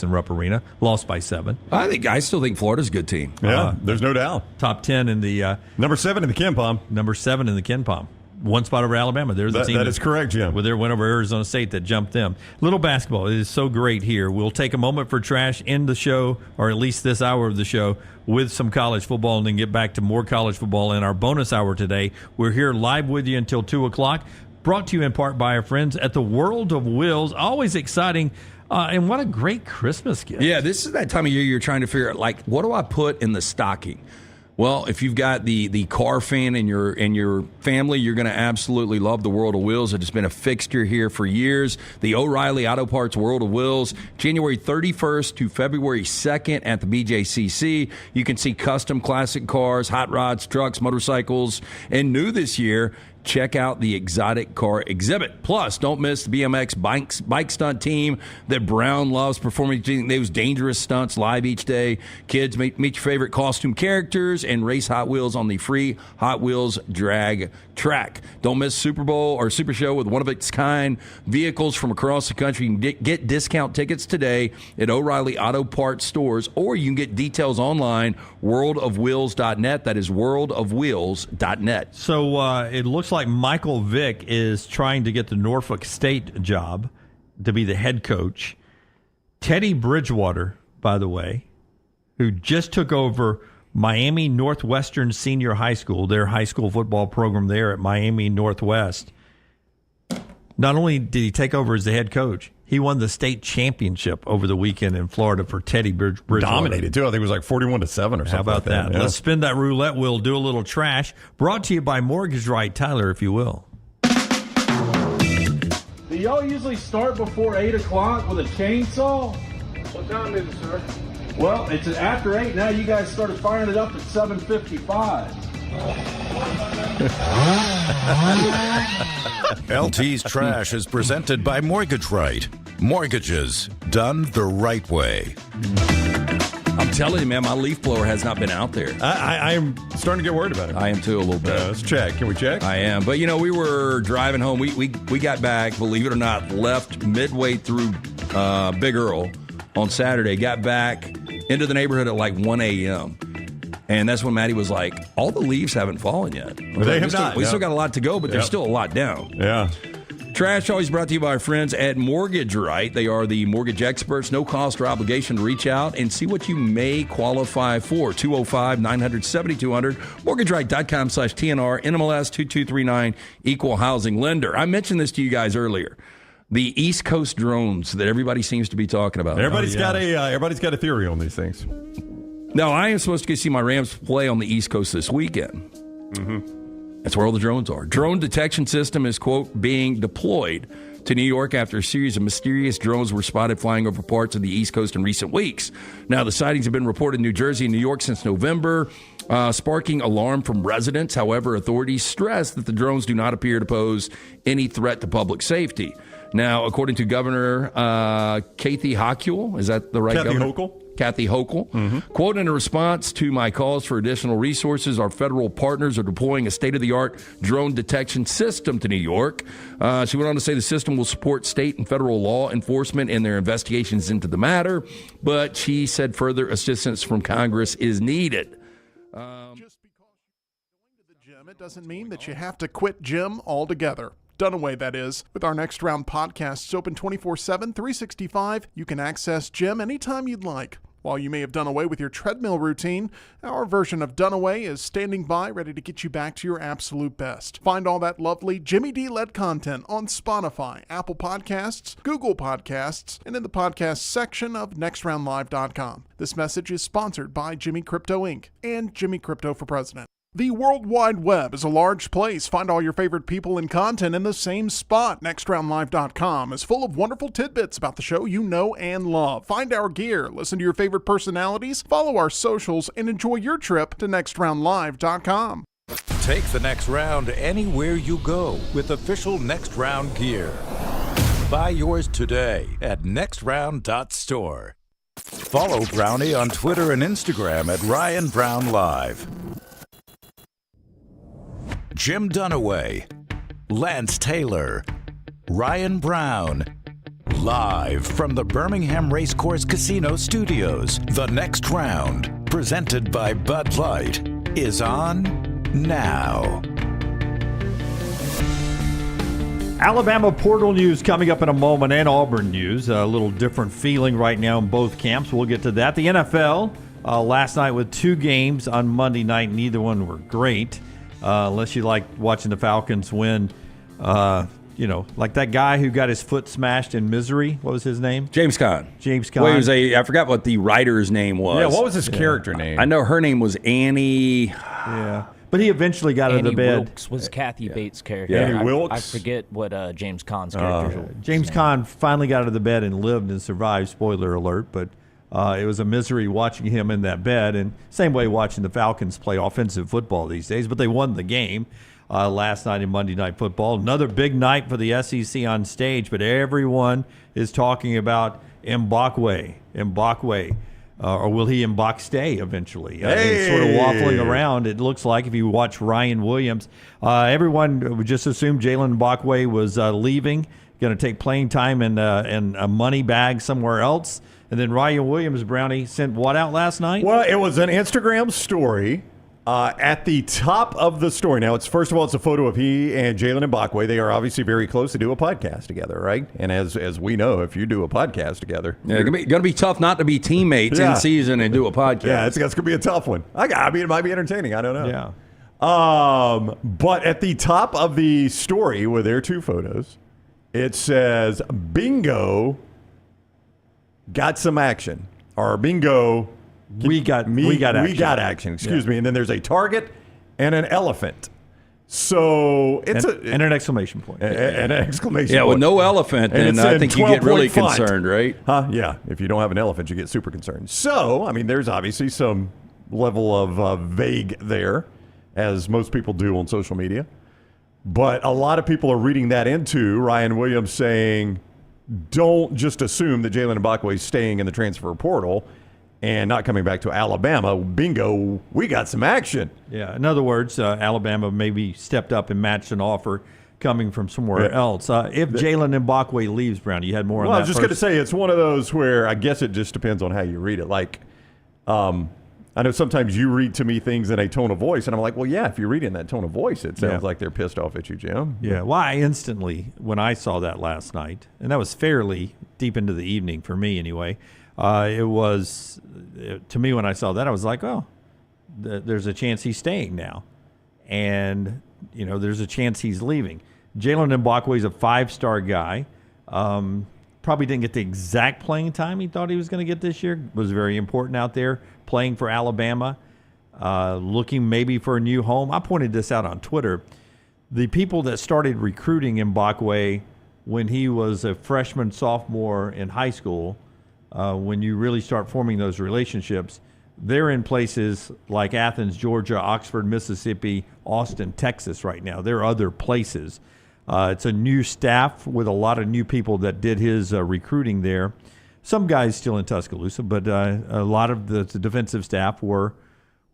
in Rupp Arena, lost by 7. I still think Florida's a good team. Yeah, there's no doubt. Top 10 in the number 7 in the Ken Palm. Number 7 in the Ken Palm. One spot over Alabama. They're the team that is correct, Jim. With their win over Arizona State that jumped them. Little basketball. It is so great here. We'll take a moment for trash in the show, or at least this hour of the show, with some college football, and then get back to more college football in our bonus hour today. We're here live with you until 2 o'clock. Brought to you in part by our friends at the World of Wills. Always exciting. And what a great Christmas gift. Yeah, this is that time of year you're trying to figure out, like, what do I put in the stocking? Well, if you've got the car fan in your family, you're going to absolutely love the World of Wills. It has been a fixture here for years. The O'Reilly Auto Parts World of Wills, January 31st to February 2nd at the BJCC. You can see custom classic cars, hot rods, trucks, motorcycles, and new this year, check out the exotic car exhibit. Plus, don't miss the BMX bike stunt team that Brown loves performing those dangerous stunts live each day. Kids, meet your favorite costume characters and race Hot Wheels on the free Hot Wheels drag track. Don't miss Super Bowl or Super Show with one-of-its-kind vehicles from across the country. You can get discount tickets today at O'Reilly Auto Parts stores, or you can get details online, worldofwheels.net. That is worldofwheels.net. So it looks like Michael Vick is trying to get the Norfolk State job to be the head coach. Teddy Bridgewater, by the way, who just took over Miami Northwestern Senior High School, their high school football program there at Miami Northwest. Not only did he take over as the head coach, he won the state championship over the weekend in Florida for Teddy Bridgewater. Dominated, too. I think it was like 41-7 or something. How about that? Yeah. Let's spin that roulette wheel, do a little trash. Brought to you by Mortgage Right. Tyler, if you will. Do y'all usually start before 8 o'clock with a chainsaw? What time is it, sir? Well, it's after 8 now. You guys started firing it up at 7:55. LT's Trash is presented by Mortgage Right. Mortgages done the right way. I'm telling you, man, my leaf blower has not been out there. I am starting to get worried about it. I am too, a little bit. Let's check. Can we check? I am. But, we were driving home. We got back, believe it or not, left midway through Big Earl on Saturday, got back into the neighborhood at like 1 a.m., and that's when Maddie was like, all the leaves haven't fallen yet. They have not. We still got a lot to go, but there's still a lot down. Yeah. Trash always brought to you by our friends at Mortgage Right. They are the mortgage experts. No cost or obligation to reach out and see what you may qualify for. 205-900-7200. MortgageRight.com/TNR. NMLS 2239. Equal housing lender. I mentioned this to you guys earlier. The East Coast drones that everybody seems to be talking about. Everybody's got a theory on these things. Now, I am supposed to go see my Rams play on the East Coast this weekend. Mm-hmm. That's where all the drones are. Drone detection system is, quote, being deployed to New York after a series of mysterious drones were spotted flying over parts of the East Coast in recent weeks. Now, the sightings have been reported in New Jersey and New York since November, sparking alarm from residents. However, authorities stress that the drones do not appear to pose any threat to public safety. Now, according to Governor Kathy Hochul, is that the right governor? Kathy Hochul. Mm-hmm. Quote, in a response to my calls for additional resources, our federal partners are deploying a state-of-the-art drone detection system to New York. She went on to say the system will support state and federal law enforcement in their investigations into the matter, but she said further assistance from Congress is needed. Just because you're going to the gym, it doesn't mean that you have to quit gym altogether. Dunaway, that is. With our Next Round podcasts open 24/7, 365, you can access gym anytime you'd like. While you may have done away with your treadmill routine, our version of Dunaway is standing by, ready to get you back to your absolute best. Find all that lovely Jimmy D-led content on Spotify, Apple Podcasts, Google Podcasts, and in the podcast section of nextroundlive.com. This message is sponsored by Jimmy Crypto Inc. and Jimmy Crypto for President. The World Wide Web is a large place. Find all your favorite people and content in the same spot. NextRoundLive.com is full of wonderful tidbits about the show you know and love. Find our gear, listen to your favorite personalities, follow our socials, and enjoy your trip to NextRoundLive.com. Take the next round anywhere you go with official Next Round gear. Buy yours today at nextround.store. Follow Brownie on Twitter and Instagram at Ryan Brown Live. Jim Dunaway, Lance Taylor, Ryan Brown, Live from the Birmingham Racecourse Casino Studios, the next round, presented by Bud Light, is on now. Alabama portal news coming up in a moment, and Auburn news. A little different feeling right now in both camps. We'll get to that. The NFL last night with 2 games on Monday night. Neither one were great, unless you like watching the Falcons win. Like that guy who got his foot smashed in Misery. What was his name? James Caan. James Caan. Well, I forgot what the writer's name was. Yeah, what was his character name? I know her name was Annie. Yeah. But he eventually got out of the bed. Wilkes was Kathy Bates' character. Yeah. Annie Wilkes? I forget what James Caan's character was. James Caan finally got out of the bed and lived and survived, spoiler alert, but it was a misery watching him in that bed, and same way watching the Falcons play offensive football these days, but they won the game last night in Monday Night Football. Another big night for the SEC on stage, but everyone is talking about Mbakwe, or will he Mbak-stay eventually? He's sort of waffling around, it looks like, if you watch Ryan Williams. Everyone would just assume Jaylen Mbakwe was leaving, going to take playing time and a money bag somewhere else. And then Ryan Williams, Brownie, sent what out last night? Well, it was an Instagram story. At the top of the story, now, first of all, it's a photo of he and Jaylen Mbakwe. They are obviously very close to do a podcast together, right? And as we know, if you do a podcast together, it's going to be tough not to be teammates in season and do a podcast. Yeah, it's going to be a tough one. I mean, it might be entertaining. I don't know. Yeah. But at the top of the story, with their 2 photos, it says, "Bingo got some action," or "Bingo." We got action. Excuse me. And then there's a target and an elephant. So it's and an exclamation point. And an exclamation point. Yeah, with no elephant, then I think you get really concerned, right? Yeah. If you don't have an elephant, you get super concerned. So, I mean, there's obviously some level of vague there, as most people do on social media. But a lot of people are reading that into Ryan Williams saying, don't just assume that Jaylen Mbakwe is staying in the transfer portal and not coming back to Alabama. Bingo, we got some action. Yeah, in other words, Alabama maybe stepped up and matched an offer coming from somewhere else. If Jaylen Mbakwe leaves, Brown, you had more on that. Well, I was just going to say, it's one of those where I guess it just depends on how you read it. Like, I know sometimes you read to me things in a tone of voice, and I'm like, well, yeah, if you read it in that tone of voice, it sounds like they're pissed off at you, Jim. Yeah, well, I instantly, when I saw that last night, and that was fairly deep into the evening for me anyway, it was, to me when I saw that, I was like, oh, there's a chance he's staying now. And, there's a chance he's leaving. Jaylen Mbakwe is a 5-star guy. Probably didn't get the exact playing time he thought he was going to get this year. Was very important out there playing for Alabama, looking maybe for a new home. I pointed this out on Twitter. The people that started recruiting Mbakwe when he was a freshman, sophomore in high school, when you really start forming those relationships, they're in places like Athens, Georgia, Oxford, Mississippi, Austin, Texas right now. There are other places. It's a new staff with a lot of new people that did his recruiting there. Some guys still in Tuscaloosa, but a lot of the defensive staff were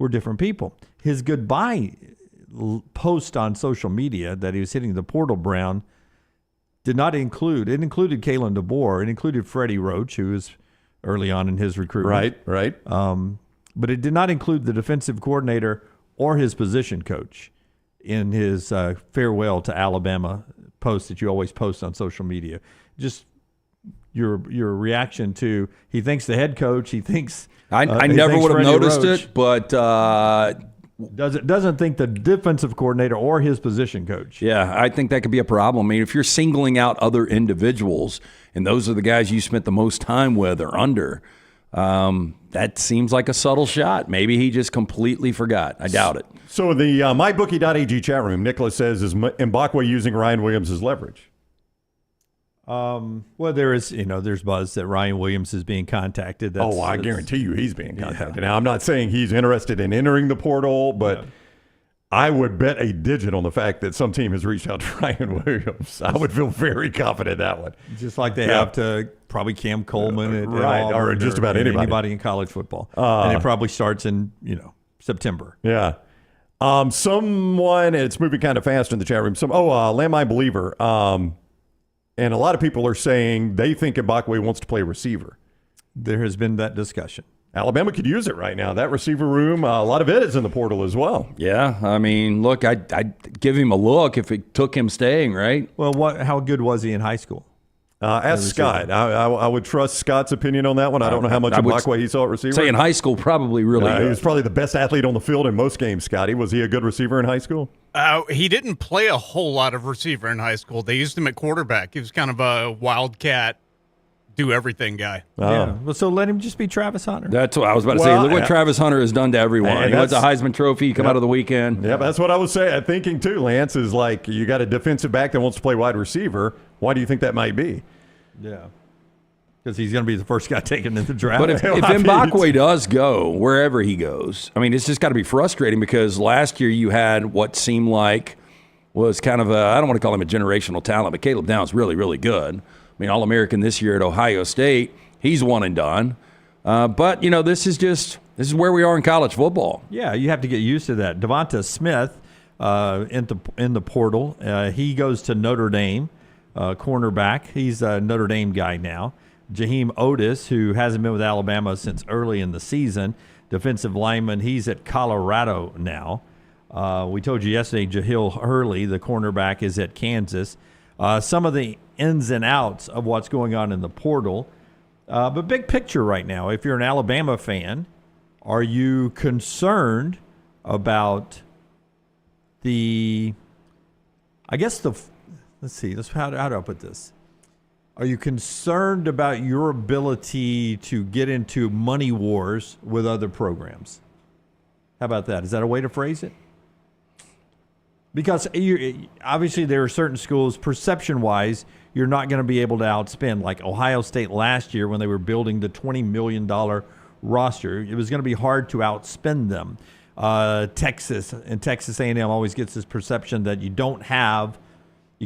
different people. His goodbye post on social media that he was hitting the portal, Brown, did not include. It included Kalen DeBoer. It included Freddie Roach, who was early on in his recruitment. Right. But it did not include the defensive coordinator or his position coach in his farewell to Alabama post that you always post on social media. Just your reaction to, he thinks the head coach, he thinks I never would have noticed it, but doesn't think the defensive coordinator or his position coach. Yeah, I think that could be a problem. I mean, if you're singling out other individuals and those are the guys you spent the most time with or under, that seems like a subtle shot. Maybe he just completely forgot. I doubt it. So the mybookie.ag chat room, Nicholas says, is Mbakwe using Ryan Williams as leverage? Well, there's buzz that Ryan Williams is being contacted. I guarantee you he's being contacted. Now, I'm not saying he's interested in entering the portal, but I would bet a digit on the fact that some team has reached out to Ryan Williams. I would feel very confident in that one. Just like they have to probably Cam Coleman at Auburn, or just about anybody in college football. And it probably starts in September. Yeah. Someone, it's moving kind of fast in the chat room. Lamb I Believer. And a lot of people are saying they think Mbakwe wants to play receiver. There has been that discussion. Alabama could use it right now. That receiver room, a lot of it is in the portal as well. Yeah, I mean, look, I'd give him a look if it took him staying, right? Well, how good was he in high school? Ask Scott. I would trust Scott's opinion on that one. I don't know how much Mbakwe he saw at receiver. Say in high school, probably really good. He was probably the best athlete on the field in most games, Scotty. Was he a good receiver in high school? He didn't play a whole lot of receiver in high school. They used him at quarterback. He was kind of a wildcat, do-everything guy. Yeah. Well, so let him just be Travis Hunter. That's what I was about to say. Look what Travis Hunter has done to everyone. He wins a Heisman Trophy, come out of the weekend. Yeah, that's what I was thinking too, Lance, is like you got a defensive back that wants to play wide receiver. Why do you think that might be? Yeah. Because he's going to be the first guy taken in the draft. But if Mbakwe does go, wherever he goes, I mean, it's just got to be frustrating because last year you had what seemed like was kind of I don't want to call him a generational talent, but Caleb Downs really, really good. I mean, All-American this year at Ohio State. He's one and done. But, this is where we are in college football. Yeah, you have to get used to that. Devonta Smith in the portal. He goes to Notre Dame, cornerback. He's a Notre Dame guy now. Jaheim Otis, who hasn't been with Alabama since early in the season, defensive lineman. He's at Colorado now. We told you yesterday, Jahil Hurley, the cornerback, is at Kansas. Some of the ins and outs of what's going on in the portal. But big picture right now, if you're an Alabama fan, are you concerned about let's see, how do I put this? Are you concerned about your ability to get into money wars with other programs? How about that? Is that a way to phrase it? Because obviously there are certain schools, perception-wise, you're not going to be able to outspend. Like Ohio State last year when they were building the $20 million roster, it was going to be hard to outspend them. Texas A&M always gets this perception that you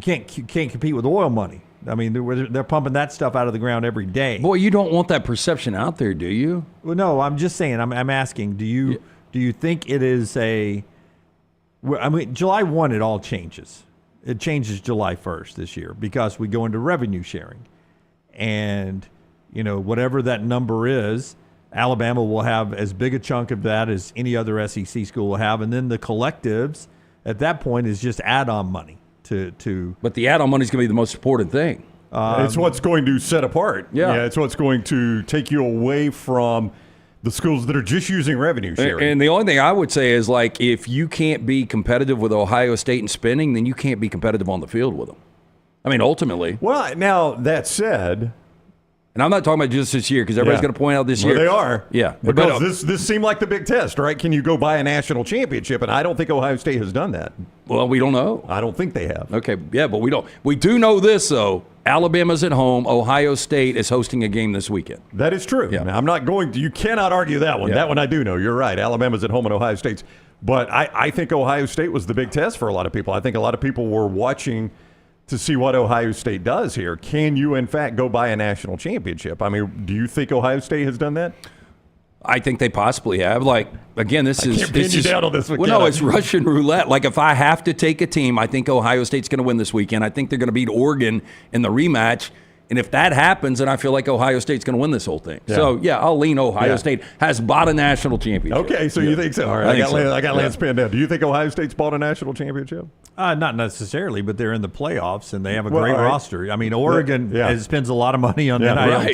can't compete with oil money. I mean, they're pumping that stuff out of the ground every day. Boy, you don't want that perception out there, do you? Well, no, I'm just saying. I'm asking. Do you think it is I mean, July 1, it all changes. It changes July 1st this year because we go into revenue sharing, and whatever that number is, Alabama will have as big a chunk of that as any other SEC school will have, and then the collectives at that point is just add-on money. But the add-on money is going to be the most important thing. It's what's going to set apart. Yeah, it's what's going to take you away from the schools that are just using revenue sharing. And the only thing I would say is, like, if you can't be competitive with Ohio State in spending, then you can't be competitive on the field with them. I mean, ultimately. Well, now, that said... And I'm not talking about just this year because everybody's going to point out this year. They are. Yeah. Because this seemed like the big test, right? Can you go buy a national championship? And I don't think Ohio State has done that. Well, we don't know. I don't think they have. Okay, yeah, but we don't. We do know this, though. Alabama's at home. Ohio State is hosting a game this weekend. That is true. Yeah. I'm not going to – you cannot argue that one. Yeah. That one I do know. You're right. Alabama's at home and Ohio State's. But I think Ohio State was the big test for a lot of people. I think a lot of people were watching – to see what Ohio State does here. Can you, in fact, go buy a national championship? I mean, do you think Ohio State has done that? I think they possibly have. Like, again, I can't pin you down on this one. Well, no, it's Russian roulette. Like, if I have to take a team, I think Ohio State's going to win this weekend. I think they're going to beat Oregon in the rematch. And if that happens, then I feel like Ohio State's going to win this whole thing. Yeah. So, yeah, I'll lean Ohio State has bought a national championship. Okay, so you think so. All right, I got Lance pinned down. Do you think Ohio State's bought a national championship? Not necessarily, but they're in the playoffs, and they have a great roster. I mean, Oregon spends a lot I mean,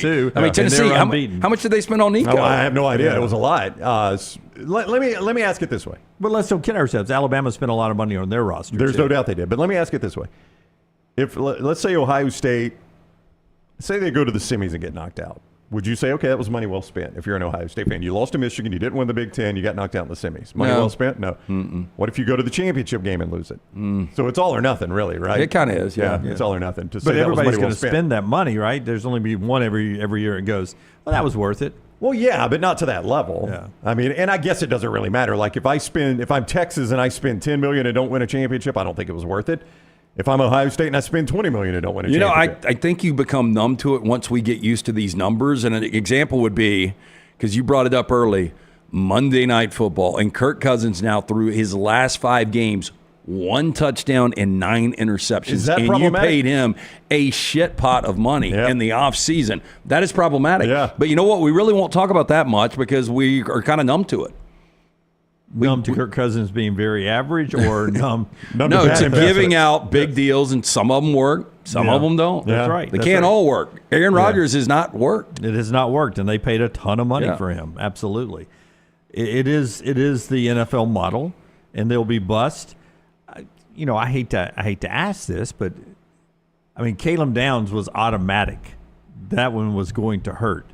too. I mean, Tennessee, how much did they spend on Nico? I have no idea. It was a lot. Let me ask it this way. But let's don't kid ourselves. Alabama spent a lot of money on their roster. There's no doubt they did. But let me ask it this way. Let's say Ohio State, say they go to the semis and get knocked out. Would you say, okay, that was money well spent if you're an Ohio State fan? You lost to Michigan. You didn't win the Big Ten. You got knocked out in the semis. Money well spent? No. Mm-mm. What if you go to the championship game and lose it? So it's all or nothing, really, right? It kind of is, yeah. It's all or nothing. But everybody's going to spend that money, right? There's only be one every year it goes, well, that was worth it. Well, yeah, but not to that level. Yeah. I mean, and I guess it doesn't really matter. Like if I'm Texas and I spend $10 million and don't win a championship, I don't think it was worth it. If I'm Ohio State and I spend $20 million and don't win a championship. I think you become numb to it once we get used to these numbers. And an example would be, because you brought it up early, Monday Night Football. And Kirk Cousins now through his last 5 games, 1 touchdown and 9 interceptions. Is that and problematic? you paid him a shit pot of money in the offseason. That is problematic. Yeah. But you know what? We really won't talk about that much because we are kind of numb to it. Numb to Kirk Cousins being very average, or numb No, bad to investments. giving out big deals, and some of them work, some of them don't. Yeah. That's right. They That's can't right. all work. Aaron Rodgers has not worked. It has not worked, and they paid a ton of money Yeah. for him. Absolutely, it is the NFL model, and they'll be bust. I hate to ask this, but I mean, Caleb Downs was automatic. That one was going to hurt,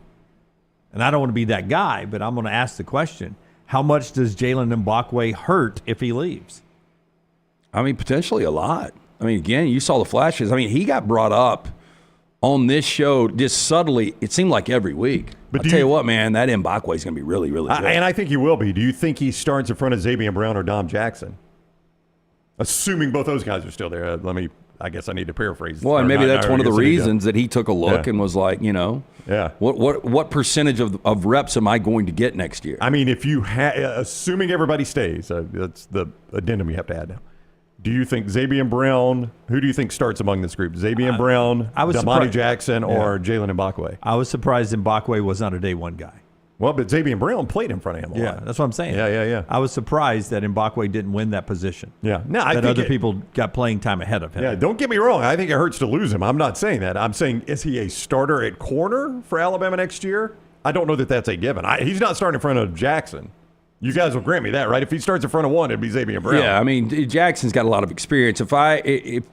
and I don't want to be that guy, but I'm going to ask the question: how much does Jaylen Mbakwe hurt if he leaves? I mean, potentially a lot. I mean, again, you saw the flashes. I mean, he got brought up on this show just subtly. It seemed like every week. But I'll tell you what, man, that Mbakwe is going to be really, really good. And I think he will be. Do you think he starts in front of Xavier Brown or Dom Jackson? Assuming both those guys are still there. I guess I need to paraphrase. Well, and maybe that's one of the reasons that that he took a look and was like, what percentage of reps am I going to get next year? I mean, if you assuming everybody stays, that's the addendum you have to add now. Do you think Xavier Brown? Who do you think starts among this group? Xavier Brown, I was Damani surprised. Jackson, or Jaylen Mbakwe? I was surprised Mbakwe was not a day one guy. Well, but Xavier Brown played in front of him a lot. That's what I'm saying. Yeah. I was surprised that Mbakwe didn't win that position. Yeah. No, I that think other people got playing time ahead of him. Yeah, don't get me wrong. I think it hurts to lose him. I'm not saying that. I'm saying, is he a starter at corner for Alabama next year? I don't know that that's a given. He's not starting in front of Jackson. You guys will grant me that, right? If he starts in front of one, it'd be Xavier Brown. Yeah, I mean, Jackson's got a lot of experience. Do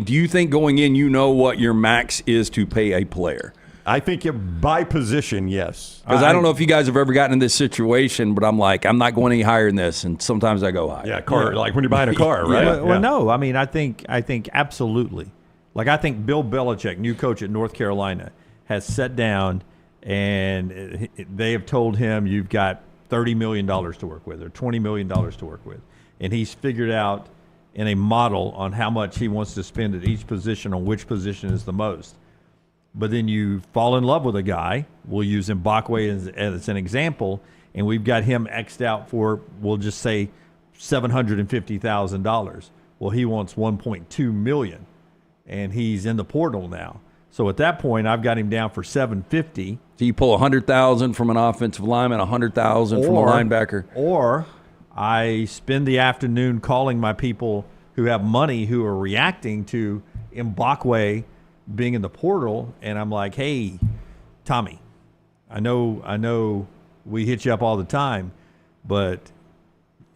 you think going in, you know what your max is to pay a player? I think by position, yes. Because I don't know if you guys have ever gotten in this situation, but I'm like, I'm not going any higher than this, and sometimes I go higher. Yeah, car, like when you're buying a car, right? Well, no. I mean, I think absolutely. Like, I think Bill Belichick, new coach at North Carolina, has sat down and they have told him, you've got $30 million to work with or $20 million to work with. And he's figured out in a model on how much he wants to spend at each position on which position is the most. But then you fall in love with a guy. We'll use Mbakwe as an example, and we've got him X'd out for, we'll just say, $750,000. Well, he wants $1.2 million, and he's in the portal now. So at that point, I've got him down for $750,000. So you pull $100,000 from an offensive lineman, $100,000 from a linebacker, or I spend the afternoon calling my people who have money who are reacting to Mbakwe being in the portal, and I'm like, hey, Tommy, I know we hit you up all the time, but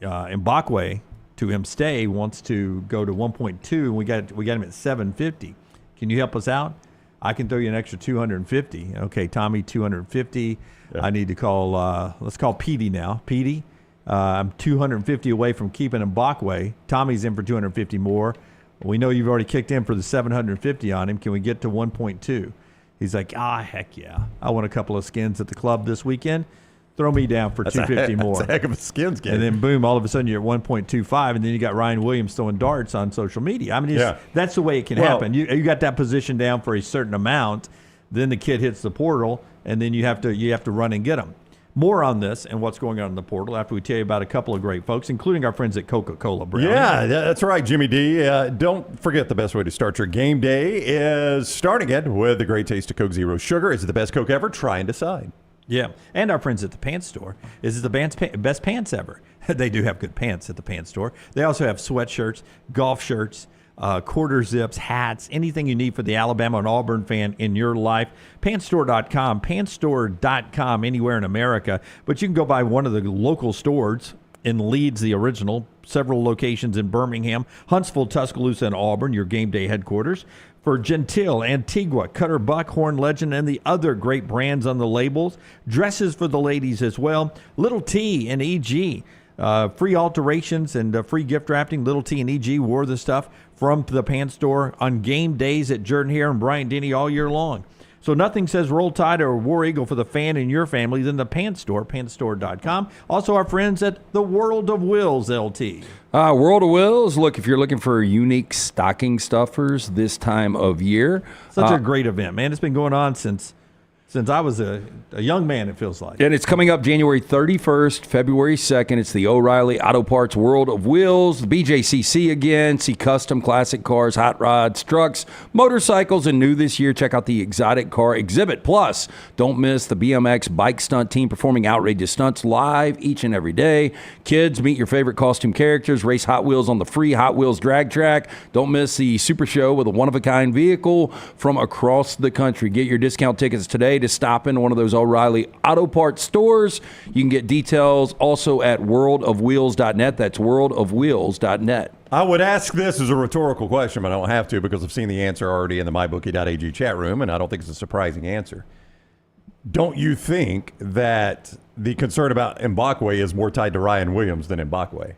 Mbakwe, to Mbak-stay, wants to go to 1.2, and we got him at 750. Can you help us out? I can throw you an extra 250. Okay, Tommy, 250. Yeah. I need to call. Let's call Petey now. Petey, I'm 250 away from keeping Mbakwe. Tommy's in for 250 more. We know you've already kicked in for the 750 on him. Can we get to 1.2? He's like, heck yeah. I want a couple of skins at the club this weekend. Throw me down for 250 more. That's a heck of a skins game. And then, boom, all of a sudden you're at 1.25, and then you got Ryan Williams throwing darts on social media. I mean, that's the way it can happen. You got that position down for a certain amount, then the kid hits the portal, and then you have to run and get him. More on this and what's going on in the portal after we tell you about a couple of great folks, including our friends at Coca-Cola Brownie. Yeah, that's right, Jimmy D. Don't forget the best way to start your game day is starting it with the great taste of Coke Zero Sugar. Is it the best Coke ever? Try and decide. Yeah, and our friends at the Pants Store. Is it the best pants ever? They do have good pants at the Pants Store. They also have sweatshirts, golf shirts, quarter zips, hats, anything you need for the Alabama and Auburn fan in your life. Pantstore.com, pantstore.com, anywhere in America. But you can go by one of the local stores in Leeds, the original, several locations in Birmingham, Huntsville, Tuscaloosa, and Auburn, your game day headquarters. For Gentile, Antigua, Cutter Buck, Horn Legend, and the other great brands on the labels. Dresses for the ladies as well. Little T and EG. Free alterations and free gift wrapping. Little T and EG wore the stuff from the Pants Store on game days at Jordan Hare and Bryant Denny all year long. So nothing says Roll Tide or War Eagle for the fan in your family than the Pants Store, pantstore.com. Also our friends at the World of Wills, LT. World of Wills, look, if you're looking for unique stocking stuffers this time of year. Such a great event, man. It's been going on since since I was a young man, it feels like. And it's coming up January 31st, February 2nd. It's the O'Reilly Auto Parts World of Wheels, the BJCC again. See custom classic cars, hot rods, trucks, motorcycles, and new this year, check out the exotic car exhibit. Plus, don't miss the BMX bike stunt team performing outrageous stunts live each and every day. Kids, meet your favorite costume characters, race Hot Wheels on the free Hot Wheels drag track. Don't miss the Super Show with a one-of-a-kind vehicle from across the country. Get your discount tickets today to stop in one of those O'Reilly Auto Parts stores. You can get details also at worldofwheels.net. That's worldofwheels.net. I would ask this as a rhetorical question, but I don't have to because I've seen the answer already in the mybookie.ag chat room, and I don't think it's a surprising answer. Don't you think that the concern about Mbakwe is more tied to Ryan Williams than Mbakwe?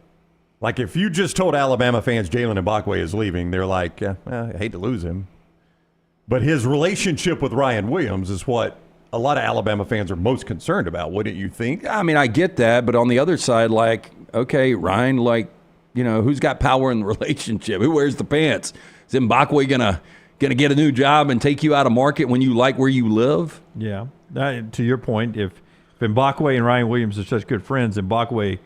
Like, if you just told Alabama fans Jaylen Mbakwe is leaving, they're like, I hate to lose him. But his relationship with Ryan Williams is what a lot of Alabama fans are most concerned about, wouldn't you think? I mean, I get that, but on the other side, like, okay, Ryan, like, you know, who's got power in the relationship? Who wears the pants? Is Mbakwe gonna get a new job and take you out of market when you like where you live? Yeah. To your point, if Mbakwe and Ryan Williams are such good friends, Mbakwe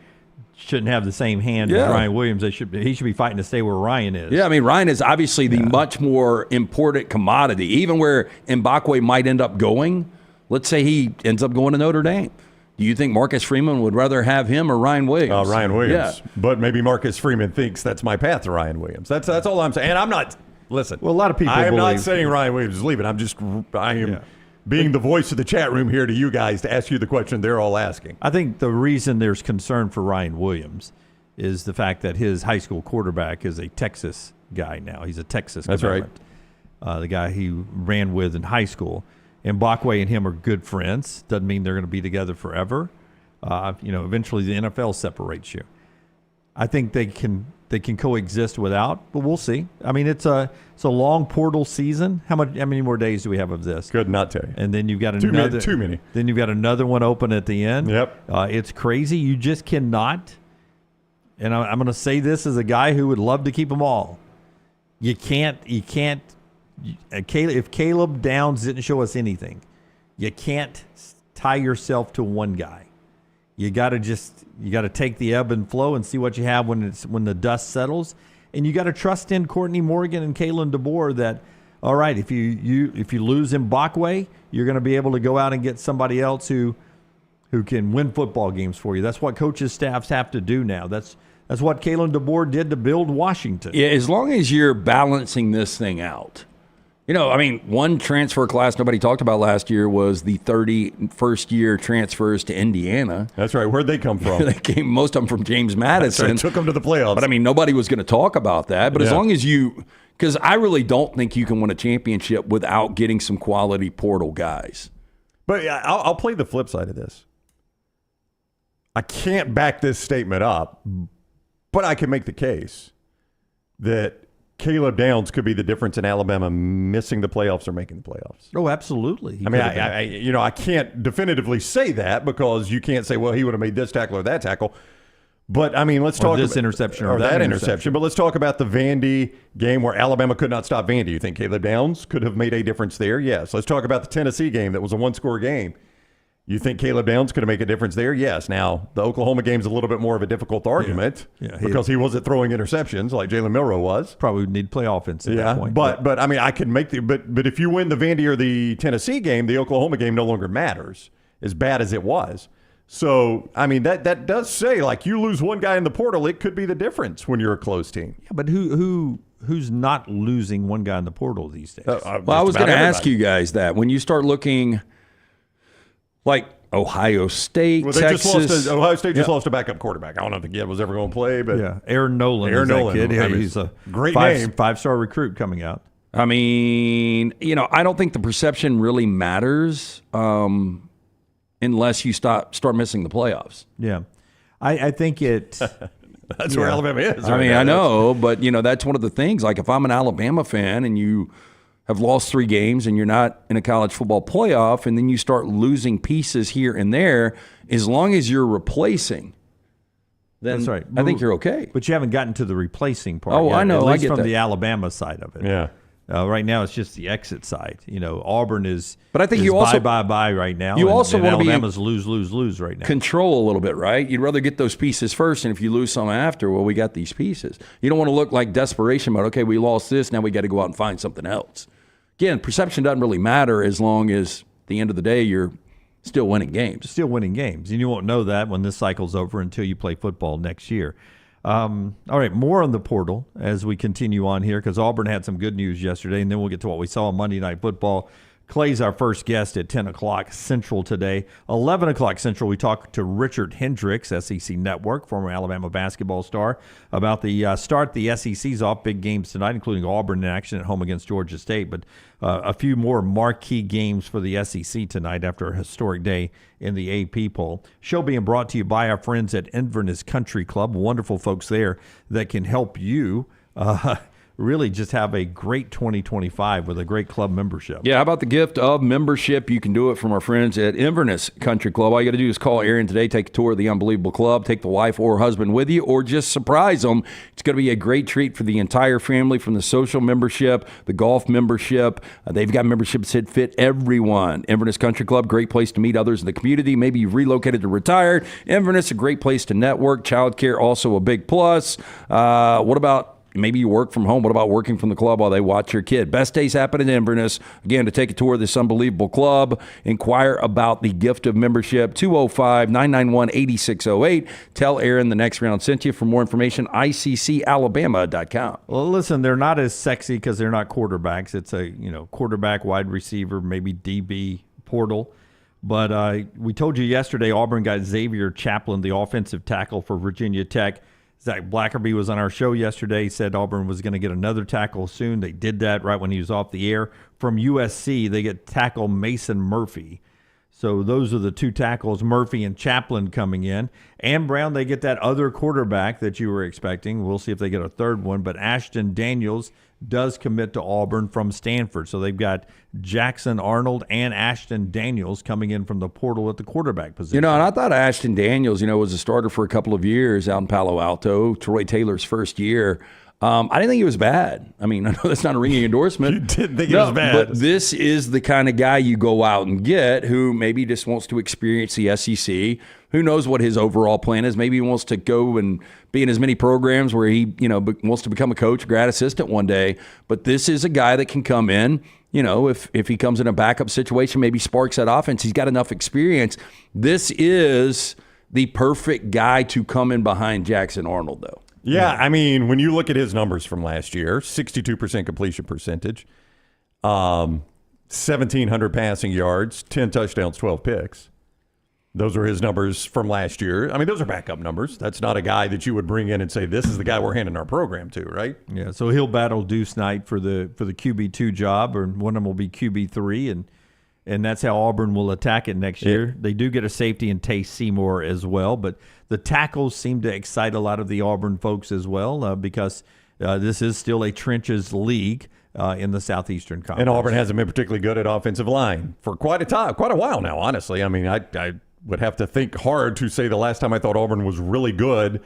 shouldn't have the same hand as Ryan Williams. He should be fighting to stay where Ryan is. Yeah, I mean, Ryan is obviously the much more important commodity. Even where Mbakwe might end up going, let's say he ends up going to Notre Dame. Do you think Marcus Freeman would rather have him or Ryan Williams? Ryan Williams. Yeah. But maybe Marcus Freeman thinks that's my path to Ryan Williams. That's all I'm saying. And I'm not, listen. Well, a lot of people I am not believe- saying Ryan Williams is leaving. I am being the voice of the chat room here to you guys to ask you the question they're all asking. I think the reason there's concern for Ryan Williams is the fact that his high school quarterback is a Texas guy now. He's a Texas commitment. The guy he ran with in high school. And Mbakwe and him are good friends. Doesn't mean they're going to be together forever. Eventually the NFL separates you. I think they can coexist without, but we'll see. I mean, it's a long portal season. How many more days do we have of this? Could not tell you. And then you've got too many. Then you've got another one open at the end. Yep. It's crazy. You just cannot. And I'm going to say this as a guy who would love to keep them all. You can't. If Caleb Downs didn't show us anything, you can't tie yourself to one guy. You got to take the ebb and flow and see what you have when the dust settles, and you got to trust in Courtney Morgan and Kalen DeBoer that, all right, if you lose Mbakwe, you're going to be able to go out and get somebody else who can win football games for you. That's what coaches' staffs have to do now. That's what Kalen DeBoer did to build Washington. Yeah, as long as you're balancing this thing out. You know, I mean, one transfer class nobody talked about last year was the 30 first-year transfers to Indiana. That's right. Where'd they come from? They came, most of them from James Madison. Right. Took them to the playoffs. But, I mean, nobody was going to talk about that. But as long as because I really don't think you can win a championship without getting some quality portal guys. But I'll play the flip side of this. I can't back this statement up, but I can make the case that Caleb Downs could be the difference in Alabama missing the playoffs or making the playoffs. Oh, absolutely. I can't definitively say that because you can't say, well, he would have made this tackle or that tackle. But, I mean, let's talk about this interception or that interception. But let's talk about the Vandy game where Alabama could not stop Vandy. You think Caleb Downs could have made a difference there? Yes. Let's talk about the Tennessee game that was a one-score game. You think Caleb Downs could have made a difference there? Yes. Now, the Oklahoma game's a little bit more of a difficult argument because he wasn't throwing interceptions like Jalen Milroe was. Probably would need play offense at that point. But I mean, I can make but if you win the Vandy or the Tennessee game, the Oklahoma game no longer matters, as bad as it was. So, I mean, that does say, like, you lose one guy in the portal, it could be the difference when you're a close team. Yeah, but who's not losing one guy in the portal these days? Well, I was going to ask you guys that. When you start looking like Ohio State, Texas. Ohio State just lost a backup quarterback. I don't know if the kid was ever going to play, but Aaron Nolan. Kid. He's a great name, 5-star recruit coming out. I mean, I don't think the perception really matters unless you start missing the playoffs. Yeah, I think it. That's where Alabama is. I mean, I know, but that's one of the things. Like, if I'm an Alabama fan and you have lost 3 games and you're not in a college football playoff, and then you start losing pieces here and there, as long as you're replacing, then that's right. I think you're okay. But you haven't gotten to the replacing part. Oh, yet, I know. At least I get from that. the Alabama side of it. Yeah. Right now, it's just the exit side. Auburn is. But I think is you also bye right now. You also want to be Alabama's lose right now. Control a little bit, right? You'd rather get those pieces first, and if you lose some after, well, we got these pieces. You don't want to look like desperation mode. Okay, we lost this. Now we got to go out and find something else. Again, perception doesn't really matter as long as at the end of the day you're still winning games. Still winning games, and you won't know that when this cycle's over until you play football next year. All right, more on the portal as we continue on here because Auburn had some good news yesterday, and then we'll get to what we saw on Monday Night Football. Clay's our first guest at 10 o'clock Central today. 11 o'clock Central, we talked to Richard Hendrix, SEC Network, former Alabama basketball star, about the start the SEC's off. Big games tonight, including Auburn in action at home against Georgia State, but a few more marquee games for the SEC tonight after a historic day in the AP poll. Show being brought to you by our friends at Inverness Country Club, wonderful folks there that can help you really just have a great 2025 with a great club membership. Yeah, how about the gift of membership? You can do it from our friends at Inverness Country Club. All you got to do is call Aaron today, take a tour of the unbelievable club, take the wife or husband with you, or just surprise them. It's going to be a great treat for the entire family, from the social membership, the golf membership. They've got memberships that fit everyone. Inverness Country Club, great place to meet others in the community. Maybe you've relocated or retired. Inverness, a great place to network. Childcare, also a big plus. What about maybe you work from home? What about working from the club while they watch your kid? Best days happen in Inverness. Again, to take a tour of this unbelievable club, inquire about the gift of membership, 205-991-8608. Tell Aaron the next round sent you. For more information, ICCalabama.com. Well, listen, they're not as sexy because they're not quarterbacks. It's a quarterback, wide receiver, maybe DB portal. But we told you yesterday Auburn got Xavier Chaplin, the offensive tackle for Virginia Tech. Zach Blackerby was on our show yesterday, said Auburn was going to get another tackle soon. They did that right when he was off the air. From USC, they get tackle Mason Murphy. So those are the two tackles, Murphy and Chaplin, coming in. And Brown, they get that other quarterback that you were expecting. We'll see if they get a third one. But Ashton Daniels does commit to Auburn from Stanford. So they've got Jackson Arnold and Ashton Daniels coming in from the portal at the quarterback position. And I thought Ashton Daniels, was a starter for a couple of years out in Palo Alto, Troy Taylor's first year. I didn't think he was bad. I mean, I know that's not a ringing endorsement. You didn't think he was bad. But this is the kind of guy you go out and get who maybe just wants to experience the SEC. Who knows what his overall plan is? Maybe he wants to go and be in as many programs where he, wants to become a coach, grad assistant one day. But this is a guy that can come in, if he comes in a backup situation, maybe sparks that offense. He's got enough experience. This is the perfect guy to come in behind Jackson Arnold, though. Yeah, I mean, when you look at his numbers from last year, 62% completion percentage, 1,700 passing yards, 10 touchdowns, 12 picks. Those are his numbers from last year. I mean, those are backup numbers. That's not a guy that you would bring in and say, this is the guy we're handing our program to, right? Yeah, so he'll battle Deuce Knight for the QB2 job, or one of them will be QB3, and that's how Auburn will attack it next year. They do get a safety in Tay Seymour as well, but the tackles seem to excite a lot of the Auburn folks as well because this is still a trenches league in the Southeastern Conference. And Auburn hasn't been particularly good at offensive line for quite a while now, honestly. I mean, I would have to think hard to say the last time I thought Auburn was really good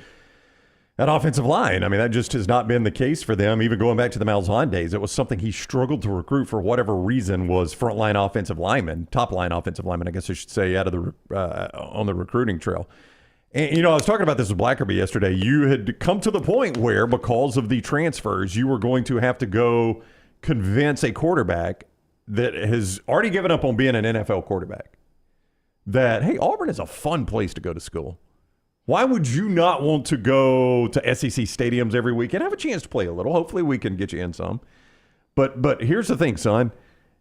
at offensive line. I mean, that just has not been the case for them. Even going back to the Malzahn days, it was something he struggled to recruit for whatever reason, was frontline offensive linemen, top-line offensive linemen, I guess I should say, out of the on the recruiting trail. And, I was talking about this with Blackerby yesterday. You had come to the point where, because of the transfers, you were going to have to go convince a quarterback that has already given up on being an NFL quarterback that, hey, Auburn is a fun place to go to school. Why would you not want to go to SEC stadiums every week and have a chance to play a little? Hopefully we can get you in some. But here's the thing, son.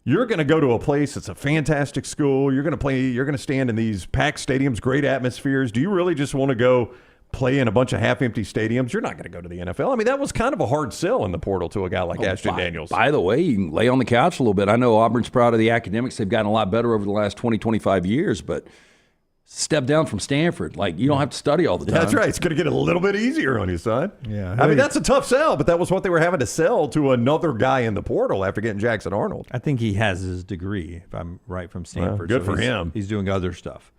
You're going to go to a place that's a fantastic school. You're going to play. You're going to stand in these packed stadiums, great atmospheres. Do you really just want to go play in a bunch of half-empty stadiums? You're not going to go to the NFL. I mean, that was kind of a hard sell in the portal to a guy like Ashton Daniels. By the way, you can lay on the couch a little bit. I know Auburn's proud of the academics. They've gotten a lot better over the last 20, 25 years, but step down from Stanford. Like, you don't have to study all the time. That's right. It's going to get a little bit easier on you, son. Yeah. I mean, that's a tough sell, but that was what they were having to sell to another guy in the portal after getting Jackson Arnold. I think he has his degree, if I'm right, from Stanford. Well, good for him. He's doing other stuff.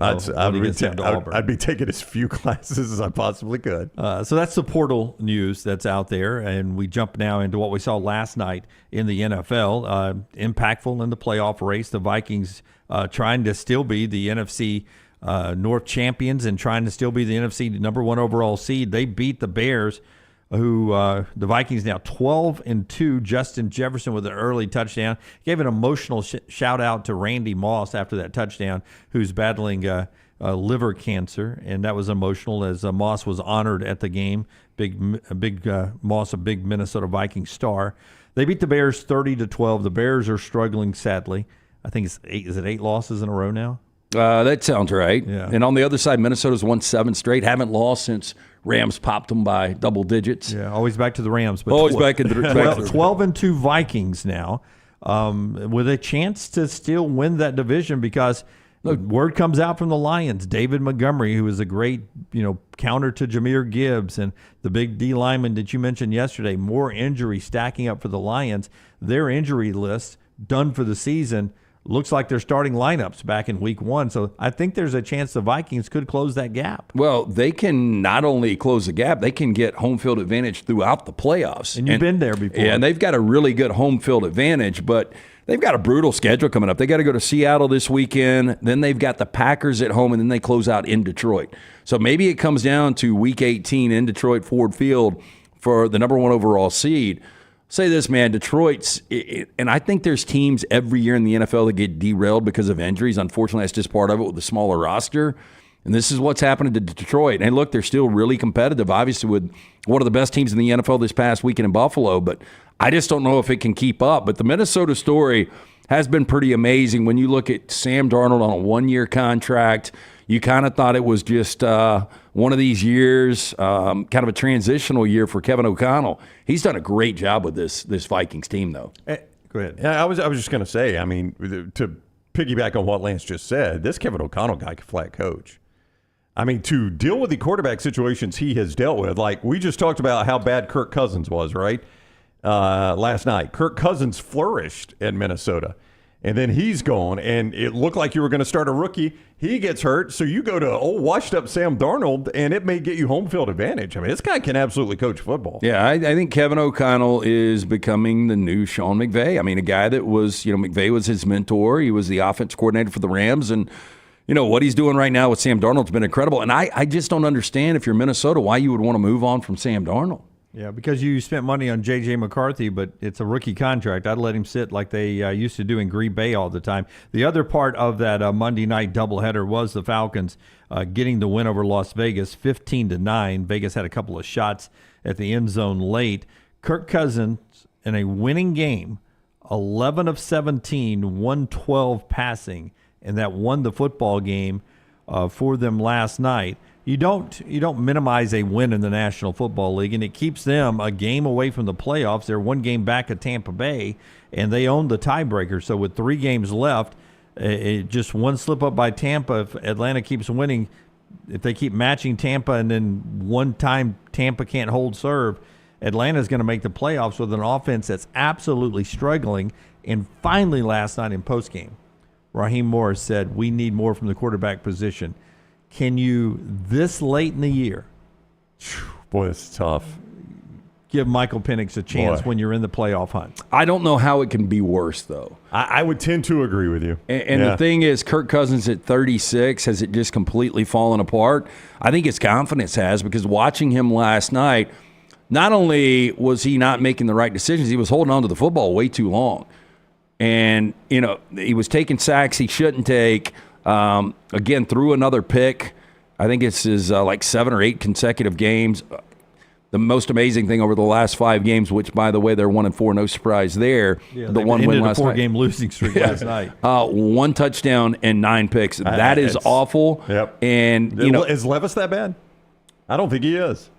I'd be taking as few classes as I possibly could. So that's the portal news that's out there, and we jump now into what we saw last night in the NFL. Impactful in the playoff race. The Vikings trying to still be the NFC North champions and trying to still be the NFC number 1 overall seed. They beat the Bears, who the Vikings now 12-2. Justin Jefferson with an early touchdown. Gave an emotional shout out to Randy Moss after that touchdown, who's battling liver cancer, and that was emotional as Moss was honored at the game. Big Moss, a big Minnesota Vikings star. They beat the Bears 30-12. The Bears are struggling sadly. I think it's 8 losses in a row now? That sounds right. Yeah. And on the other side, Minnesota's won 7 straight. Haven't lost since Rams popped them by double digits. Yeah, always back to the Rams. But always back in the 12-2 Vikings now, with a chance to still win that division because word comes out from the Lions. David Montgomery, who is a great counter to Jahmyr Gibbs, and the big D lineman that you mentioned yesterday, more injury stacking up for the Lions. Their injury list done for the season. Looks like they're starting lineups back in week 1. So I think there's a chance the Vikings could close that gap. Well, they can not only close the gap, they can get home field advantage throughout the playoffs. And you've been there before. Yeah, and they've got a really good home field advantage, but they've got a brutal schedule coming up. They got to go to Seattle this weekend. Then they've got the Packers at home, and then they close out in Detroit. So maybe it comes down to week 18 in Detroit Ford Field for the number 1 overall seed. Say this, man, Detroit's, and I think there's teams every year in the NFL that get derailed because of injuries. Unfortunately, that's just part of it with the smaller roster. And this is what's happening to Detroit. And look, they're still really competitive, obviously, with one of the best teams in the NFL this past weekend in Buffalo. But I just don't know if it can keep up. But the Minnesota story has been pretty amazing. When you look at Sam Darnold on a 1-year contract, you kind of thought it was just one of these years, kind of a transitional year for Kevin O'Connell. He's done a great job with this Vikings team, though. Go ahead. Yeah, I was just going to say, I mean, to piggyback on what Lance just said, this Kevin O'Connell guy can flat coach. I mean, to deal with the quarterback situations he has dealt with, like we just talked about how bad Kirk Cousins was, right? Last night. Kirk Cousins flourished at Minnesota. And then he's gone, and it looked like you were going to start a rookie. He gets hurt, so you go to old washed-up Sam Darnold, and it may get you home field advantage. I mean, this guy can absolutely coach football. Yeah, I think Kevin O'Connell is becoming the new Sean McVay. I mean, a guy that was, McVay was his mentor. He was the offense coordinator for the Rams, and what he's doing right now with Sam Darnold's been incredible. And I just don't understand, if you're Minnesota, why you would want to move on from Sam Darnold. Yeah, because you spent money on J.J. McCarthy, but it's a rookie contract. I'd let him sit like they used to do in Green Bay all the time. The other part of that Monday night doubleheader was the Falcons getting the win over Las Vegas, 15-9. Vegas had a couple of shots at the end zone late. Kirk Cousins in a winning game, 11 of 17, 112 passing, and that won the football game for them last night. You don't minimize a win in the National Football League, and it keeps them a game away from the playoffs. They're 1 game back at Tampa Bay, and they own the tiebreaker. So with 3 games left, just one slip up by Tampa. If Atlanta keeps winning, if they keep matching Tampa, and then one time Tampa can't hold serve, Atlanta's going to make the playoffs with an offense that's absolutely struggling. And finally, last night in postgame, Raheem Morris said, "We need more from the quarterback position." Can you, this late in the year, boy, it's tough, give Michael Penix a chance when you're in the playoff hunt? I don't know how it can be worse, though. I would tend to agree with you. And the thing is, Kirk Cousins at 36, has it just completely fallen apart? I think his confidence has, because watching him last night, not only was he not making the right decisions, he was holding on to the football way too long. And, he was taking sacks he shouldn't take. Again, threw another pick. I think it's his 7 or 8 consecutive games. The most amazing thing over the last 5 games, which, by the way, they're 1-4, no surprise there. Yeah, the one win last night. 4-game losing streak last night. 1 touchdown and 9 picks. That is awful. Yep. And is Levis that bad? I don't think he is.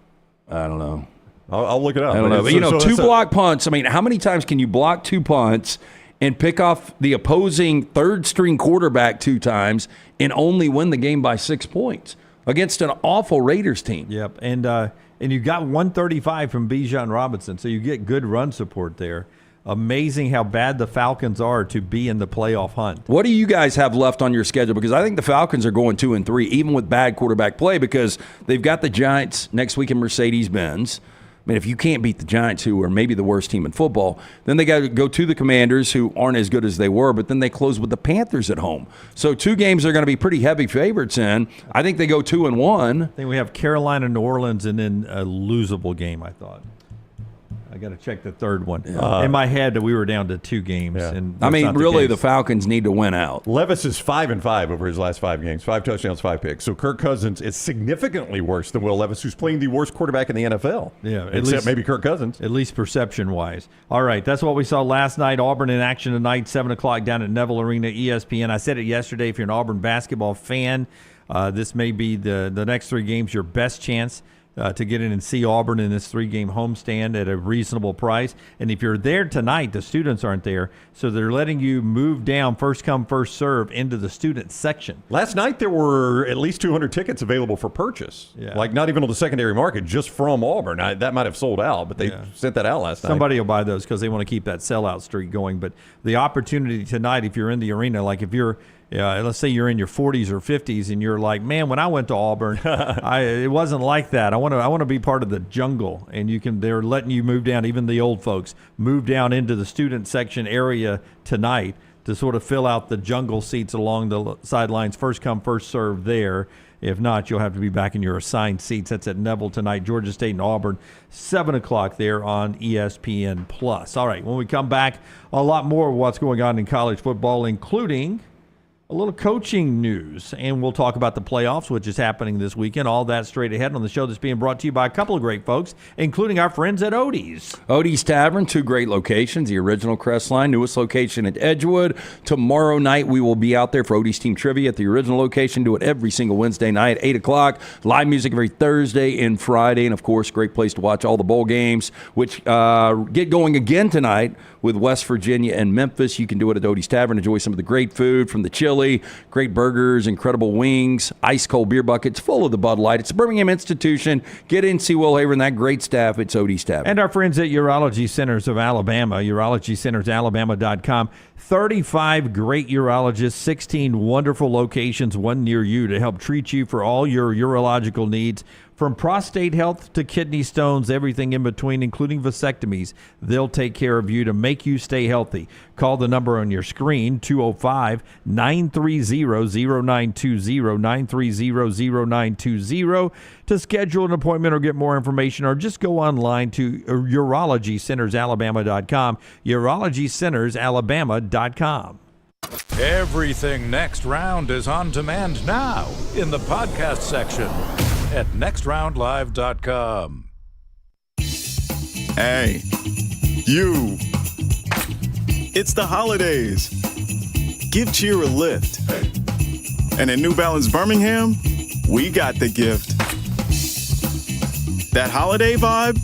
I don't know. I'll look it up. I don't know. But, 2 block punts. I mean, how many times can you block 2 punts and pick off the opposing third-string quarterback 2 times and only win the game by 6 points against an awful Raiders team? Yep, and you got 135 from Bijan Robinson, so you get good run support there. amazing how bad the Falcons are to be in the playoff hunt. What do you guys have left on your schedule? Because I think the Falcons are going 2-3, even with bad quarterback play, because they've got the Giants next week in Mercedes-Benz. I mean, if you can't beat the Giants, who are maybe the worst team in football, then they got to go to the Commanders, who aren't as good as they were, but then they close with the Panthers at home. So 2 games they're going to be pretty heavy favorites in. I think they go 2-1. I think we have Carolina, New Orleans, and then a losable game, I thought. I got to check the third one. In my head, we were down to 2 games. Yeah. And I mean, really, the case. Falcons need to win out. Levis is 5-5 over his last 5 games, 5 touchdowns, 5 picks. So Kirk Cousins is significantly worse than Will Levis, who's playing the worst quarterback in the NFL. Yeah, except maybe Kirk Cousins. At least perception-wise. All right, that's what we saw last night. Auburn in action tonight, 7 o'clock down at Neville Arena, ESPN. I said it yesterday, if you're an Auburn basketball fan, this may be the next 3 games your best chance to get in and see Auburn in this 3-game homestand at a reasonable price. And if you're there tonight, the students aren't there, so they're letting you move down first come, first serve into the student section. Last night there were at least 200 tickets available for purchase. Yeah. Like not even on the secondary market, just from Auburn. That might have sold out, but they sent that out last night. Somebody will buy those because they want to keep that sellout streak going. But the opportunity tonight, if you're in the arena, like if you're let's say you're in your 40s or 50s and you're like, man, when I went to Auburn, it wasn't like that. I want to be part of the jungle, and they're letting you move down, even the old folks, move down into the student section area tonight to sort of fill out the jungle seats along the sidelines. First come, first serve there. If not, you'll have to be back in your assigned seats. That's at Neville tonight, Georgia State and Auburn, 7 o'clock there on ESPN+. All right, when we come back, a lot more of what's going on in college football, including a little coaching news, and we'll talk about the playoffs, which is happening this weekend. All that straight ahead on the show that's being brought to you by a couple of great folks, including our friends at Odie's. Odie's Tavern, 2 great locations, the original Crestline, newest location at Edgewood. Tomorrow night we will be out there for Odie's Team Trivia at the original location. Do it every single Wednesday night, 8 o'clock. Live music every Thursday and Friday, and of course, great place to watch all the bowl games, which get going again tonight with West Virginia and Memphis. You can do it at Odie's Tavern. Enjoy some of the great food from the chili, great burgers, incredible wings, ice-cold beer buckets full of the Bud Light. It's a Birmingham institution. Get in, see Will Haver and that great staff. It's Odie's Tavern. And our friends at Urology Centers of Alabama, urologycentersalabama.com. 35 great urologists, 16 wonderful locations, one near you to help treat you for all your urological needs. From prostate health to kidney stones, everything in between, including vasectomies, they'll take care of you to make you stay healthy. Call the number on your screen, 205-930-0920, 930-0920, to schedule an appointment or get more information, or just go online to urologycentersalabama.com, urologycentersalabama.com. Everything Next Round is on demand now in the podcast section at nextroundlive.com. Hey, you. It's the holidays. Give cheer a lift. And at New Balance Birmingham, we got the gift. That holiday vibe?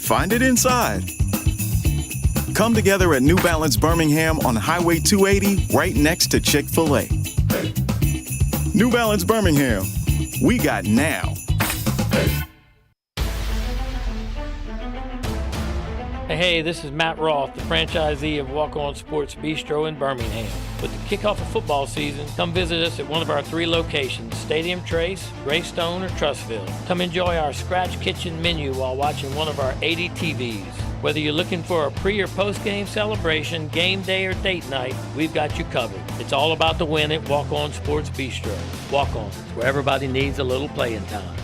Find it inside. Come together at New Balance Birmingham on Highway 280 right next to Chick-fil-A. New Balance Birmingham. We got now. Hey, this is Matt Roth, the franchisee of Walk On Sports Bistro in Birmingham. With the kickoff of football season, come visit us at one of our 3 locations, Stadium Trace, Greystone, or Trussville. Come enjoy our scratch kitchen menu while watching one of our 80 TVs. Whether you're looking for a pre- or post-game celebration, game day, or date night, we've got you covered. It's all about the win at Walk On Sports Bistro. Walk On, where everybody needs a little playing time.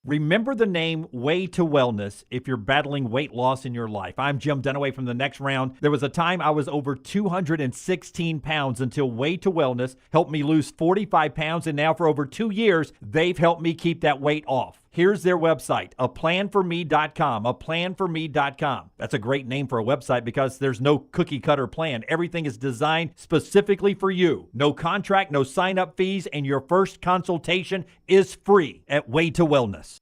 Remember the name Way to Wellness if you're battling weight loss in your life. I'm Jim Dunaway from The Next Round. There was a time I was over 216 pounds until Way to Wellness helped me lose 45 pounds, and now for over 2 years, they've helped me keep that weight off. Here's their website, aplanforme.com, aplanforme.com. That's a great name for a website because there's no cookie-cutter plan. Everything is designed specifically for you. No contract, no sign-up fees, and your first consultation is free at Way to Wellness.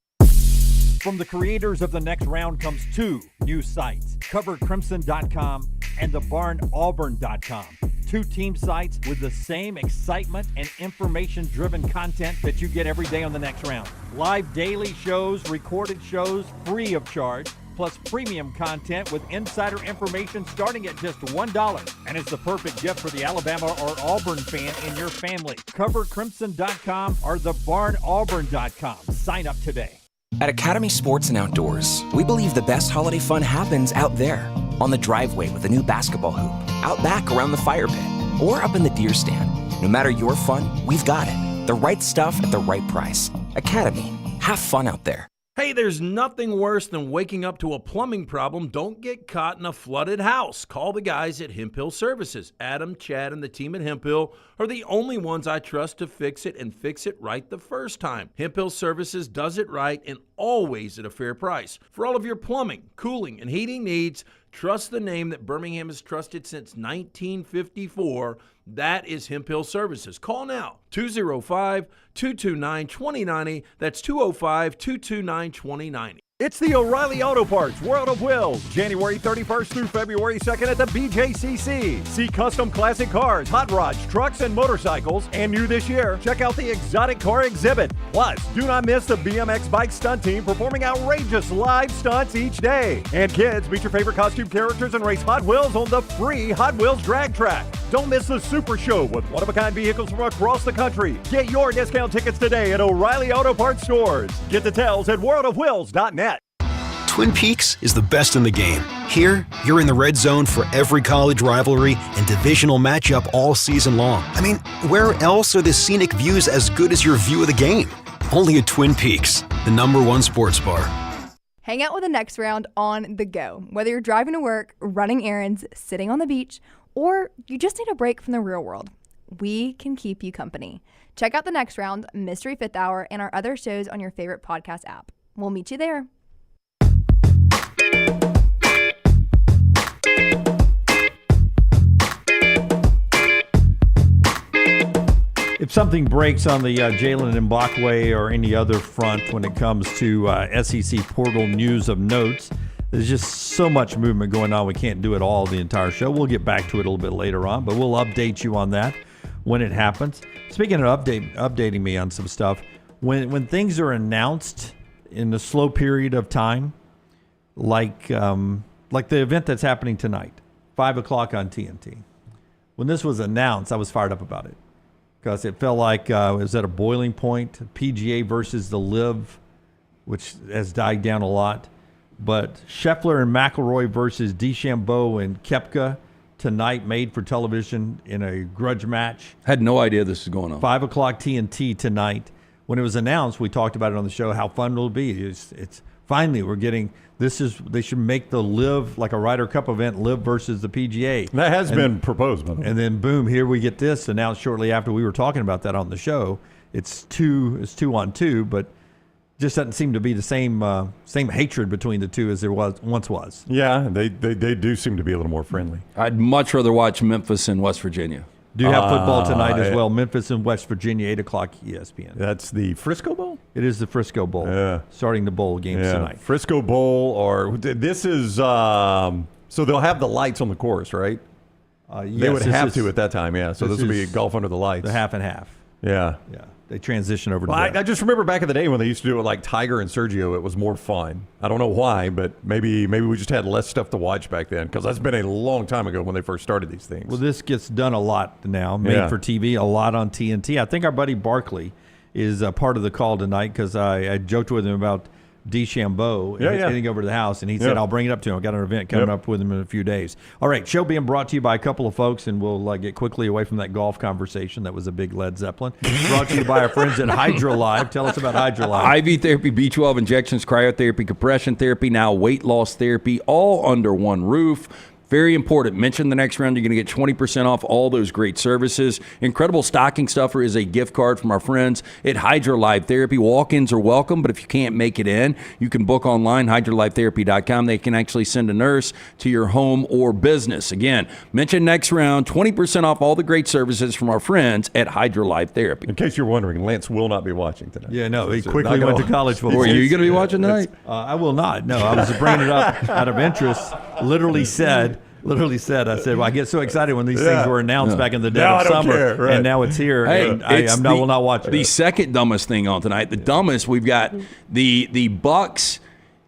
From the creators of The Next Round comes 2 new sites, covercrimson.com and thebarnauburn.com. 2 team sites with the same excitement and information-driven content that you get every day on The Next Round. Live daily shows, recorded shows, free of charge, plus premium content with insider information starting at just $1. And it's the perfect gift for the Alabama or Auburn fan in your family. CoverCrimson.com or thebarnauburn.com. Sign up today. At Academy Sports and Outdoors, we believe the best holiday fun happens out there. On the driveway with a new basketball hoop, out back around the fire pit, or up in the deer stand. No matter your fun, we've got it. The right stuff at the right price. Academy. Have fun out there. Hey, there's nothing worse than waking up to a plumbing problem. Don't get caught in a flooded house. Call the guys at Hemp Hill Services. Adam, Chad, and the team at Hemp Hill are the only ones I trust to fix it and fix it right the first time. Hemp Hill Services does it right and always at a fair price. For all of your plumbing, cooling, and heating needs, trust the name that Birmingham has trusted since 1954. That is Hemp Hill Services. Call now, 205-229-2090. That's 205-229-2090. It's the O'Reilly Auto Parts World of Wills, January 31st through February 2nd at the BJCC. See custom classic cars, hot rods, trucks, and motorcycles. And new this year, check out the exotic car exhibit. Plus, do not miss the BMX bike stunt team performing outrageous live stunts each day. And kids, meet your favorite costume characters and race Hot Wheels on the free Hot Wheels drag track. Don't miss the Super Show with one-of-a-kind vehicles from across the country. Get your discount tickets today at O'Reilly Auto Parts stores. Get details at worldofwills.net. Twin Peaks is the best in the game. Here, you're in the red zone for every college rivalry and divisional matchup all season long. I mean, where else are the scenic views as good as your view of the game? Only at Twin Peaks, the #1 sports bar. Hang out with the Next Round on the go. Whether you're driving to work, running errands, sitting on the beach, or you just need a break from the real world, we can keep you company. Check out the Next Round, Mystery Fifth Hour, and our other shows on your favorite podcast app. We'll meet you there. If something breaks on the Jaylen Mbakwe or any other front when it comes to SEC portal news of notes, there's just so much movement going on. We can't do it all the entire show. We'll get back to it a little bit later on, but we'll update you on that when it happens. Speaking of updating me on some stuff, when things are announced in the slow period of time, like the event that's happening tonight, 5 o'clock on TNT. When this was announced, I was fired up about it because it felt like it was at a boiling point. PGA versus the Live, which has died down a lot. But Scheffler and McIlroy versus DeChambeau and Koepka tonight, made for television in a grudge match. Had no idea this was going on. 5 o'clock TNT tonight. When it was announced, we talked about it on the show, how fun it'll be. It's finally, we're getting this. They should make the Live, like a Ryder Cup event, Live versus the PGA. That has been proposed, by the way. And then boom, here we get this announced shortly after we were talking about that on the show. It's two on two, but just doesn't seem to be the same hatred between the two as there once was. Yeah, they do seem to be a little more friendly. I'd much rather watch Memphis and West Virginia. Do have football tonight as well. Memphis and West Virginia, 8 o'clock ESPN. That's the Frisco Bowl? It is the Frisco Bowl. Yeah. Starting the bowl games tonight. Frisco Bowl, or this is, so they'll have the lights on the course, right? Yes, they would have to at that time, yeah. So this will be golf under the lights. The half and half. Yeah. Yeah. They transition over to that. I just remember back in the day when they used to do it like Tiger and Sergio, it was more fun. I don't know why, but maybe we just had less stuff to watch back then, because that's been a long time ago when they first started these things. Well, this gets done a lot now, made for TV, a lot on TNT. I think our buddy Barkley is a part of the call tonight, because I joked with him about DeChambeau heading over to the house, and he said, I'll bring it up to him. I've got an event coming up with him in a few days. All right, show being brought to you by a couple of folks, and we'll get quickly away from that golf conversation. That was a big Led Zeppelin. Brought to you by our friends at Hydra Live. Tell us about Hydra Live. IV therapy, B12 injections, cryotherapy, compression therapy, now weight loss therapy, all under one roof. Very important. Mention the Next Round. You're going to get 20% off all those great services. Incredible stocking stuffer is a gift card from our friends at Hydra Live Therapy. Walk-ins are welcome, but if you can't make it in, you can book online, hydralivetherapy.com. They can actually send a nurse to your home or business. Again, mention Next Round. 20% off all the great services from our friends at Hydra Live Therapy. In case you're wondering, Lance will not be watching tonight. Yeah, no, he quickly went to college football. Are you going to be watching tonight? I will not. No, I was bringing it up out of interest. Literally said, I said, well, I get so excited when these things were announced back in the dead of summer, and now it's here, and I will not watch it. The second dumbest thing on tonight, the dumbest, we've got the Bucks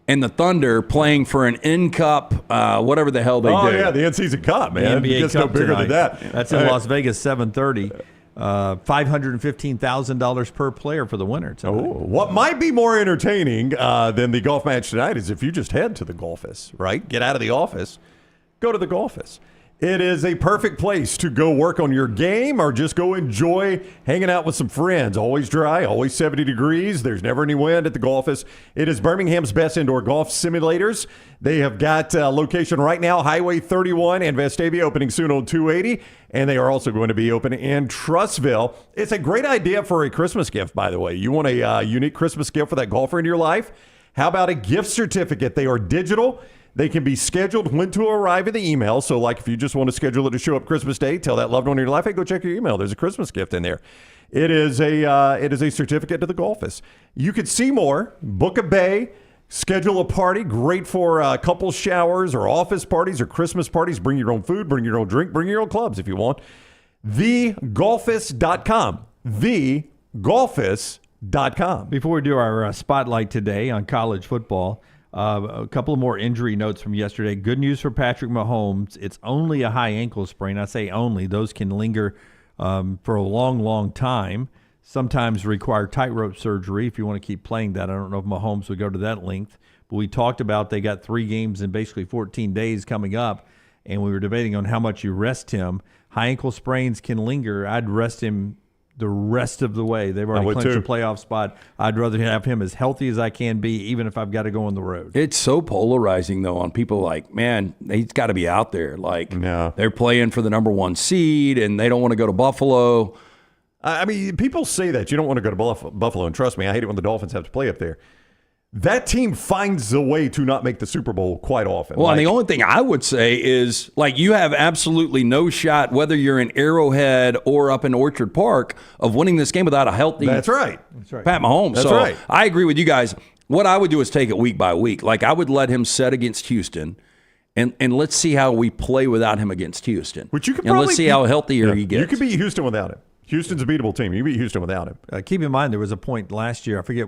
and the Thunder playing for an N-Cup, whatever the hell they do. Oh, yeah, the in-season cup, man. The NBA it gets Cup no bigger tonight. than that. That's in Las Vegas, 7:30. $515,000 per player for the winner tonight. What might be more entertaining than the golf match tonight is if you just head to the Golfus, right? Get out of the office, go to the Golfus. It is a perfect place to go work on your game or just go enjoy hanging out with some friends. Always dry, always 70 degrees. There's never any wind at the Golfus. It is Birmingham's best indoor golf simulators. They have got a location right now, Highway 31 in Vestavia, opening soon on 280. And they are also going to be open in Trussville. It's a great idea for a Christmas gift, by the way. You want a unique Christmas gift for that golfer in your life? How about a gift certificate? They are digital. They can be scheduled when to arrive in the email. So, like, if you just want to schedule it to show up Christmas Day, tell that loved one in your life, hey, go check your email. There's a Christmas gift in there. It is a certificate to the Golfus. You could see more, book a bay, schedule a party. Great for couple showers or office parties or Christmas parties. Bring your own food, bring your own drink, bring your own clubs if you want. TheGolfus.com. TheGolfus.com. Before we do our spotlight today on college football, a couple of more injury notes from yesterday. Good news for Patrick Mahomes. It's only a high ankle sprain. I say only. Those can linger for a long, long time. Sometimes require tightrope surgery if you want to keep playing that. I don't know if Mahomes would go to that length. But we talked about they got 3 games in basically 14 days coming up, and we were debating on how much you rest him. High ankle sprains can linger. I'd rest him the rest of the way. They've already clinched a playoff spot. I'd rather have him as healthy as I can be, even if I've got to go on the road. It's so polarizing, though, on people like, man, he's got to be out there. Like, they're playing for the number 1 seed, and they don't want to go to Buffalo. I mean, people say that. You don't want to go to Buffalo, and trust me, I hate it when the Dolphins have to play up there. That team finds a way to not make the Super Bowl quite often. Well, and the only thing I would say is, like, you have absolutely no shot, whether you're in Arrowhead or up in Orchard Park, of winning this game without a healthy That's right. Pat Mahomes. That's so right. I agree with you guys. What I would do is take it week by week. Like, I would let him set against Houston, and let's see how we play without him against Houston. Which you could and let's see how healthier he gets. You could beat Houston without him. Houston's a beatable team. You beat Houston without him. Keep in mind, there was a point last year, I forget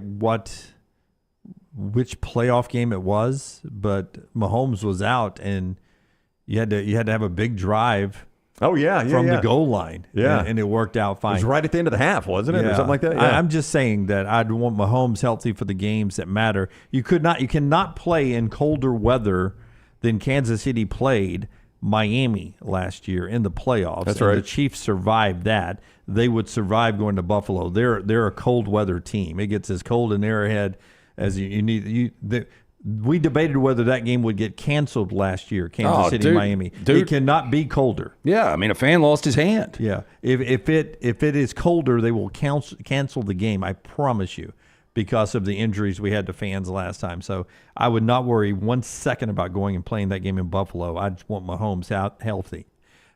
which playoff game it was, but Mahomes was out, and you had to have a big drive. Oh yeah, from the goal line. Yeah, and it worked out fine. It was right at the end of the half, wasn't it, or something like that? Yeah. I'm just saying that I'd want Mahomes healthy for the games that matter. You cannot play in colder weather than Kansas City played Miami last year in the playoffs. That's right. The Chiefs survived that. They would survive going to Buffalo. They're a cold weather team. It gets as cold in Arrowhead as you need. We debated whether that game would get canceled last year, Kansas City, Miami. It cannot be colder. Yeah, I mean, a fan lost his hand. Yeah, if it is colder, they will cancel the game. I promise you, because of the injuries we had to fans last time. So I would not worry 1 second about going and playing that game in Buffalo. I just want Mahomes out healthy.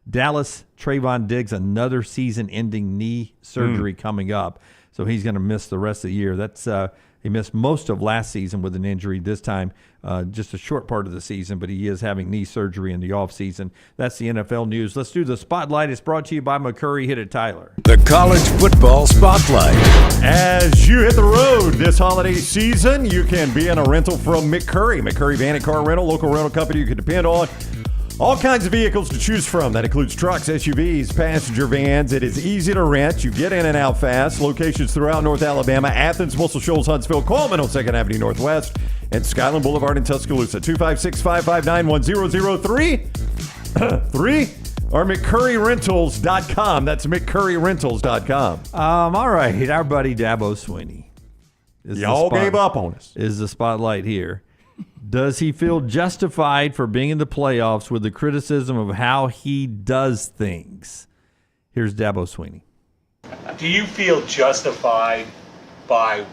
Dallas, Trayvon Diggs, another season-ending knee surgery coming up, so he's going to miss the rest of the year. That's he missed most of last season with an injury. This time, just a short part of the season, but he is having knee surgery in the offseason. That's the NFL news. Let's do the Spotlight. It's brought to you by McCurry. Hit it, Tyler. The College Football Spotlight. As you hit the road this holiday season, you can be in a rental from McCurry. McCurry Van and Car Rental, local rental company you can depend on. All kinds of vehicles to choose from. That includes trucks, SUVs, passenger vans. It is easy to rent. You get in and out fast. Locations throughout North Alabama, Athens, Muscle Shoals, Huntsville, Coleman on 2nd Avenue Northwest, and Skyland Boulevard in Tuscaloosa. 256-559-1003. 3 or McCurryRentals.com. That's McCurryRentals.com. All right. Our buddy Dabo Swinney. Y'all gave up on us. Is the spotlight here. Does he feel justified for being in the playoffs with the criticism of how he does things? Here's Dabo Swinney. Do you feel justified by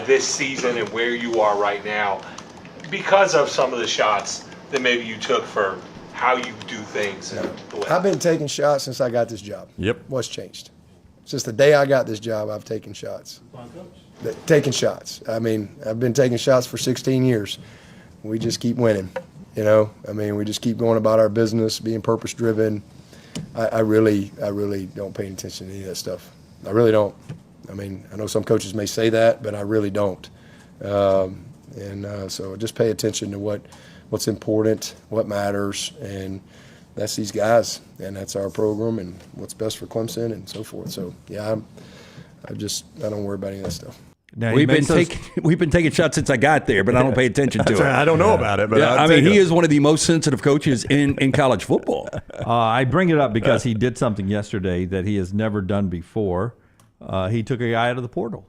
this season and where you are right now because of some of the shots that maybe you took for how you do things? And the way? I've been taking shots since I got this job. Yep. What's changed? Since the day I got this job, I've taken shots. Taking shots. I mean, I've been taking shots for 16 years. We just keep winning, you know. I mean, we just keep going about our business, being purpose-driven. I really don't pay attention to any of that stuff. I really don't. I mean, I know some coaches may say that, but I really don't. And so just pay attention to what's important, what matters, and that's these guys, and that's our program, and what's best for Clemson, and so forth. So yeah, I don't worry about any of that stuff. Now, we've been taking shots since I got there, but I don't pay attention to it. I don't know about it, but I mean, he is one of the most sensitive coaches in college football. I bring it up because he did something yesterday that he has never done before. He took a guy out of the portal.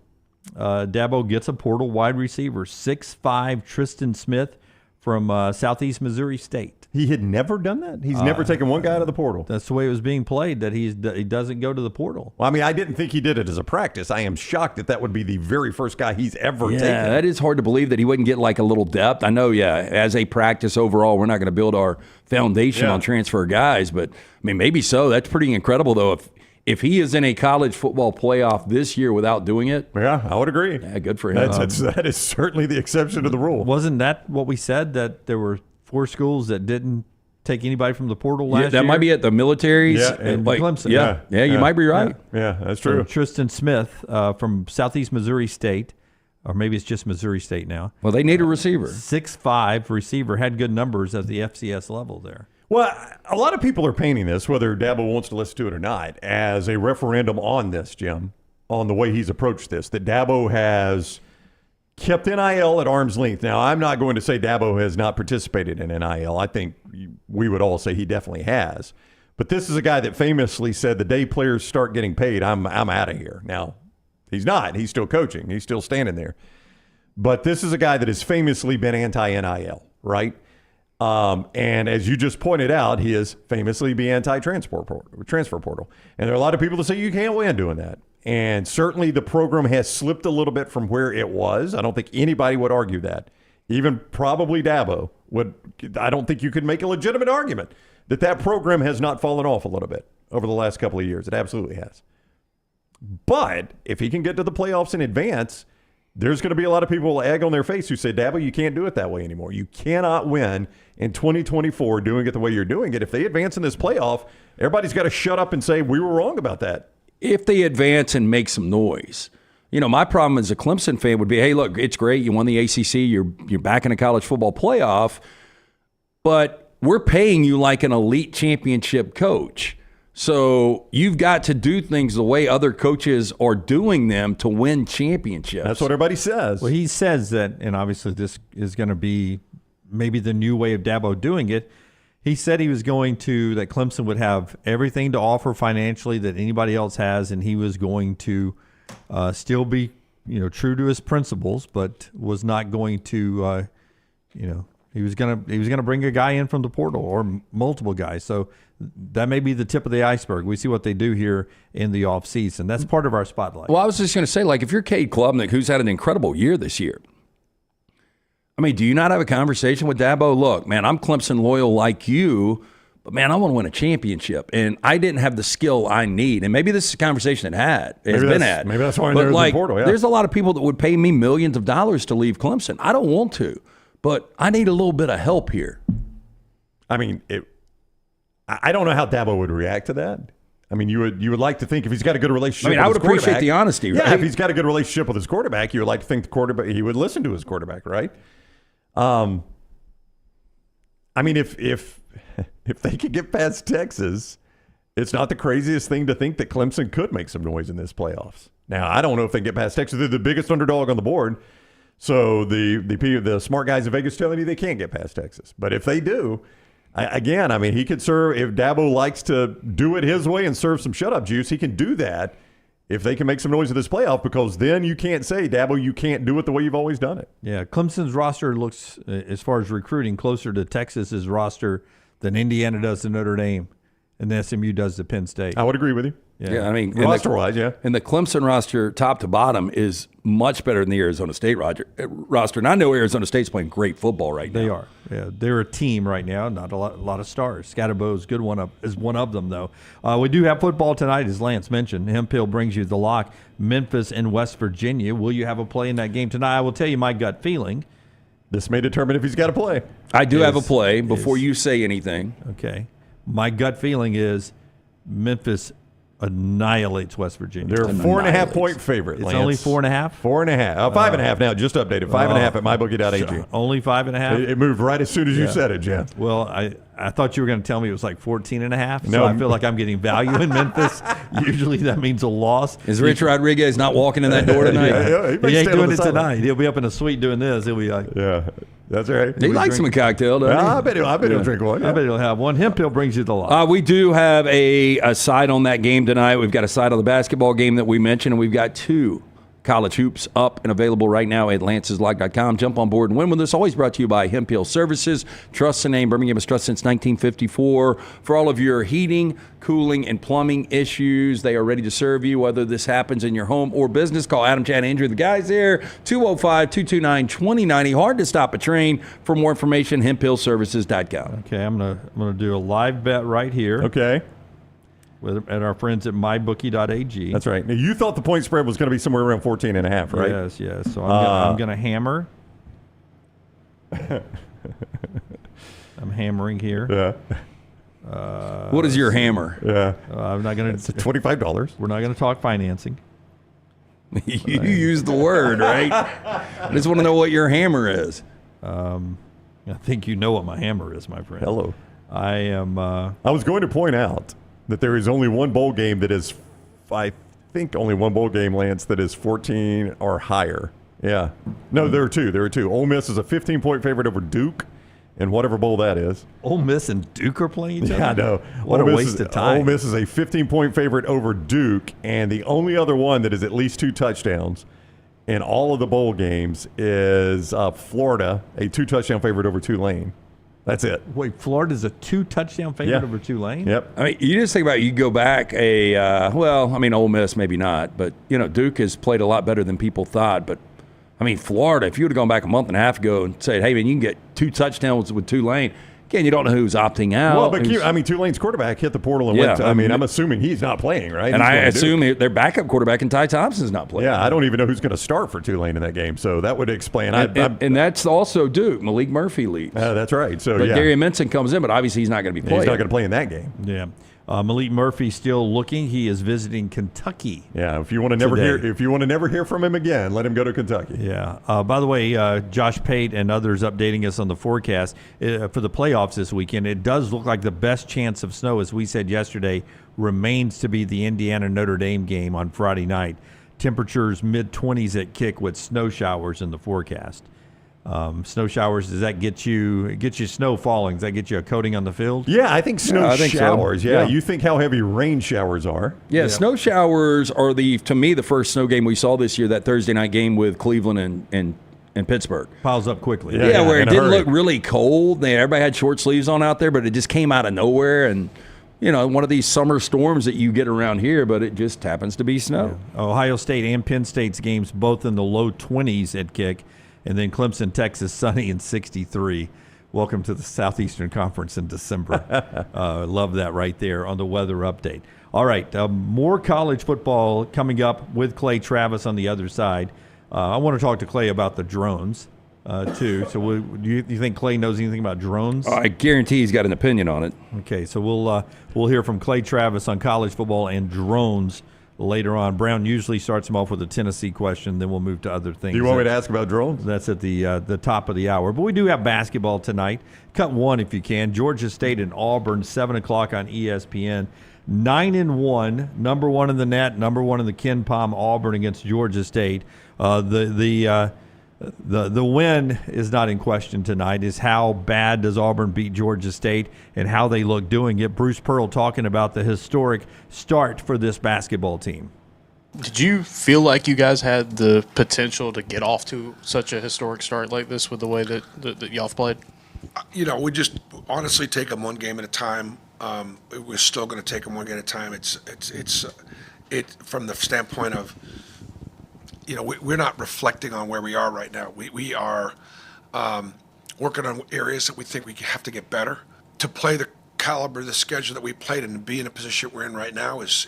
Dabo gets a portal wide receiver, 6'5" Tristan Smith from Southeast Missouri State. He had never done that? He's never taken one guy out of the portal? That's the way it was being played, that he doesn't go to the portal. Well, I mean, I didn't think he did it as a practice. I am shocked that would be the very first guy he's ever taken. Yeah, that is hard to believe that he wouldn't get like a little depth. I know, as a practice overall, we're not going to build our foundation on transfer guys, but, I mean, maybe so. That's pretty incredible, though, if he is in a college football playoff this year without doing it. Yeah, I would agree. Yeah, good for him. That is certainly the exception to the rule. Wasn't that what we said, that there were 4 schools that didn't take anybody from the portal last year? That might be at the militaries. And Clemson. Yeah, you might be right. Yeah, that's true. Tristan Smith from Southeast Missouri State, or maybe it's just Missouri State now. Well, they need a receiver. 6'5" receiver, had good numbers at the FCS level there. Well, a lot of people are painting this, whether Dabo wants to listen to it or not, as a referendum on this, Jim, on the way he's approached this, that Dabo has kept NIL at arm's length. Now, I'm not going to say Dabo has not participated in NIL. I think we would all say he definitely has. But this is a guy that famously said the day players start getting paid, I'm out of here. Now, he's not. He's still coaching. He's still standing there. But this is a guy that has famously been anti-NIL, right? And as you just pointed out, he is famously be anti-transfer portal. And there are a lot of people that say you can't win doing that. And certainly the program has slipped a little bit from where it was. I don't think anybody would argue that. Even probably Dabo would. I don't think you could make a legitimate argument that program has not fallen off a little bit over the last couple of years. It absolutely has. But if he can get to the playoffs in advance, there's going to be a lot of people with egg on their face who say, Dabo, you can't do it that way anymore. You cannot win in 2024 doing it the way you're doing it. If they advance in this playoff, everybody's got to shut up and say, we were wrong about that. If they advance and make some noise. You know, my problem as a Clemson fan would be, hey, look, it's great. You won the ACC. You're back in a college football playoff. But we're paying you like an elite championship coach. So you've got to do things the way other coaches are doing them to win championships. That's what everybody says. Well, he says that, and obviously this is going to be maybe the new way of Dabo doing it. He said he was going to, that Clemson would have everything to offer financially that anybody else has, and he was going to still be, true to his principles, but was not going to, he was gonna bring a guy in from the portal or multiple guys. So that may be the tip of the iceberg. We see what they do here in the offseason. That's part of our spotlight. Well, I was just going to say, like, if you're Cade Klubnik, who's had an incredible year this year, I mean, do you not have a conversation with Dabo? Look, man, I'm Clemson loyal like you, but, man, I want to win a championship, and I didn't have the skill I need. And maybe this is a conversation has been had. Maybe that's why they're in the portal, yeah. There's a lot of people that would pay me millions of dollars to leave Clemson. I don't want to, but I need a little bit of help here. I mean, I don't know how Dabo would react to that. I mean, you would like to think if he's got a good relationship with his quarterback. I would appreciate the honesty, right? Yeah, if he's got a good relationship with his quarterback, you would like to think he would listen to his quarterback, right? I mean, if they could get past Texas, it's not the craziest thing to think that Clemson could make some noise in this playoffs. Now, I don't know if they can get past Texas. They're the biggest underdog on the board. So the smart guys in Vegas telling you they can't get past Texas. But if they do, again, I mean, he could serve, if Dabo likes to do it his way and serve some shut-up juice, he can do that if they can make some noise in this playoff, because then you can't say, Dabo, you can't do it the way you've always done it. Yeah, Clemson's roster looks, as far as recruiting, closer to Texas's roster than Indiana does to Notre Dame and the SMU does to Penn State. I would agree with you. Yeah, I mean, roster-wise, yeah. And the Clemson roster, top to bottom, is much better than the Arizona State roster. And I know Arizona State's playing great football right now. They are. Yeah, they're a team right now, not a lot of stars. Scatterbo is one of them, though. We do have football tonight, as Lance mentioned. Hemphill brings you the lock. Memphis and West Virginia. Will you have a play in that game tonight? I will tell you my gut feeling. This may determine if he's got a play. I do have a play before you say anything. Okay. My gut feeling is Memphis annihilates West Virginia. They're a 4.5 point favorite. It's Lance. only 4.5? 4.5. 5.5 now, just updated. 5.5 at mybookie.ag. Only 5.5? It moved right as soon as you said it, Jim. Well, I thought you were going to tell me it was like 14.5. So No. I feel like I'm getting value in Memphis. Usually that means a loss. Is Rich Rodriguez not walking in that door tonight? He ain't doing it tonight. He'll be up in a suite doing this. He'll be like, yeah, that's right. He likes him a cocktail, doesn't he? I bet he'll drink one. I bet he'll have one. Hemp Hill brings you the lot. We do have a side on that game tonight. We've got a side on the basketball game that we mentioned, and we've got 2 college hoops up and available right now at lanceslock.com. Jump on board and win with us. Always brought to you by Hemp Hill Services. Trust the name. Birmingham has trust since 1954. For all of your heating, cooling, and plumbing issues, they are ready to serve you, whether this happens in your home or business. Call Adam, Chad, Andrew, the guys there, 205-229-2090. Hard to stop a train. For more information, hemphillservices.com. Okay, I'm gonna do a live bet right here. Okay. At our friends at mybookie.ag. That's right. Now, you thought the point spread was going to be somewhere around 14.5, right? Yes. So I'm going to hammer. I'm hammering here. Yeah. What is your hammer? Yeah. I'm not going to. It's $25. We're not going to talk financing. You use the word, right? I just want to know what your hammer is. I think you know what my hammer is, my friend. Hello. I am. I was going to point out that there is only one bowl game that is, I think only one bowl game, Lance, that is 14 or higher. Yeah. No, there are two. Ole Miss is a 15-point favorite over Duke in whatever bowl that is. Ole Miss and Duke are playing each other? Yeah, I know. What a waste of time. Ole Miss is a 15-point favorite over Duke, and the only other one that is at least 2 touchdowns in all of the bowl games is Florida, a 2-touchdown favorite over Tulane. That's it. Wait, Florida's a 2-touchdown favorite over Tulane? Yep. I mean, you just think about it, you go back Ole Miss maybe not, but Duke has played a lot better than people thought. But I mean, Florida, if you would have gone back a month and a half ago and said, hey man, you can get 2 touchdowns with Tulane. Again, you don't know who's opting out. Well, but Tulane's quarterback hit the portal and went. I'm assuming he's not playing, right? And I assume their backup quarterback and Ty Thompson's not playing. Yeah, I don't even know who's going to start for Tulane in that game. So that would explain. And that's also Duke. Malik Murphy leaves. That's right. So but Darian Minson comes in, but obviously he's not going to be playing. He's not going to play in that game. Yeah. Malik Murphy still looking. He is visiting Kentucky. Yeah, if you want to never hear from him again, let him go to Kentucky. Yeah. By the way, Josh Pate and others updating us on the forecast for the playoffs this weekend. It does look like the best chance of snow, as we said yesterday, remains to be the Indiana-Notre Dame game on Friday night. Temperatures mid-20s at kick with snow showers in the forecast. Snow showers, does that get you snow falling? Does that get you a coating on the field? Yeah, I think showers. So. Yeah, you think how heavy rain showers are. Yeah, snow showers are to me the first snow game we saw this year, that Thursday night game with Cleveland and Pittsburgh. Piles up quickly. Yeah, where it didn't look really cold. Everybody had short sleeves on out there, but it just came out of nowhere. And, one of these summer storms that you get around here, but it just happens to be snow. Yeah. Ohio State and Penn State's games both in the low 20s at kick. And then Clemson, Texas, sunny and 63. Welcome to the Southeastern Conference in December. Love that right there on the weather update. All right, more college football coming up with Clay Travis on the other side. I want to talk to Clay about the drones, too. So do you think Clay knows anything about drones? I guarantee he's got an opinion on it. Okay, so we'll hear from Clay Travis on college football and drones later on. Brown usually starts him off with a Tennessee question, then we'll move to other things. Do you want me to ask about drones? That's at the top of the hour. But we do have basketball tonight. Cut one if you can. Georgia State and Auburn, 7 o'clock on ESPN. 9-1, number one in the net, number one in the Ken Palm. Auburn against Georgia State. The win is not in question tonight. Is how bad does Auburn beat Georgia State and how they look doing it. Bruce Pearl talking about the historic start for this basketball team. Did you feel like you guys had the potential to get off to such a historic start like this with the way that y'all have played? We just honestly take them one game at a time. We're still going to take them one game at a time. It's from the standpoint of, we're not reflecting on where we are right now. We are working on areas that we think we have to get better. To play the caliber, the schedule that we played and to be in a position we're in right now is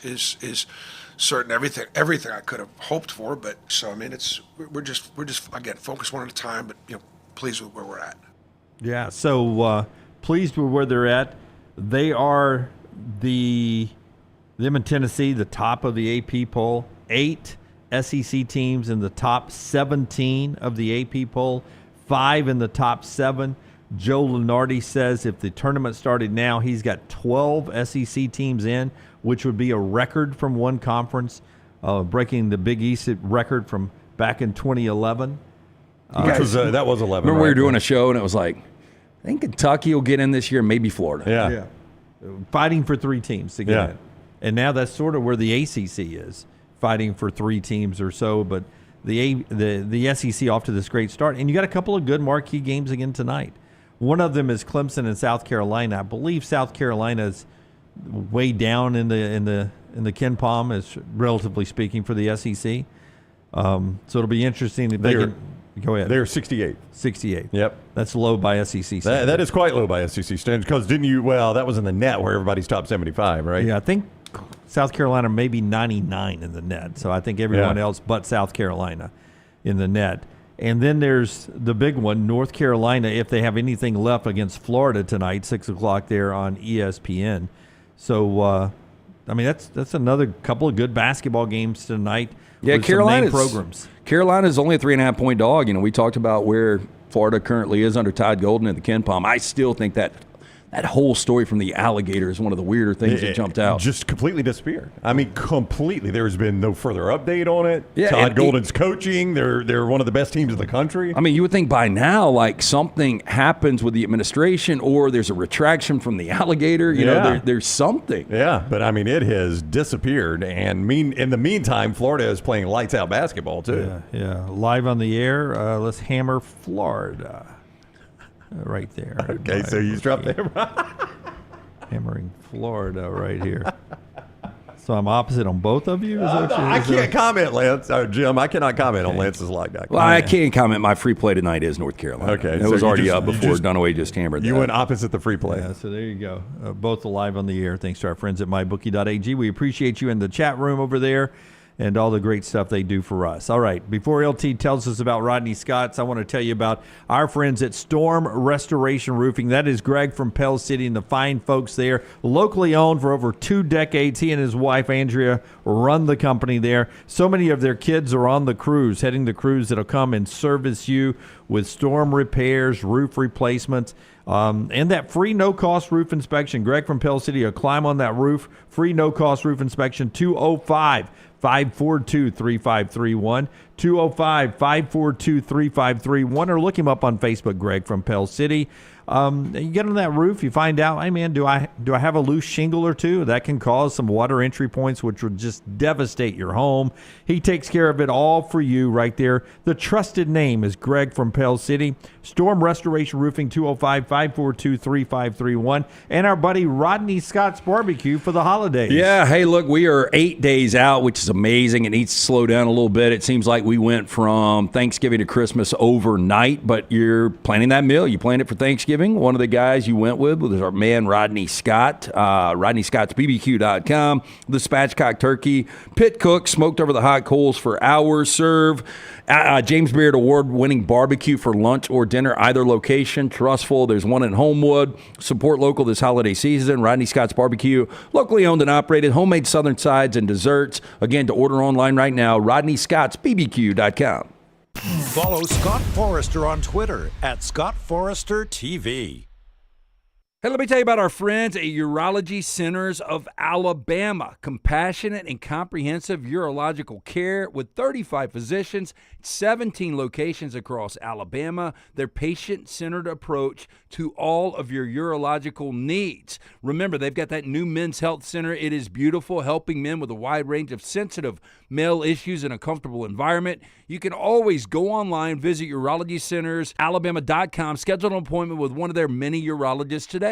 certain everything I could have hoped for. But so, I mean, we're just again, focus one at a time, but pleased with where we're at. Yeah, so pleased with where they're at. They are the Them in Tennessee, the top of the AP poll. 8 SEC teams in the top 17 of the AP poll. 5 in the top 7. Joe Lunardi says if the tournament started now, he's got 12 SEC teams in, which would be a record from one conference, breaking the Big East record from back in 2011. Which was, that was 11. Remember, right? we were doing a show, and it was like, I think Kentucky will get in this year, maybe Florida. Yeah. Fighting for 3 teams to get Yeah. in. And now that's sort of where the ACC is, fighting for 3 teams or so. But the SEC off to this great start. And you got a couple of good marquee games again tonight. One of them is Clemson and South Carolina. I believe South Carolina's way down in the Ken Palm, as relatively speaking, for the SEC. So it'll be interesting if they can go ahead. They're 68. 68. Yep. That's low by SEC standards. That is quite low by SEC standards because didn't you? Well, that was in the net where everybody's top 75, right? Yeah, I think South Carolina may be 99 in the net. So I think everyone else but South Carolina in the net. And then there's the big one, North Carolina, if they have anything left against Florida tonight, 6 o'clock there on ESPN. So, I mean, that's another couple of good basketball games tonight. Yeah, with some Carolina's main programs. Carolina's only a 3.5-point dog. You know, we talked about where Florida currently is under Todd Golden at the Ken Palm. I still think that whole story from the alligator is one of the weirder things that jumped out. Just completely disappeared. I mean, completely. There's been no further update on it. Yeah, Todd Golden's coaching. They're one of the best teams in the country. I mean, you would think by now, like, something happens with the administration or there's a retraction from the alligator. You know, there's something. Yeah, but I mean, it has disappeared. And in the meantime, Florida is playing lights out basketball too. Yeah. Live on the air. Let's hammer Florida. Right there. Okay, so you dropped there. Hammering Florida right here. So I'm opposite on both of you? I can't comment, Lance. Jim, I cannot comment on Lance's lockdown. Well, I can't comment. My free play tonight is North Carolina. Okay. It was already up before Dunaway just hammered that. You went opposite the free play. Yeah, so there you go. Both alive on the air. Thanks to our friends at mybookie.ag. We appreciate you in the chat room over there and all the great stuff they do for us. All right, before LT tells us about Rodney Scott's, I want to tell you about our friends at Storm Restoration Roofing. That is Greg from Pell City and the fine folks there, locally owned for over 2 decades. He and his wife, Andrea, run the company there. So many of their kids are on the crews, heading the crews that'll come and service you with storm repairs, roof replacements, and that free no-cost roof inspection. Greg from Pell City will climb on that roof. Free no-cost roof inspection, 205-542-3531, 205-542-3531, or look him up on Facebook, Greg from Pell City. You get on that roof, you find out, hey man, do I have a loose shingle or two? That can cause some water entry points, which would just devastate your home. He takes care of it all for you right there. The trusted name is Greg from Pell City. Storm Restoration Roofing, 205-542-3531. And our buddy Rodney Scott's Barbecue for the holidays. Yeah, hey, look, we are 8 days out, which is amazing. It needs to slow down a little bit. It seems like we went from Thanksgiving to Christmas overnight, but you're planning that meal. You planned it for Thanksgiving. One of the guys you went with was our man Rodney Scott, RodneyScottsBBQ.com, the spatchcock turkey, pit cook, smoked over the hot coals for hours, serve James Beard award-winning barbecue for lunch or dinner, either location, trustful. There's one in Homewood. Support local this holiday season. Rodney Scott's Barbecue, locally owned and operated, homemade southern sides and desserts. Again, to order online right now, RodneyScottsBBQ.com. Follow Scott Forrester on Twitter at ScottForresterTV. Hey, let me tell you about our friends at Urology Centers of Alabama. Compassionate and comprehensive urological care with 35 physicians, 17 locations across Alabama. Their patient-centered approach to all of your urological needs. Remember, they've got that new men's health center. It is beautiful, helping men with a wide range of sensitive male issues in a comfortable environment. You can always go online, visit urologycentersalabama.com, schedule an appointment with one of their many urologists today.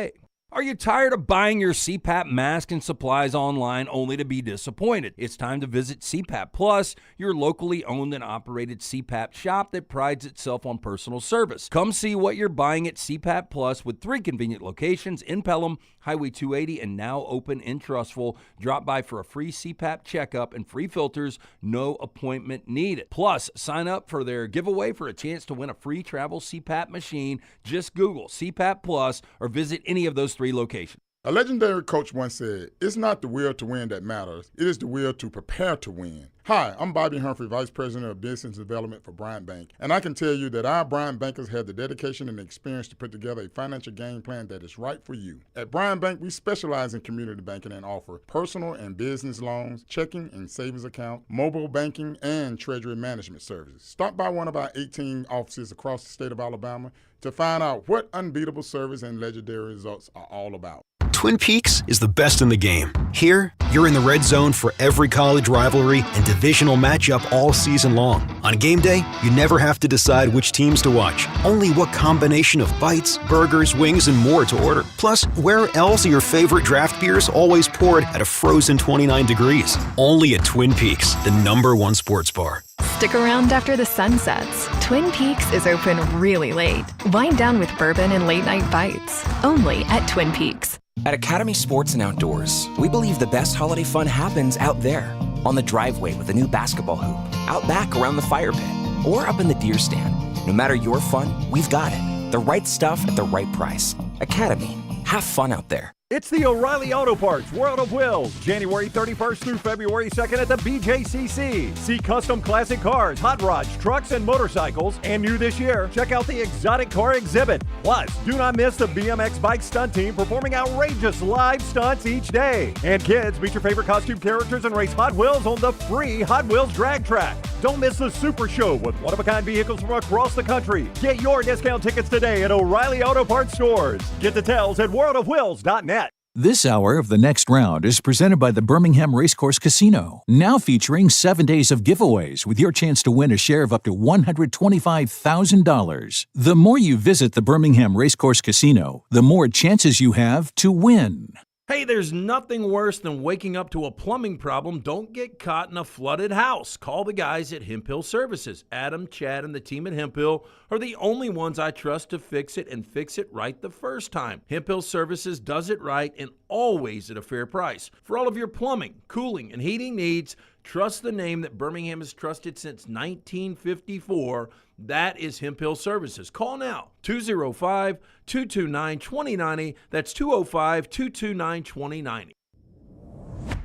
Are you tired of buying your CPAP mask and supplies online only to be disappointed? It's time to visit CPAP Plus, your locally owned and operated CPAP shop that prides itself on personal service. Come see what you're buying at CPAP Plus with 3 convenient locations in Pelham, Highway 280, and now open in Trustful. Drop by for a free CPAP checkup and free filters, no appointment needed. Plus, sign up for their giveaway for a chance to win a free travel CPAP machine. Just Google CPAP Plus or visit any of those 3 locations. A legendary coach once said, "It's not the will to win that matters. It is the will to prepare to win." Hi, I'm Bobby Humphrey, Vice President of Business Development for Bryant Bank, and I can tell you that our Bryant bankers have the dedication and the experience to put together a financial game plan that is right for you. At Bryant Bank, we specialize in community banking and offer personal and business loans, checking and savings account, mobile banking, and treasury management services. Stop by one of our 18 offices across the state of Alabama to find out what unbeatable service and legendary results are all about. Twin Peaks is the best in the game. Here, you're in the red zone for every college rivalry and divisional matchup all season long. On game day, you never have to decide which teams to watch, only what combination of bites, burgers, wings, and more to order. Plus, where else are your favorite draft beers always poured at a frozen 29 degrees? Only at Twin Peaks, the #1 sports bar. Stick around after the sun sets. Twin Peaks is open really late. Wind down with bourbon and late-night bites. Only at Twin Peaks. At Academy Sports and Outdoors, we believe the best holiday fun happens out there. On the driveway with a new basketball hoop, out back around the fire pit, or up in the deer stand. No matter your fun, we've got it. The right stuff at the right price. Academy. Have fun out there. It's the O'Reilly Auto Parts World of Wills, January 31st through February 2nd at the BJCC. See custom classic cars, hot rods, trucks, and motorcycles. And new this year, check out the exotic car exhibit. Plus, do not miss the BMX bike stunt team performing outrageous live stunts each day. And kids, meet your favorite costume characters and race Hot Wheels on the free Hot Wheels drag track. Don't miss the Super Show with one-of-a-kind vehicles from across the country. Get your discount tickets today at O'Reilly Auto Parts stores. Get details at worldofwills.net. This hour of The Next Round is presented by the Birmingham Racecourse Casino, now featuring 7 days of giveaways with your chance to win a share of up to $125,000. The more you visit the Birmingham Racecourse Casino, the more chances you have to win. Hey, there's nothing worse than waking up to a plumbing problem. Don't get caught in a flooded house. Call the guys at Hemphill Services. Adam, Chad, and the team at Hemphill are the only ones I trust to fix it and fix it right the first time. Hemphill Services does it right and always at a fair price. For all of your plumbing, cooling, and heating needs, trust the name that Birmingham has trusted since 1954. That is Hemphill Services. Call now, 205-229-2090. That's 205-229-2090.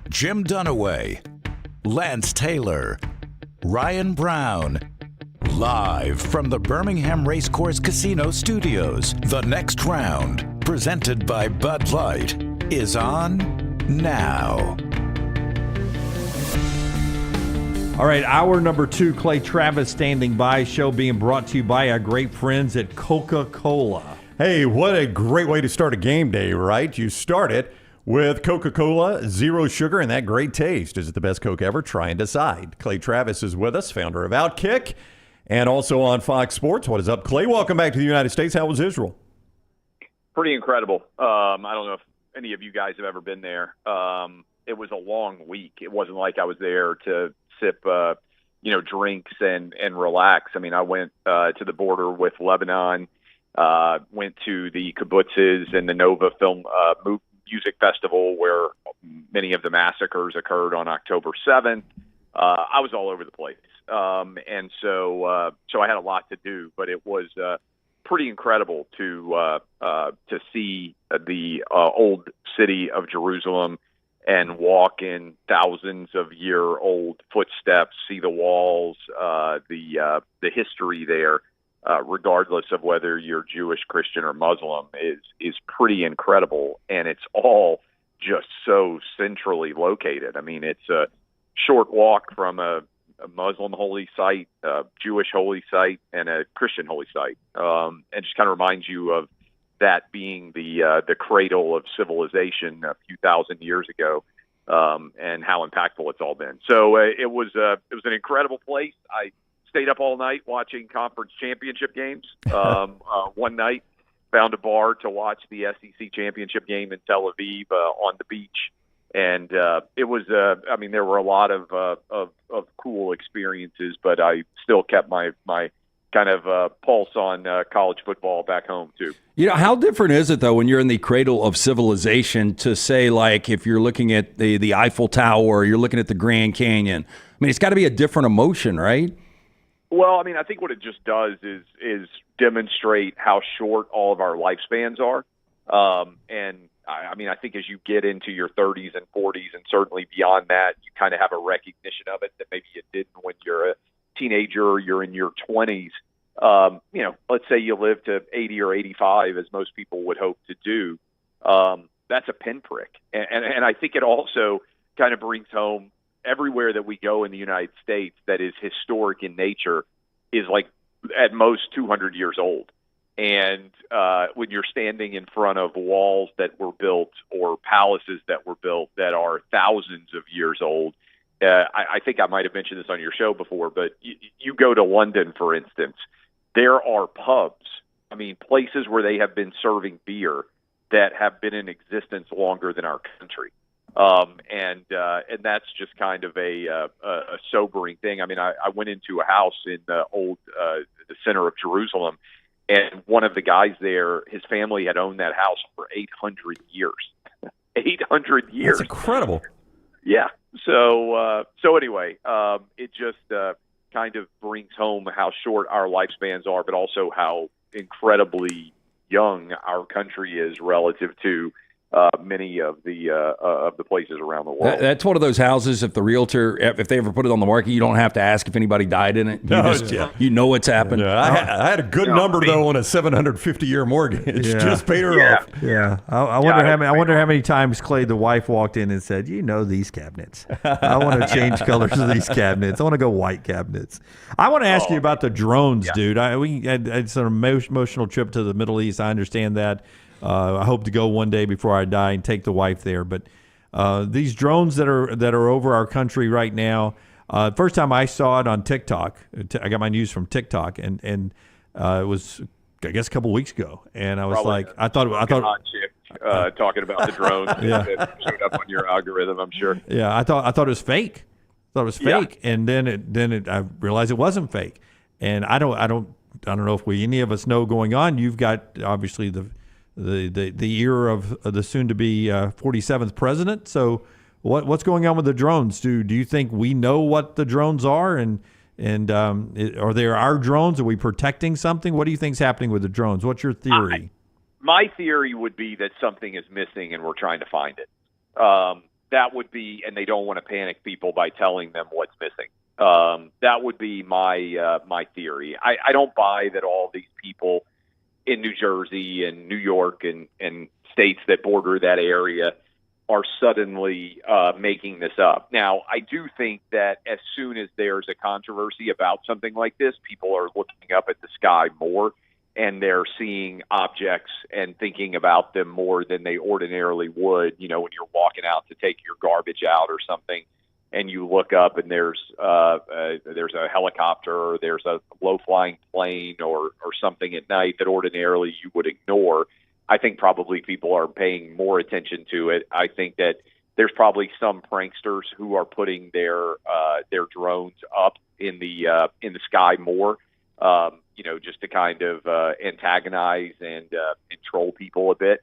Jim Dunaway, Lance Taylor, Ryan Brown. Live from the Birmingham Racecourse Casino Studios, The Next Round, presented by Bud Light, is on now. All right, hour number 2, Clay Travis standing by. Show being brought to you by our great friends at Coca-Cola. Hey, what a great way to start a game day, right? You start it with Coca-Cola, zero sugar, and that great taste. Is it the best Coke ever? Try and decide. Clay Travis is with us, founder of Outkick, and also on Fox Sports. What is up, Clay? Welcome back to the United States. How was Israel? Pretty incredible. I don't know if any of you guys have ever been there. It was a long week. It wasn't like I was there to sip, drinks and relax. I mean, I went to the border with Lebanon, went to the kibbutzes and the Nova Film Music Festival where many of the massacres occurred on October 7th. I was all over the place. And so I had a lot to do, but it was pretty incredible to see the old city of Jerusalem and walk in thousands of year old footsteps, see the walls, the history there, regardless of whether you're Jewish, Christian, or Muslim, is pretty incredible. And it's all just so centrally located. I mean, it's a short walk from a Muslim holy site, a Jewish holy site, and a Christian holy site. And just kind of reminds you of that being the cradle of civilization a few thousand years ago, and how impactful it's all been. So it was an incredible place. I stayed up all night watching conference championship games. One night, found a bar to watch the SEC championship game in Tel Aviv on the beach. And it was, there were a lot of cool experiences, but I still kept my kind of pulse on college football back home, too. You know, how different is it, though, when you're in the cradle of civilization to say, like, if you're looking at the Eiffel Tower or you're looking at the Grand Canyon? I mean, it's got to be a different emotion, right? Well, I mean, I think what it just does is demonstrate how short all of our lifespans are. And I mean, I think as you get into your 30s and 40s and certainly beyond that, you kind of have a recognition of it that maybe you didn't when you're a teenager or you're in your 20s. Let's say you live to 80 or 85, as most people would hope to do. That's a pinprick. And I think it also kind of brings home everywhere that we go in the United States that is historic in nature is like at most 200 years old. And when you're standing in front of walls that were built or palaces that were built that are thousands of years old, I think I might have mentioned this on your show before, but you go to London, for instance, there are pubs, places where they have been serving beer that have been in existence longer than our country. And that's just kind of a sobering thing. I went into a house in the center of Jerusalem, and one of the guys there, his family had owned that house for 800 years. 800 years. That's incredible. Yeah. So anyway, it just kind of brings home how short our lifespans are, but also how incredibly young our country is relative to many of the places around the world. That's one of those houses, if the realtor, if they ever put it on the market, you don't have to ask if anybody died in it. You know what's happened. Yeah, I had a good number, though, on a 750-year mortgage. Just paid her off. Yeah. I wonder how many times, Clay, the wife walked in and said, these cabinets. I want to change colors of these cabinets. I want to go white cabinets. I want to ask you about the drones, dude. It's an emotional trip to the Middle East. I understand that. I hope to go one day before I die and take the wife there. But these drones that are over our country right now, first time I saw it on TikTok, I got my news from TikTok, and it was, I guess, a couple weeks ago. And I was I thought hot chick talking about the drones that showed up on your algorithm, I'm sure. Yeah, I thought it was fake. And then I realized it wasn't fake. And I don't know if any of us know going on. You've got obviously the ear of the soon-to-be 47th president. So what's going on with the drones? Do you think we know what the drones are? And are they our drones? Are we protecting something? What do you think's happening with the drones? What's your theory? My theory would be that something is missing and we're trying to find it. That would be, and they don't want to panic people by telling them what's missing. That would be my theory. I don't buy that all these people in New Jersey and New York and states that border that area are suddenly making this up. Now, I do think that as soon as there's a controversy about something like this, people are looking up at the sky more, and they're seeing objects and thinking about them more than they ordinarily would, when you're walking out to take your garbage out or something, and you look up and there's a helicopter or there's a low-flying plane or something at night that ordinarily you would ignore. I think probably people are paying more attention to it. I think that there's probably some pranksters who are putting their drones up in the sky more, just to kind of antagonize and troll people a bit.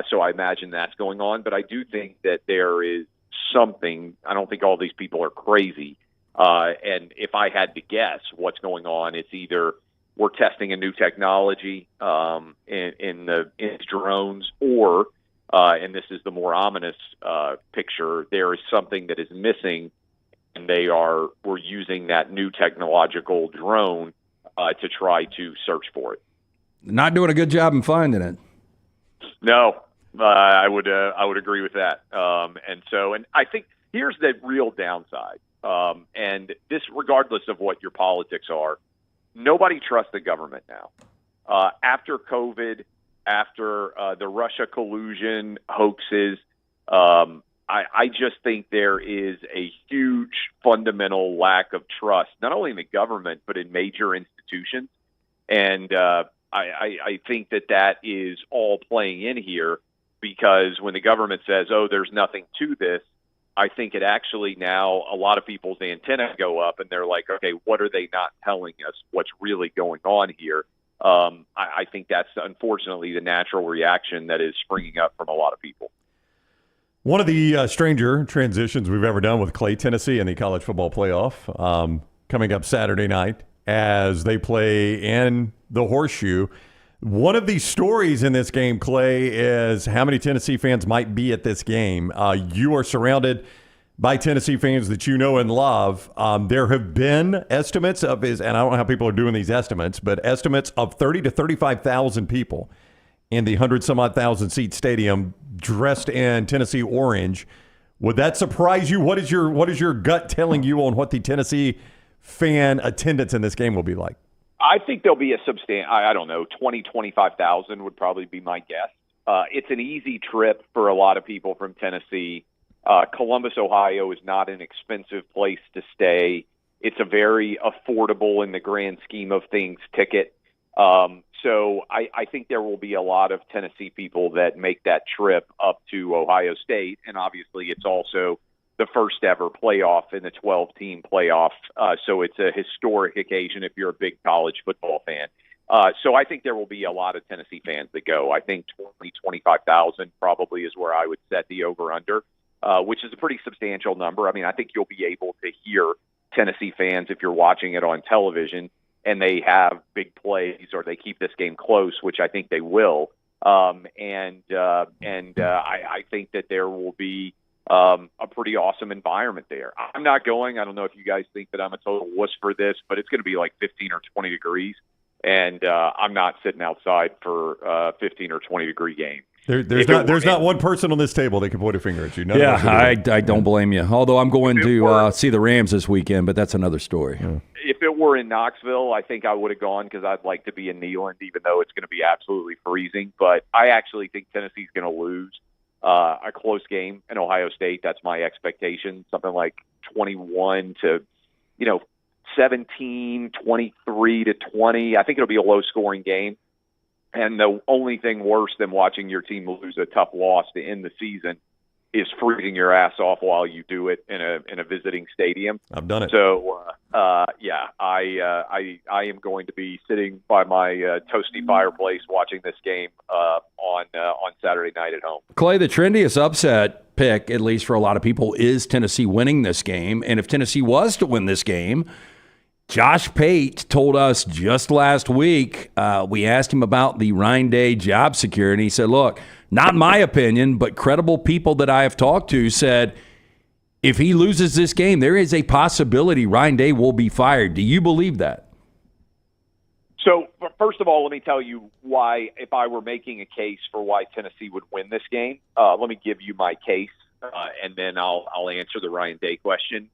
So I imagine that's going on. But I do think that there is something. I don't think all these people are crazy. And if I had to guess what's going on, it's either we're testing a new technology in drones, or and this is the more ominous picture, there is something that is missing, and we're using that new technological drone to try to search for it. Not doing a good job in finding it. No. I would agree with that. And I think here's the real downside. And this, regardless of what your politics are, nobody trusts the government now. After COVID, after the Russia collusion hoaxes, I just think there is a huge fundamental lack of trust, not only in the government, but in major institutions. And I think that is all playing in here. Because when the government says, there's nothing to this, I think it actually now a lot of people's antennas go up and they're like, okay, what are they not telling us? What's really going on here? I think that's unfortunately the natural reaction that is springing up from a lot of people. One of the stranger transitions we've ever done with Clay, Tennessee, in the college football playoff coming up Saturday night as they play in the Horseshoe. One of these stories in this game, Clay, is how many Tennessee fans might be at this game. You are surrounded by Tennessee fans that you know and love. There have been estimates and I don't know how people are doing these estimates, but estimates of 30 to 35,000 people in the 100-some-odd thousand seat stadium dressed in Tennessee orange. Would that surprise you? What is your gut telling you on what the Tennessee fan attendance in this game will be like? I think there'll be a I don't know, 20, 25,000 would probably be my guess. It's an easy trip for a lot of people from Tennessee. Columbus, Ohio is not an expensive place to stay. It's a very affordable in the grand scheme of things ticket. So I think there will be a lot of Tennessee people that make that trip up to Ohio State. And obviously it's also the first ever playoff in the 12-team playoff. So it's a historic occasion if you're a big college football fan. So I think there will be a lot of Tennessee fans that go. I think 20, 25,000 probably is where I would set the over-under, which is a pretty substantial number. I mean, I think you'll be able to hear Tennessee fans if you're watching it on television and they have big plays or they keep this game close, which I think they will. I think that there will be a pretty awesome environment there. I'm not going. I don't know if you guys think that I'm a total wuss for this, but it's going to be like 15 or 20 degrees, and I'm not sitting outside for a 15 or 20 degree game. There's not one person on this table that can point a finger at you. I don't blame you. Although I'm going to see the Rams this weekend, but that's another story. Yeah. If it were in Knoxville, I think I would have gone because I'd like to be in Neyland, even though it's going to be absolutely freezing. But I actually think Tennessee's going to lose a close game in Ohio State. That's my expectation. Something like 21 to, 17, 23 to 20. I think it'll be a low-scoring game. And the only thing worse than watching your team lose a tough loss to end the season is freezing your ass off while you do it in a visiting stadium. I've done it. So, I am going to be sitting by my toasty fireplace watching this game on Saturday night at home. Clay, the trendiest upset pick, at least for a lot of people, is Tennessee winning this game. And if Tennessee was to win this game, Josh Pate told us just last week, we asked him about the Ryan Day job security. He said, look, not my opinion, but credible people that I have talked to said if he loses this game, there is a possibility Ryan Day will be fired. Do you believe that? So, first of all, let me tell you why, if I were making a case for why Tennessee would win this game, let me give you my case, and then I'll answer the Ryan Day question.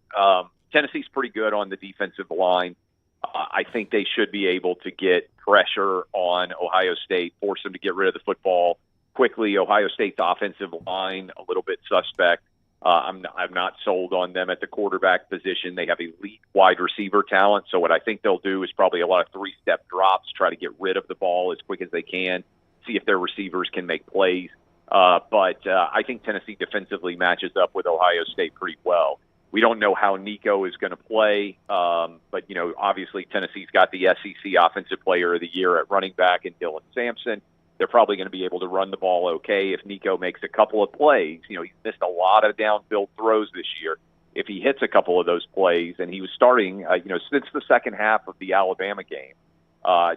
Tennessee's pretty good on the defensive line. I think they should be able to get pressure on Ohio State, force them to get rid of the football quickly. Ohio State's offensive line, a little bit suspect. I'm not sold on them at the quarterback position. They have elite wide receiver talent. So what I think they'll do is probably a lot of three-step drops, try to get rid of the ball as quick as they can, see if their receivers can make plays. But I think Tennessee defensively matches up with Ohio State pretty well. We don't know how Nico is going to play, but, obviously Tennessee's got the SEC Offensive Player of the Year at running back in Dylan Sampson. They're probably going to be able to run the ball okay if Nico makes a couple of plays. He's missed a lot of downfield throws this year. If he hits a couple of those plays, and he was starting, since the second half of the Alabama game,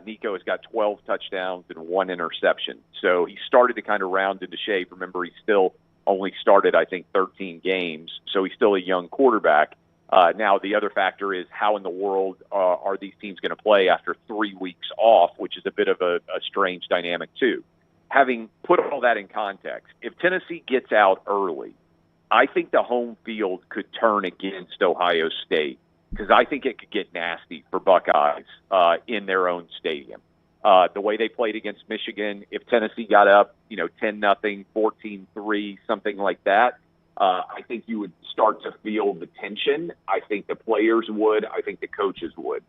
Nico has got 12 touchdowns and 1 interception. So he started to kind of round into shape. Remember, he still only started, I think, 13 games, so he's still a young quarterback. Now, the other factor is how in the world are these teams going to play after 3 weeks off, which is a bit of a strange dynamic, too. Having put all that in context, if Tennessee gets out early, I think the home field could turn against Ohio State because I think it could get nasty for Buckeyes in their own stadium. The way they played against Michigan, if Tennessee got up, 10-0, 14-3, something like that, I think you would start to feel the tension. I think the players would. I think the coaches would.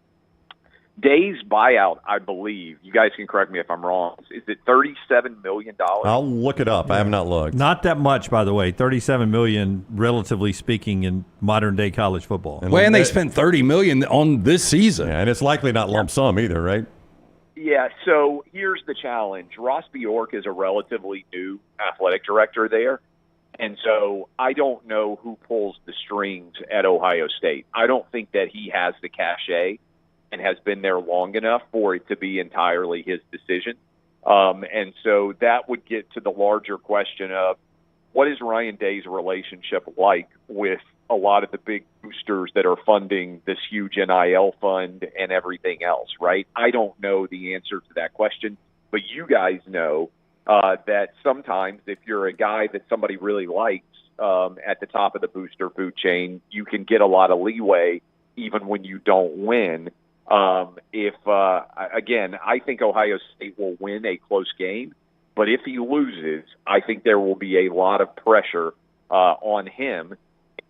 Day's buyout, I believe, you guys can correct me if I'm wrong, is it $37 million? I'll look it up. I have not looked. Not that much, by the way. $37 million, relatively speaking, in modern-day college football. And they spent $30 million on this season. Yeah, and it's likely not lump sum either, right? Yeah, so here's the challenge. Ross Bjork is a relatively new athletic director there. And so I don't know who pulls the strings at Ohio State. I don't think that he has the cachet and has been there long enough for it to be entirely his decision. And so that would get to the larger question of what is Ryan Day's relationship like with a lot of the big boosters that are funding this huge NIL fund and everything else, right? I don't know the answer to that question, but you guys know that sometimes if you're a guy that somebody really likes at the top of the booster food chain, you can get a lot of leeway even when you don't win. Again, I think Ohio State will win a close game, but if he loses, I think there will be a lot of pressure on him,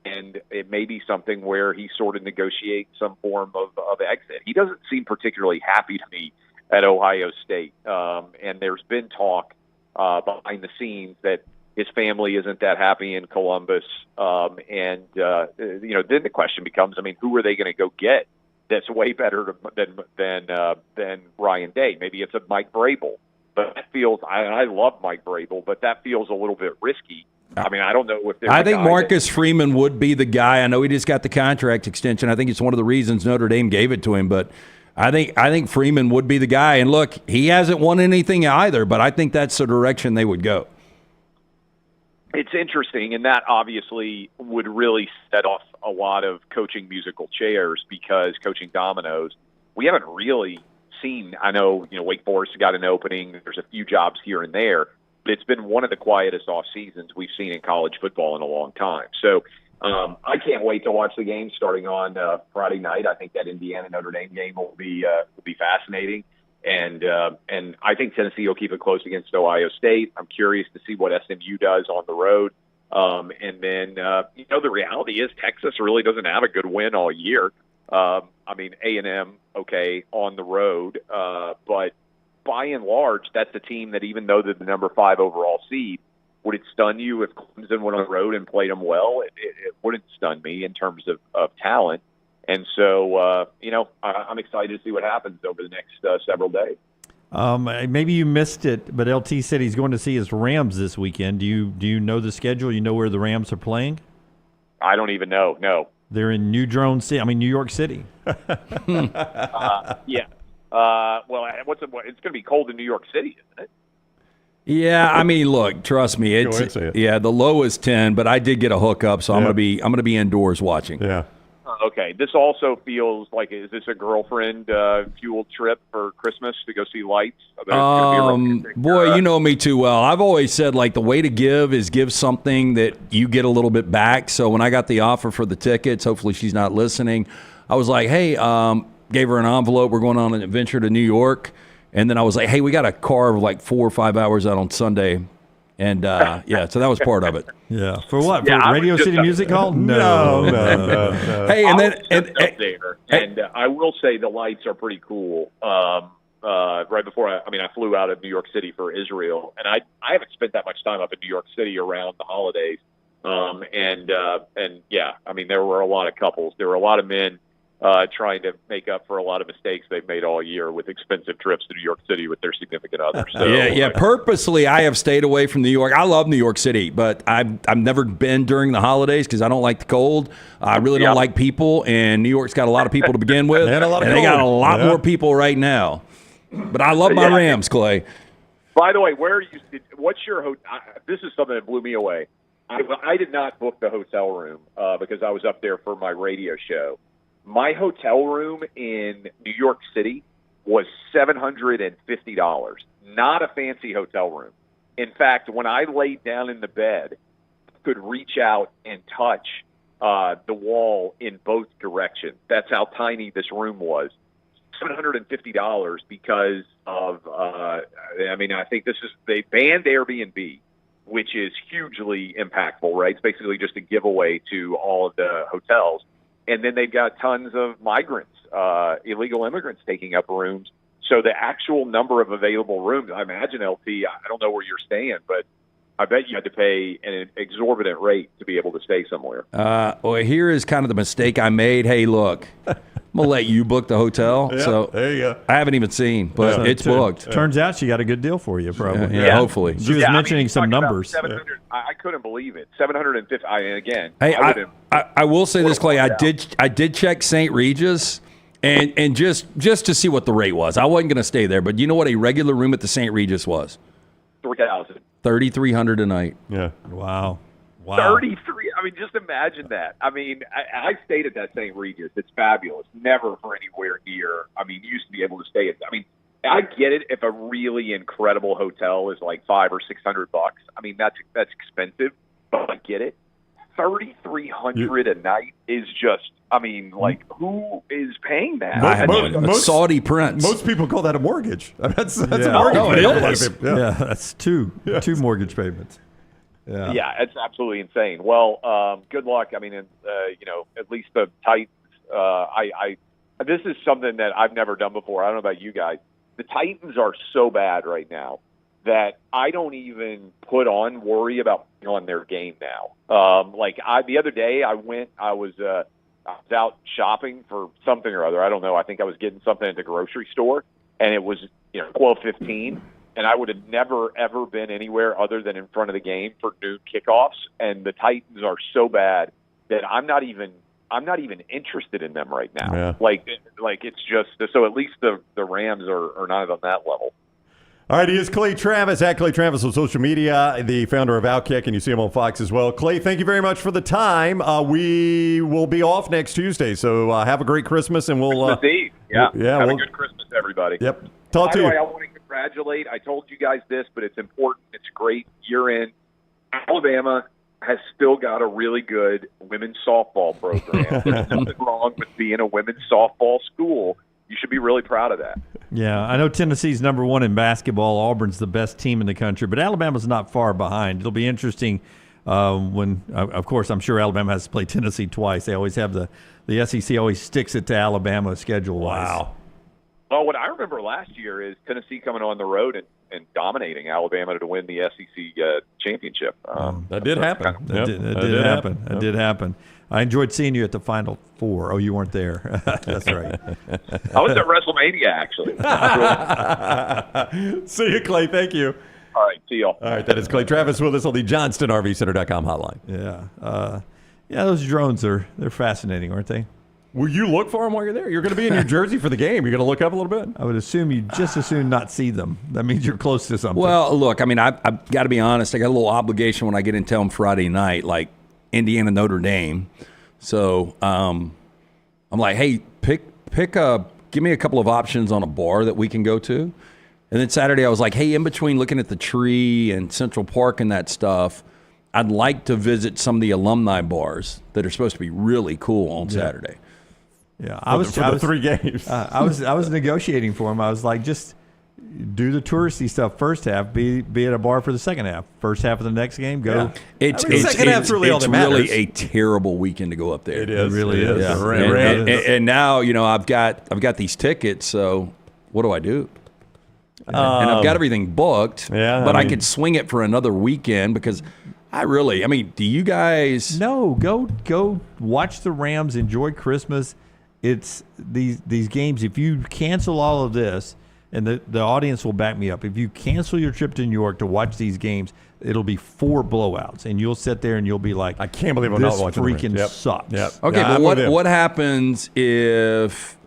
and it may be something where he sort of negotiates some form of exit. He doesn't seem particularly happy to me at Ohio State, and there's been talk behind the scenes that his family isn't that happy in Columbus, then the question becomes, who are they going to go get that's way better than Ryan Day? Maybe it's a Mike Vrabel, but that feels. I love Mike Vrabel, but that feels a little bit risky. I don't know if there's. I think Marcus Freeman would be the guy. I know he just got the contract extension. I think it's one of the reasons Notre Dame gave it to him, but I think Freeman would be the guy. And look, he hasn't won anything either, but I think that's the direction they would go. It's interesting, and that obviously would really set off a lot of coaching musical chairs because coaching dominoes, we haven't really seen. I know, Wake Forest got an opening. There's a few jobs here and there, but it's been one of the quietest off seasons we've seen in college football in a long time. So I can't wait to watch the game starting on Friday night. I think that Indiana Notre Dame game will be fascinating. And I think Tennessee will keep it close against Ohio State. I'm curious to see what SMU does on the road. And then, the reality is Texas really doesn't have a good win all year. A&M, okay, on the road. But by and large, that's a team that even though they're the number 5 overall seed, would it stun you if Clemson went on the road and played them well? It wouldn't stun me in terms of talent. And so, I'm excited to see what happens over the next several days. Maybe you missed it, but LT said he's going to see his Rams this weekend. Do you know the schedule? You know where the Rams are playing? I don't even know. No. They're in New York City. Yeah. Well, it's going to be cold in New York City, isn't it? Yeah, look, trust me, the low is 10, but I did get a hookup, so I'm going to be indoors watching. Yeah. Okay, this also feels like, is this a girlfriend fueled trip for Christmas to go see lights? Boy, you know me too well. I've always said, the way to give is give something that you get a little bit back. So when I got the offer for the tickets, hopefully she's not listening, I was like, hey, gave her an envelope. We're going on an adventure to New York. And then I was like, hey, we got a car of 4 or 5 hours out on Sunday. And, so that was part of it. Yeah. For what? For Radio City Music Hall? No. Hey, and I will say the lights are pretty cool. Right before I flew out of New York City for Israel, and I haven't spent that much time up in New York City around the holidays. There were a lot of couples. There were a lot of men trying to make up for a lot of mistakes they've made all year with expensive trips to New York City with their significant others. So, purposely I have stayed away from New York. I love New York City, but I've never been during the holidays because I don't like the cold. I really don't like people, and New York's got a lot of people to begin with, and they got a lot more people right now. But I love my Rams, Clay. By the way, what's your this is something that blew me away. I did not book the hotel room because I was up there for my radio show. My hotel room in New York City was $750. Not a fancy hotel room. In fact, when I laid down in the bed, I could reach out and touch the wall in both directions. That's how tiny this room was. $750 because of, I think they banned Airbnb, which is hugely impactful, right? It's basically just a giveaway to all of the hotels. And then they've got tons of migrants, illegal immigrants taking up rooms. So the actual number of available rooms, I imagine, LT, I don't know where you're staying, but I bet you had to pay an exorbitant rate to be able to stay somewhere. Well, here is kind of the mistake I made. Hey, look, I'm going to let you book the hotel. Yeah, so there you go. I haven't even seen, but it's booked. Turns out she got a good deal for you, probably. Yeah, hopefully. She was mentioning some numbers. I couldn't believe it. 750. And again, hey, I will say this, Clay. I did check St. Regis. And just to see what the rate was. I wasn't going to stay there, but you know what a regular room at the St. Regis was? 3,000. $3,300 a night. Yeah. Wow. 33. I mean, just imagine that. I mean, I stayed at that St. Regis. It's fabulous. Never for anywhere near. I mean, you used to be able to stay at. I mean, I get it if a really incredible hotel is like $500 or $600. I mean, that's expensive, but I get it. 3,300 a night is just. I mean, like, who is paying that? Most Saudi prince. Most people call that a mortgage. That's a Yeah. mortgage. Oh, it payment. is. Yeah, that's two mortgage payments. Yeah. Yeah, it's absolutely insane. Well, good luck. I mean, at least the Titans. This is something that I've never done before. I don't know about you guys. The Titans are so bad right now that I don't even worry about putting on their game now. The other day I was out shopping for something or other. I don't know. I think I was getting something at the grocery store, and it was 12:15. And I would have never, ever been anywhere other than in front of the game for noon kickoffs. And the Titans are so bad that I'm not even interested in them right now. Yeah. Like it's just so. At least the Rams are not on that level. All right, he is Clay Travis, at Clay Travis on social media, the founder of Outkick, and you see him on Fox as well. Clay, thank you very much for the time. We will be off next Tuesday, so have a great Christmas, and we'll Christmas Eve. Yeah. Have we'll, a good Christmas, everybody. Yep. Talk to you. I want to congratulate. I told you guys this, but it's important. It's great. Year in, Alabama has still got a really good women's softball program. There's nothing wrong with being a women's softball school. You should be really proud of that. Yeah, I know Tennessee's number one in basketball. Auburn's the best team in the country, but Alabama's not far behind. It'll be interesting when, of course, I'm sure Alabama has to play Tennessee twice. They always have the SEC always sticks it to Alabama schedule-wise. Wow. Well, what I remember last year is Tennessee coming on the road and dominating Alabama to win the SEC championship. That did happen. That did happen. That did happen. I enjoyed seeing you at the Final Four. Oh, you weren't there. That's right. I was at WrestleMania, actually. See you, Clay. Thank you. All right. See y'all. All right. That is Clay Travis with us on the JohnstonRVCenter.com hotline. Yeah. Those drones they're fascinating, aren't they? Will you look for them while you're there? You're going to be in New Jersey for the game. You're going to look up a little bit? I would assume you just as soon not see them. That means you're close to something. Well, look, I mean, I've got to be honest. I got a little obligation when I get in town Friday night, like Indiana, Notre Dame. So I'm like, hey, give me a couple of options on a bar that we can go to. And then Saturday I was like, hey, in between looking at the tree and Central Park and that stuff, I'd like to visit some of the alumni bars that are supposed to be really cool on Saturday. Yeah, I was for the 3 games. I was negotiating for him. I was like, just do the touristy stuff first half. Be at a bar for the second half. First half of the next game, go. Yeah. Second half's really all that matters. It's really a terrible weekend to go up there. It is. It really is. Yeah. And now I've got these tickets. So what do I do? And I've got everything booked. Yeah, but I could swing it for another weekend because. Do you guys? No, go watch the Rams. Enjoy Christmas. It's these games. If you cancel all of this, and the audience will back me up. If you cancel your trip to New York to watch these games, it'll be 4 blowouts, and you'll sit there and you'll be like, I can't believe I'm not watching. This freaking sucks. Yep. Okay, yeah, but what happens if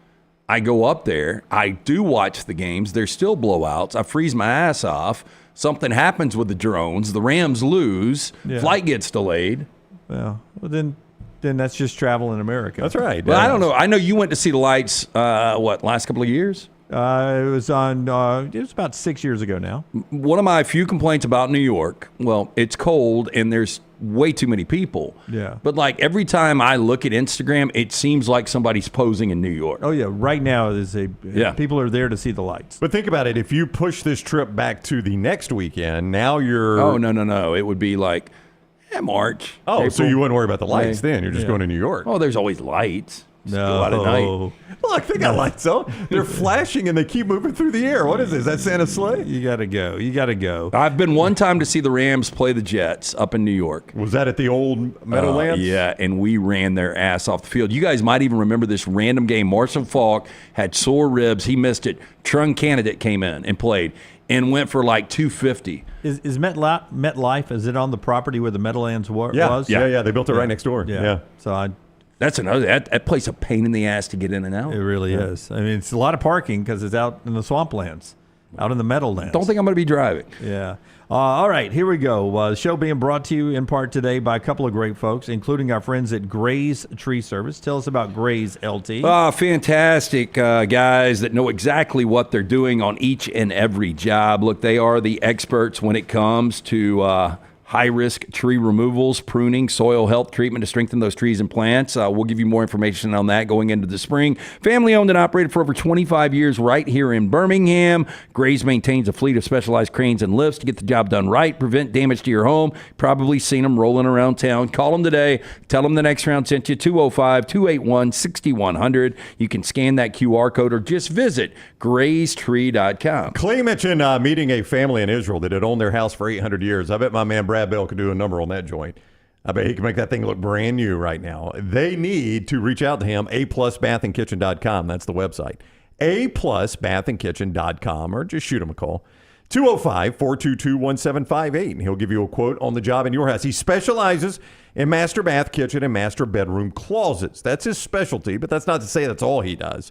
I go up there? I do watch the games. There's still blowouts. I freeze my ass off. Something happens with the drones. The Rams lose. Yeah. Flight gets delayed. Well, then that's just travel in America. That's right. Well, I don't know. I know you went to see the lights. Last couple of years? It was about 6 years ago now. One of my few complaints about New York. Well, it's cold and there's way too many people. Yeah. But like every time I look at Instagram, it seems like somebody's posing in New York. Oh yeah, right now people are there to see the lights. But think about it. If you push this trip back to the next weekend, now you're. Oh no! It would be like March. Oh, April, so you wouldn't worry about the lights May. then. You're just going to New York. Oh, there's always lights. Just No. go out at night. Look, they got lights on. They're flashing and they keep moving through the air. What is this? Is that Santa's sleigh? You got to go. I've been one time to see the Rams play the Jets up in New York. Was that at the old Meadowlands? Yeah, and we ran their ass off the field. You guys might even remember this random game. Marshall Faulk had sore ribs. He missed it. Trung Candidate came in and played and went for like 250. Is MetLife, is it on the property where the Meadowlands was? Yeah. They built it right next door. Yeah. So That's another. That place a pain in the ass to get in and out. It really is. I mean, it's a lot of parking because it's out in the swamplands, out in the meadowlands. Don't think I'm going to be driving. Yeah. All right, here we go. The show being brought to you in part today by a couple of great folks, including our friends at Gray's Tree Service. Tell us about Gray's, LT. Fantastic guys that know exactly what they're doing on each and every job. Look, they are the experts when it comes to high-risk tree removals, pruning, soil health treatment to strengthen those trees and plants. We'll give you more information on that going into the spring. Family-owned and operated for over 25 years right here in Birmingham. Gray's maintains a fleet of specialized cranes and lifts to get the job done right, prevent damage to your home. Probably seen them rolling around town. Call them today. Tell them the next round sent you, 205-281-6100. You can scan that QR code or just visit graystree.com. Clay mentioned meeting a family in Israel that had owned their house for 800 years. I bet my man Brad Bell could do a number on that joint. I bet he can make that thing look brand new right now. They need to reach out to him, aplusbathandkitchen.com. That's the website. aplusbathandkitchen.com, or just shoot him a call. 205-422-1758, and he'll give you a quote on the job in your house. He specializes in master bath, kitchen, and master bedroom closets. That's his specialty, but that's not to say that's all he does.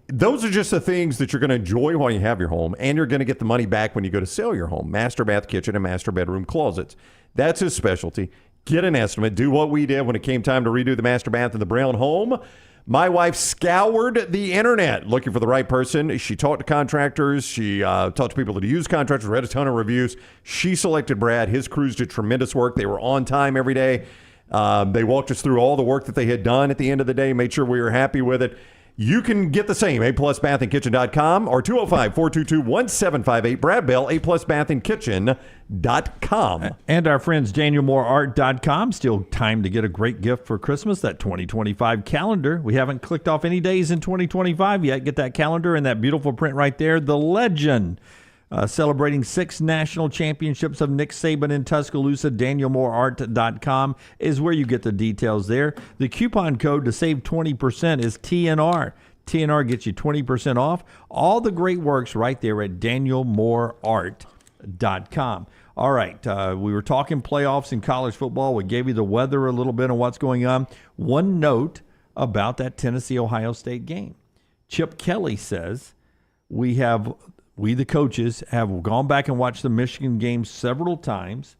Those are just the things that you're going to enjoy while you have your home, and you're going to get the money back when you go to sell your home. Master bath, kitchen, and master bedroom closets. That's his specialty. Get an estimate. Do what we did when it came time to redo the master bath in the Brown home. My wife scoured the internet looking for the right person. She talked to contractors. She talked to people that use contractors, read a ton of reviews. She selected Brad. His crews did tremendous work. They were on time every day. They walked us through all the work that they had done at the end of the day, made sure we were happy with it. You can get the same, aplusbathandkitchen.com or 205-422-1758. Brad Bell, aplusbathandkitchen.com. And our friends, DanielMooreArt.com. Still time to get a great gift for Christmas, that 2025 calendar. We haven't clicked off any days in 2025 yet. Get that calendar and that beautiful print right there. The Legend. Celebrating 6 national championships of Nick Saban in Tuscaloosa. DanielMooreArt.com is where you get the details there. The coupon code to save 20% is TNR. TNR gets you 20% off. All the great works right there at DanielMooreArt.com. All right, we were talking playoffs in college football. We gave you the weather a little bit on what's going on. One note about that Tennessee-Ohio State game. Chip Kelly says we, the coaches, have gone back and watched the Michigan game several times,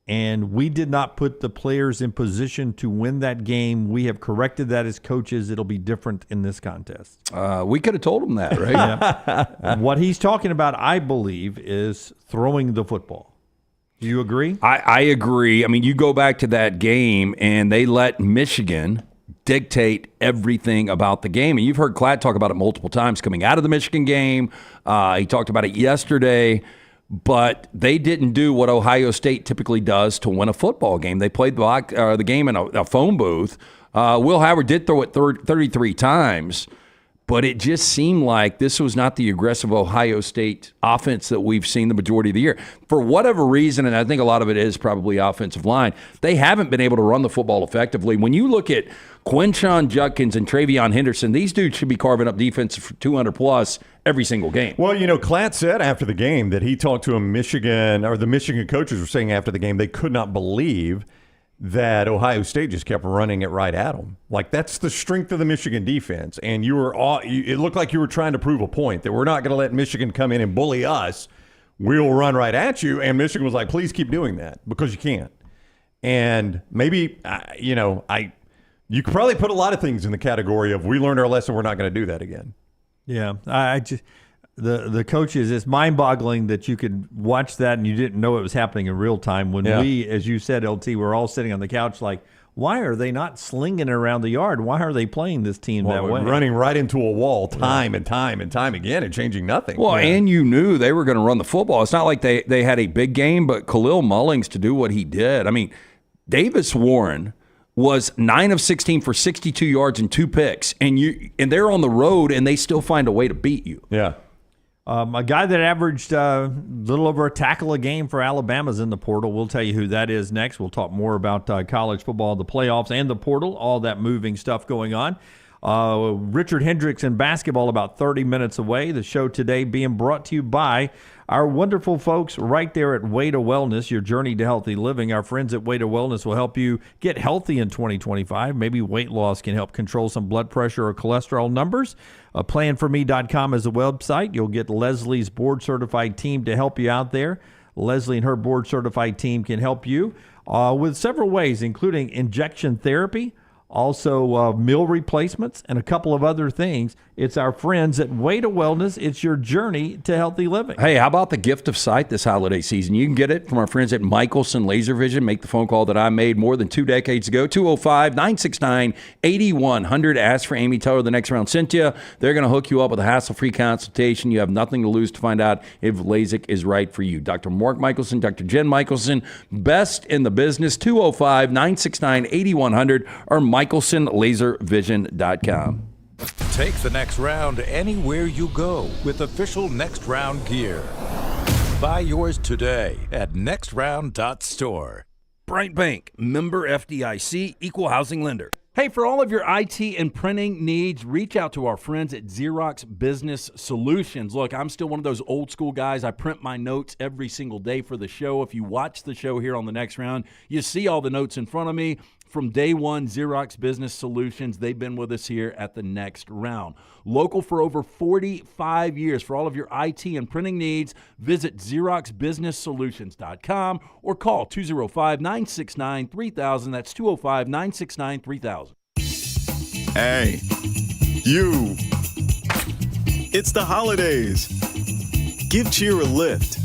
and we did not put the players in position to win that game. We have corrected that as coaches. It'll be different in this contest. We could have told them that, right? Yeah. What he's talking about, I believe, is throwing the football. Do you agree? I agree. I mean, you go back to that game, and they let Michigan dictate everything about the game. And you've heard Klatt talk about it multiple times coming out of the Michigan game. He talked about it yesterday. But they didn't do what Ohio State typically does to win a football game. They played the game in a phone booth. Will Howard did throw it 33 times. But it just seemed like this was not the aggressive Ohio State offense that we've seen the majority of the year. For whatever reason, and I think a lot of it is probably offensive line, they haven't been able to run the football effectively. When you look at Quinshon Judkins and Travion Henderson, these dudes should be carving up defense for 200-plus every single game. Well, Klatt said after the game that he talked to the Michigan coaches were saying after the game they could not believe that Ohio State just kept running it right at them. Like, that's the strength of the Michigan defense. And it looked like you were trying to prove a point that we're not going to let Michigan come in and bully us. We'll run right at you. And Michigan was like, please keep doing that because you can't. And maybe, you could probably put a lot of things in the category of we learned our lesson, we're not going to do that again. Yeah, the coaches, it's mind-boggling that you could watch that and you didn't know it was happening in real time. When we, as you said, LT, were all sitting on the couch like, why are they not slinging it around the yard? Why are they playing this team that way? Running right into a wall time and time and time again and changing nothing. Well, and you knew they were going to run the football. It's not like they had a big game, but Khalil Mullings to do what he did. I mean, Davis Warren was 9 of 16 for 62 yards and 2 picks, and they're on the road, and they still find a way to beat you. Yeah. A guy that averaged a little over a tackle a game for Alabama's in the portal. We'll tell you who that is next. We'll talk more about college football, the playoffs, and the portal, all that moving stuff going on. Richard Hendrix in basketball about 30 minutes away. The show today being brought to you by our wonderful folks right there at Way to Wellness, your journey to healthy living. Our friends at Way to Wellness will help you get healthy in 2025. Maybe weight loss can help control some blood pressure or cholesterol numbers. Planforme.com is the website. You'll get Leslie's board-certified team to help you out there. Leslie and her board-certified team can help you with several ways, including injection therapy, also meal replacements, and a couple of other things. It's our friends at Way to Wellness. It's your journey to healthy living. Hey, how about the gift of sight this holiday season? You can get it from our friends at Michelson Laser Vision. Make the phone call that I made more than 2 decades ago, 205-969-8100. Ask for Amy. Tell her the next round sent you. They're going to hook you up with a hassle-free consultation. You have nothing to lose to find out if LASIK is right for you. Dr. Mark Michelson, Dr. Jen Michelson, best in the business, 205-969-8100 or MichelsonLaserVision.com. Take the next round anywhere you go with official Next Round gear. Buy yours today at nextround.store. Bright Bank, member FDIC, equal housing lender. Hey, for all of your IT and printing needs, reach out to our friends at Xerox Business Solutions. Look, I'm still one of those old school guys. I print my notes every single day for the show. If you watch the show here on the Next Round, you see all the notes in front of me. From day one, Xerox Business Solutions, they've been with us here at the Next Round. Local for over 45 years. For all of your IT and printing needs, visit XeroxBusinessSolutions.com or call 205-969-3000. That's 205-969-3000. Hey, you. It's the holidays. Give cheer a lift.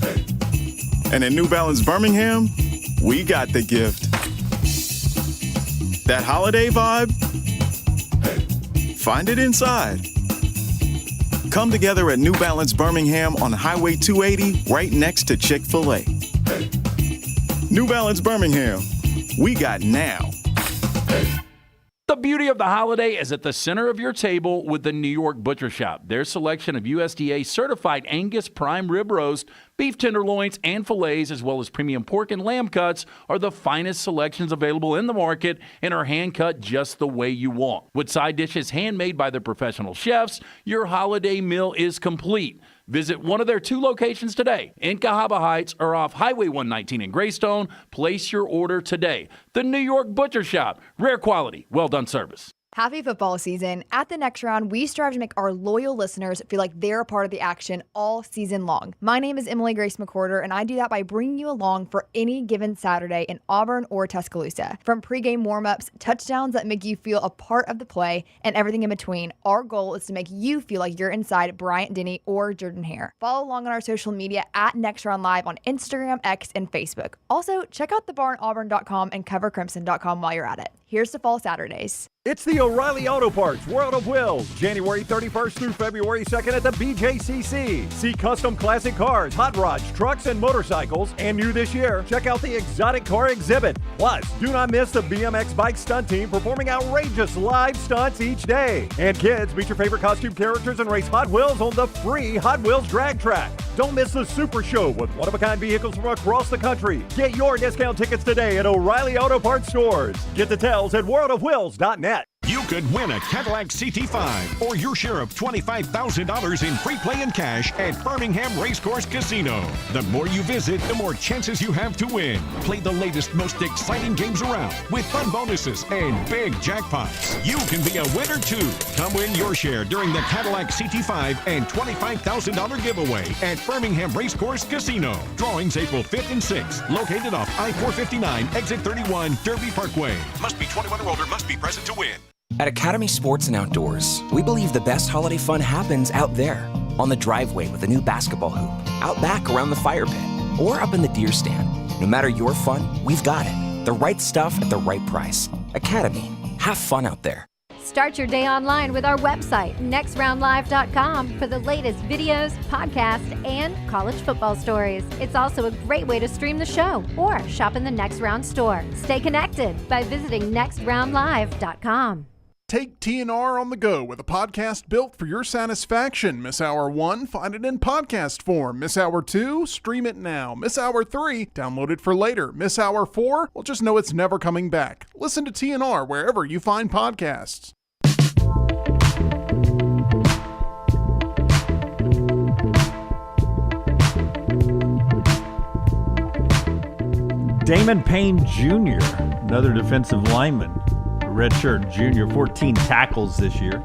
And at New Balance Birmingham, we got the gift. That holiday vibe? Find it inside. Come together at New Balance Birmingham on Highway 280 right next to Chick-fil-A. New Balance Birmingham. We got now. The beauty of the holiday is at the center of your table with the New York Butcher Shop. Their selection of USDA certified Angus prime rib roast, beef tenderloins, and fillets, as well as premium pork and lamb cuts, are the finest selections available in the market and are hand-cut just the way you want. With side dishes handmade by their professional chefs, your holiday meal is complete. Visit one of their 2 locations today, in Cahaba Heights or off Highway 119 in Greystone. Place your order today. The New York Butcher Shop. Rare quality, well-done service. Happy football season. At the Next Round, we strive to make our loyal listeners feel like they're a part of the action all season long. My name is Emily Grace McWhorter, and I do that by bringing you along for any given Saturday in Auburn or Tuscaloosa. From pregame warm-ups, touchdowns that make you feel a part of the play, and everything in between, our goal is to make you feel like you're inside Bryant Denny or Jordan Hare. Follow along on our social media at Next Round Live on Instagram, X, and Facebook. Also, check out thebarnauburn.com and covercrimson.com while you're at it. Here's to fall Saturdays. It's the O'Reilly Auto Parts World of Wills, January 31st through February 2nd at the BJCC. See custom classic cars, hot rods, trucks, and motorcycles. And new this year, check out the exotic car exhibit. Plus, do not miss the BMX bike stunt team performing outrageous live stunts each day. And kids, meet your favorite costume characters and race Hot Wheels on the free Hot Wheels drag track. Don't miss the Super Show with one-of-a-kind vehicles from across the country. Get your discount tickets today at O'Reilly Auto Parts stores. Get details at worldofwills.net. You could win a Cadillac CT5 or your share of $25,000 in free play and cash at Birmingham Racecourse Casino. The more you visit, the more chances you have to win. Play the latest, most exciting games around with fun bonuses and big jackpots. You can be a winner too. Come win your share during the Cadillac CT5 and $25,000 giveaway at Birmingham Racecourse Casino. Drawings April 5th and 6th. Located off I-459, exit 31, Derby Parkway. Must be 21 or older, must be present to win. At Academy Sports and Outdoors, we believe the best holiday fun happens out there, on the driveway with a new basketball hoop, out back around the fire pit, or up in the deer stand. No matter your fun, we've got it. The right stuff at the right price. Academy, have fun out there. Start your day online with our website, nextroundlive.com, for the latest videos, podcasts, and college football stories. It's also a great way to stream the show or shop in the Next Round store. Stay connected by visiting nextroundlive.com. Take TNR on the go with a podcast built for your satisfaction. Miss Hour 1? Find it in podcast form. Miss Hour 2? Stream it now. Miss Hour 3? Download it for later. Miss Hour 4? Well, just know it's never coming back. Listen to TNR wherever you find podcasts. Damon Payne Jr., another defensive lineman, redshirt junior, 14 tackles this year.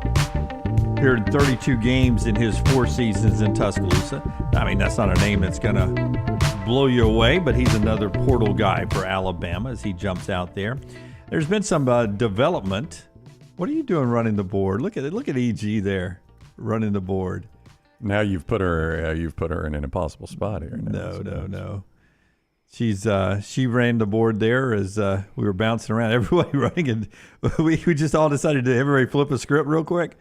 Appeared in 32 games in his 4 seasons in Tuscaloosa. I mean, that's not a name that's going to blow you away, but he's another portal guy for Alabama as he jumps out there. There's been some development. What are you doing running the board? Look at it. Look at EG there running the board. Now you've put her in an impossible spot here. No. She ran the board there as we were bouncing around. Everybody running, and we just all decided to everybody flip a script real quick.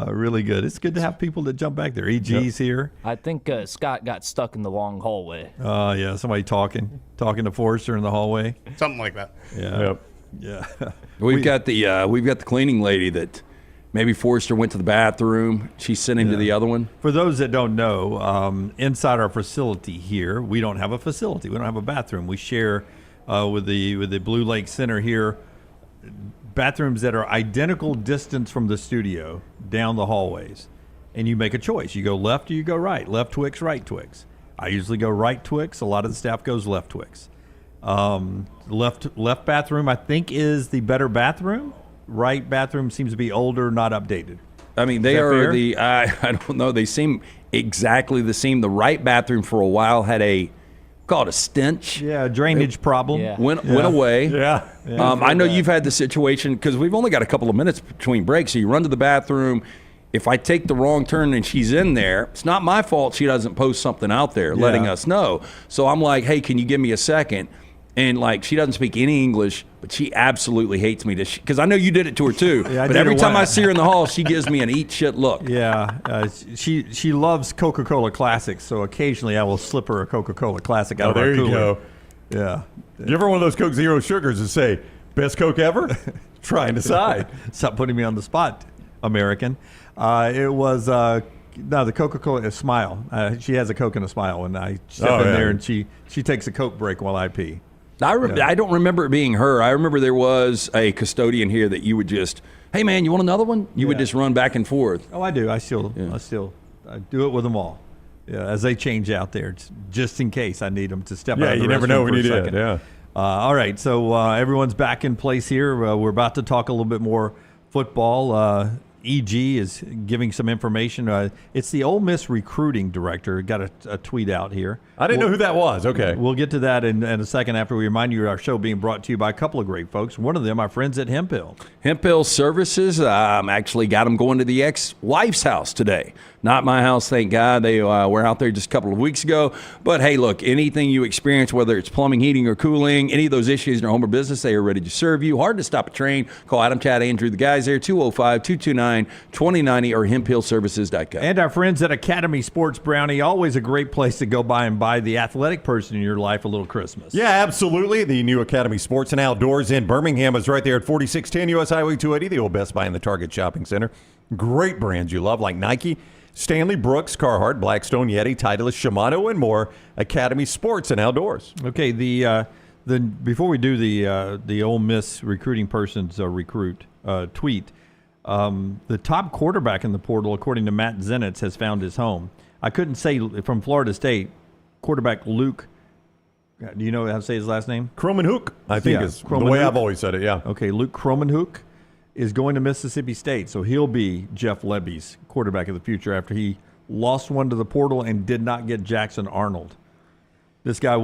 Really good. It's good to have people that jump back there. EG's here. I think Scott got stuck in the long hallway. Oh, yeah. Somebody talking to Forrester in the hallway. Something like that. Yeah. Yep. Yeah. We've got the cleaning lady that maybe Forrester went to the bathroom. She sent him to the other one. For those that don't know, inside our facility here, we don't have a facility. We don't have a bathroom. We share with the Blue Lake Center here bathrooms that are identical distance from the studio down the hallways. And you make a choice. You go left or you go right. Left Twix, right Twix. I usually go right Twix. A lot of the staff goes left Twix. Left bathroom, I think, is the better bathroom. Right bathroom seems to be older, not updated. I mean, they are fair? I don't know. They seem exactly the same. The right bathroom for a while had a stench. Yeah, drainage problem. Went away. Yeah. I know you've had the situation because we've only got a couple of minutes between breaks. So you run to the bathroom. If I take the wrong turn and she's in there, it's not my fault she doesn't post something out there letting us know. So I'm like, hey, can you give me a second? And, she doesn't speak any English, but she absolutely hates me because I know you did it to her too. But every time I see her in the hall, she gives me an eat shit look. Yeah. She loves Coca-Cola Classics, so occasionally I will slip her a Coca-Cola Classic out of our cooler. There you go. Yeah. You ever one of those Coke Zero Sugars and say, best Coke ever? Try and decide. Stop putting me on the spot, American. It was the Coca-Cola Smile. She has a Coke and a Smile, and I step in there and she takes a Coke break while I pee. I don't remember it being her. I remember there was a custodian here that you would just, hey man, you want another one? You would just run back and forth. Oh, I do. I do it with them all. Yeah, as they change out there, just in case I need them to step out. Yeah, you never know when you do it. Yeah. All right, so everyone's back in place here. We're about to talk a little bit more football. EG is giving some information. It's the Ole Miss recruiting director. Got a tweet out here. I didn't know who that was. Okay. We'll get to that in a second after we remind you of our show being brought to you by a couple of great folks. One of them, our friends at Hemphill. Hemphill Services actually got them going to the ex-wife's house today. Not my house, thank God. They were out there just a couple of weeks ago. But, hey, look, anything you experience, whether it's plumbing, heating, or cooling, any of those issues in your home or business, they are ready to serve you. Hard to stop a train. Call Adam, Chad, Andrew, the guys there, 205-229-2090 or hemphillservices.com. And our friends at Academy Sports Brownie, always a great place to go by and buy the athletic person in your life a little Christmas. Yeah, absolutely. The new Academy Sports and Outdoors in Birmingham is right there at 4610 U.S. Highway 280, the old Best Buy in the Target Shopping Center. Great brands you love like Nike, Stanley, Brooks, Carhartt, Blackstone, Yeti, Titleist, Shimano, and more. Academy Sports and Outdoors. Okay, before we do the Ole Miss recruiting person's tweet, the top quarterback in the portal, according to Matt Zenitz, has found his home. I couldn't say from Florida State, quarterback Luke. Do you know how to say his last name? Kromenhoek, I think is the way I've always said it, yeah. Okay, Luke Kromenhoek is going to Mississippi State, so he'll be Jeff Lebby's quarterback of the future after he lost one to the portal and did not get Jackson Arnold. This guy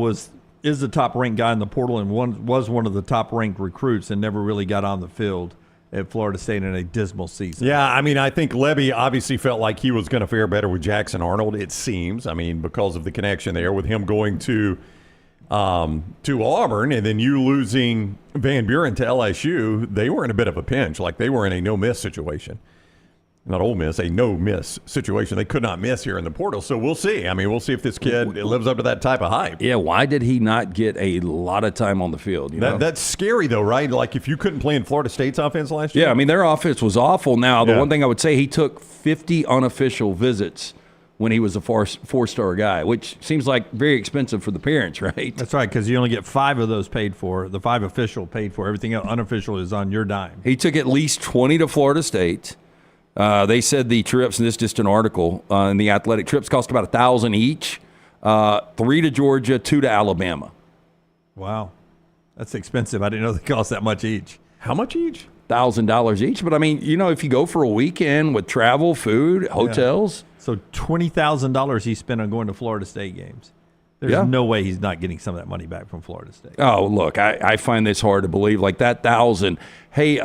is the top-ranked guy in the portal and was one of the top-ranked recruits and never really got on the field at Florida State in a dismal season. Yeah, I mean, I think Lebby obviously felt like he was going to fare better with Jackson Arnold, it seems. I mean, because of the connection there with him going to Auburn and then you losing Van Buren to LSU, they were in a bit of a pinch. Like they were in a no-miss situation. Not Ole Miss, a no-miss situation. They could not miss here in the portal. So we'll see. I mean, we'll see if this kid lives up to that type of hype. Yeah, why did he not get a lot of time on the field? That's scary, though, right? Like if you couldn't play in Florida State's offense last year? Yeah, I mean, their offense was awful. Now, the one thing I would say, he took 50 unofficial visits when he was a four-star guy, which seems like very expensive for the parents, right? That's right, because you only get 5 of those paid for. The 5 official paid for. Everything else unofficial is on your dime. He took at least 20 to Florida State. They said the trips, and this is just an article, and the athletic trips cost about $1,000 each. 3 to Georgia, 2 to Alabama. Wow. That's expensive. I didn't know they cost that much each. How much each? $1,000 each. But I mean, if you go for a weekend with travel, food, hotels. Yeah. So $20,000 he spent on going to Florida State games. There's no way he's not getting some of that money back from Florida State. Oh, look, I find this hard to believe. Like that $1,000. Hey,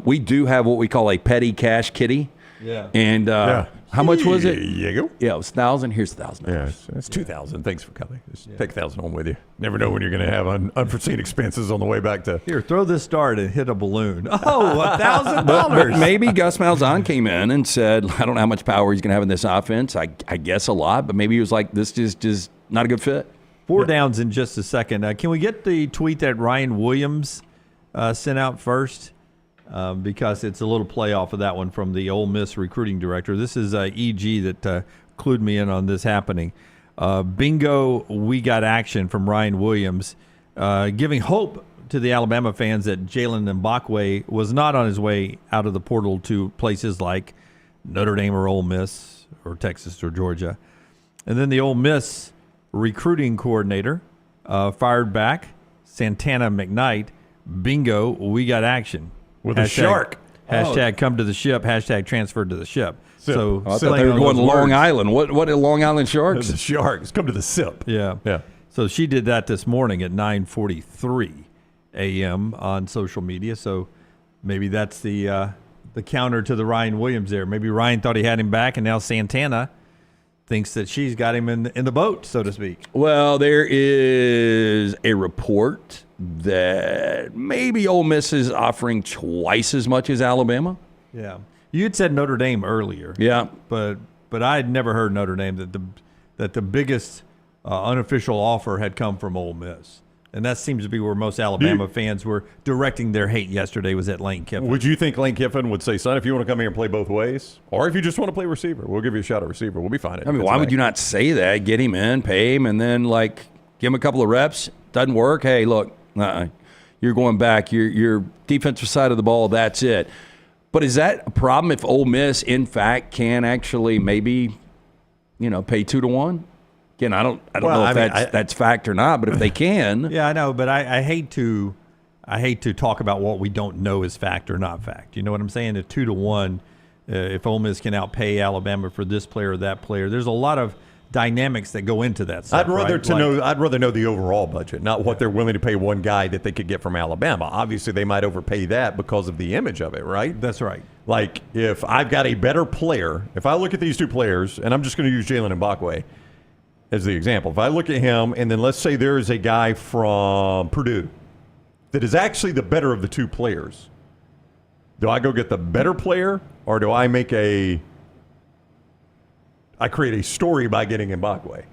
we do have what we call a petty cash kitty. Yeah. And how much was it? You go. Yeah, it was $1,000. Here's $1,000. Yeah, it's $2,000. Thanks for coming. Just take $1,000 home with you. Never know when you're going to have unforeseen expenses on the way back to. Here, throw this dart and hit a balloon. Oh, $1,000. But maybe Gus Malzahn came in and said, I don't know how much power he's going to have in this offense. I guess a lot, but maybe he was like, this just not a good fit. 4 downs in just a second. Can we get the tweet that Ryan Williams sent out first? Because it's a little play off of that one from the Ole Miss recruiting director. This is EG that clued me in on this happening. Bingo, we got action from Ryan Williams, giving hope to the Alabama fans that Jaylen Mbakwe was not on his way out of the portal to places like Notre Dame or Ole Miss or Texas or Georgia. And then the Ole Miss recruiting coordinator fired back, Santana McKnight, bingo, we got action. With a shark. Hashtag come to the ship, hashtag transferred to the ship. So I thought they were going to Long Island. What are Long Island Sharks? The Sharks. Come to the SIP. Yeah. So she did that this morning at 9:43 a.m. on social media. So maybe that's the counter to the Ryan Williams there. Maybe Ryan thought he had him back, and now Santana thinks that she's got him in the boat, so to speak. Well, there is a report that maybe Ole Miss is offering twice as much as Alabama. Yeah. You had said Notre Dame earlier. Yeah. But I had never heard Notre Dame that the biggest unofficial offer had come from Ole Miss. And that seems to be where most Alabama fans were directing their hate yesterday, was at Lane Kiffin. Would you think Lane Kiffin would say, son, if you want to come here and play both ways, or if you just want to play receiver, we'll give you a shot at receiver. We'll be fine. I mean, why would you not say that? Get him in, pay him, and then, give him a couple of reps. Doesn't work. Hey, look, you're going back. Your defensive side of the ball, that's it. But is that a problem if Ole Miss, in fact, can actually maybe, pay 2-1? Again, I don't know if that's fact or not, but if they can. Yeah, I know, but I hate to talk about what we don't know is fact or not fact. You know what I'm saying? At 2-1, if Ole Miss can outpay Alabama for this player or that player, there's a lot of dynamics that go into that stuff. I'd rather know the overall budget, not what they're willing to pay one guy that they could get from Alabama. Obviously, they might overpay that because of the image of it, right? That's right. Like, if I've got a better player, if I look at these two players, and I'm just going to use Jaylen Mbakwe as the example. If I look at him, and then let's say there is a guy from Purdue that is actually the better of the two players, do I go get the better player, or do I create a story by getting Mbakwe?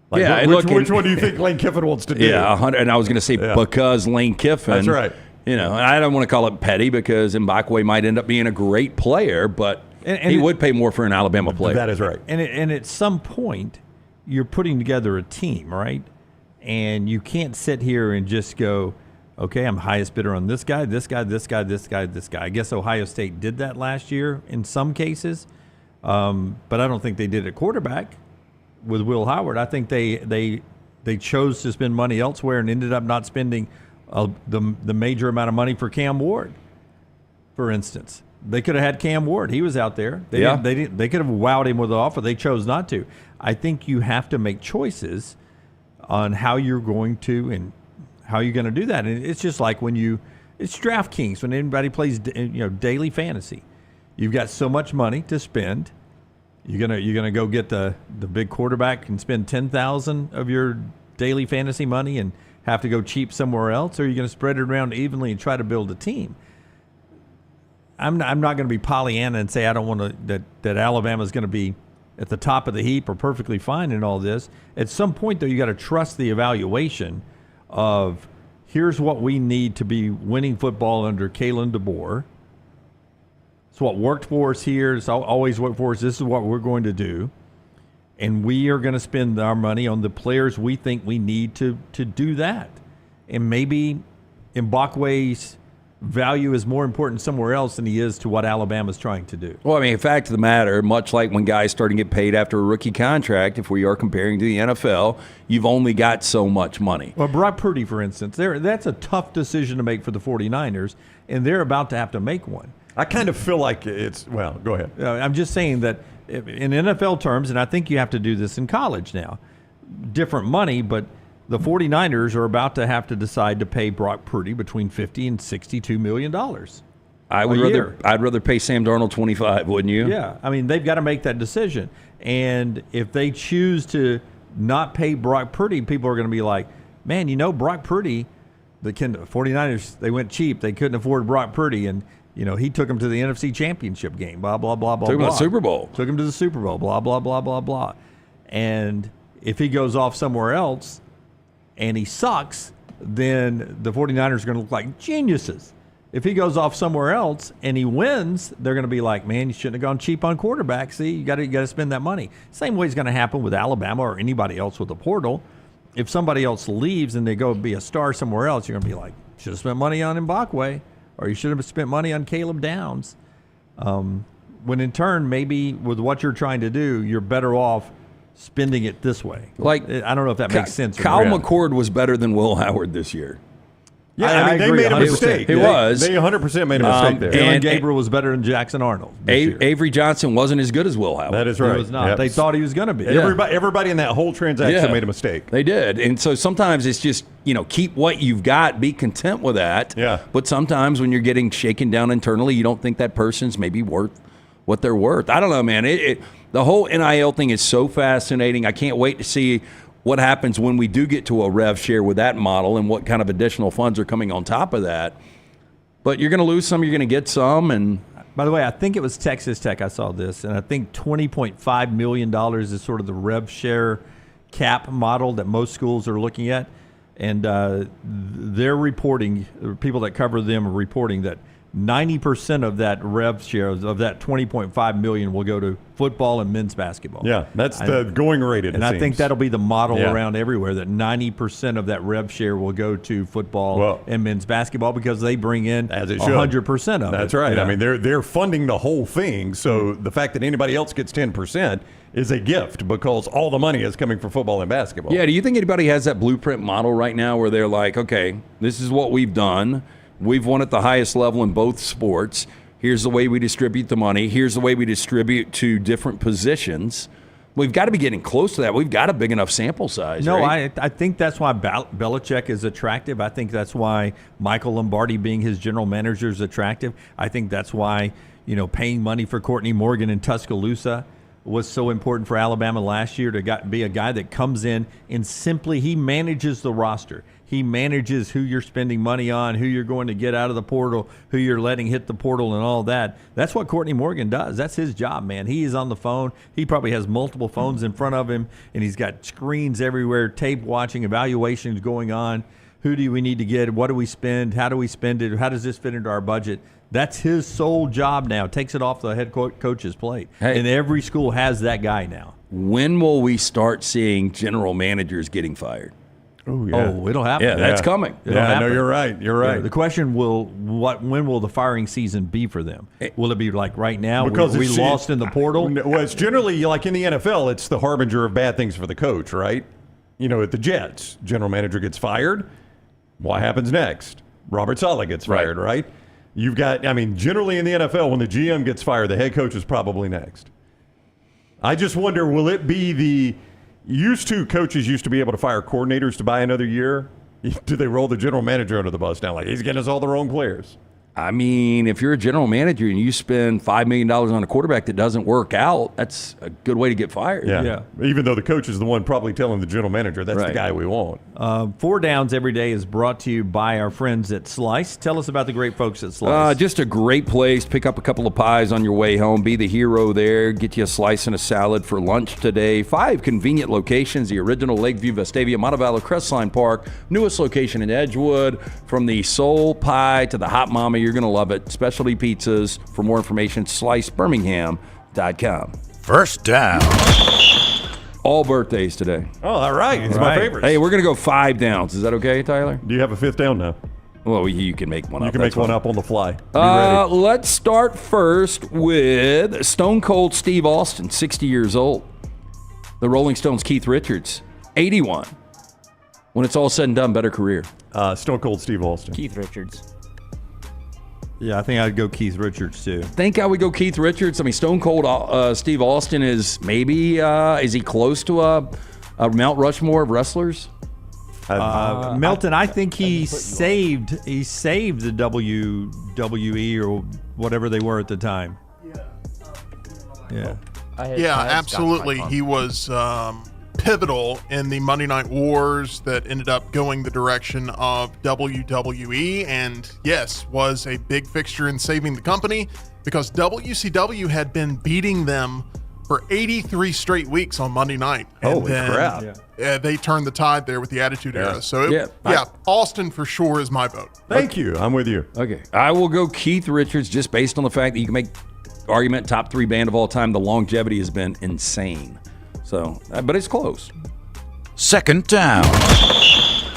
Which one do you think Lane Kiffin wants to do? Yeah, and I was going to say because Lane Kiffin. That's right. And I don't want to call it petty because Mbakwe might end up being a great player, but he would pay more for an Alabama player. That is right. And at some point, you're putting together a team, right? And you can't sit here and just go, okay, I'm highest bidder on this guy, this guy, this guy, this guy, this guy. I guess Ohio State did that last year in some cases, but I don't think they did at quarterback with Will Howard. I think they chose to spend money elsewhere and ended up not spending the major amount of money for Cam Ward, for instance. They could have had Cam Ward. He was out there. They could have wowed him with the offer. They chose not to. I think you have to make choices on how you're going to and how you're going to do that. And it's just like it's DraftKings when anybody plays daily fantasy. You've got so much money to spend. You're gonna go get the big quarterback and spend $10,000 of your daily fantasy money and have to go cheap somewhere else, or you're going to spread it around evenly and try to build a team. I'm not going to be Pollyanna and say I don't want that Alabama's going to be at the top of the heap or perfectly fine in all this. At some point, though, you got to trust the evaluation of here's what we need to be winning football under Kalen DeBoer. It's what worked for us here. It's always worked for us. This is what we're going to do. And we are going to spend our money on the players we think we need to do that. And maybe Mbakwe's value is more important somewhere else than he is to what Alabama's trying to do. Well, I mean, fact of the matter, much like when guys start to get paid after a rookie contract, if we are comparing to the NFL, you've only got so much money. Well, Brock Purdy, for instance, that's a tough decision to make for the 49ers, and they're about to have to make one. I kind of feel like it's, well, go ahead. I'm just saying that in NFL terms, and I think you have to do this in college now, different money, but the 49ers are about to have to decide to pay Brock Purdy between $50 and $62 million. I'd rather pay Sam Darnold 25, wouldn't you? Yeah. I mean, they've got to make that decision. And if they choose to not pay Brock Purdy, people are going to be like, man, Brock Purdy, the 49ers, they went cheap. They couldn't afford Brock Purdy. And, he took them to the NFC Championship game, blah, blah, blah, blah, Took blah. him to the Super Bowl. Took him to the Super Bowl, blah, blah, blah, blah, blah. And if he goes off somewhere else and he sucks, then the 49ers are going to look like geniuses. If he goes off somewhere else and he wins, they're going to be like, man, you shouldn't have gone cheap on quarterback. See, you got to spend that money. Same way is going to happen with Alabama or anybody else with a portal. If somebody else leaves and they go be a star somewhere else, you're going to be like, should have spent money on Mbakwe, or you should have spent money on Caleb Downs. When in turn, maybe with what you're trying to do, you're better off spending it this way. Like, I don't know if that makes sense. Kyle McCord was better than Will Howard this year. Yeah, I mean, they made a mistake. He was. They 100% made a mistake there. Dylan Gabriel was better than Jackson Arnold. Avery Johnson wasn't as good as Will Howard. That is right. He was not. Yep. They thought he was going to be. Everybody in that whole transaction made a mistake. They did. And so sometimes it's just, keep what you've got, be content with that. Yeah. But sometimes when you're getting shaken down internally, you don't think that person's maybe worth what they're worth. I don't know, man. The whole NIL thing is so fascinating. I can't wait to see what happens when we do get to a rev share with that model and what kind of additional funds are coming on top of that. But you're going to lose some, you're going to get some. And by the way, I think it was Texas Tech. I saw this, and I think $20.5 million is sort of the rev share cap model that most schools are looking at. And they're reporting, people that cover them are reporting that 90% of that rev share of that $20.5 million will go to football and men's basketball. Yeah, that's the going rate. And I think that'll be the model around everywhere, that 90% of that rev share will go to football and men's basketball because they bring in 100% of it. That's right. Yeah. I mean, they're funding the whole thing. So the fact that anybody else gets 10% is a gift because all the money is coming for football and basketball. Yeah. Do you think anybody has that blueprint model right now where they're like, okay, this is what we've done. We've won at the highest level in both sports. Here's the way we distribute the money. Here's the way we distribute to different positions. We've got to be getting close to that. We've got a big enough sample size. No, right? I think that's why Belichick is attractive. I think that's why Michael Lombardi being his general manager is attractive. I think that's why, paying money for Courtney Morgan in Tuscaloosa was so important for Alabama last year to be a guy that comes in and simply he manages the roster. He manages who you're spending money on, who you're going to get out of the portal, who you're letting hit the portal and all that. That's what Courtney Morgan does. That's his job, man. He is on the phone. He probably has multiple phones in front of him, and he's got screens everywhere, tape watching, evaluations going on. Who do we need to get? What do we spend? How do we spend it? How does this fit into our budget? That's his sole job now. Takes it off the head coach's plate. And every school has that guy now. When will we start seeing general managers getting fired? Oh, yeah. Oh, it'll happen. Yeah, that's coming. It'll happen. No, you're right. You're right. The question when will the firing season be for them? Will it be like right now? Because we lost in the portal? Well, it's generally like in the NFL, it's the harbinger of bad things for the coach, right? At the Jets, general manager gets fired. What happens next? Robert Saleh gets fired, right? You've got, generally in the NFL, when the GM gets fired, the head coach is probably next. I just wonder, will it be coaches used to be able to fire coordinators to buy another year? Do they roll the general manager under the bus now? Like, he's getting us all the wrong players. I mean, if you're a general manager and you spend $5 million on a quarterback that doesn't work out, that's a good way to get fired. Yeah. Even though the coach is the one probably telling the general manager that's the guy we want. 4 Downs Every Day is brought to you by our friends at Slice. Tell us about the great folks at Slice. Just a great place. Pick up a couple of pies on your way home. Be the hero there. Get you a slice and a salad for lunch today. 5 convenient locations. The original Lakeview, Vestavia, Montevallo, Crestline Park. Newest location in Edgewood. From the soul pie to the hot mama, you're going to love it. Specialty pizzas. For more information, slicebirmingham.com. First down. All birthdays today. Oh, all right. It's my favorite. Hey, we're going to go 5 downs. Is that okay, Tyler? Do you have a 5th down now? Well, you can make one up. You can make one up on the fly. Let's start first with Stone Cold Steve Austin, 60 years old. The Rolling Stones' Keith Richards, 81. When it's all said and done, better career. Stone Cold Steve Austin. Keith Richards. Yeah, I think I'd go Keith Richards too. Think I would go Keith Richards. I mean, Stone Cold Steve Austin is maybe, is he close to a Mount Rushmore of wrestlers? Milton, I think he saved the WWE or whatever they were at the time. Yeah. Absolutely. He was pivotal in the Monday Night Wars that ended up going the direction of WWE, and yes, was a big fixture in saving the company because WCW had been beating them for 83 straight weeks on Monday night. Holy crap. They turned the tide there with the Attitude Era. So, Austin for sure is my vote. Thank you. I'm with you. Okay. I will go Keith Richards just based on the fact that you can make argument top 3 band of all time. The longevity has been insane. So, but it's close. Second down.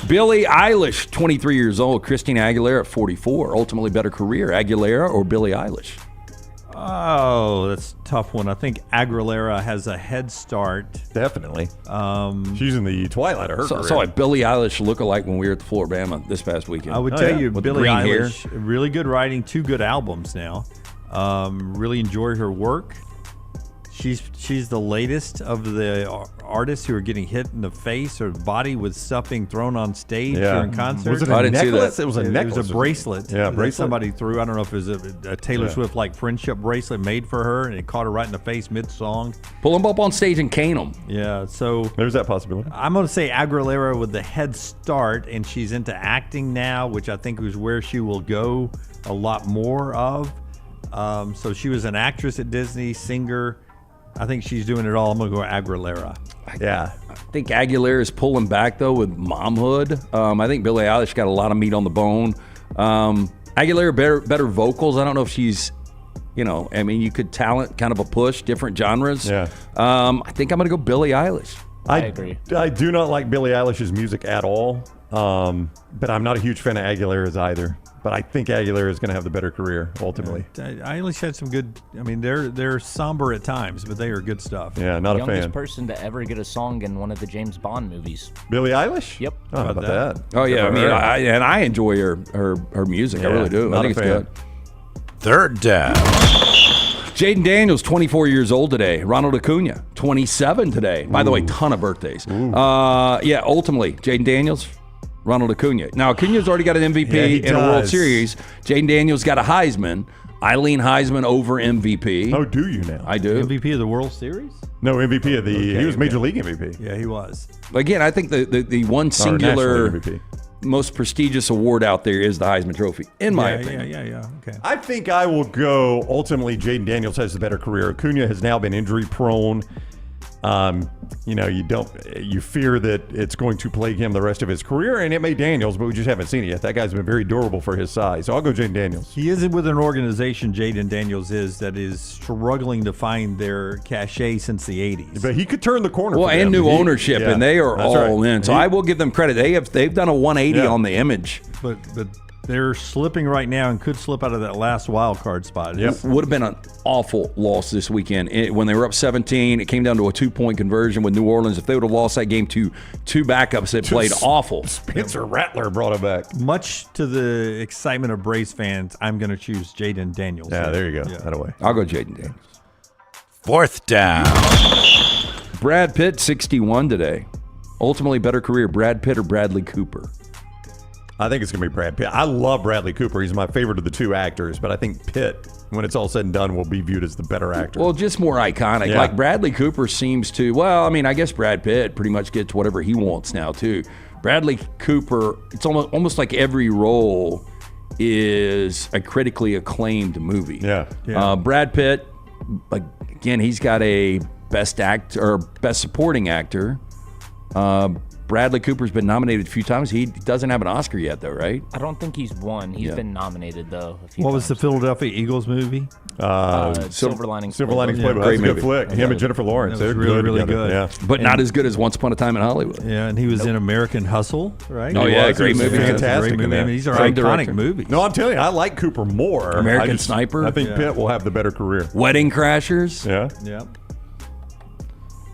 Billie Eilish, 23 years old. Christina Aguilera at 44. Ultimately better career, Aguilera or Billie Eilish? Oh, that's a tough one. I think Aguilera has a head start. Definitely. She's in the twilight of her career. Saw a Billie Eilish look-alike when we were at the Floribama this past weekend. I would tell you, with Billie green Eilish, hair. really good writing, 2 good albums now. Really enjoy her work. She's the latest of the artists who are getting hit in the face or body with stuff being thrown on stage during concerts. Was it a necklace? It was a necklace. It was a bracelet. Yeah, that bracelet. somebody threw. I don't know if it was a Taylor Swift like friendship bracelet made for her, and it caught her right in the face mid-song. Pull them up on stage and cane them. Yeah, so there's that possibility. I'm going to say Aguilera with the head start, and she's into acting now, which I think is where she will go a lot more of. So she was an actress at Disney, singer. I think she's doing it all. I'm going to go Aguilera. Yeah. I think Aguilera is pulling back, though, with momhood. I think Billie Eilish got a lot of meat on the bone. Aguilera, better vocals. I don't know if she's, I mean, you could talent kind of a push, different genres. Yeah. I think I'm going to go Billie Eilish. I agree. I do not like Billie Eilish's music at all, but I'm not a huge fan of Aguilera's either. But I think Aguilera is going to have the better career ultimately. Eilish had some good. I mean, they're somber at times, but they are good stuff. Yeah, not a fan. Youngest person to ever get a song in one of the James Bond movies. Billie Eilish? Yep. Oh, how about that? Oh yeah, I mean, I enjoy her music. Yeah, I really do. I think it's good. Third down. Jaden Daniels, 24 years old today. Ronald Acuna, 27 today. By the way, ton of birthdays. Ultimately, Jaden Daniels, Ronald Acuna. Now, Acuna's already got an MVP in a World Series. Jaden Daniels got a Heisman. I lean Heisman over MVP. Oh, do you now? I do. MVP of the World Series? No, MVP of the. He was Major League MVP. Yeah, he was. Again, I think the one singular most prestigious award out there is the Heisman Trophy, in my opinion. Yeah. Okay. I think I will go. Ultimately, Jaden Daniels has the better career. Acuna has now been injury prone. You fear that it's going to plague him the rest of his career, and it may Daniels, but we just haven't seen it yet. That guy's been very durable for his size, so I'll go Jaden Daniels. He is with an organization, Jaden Daniels is, that is struggling to find their cachet since the 80s. But he could turn the corner. Well, and new ownership, and they are all in. So I will give them credit. They've done a 180 on the image. But they're slipping right now and could slip out of that last wild card spot. Yep. Would have been an awful loss this weekend. When they were up 17, it came down to a 2-point conversion with New Orleans. If they would have lost that game to 2 backups, that played awful. Spencer Rattler brought it back. Much to the excitement of Braves fans, I'm going to choose Jaden Daniels. Yeah, there you go. That way. I'll go Jaden Daniels. Fourth down. Brad Pitt, 61 today. Ultimately, better career, Brad Pitt or Bradley Cooper? I think it's going to be Brad Pitt. I love Bradley Cooper. He's my favorite of the 2 actors, but I think Pitt, when it's all said and done, will be viewed as the better actor. Well, just more iconic. Yeah. Like Bradley Cooper seems to, I guess Brad Pitt pretty much gets whatever he wants now, too. Bradley Cooper, it's almost like every role is a critically acclaimed movie. Yeah. Brad Pitt, again, he's got a best supporting actor. Bradley Cooper's been nominated a few times. He doesn't have an Oscar yet, though, right? I don't think he's won. He's been nominated, though. What was the Philadelphia Eagles movie? Silver Linings Playbook. Yeah, That's a good movie. flick. Him and Jennifer Lawrence. That was They're really, really together. good. Yeah. But not as good as Once Upon a Time in Hollywood. Yeah, and he was in American Hustle, right? Oh, yeah, great movie. Fantastic. Great movie. I mean, these are Great iconic director. movies. No, I'm telling you, I like Cooper more. American Sniper. I think Pitt will have the better career. Wedding Crashers. Yeah. Yep.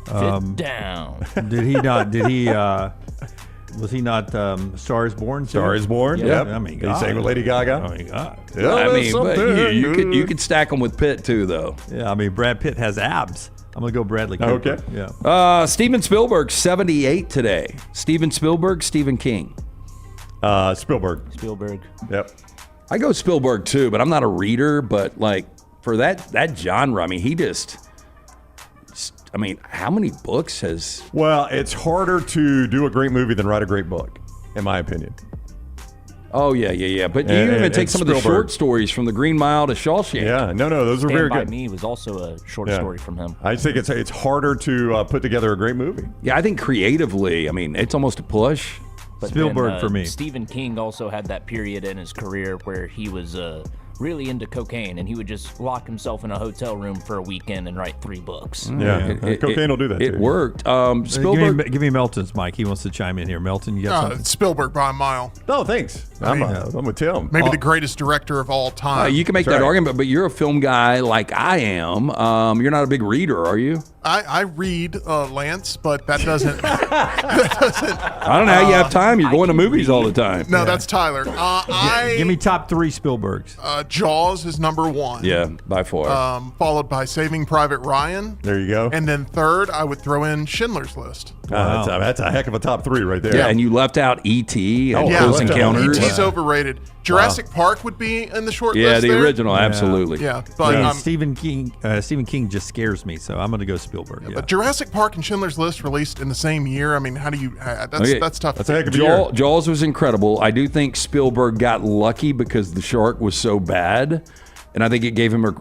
Sit down. Did he not? Did he? Was he not Star is Born? Too? Star is Born. Yep. I mean, he sang with Lady Gaga. Oh my God. Yeah, I mean, but something you could stack them with Pitt too, though. Yeah, I mean, Brad Pitt has abs. I'm gonna go Bradley Cooper. Okay. Yeah. Steven Spielberg, 78 today. Steven Spielberg, Stephen King. Spielberg. Yep. I go Spielberg too, but I'm not a reader. But like for that genre, I mean, I mean, how many books has? Well, it's harder to do a great movie than write a great book, in my opinion. Oh yeah. But you even take some of the short stories from The Green Mile to Shawshank. Yeah, no, those are very Stand By good. Me was also a short story from him. I think it's harder to put together a great movie. Yeah, I think creatively, I mean, it's almost a push. But Spielberg then, for me. Stephen King also had that period in his career where he was really into cocaine, and he would just lock himself in a hotel room for a weekend and write 3 books. Yeah, cocaine will do that. It too. worked. Spielberg. Give me Melton's mic. He wants to chime in here. Melton, you got something? Spielberg by a mile. No, thanks. I'm with Tim. Maybe the greatest director of all time. You can make that argument, but you're a film guy like I am. You're not a big reader, are you? I read Lance, but that doesn't. I don't know how you have time. You're going to movies all the time. No, that's Tyler. Give me top 3 Spielbergs. Jaws is number 1. Yeah, by far. Followed by Saving Private Ryan. There you go. And then third, I would throw in Schindler's List. Wow. That's a heck of a top 3 right there. Yeah, and you left out E.T. and Close Encounters. E.T.'s overrated. Jurassic Park would be in the short list. Yeah, the there. original, absolutely. Yeah, but Stephen King just scares me, so I'm going to go Spielberg. Yeah. But Jurassic Park and Schindler's List released in the same year. I mean, how do you? That's tough. That's a heck of a year. Jaws was incredible. I do think Spielberg got lucky because the shark was so bad. And I think it gave him a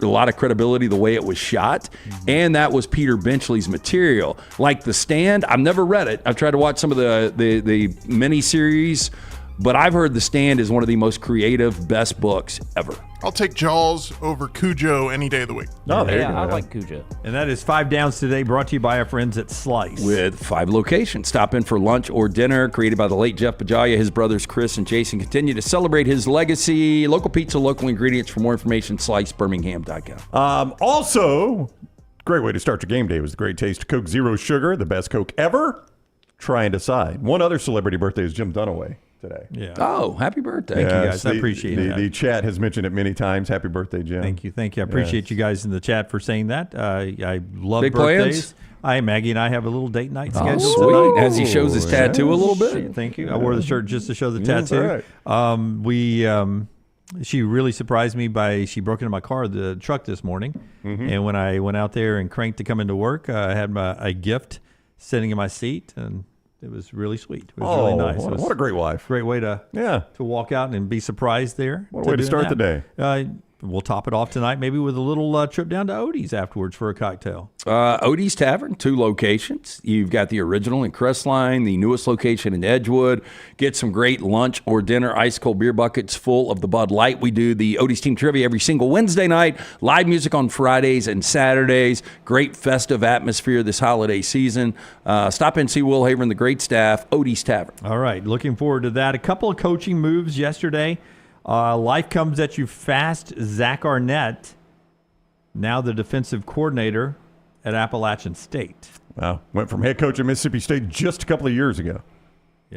lot of credibility the way it was shot. And that was Peter Benchley's material. Like The Stand, I've never read it. I've tried to watch some of the mini-series, but I've heard The Stand is one of the most creative, best books ever. I'll take Jaws over Cujo any day of the week. Oh, there you go. I like Cujo. And that is 5 Downs today, brought to you by our friends at Slice. With 5 locations. Stop in for lunch or dinner. Created by the late Jeff Bajalia. His brothers Chris and Jason continue to celebrate his legacy. Local pizza, local ingredients. For more information, slicebirmingham.com. Also, great way to start your game day was the great taste of Coke Zero Sugar, the best Coke ever. Try and decide. One other celebrity birthday is Jim Dunaway today. Yeah. Oh, happy birthday. Thank you, guys. I appreciate it. The chat has mentioned it many times. Happy birthday, Jim. Thank you. I appreciate you guys in the chat for saying that. I love Big birthdays. plans? Maggie and I have a little date night scheduled sweet. tonight. As he shows his tattoo a little bit. Thank you. I wore the shirt just to show the That's tattoo. right. She really surprised me she broke into my car, the truck this morning. And when I went out there and cranked to come into work, I had a gift sitting in my seat, and it was really sweet. It was really nice. What a great wife. Great way to walk out and be surprised there. What a way to start the day. We'll top it off tonight, maybe with a little trip down to Odie's afterwards for a cocktail. Odie's Tavern, 2 locations. You've got the original in Crestline, the newest location in Edgewood. Get some great lunch or dinner, ice-cold beer buckets full of the Bud Light. We do the Odie's Team Trivia every single Wednesday night. Live music on Fridays and Saturdays. Great festive atmosphere this holiday season. Stop in, see Will Haver and the great staff, Odie's Tavern. All right, looking forward to that. A couple of coaching moves yesterday. Life comes at you fast. Zach Arnett, now the defensive coordinator at Appalachian State. Wow. Went from head coach at Mississippi State just a couple of years ago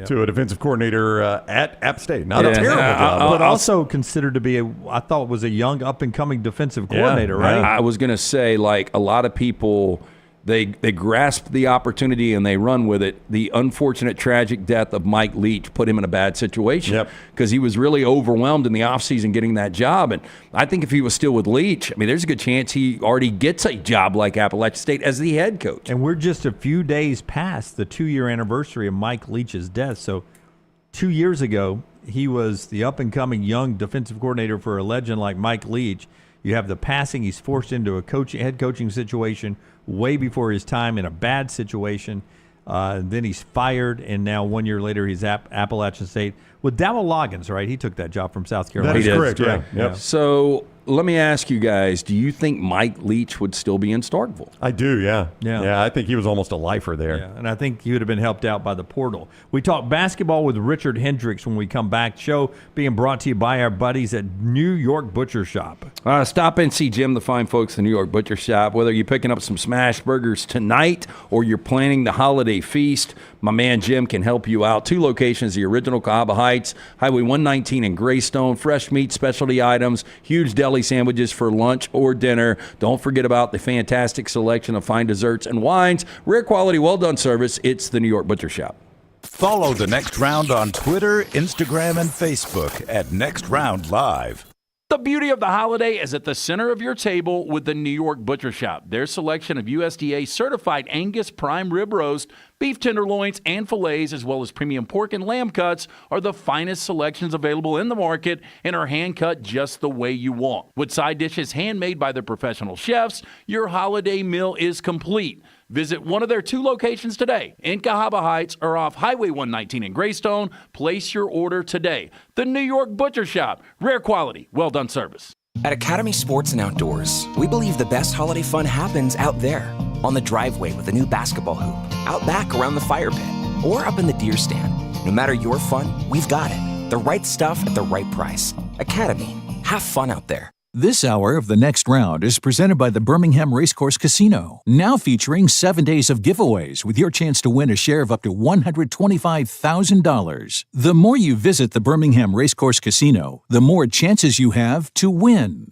to a defensive coordinator at App State. Not a terrible job. But also considered to be I thought was a young up-and-coming defensive coordinator, right? I was going to say, like, a lot of people – They grasp the opportunity and they run with it. The unfortunate, tragic death of Mike Leach put him in a bad situation because he was really overwhelmed in the offseason getting that job. And I think if he was still with Leach, I mean, there's a good chance he already gets a job like Appalachian State as the head coach. And we're just a few days past the 2-year anniversary of Mike Leach's death. So 2 years ago, he was the up-and-coming young defensive coordinator for a legend like Mike Leach. You have the passing. He's forced into a head coaching situation way before his time in a bad situation. Then he's fired, and now 1 year later he's at Appalachian State with Dowell Loggins, right? He took that job from South Carolina. That is correct, yeah. Yep. So let me ask you guys, do you think Mike Leach would still be in Starkville? I do, yeah. Yeah. Yeah, I think he was almost a lifer there. Yeah, and I think he would have been helped out by the portal. We talk basketball with Richard Hendrix when we come back. Show being brought to you by our buddies at New York Butcher Shop. Stop and see Jim, the fine folks at the New York Butcher Shop. Whether you're picking up some smash burgers tonight or you're planning the holiday feast, my man Jim can help you out. 2 locations, the original Cahaba Heights, Highway 119 in Greystone. Fresh meat, specialty items, huge deli sandwiches for lunch or dinner. Don't forget about the fantastic selection of fine desserts and wines. Rare quality, well-done service. It's the New York Butcher Shop. Follow The Next Round on Twitter, Instagram, and Facebook at Next Round Live. The beauty of the holiday is at the center of your table with the New York Butcher Shop. Their selection of USDA certified Angus prime rib roast, beef tenderloins, and fillets, as well as premium pork and lamb cuts, are the finest selections available in the market and are hand-cut just the way you want. With side dishes handmade by their professional chefs, your holiday meal is complete. Visit one of their 2 locations today in Cahaba Heights or off Highway 119 in Greystone. Place your order today. The New York Butcher Shop. Rare quality, well-done service. At Academy Sports and Outdoors, we believe the best holiday fun happens out there. On the driveway with a new basketball hoop, out back around the fire pit, or up in the deer stand. No matter your fun, we've got it. The right stuff at the right price. Academy. Have fun out there. This hour of The Next Round is presented by the Birmingham Racecourse Casino, now featuring 7 days of giveaways with your chance to win a share of up to $125,000. The more you visit the Birmingham Racecourse Casino, the more chances you have to win.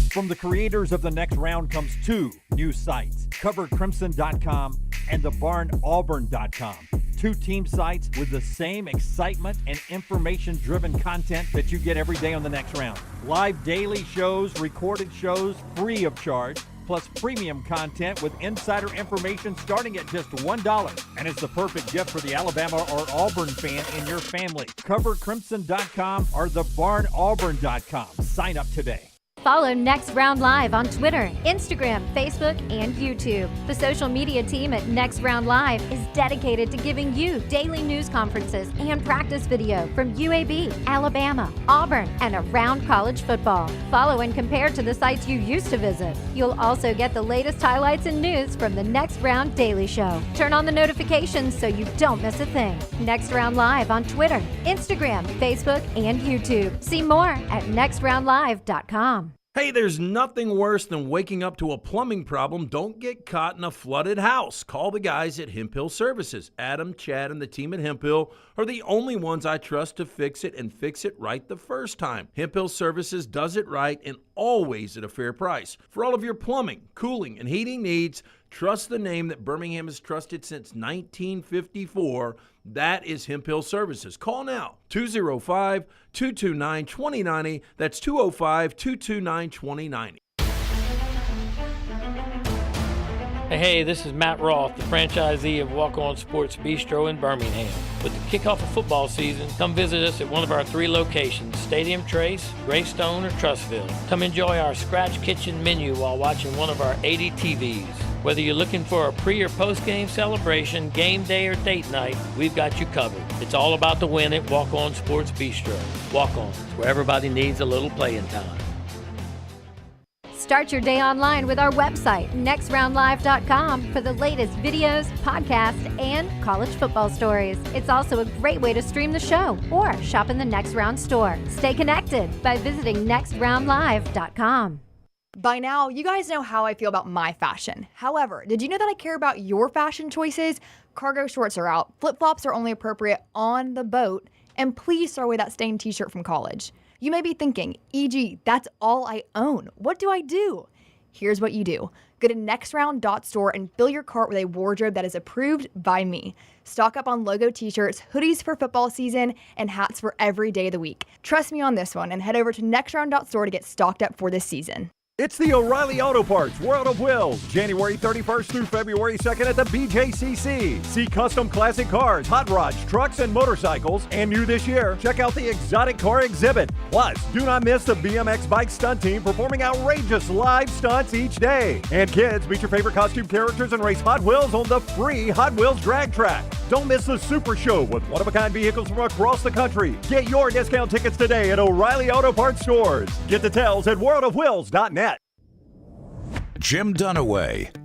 From the creators of The Next Round comes 2 new sites, CoverCrimson.com and TheBarnAuburn.com. 2 team sites with the same excitement and information-driven content that you get every day on The Next Round. Live daily shows, recorded shows, free of charge, plus premium content with insider information starting at just $1. And it's the perfect gift for the Alabama or Auburn fan in your family. CoverCrimson.com or TheBarnAuburn.com. Sign up today. Follow Next Round Live on Twitter, Instagram, Facebook, and YouTube. The social media team at Next Round Live is dedicated to giving you daily news conferences and practice video from UAB, Alabama, Auburn, and around college football. Follow and compare to the sites you used to visit. You'll also get the latest highlights and news from the Next Round Daily Show. Turn on the notifications so you don't miss a thing. Next Round Live on Twitter, Instagram, Facebook, and YouTube. See more at nextroundlive.com. Hey, there's nothing worse than waking up to a plumbing problem. Don't get caught in a flooded house. Call the guys at Hemp Hill Services. Adam, Chad, and the team at Hemp Hill are the only ones I trust to fix it and fix it right the first time. Hemp Hill Services does it right and always at a fair price. For all of your plumbing, cooling, and heating needs, trust the name that Birmingham has trusted since 1954. That is Hemp Hill Services. Call now, 205-229-2090. That's 205-229-2090. Hey, this is Matt Roth, the franchisee of Walk On Sports Bistro in Birmingham. With the kickoff of football season, come visit us at one of our 3 locations, Stadium Trace, Greystone, or Trussville. Come enjoy our scratch kitchen menu while watching one of our 80 TVs. Whether you're looking for a pre- or post-game celebration, game day, or date night, we've got you covered. It's all about the win at Walk On Sports Bistro. Walk On, where everybody needs a little playing time. Start your day online with our website, nextroundlive.com, for the latest videos, podcasts, and college football stories. It's also a great way to stream the show or shop in the Next Round store. Stay connected by visiting nextroundlive.com. By now, you guys know how I feel about my fashion. However, did you know that I care about your fashion choices? Cargo shorts are out, flip-flops are only appropriate on the boat, and please throw away that stained t-shirt from college. You may be thinking, EG, that's all I own. What do I do? Here's what you do. Go to nextround.store and fill your cart with a wardrobe that is approved by me. Stock up on logo t-shirts, hoodies for football season, and hats for every day of the week. Trust me on this one and head over to nextround.store to get stocked up for this season. It's the O'Reilly Auto Parts World of Wills, January 31st through February 2nd at the BJCC. See custom classic cars, hot rods, trucks, and motorcycles. And new this year, check out the exotic car exhibit. Plus, do not miss the BMX bike stunt team performing outrageous live stunts each day. And kids, meet your favorite costume characters and race Hot Wheels on the free Hot Wheels drag track. Don't miss the Super Show with one-of-a-kind vehicles from across the country. Get your discount tickets today at O'Reilly Auto Parts stores. Get details at worldofwills.net. Jim Dunaway,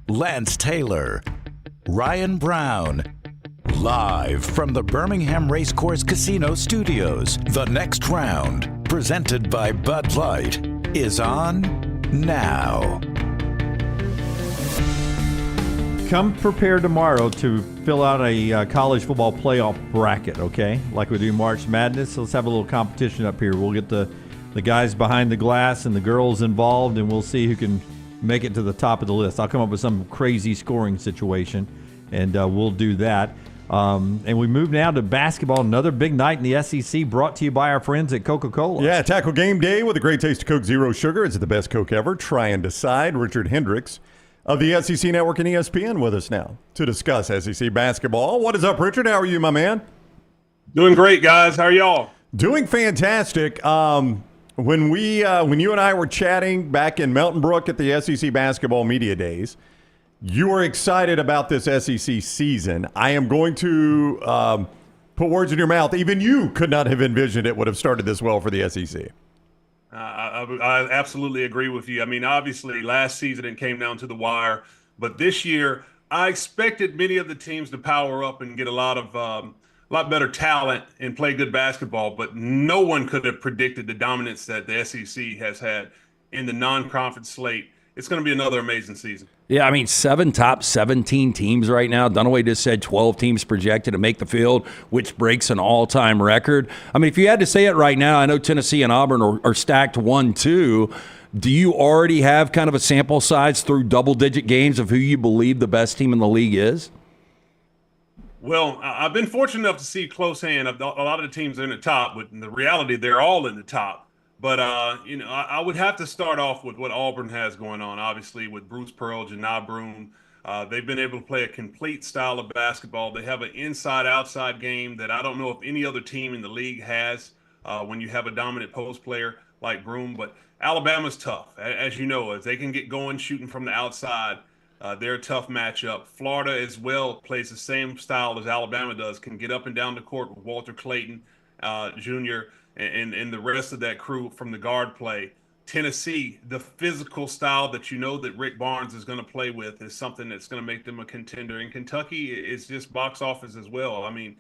Lance Taylor, Ryan Brown. Live from the Birmingham Racecourse Casino Studios, the next round, presented by Bud Light, is on now. Come prepared tomorrow to fill out a college football playoff bracket, okay? Like we do March Madness. Let's have a little competition up here. We'll get the guys behind the glass and the girls involved, and we'll see who can make it to the top of the list. I'll come up with some crazy scoring situation, and we'll do that. And we move now to basketball. Another big night in the SEC, brought to you by our friends at Coca-Cola. Yeah, tackle game day with a great taste of Coke Zero Sugar. It's the best Coke ever. Try and decide. Richard Hendrix of the SEC Network and ESPN with us now to discuss SEC basketball. What is up, Richard? How are you, my man? Doing great, guys. How are y'all? Doing fantastic. When you and I were chatting back in Mountain Brook at the SEC Basketball Media Days, you were excited about this SEC season. I am going to put words in your mouth. Even you could not have envisioned it would have started this well for the SEC. I absolutely agree with you. I mean, obviously, last season it came down to the wire, but this year I expected many of the teams to power up and get a lot better talent and play good basketball, but no one could have predicted the dominance that the SEC has had in the non-conference slate. It's going to be another amazing season. Yeah, I mean, 7 top 17 teams right now. Dunaway just said 12 teams projected to make the field, which breaks an all-time record. I mean, if you had to say it right now, I know Tennessee and Auburn are stacked 1-2. Do you already have kind of a sample size through double-digit games of who you believe the best team in the league is? Well, I've been fortunate enough to see close hand. A lot of the teams are in the top, but in the reality, they're all in the top. But, I would have to start off with what Auburn has going on, obviously, with Bruce Pearl, Janai Broome. They've been able to play a complete style of basketball. They have an inside-outside game that I don't know if any other team in the league has when you have a dominant post player like Broome. But Alabama's tough. As you know, if they can get going shooting from the outside, they're a tough matchup. Florida as well plays the same style as Alabama does, can get up and down the court with Walter Clayton Jr., and the rest of that crew from the guard play. Tennessee, the physical style that you know that Rick Barnes is going to play with is something that's going to make them a contender. And Kentucky is just box office as well. I mean,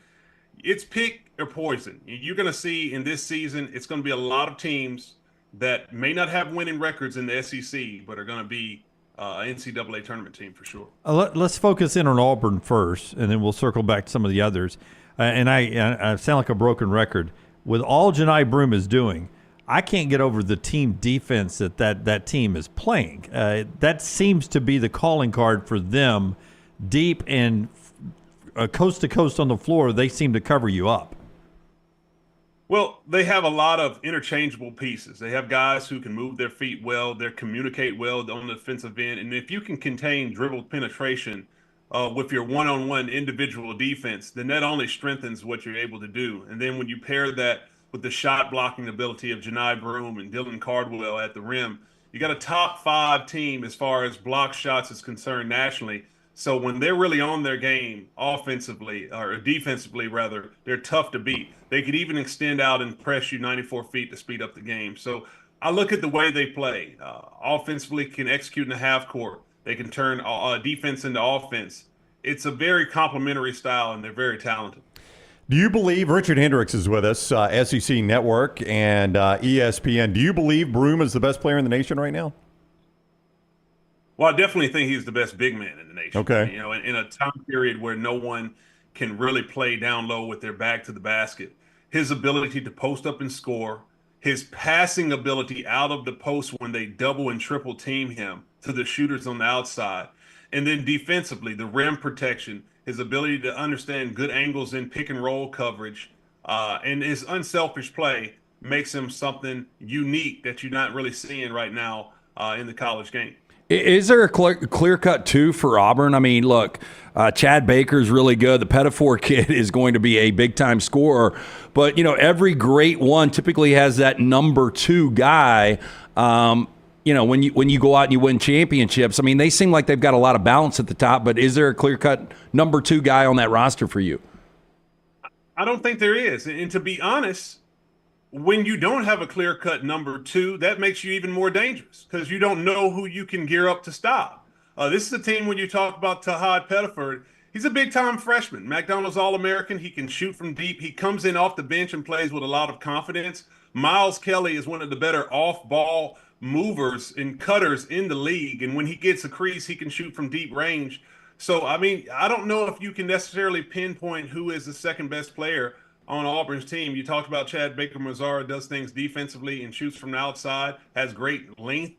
it's pick or poison. You're going to see in this season, it's going to be a lot of teams that may not have winning records in the SEC, but are going to be an NCAA tournament team for sure. Let's focus in on Auburn first, and then we'll circle back to some of the others. And I sound like a broken record. With all Janai Broome is doing, I can't get over the team defense that team is playing. That seems to be the calling card for them. Deep and coast to coast on the floor, they seem to cover you up. Well, they have a lot of interchangeable pieces. They have guys who can move their feet well, they communicate well on the defensive end, and if you can contain dribble penetration with your one-on-one individual defense, then that only strengthens what you're able to do. And then when you pair that with the shot blocking ability of Janai Broome and Dylan Cardwell at the rim, you got a top 5 team as far as block shots is concerned nationally. So when they're really on their game offensively, or defensively rather, they're tough to beat. They could even extend out and press you 94 feet to speed up the game. So I look at the way they play. Offensively can execute in the half court. They can turn defense into offense. It's a very complementary style, and they're very talented. Do you believe, Richard Hendrix is with us, SEC Network and ESPN, do you believe Broome is the best player in the nation right now? Well, I definitely think he's the best big man in the nation. Okay. You know, in a time period where no one can really play down low with their back to the basket, his ability to post up and score, his passing ability out of the post when they double and triple team him to the shooters on the outside, and then defensively, the rim protection, his ability to understand good angles in pick and roll coverage, and his unselfish play makes him something unique that you're not really seeing right now in the college game. Is there a clear cut two for Auburn? I mean, look, Chad Baker's really good. The Pettifor kid is going to be a big time scorer, but every great one typically has that number two guy. When you go out and you win championships, I mean, they seem like they've got a lot of balance at the top. But is there a clear cut number two guy on that roster for you? I don't think there is, and to be honest, when you don't have a clear-cut number two, that makes you even more dangerous because you don't know who you can gear up to stop. This is a team when you talk about Tahad Pettiford, he's a big-time freshman. McDonald's All-American. He can shoot from deep. He comes in off the bench and plays with a lot of confidence. Miles Kelly is one of the better off-ball movers and cutters in the league, and when he gets a crease, he can shoot from deep range. So, I mean, I don't know if you can necessarily pinpoint who is the second-best player on Auburn's team. You talked about Chad Baker-Mazara does things defensively and shoots from the outside, has great length.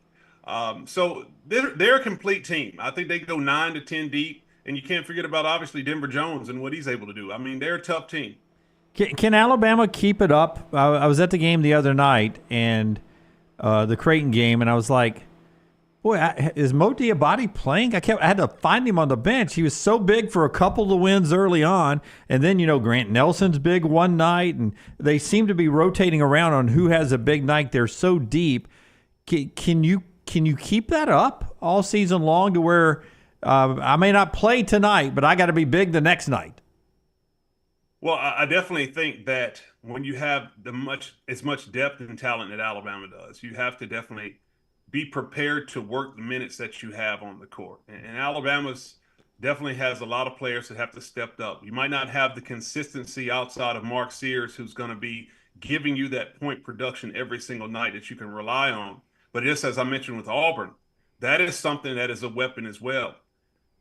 So they're a complete team. I think they go 9 to 10 deep, and you can't forget about, obviously, Denver Jones and what he's able to do. I mean, they're a tough team. Can Alabama keep it up? I was at the game the other night, and the Creighton game, and I was like, boy, is Mo Diabate playing? I had to find him on the bench. He was so big for a couple of wins early on, and then Grant Nelson's big one night, and they seem to be rotating around on who has a big night. They're so deep. Can you keep that up all season long to where I may not play tonight, but I got to be big the next night? Well, I definitely think that when you have as much depth and talent that Alabama does, you have to definitely be prepared to work the minutes that you have on the court. And Alabama's definitely has a lot of players that have to step up. You might not have the consistency outside of Mark Sears, who's going to be giving you that point production every single night that you can rely on. But just as I mentioned with Auburn, that is something that is a weapon as well.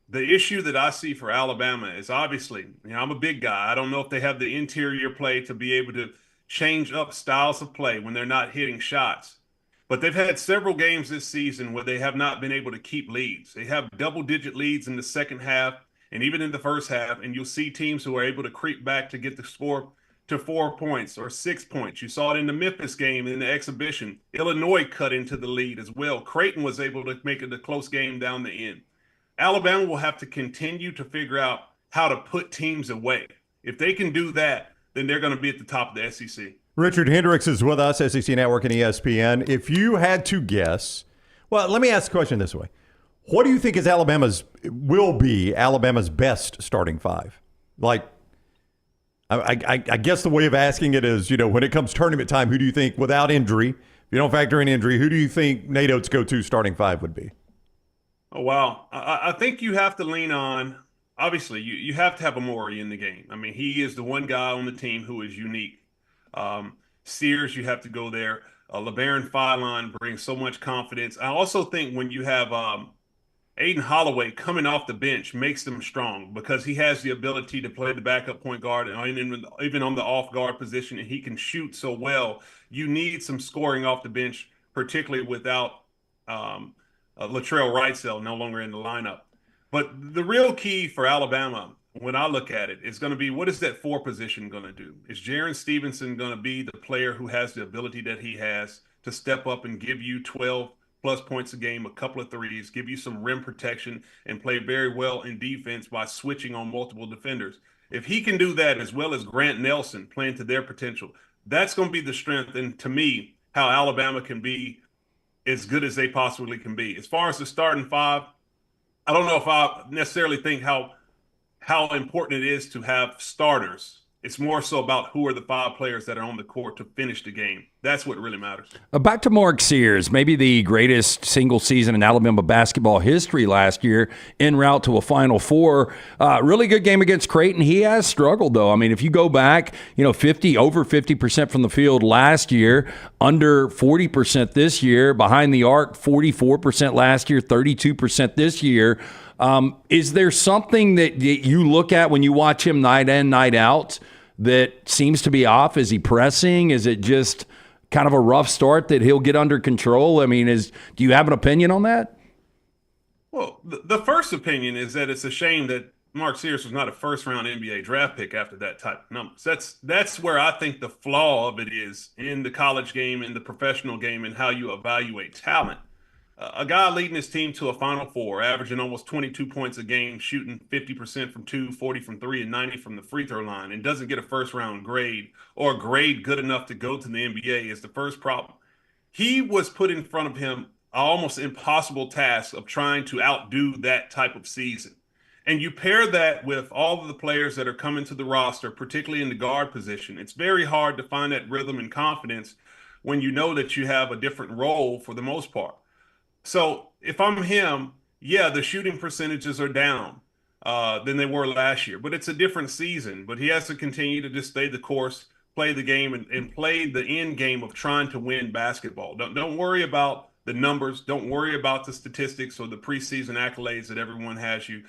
The issue that I see for Alabama is obviously, I'm a big guy. I don't know if they have the interior play to be able to change up styles of play when they're not hitting shots. But they've had several games this season where they have not been able to keep leads. They have double-digit leads in the second half and even in the first half, and you'll see teams who are able to creep back to get the score to 4 points or 6 points. You saw it in the Memphis game in the exhibition. Illinois cut into the lead as well. Creighton was able to make it a close game down the end. Alabama will have to continue to figure out how to put teams away. If they can do that, then they're going to be at the top of the SEC. Richard Hendrix is with us, SEC Network and ESPN. If you had to guess, well, let me ask the question this way. What do you think is Alabama's best starting five? Like, I guess the way of asking it is, when it comes tournament time, who do you think, without injury, if you don't factor in injury, who do you think Nate Oates' go-to starting five would be? Oh, wow. I think you have to lean on, obviously, you have to have Amori in the game. I mean, he is the one guy on the team who is unique. Sears, you have to go there. LeBaron Philon brings so much confidence. I also think when you have Aiden Holloway coming off the bench makes them strong because he has the ability to play the backup point guard and even on the off guard position, and he can shoot so well. You need some scoring off the bench, particularly without Latrell Wrightsell no longer in the lineup. But the real key for Alabama, when I look at it, is going to be, what is that 4 position going to do? Is Jaron Stevenson going to be the player who has the ability that he has to step up and give you 12-plus points a game, a couple of threes, give you some rim protection, and play very well in defense by switching on multiple defenders? If he can do that, as well as Grant Nelson playing to their potential, that's going to be the strength, and to me, how Alabama can be as good as they possibly can be. As far as the starting five, I don't know if I necessarily think how important it is to have starters. It's more so about who are the 5 players that are on the court to finish the game. That's what really matters. Back to Mark Sears, maybe the greatest single season in Alabama basketball history last year, en route to a Final Four. Really good game against Creighton. He has struggled, though. I mean, if you go back, over 50% from the field last year, under 40% this year, behind the arc, 44% last year, 32% this year. Is there something that you look at when you watch him night in, night out that seems to be off? Is he pressing? Is it just kind of a rough start that he'll get under control? I mean, do you have an opinion on that? Well, the first opinion is that it's a shame that Mark Sears was not a first-round NBA draft pick after that type of numbers. That's where I think the flaw of it is in the college game, in the professional game, and how you evaluate talent. a guy leading his team to a Final Four, averaging almost 22 points a game, shooting 50% from 2, 40 from 3, and 90 from the free throw line, and doesn't get a first-round grade or a grade good enough to go to the NBA is the first problem. He was put in front of him an almost impossible task of trying to outdo that type of season. And you pair that with all of the players that are coming to the roster, particularly in the guard position. It's very hard to find that rhythm and confidence when you know that you have a different role for the most part. So if I'm him, yeah, the shooting percentages are down than they were last year, but it's a different season. But he has to continue to just stay the course, play the game, and play the end game of trying to win basketball. Don't worry about the numbers. Don't worry about the statistics or the preseason accolades that everyone has you.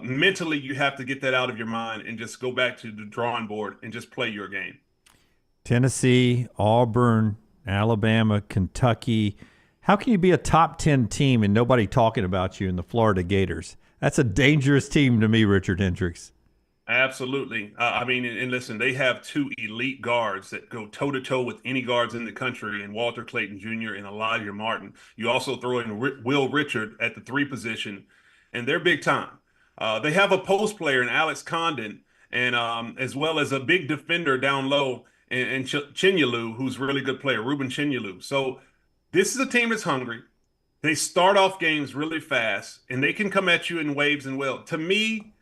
Mentally, you have to get that out of your mind and just go back to the drawing board and just play your game. Tennessee, Auburn, Alabama, Kentucky. How can you be a top 10 team and nobody talking about you in the Florida Gators? That's a dangerous team to me, Richard Hendrix. Absolutely. I mean, and listen, they have two elite guards that go toe-to-toe with any guards in the country, and Walter Clayton Jr. and Elijah Martin. You also throw in Will Richard at the 3 position, and they're big time. They have a post player in Alex Condon, and as well as a big defender down low in Chinyalu, who's a really good player, Ruben Chinyalu. So this is a team that's hungry. They start off games really fast, and they can come at you in waves and well. To me,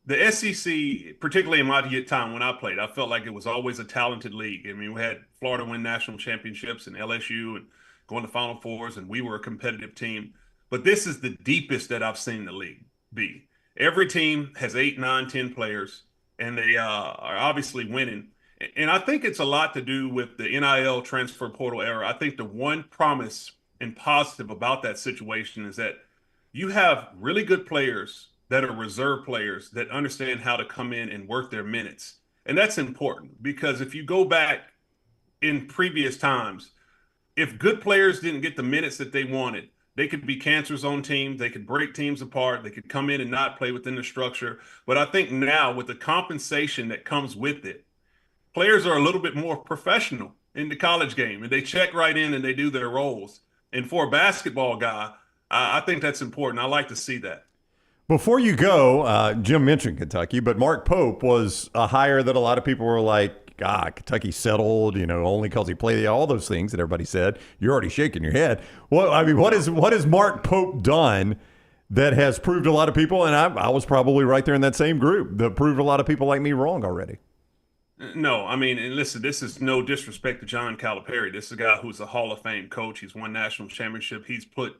the SEC, particularly in my time when I played, I felt like it was always a talented league. I mean, we had Florida win national championships and LSU and going to Final Fours, and we were a competitive team. But this is the deepest that I've seen the league be. Every team has 8, 9, 10 players, and they are obviously winning. And I think it's a lot to do with the NIL transfer portal era. I think the one promise and positive about that situation is that you have really good players that are reserve players that understand how to come in and work their minutes. And that's important because if you go back in previous times, if good players didn't get the minutes that they wanted, they could be cancers on teams. They could break teams apart. They could come in and not play within the structure. But I think now with the compensation that comes with it, players are a little bit more professional in the college game, and they check right in and they do their roles. And for a basketball guy, I think that's important. I like to see that. Before you go, Jim mentioned Kentucky, but Mark Pope was a hire that a lot of people were like, Kentucky settled, only because he played all those things that everybody said. You're already shaking your head. Well, I mean, what has Mark Pope done that has proved a lot of people, and I was probably right there in that same group, that proved a lot of people like me wrong already? No, I mean, and listen, this is no disrespect to John Calipari. This is a guy who's a Hall of Fame coach. He's won national championship. He's put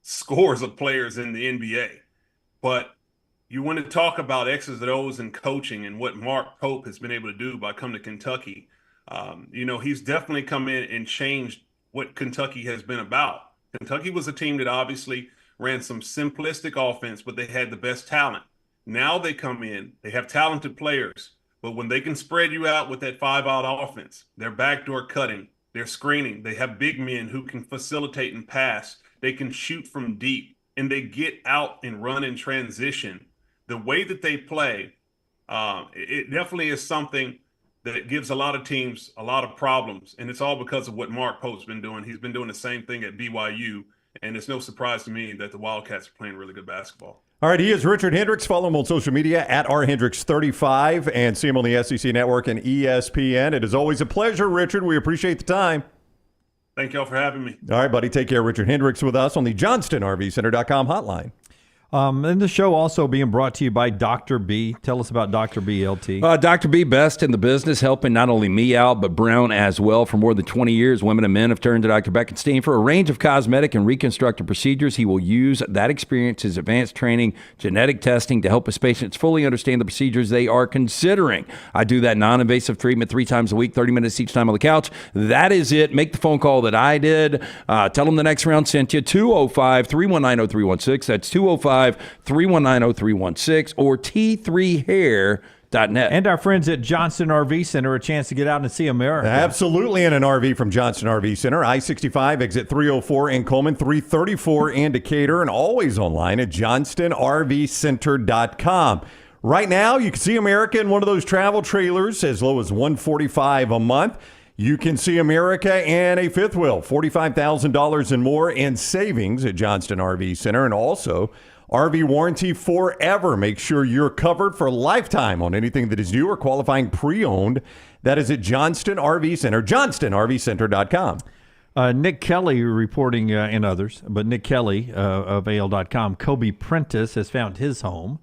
scores of players in the NBA. But you want to talk about X's and O's and coaching and what Mark Pope has been able to do by coming to Kentucky. He's definitely come in and changed what Kentucky has been about. Kentucky was a team that obviously ran some simplistic offense, but they had the best talent. Now they come in, they have talented players. But when they can spread you out with that 5-out offense, they're backdoor cutting, they're screening, they have big men who can facilitate and pass, they can shoot from deep, and they get out and run in transition. The way that they play, it definitely is something that gives a lot of teams a lot of problems, and it's all because of what Mark Pope's been doing. He's been doing the same thing at BYU, and it's no surprise to me that the Wildcats are playing really good basketball. All right, he is Richard Hendrix. Follow him on social media at rhendrix35 and see him on the SEC Network and ESPN. It is always a pleasure, Richard. We appreciate the time. Thank y'all for having me. All right, buddy. Take care. Richard Hendrix with us on the JohnstonRVCenter.com hotline. And the show also being brought to you by Dr. B. Tell us about Dr. B, LT. Dr. B, best in the business, helping not only me out, but Brown as well. For more than 20 years, women and men have turned to Dr. Beckenstein for a range of cosmetic and reconstructive procedures. He will use that experience, his advanced training, genetic testing to help his patients fully understand the procedures they are considering. I do that non-invasive treatment 3 times a week, 30 minutes each time on the couch. That is it. Make the phone call that I did. Tell them the next round sent you. 205-319-0316. That's 205-319-0316 or T3hair.net. And our friends at Johnston RV Center, a chance to get out and see America. Absolutely, in an RV from Johnston RV Center. I-65, exit 304 in Coleman, 334 in Decatur, and always online at johnstonrvcenter.com. Right now, you can see America in one of those travel trailers as low as $145 a month. You can see America and a fifth wheel, $45,000 and more in savings at Johnston RV Center, and also RV warranty forever. Make sure you're covered for a lifetime on anything that is new or qualifying pre-owned. That is at Johnston RV Center, johnstonrvcenter.com. Nick Kelly reporting, and others, but Nick Kelly of AL.com, Kobe Prentice has found his home.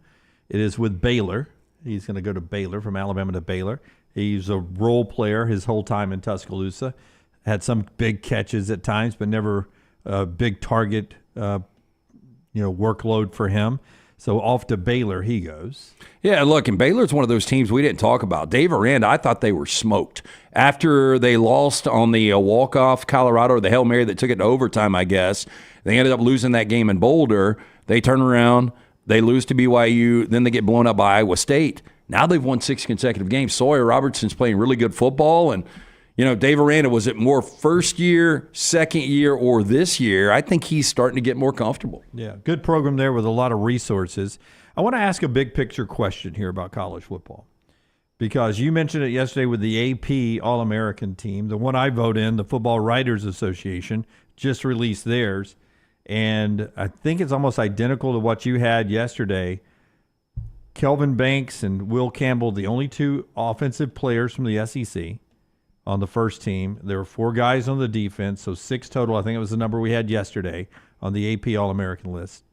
It is with Baylor. He's going to go to Baylor, from Alabama to Baylor. He's a role player his whole time in Tuscaloosa. Had some big catches at times, but never a big target workload for him. So off to Baylor he goes. Yeah, look, and Baylor's one of those teams we didn't talk about. Dave Aranda, I thought they were smoked. After they lost on the walk-off Colorado, or the Hail Mary that took it to overtime, I guess, they ended up losing that game in Boulder. They turn around, they lose to BYU, then they get blown up by Iowa State. Now they've won 6 consecutive games. Sawyer Robertson's playing really good football, and Dave Aranda, was it more first year, second year, or this year? I think he's starting to get more comfortable. Yeah, good program there with a lot of resources. I want to ask a big picture question here about college football, because you mentioned it yesterday with the AP All-American team. The one I vote in, the Football Writers Association, just released theirs, and I think it's almost identical to what you had yesterday. Kelvin Banks and Will Campbell, the only 2 offensive players from the SEC on the first team. There were 4 guys on the defense, so 6 total. I think it was the number we had yesterday on the AP All-American list.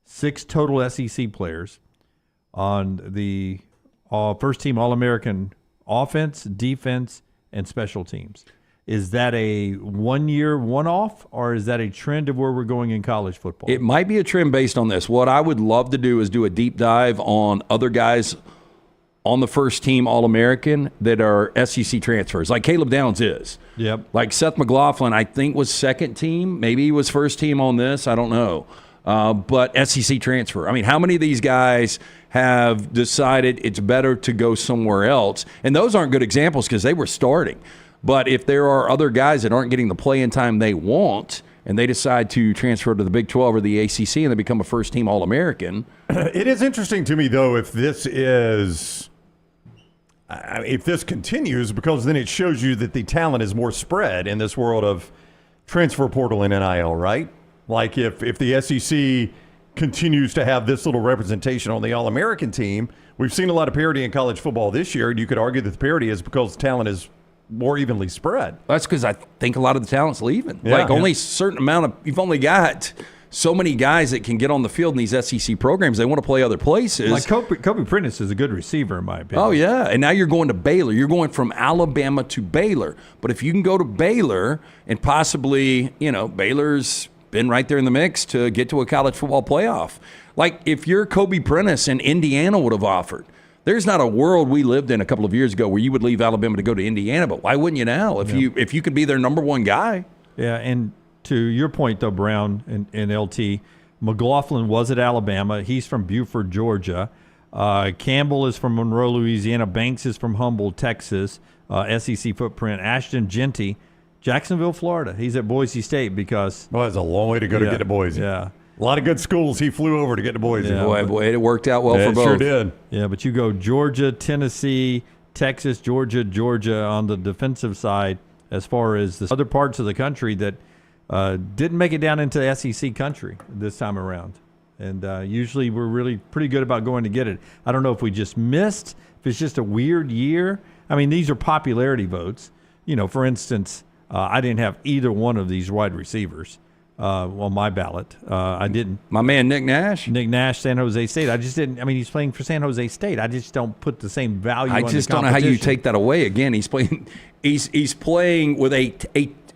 6 total SEC players on the first team All-American offense, defense, and special teams. Is that a one-year one-off, or is that a trend of where we're going in college football? It might be a trend based on this. What I would love to do is do a deep dive on other guys on the first team All-American that are SEC transfers, like Caleb Downs is. Yep. Like Seth McLaughlin, I think, was second team. Maybe he was first team on this. I don't know. But SEC transfer. I mean, how many of these guys have decided it's better to go somewhere else? And those aren't good examples because they were starting. But if there are other guys that aren't getting the playing time they want, and they decide to transfer to the Big 12 or the ACC and they become a first-team All-American. It is interesting to me, though, if this continues, because then it shows you that the talent is more spread in this world of transfer portal and NIL, right? Like if the SEC continues to have this little representation on the All-American team, we've seen a lot of parity in college football this year, and you could argue that the parity is because talent is more evenly spread. That's because I think a lot of the talent's leaving. Only a certain amount of – you've only got so many guys that can get on the field in these SEC programs. They want to play other places. Like Kobe Prentice is a good receiver, in my opinion. Oh, yeah. And now you're going to Baylor. You're going from Alabama to Baylor. But if you can go to Baylor and possibly, Baylor's been right there in the mix to get to a college football playoff. Like if you're Kobe Prentice and Indiana would have offered, there's not a world we lived in a couple of years ago where you would leave Alabama to go to Indiana, but why wouldn't you now if you could be their number one guy? Yeah, and to your point, though, Brown and LT, McLaughlin was at Alabama. He's from Buford, Georgia. Campbell is from Monroe, Louisiana. Banks is from Humboldt, Texas, SEC footprint. Ashton Genty, Jacksonville, Florida. He's at Boise State because – well, that's a long way to go to get to Boise. Yeah. A lot of good schools he flew over to get to Boise. Yeah, boy, it worked out well for both. It sure did. Yeah, but you go Georgia, Tennessee, Texas, Georgia on the defensive side as far as the other parts of the country that didn't make it down into SEC country this time around. And usually we're really pretty good about going to get it. I don't know if we just missed, if it's just a weird year. I mean, these are popularity votes. For instance, I didn't have either one of these wide receivers on my ballot. I didn't. My man Nick Nash, San Jose State. I just didn't. I mean, he's playing for San Jose State. I just don't put the same value. I just don't know how you take that away. Again, he's playing. He's playing with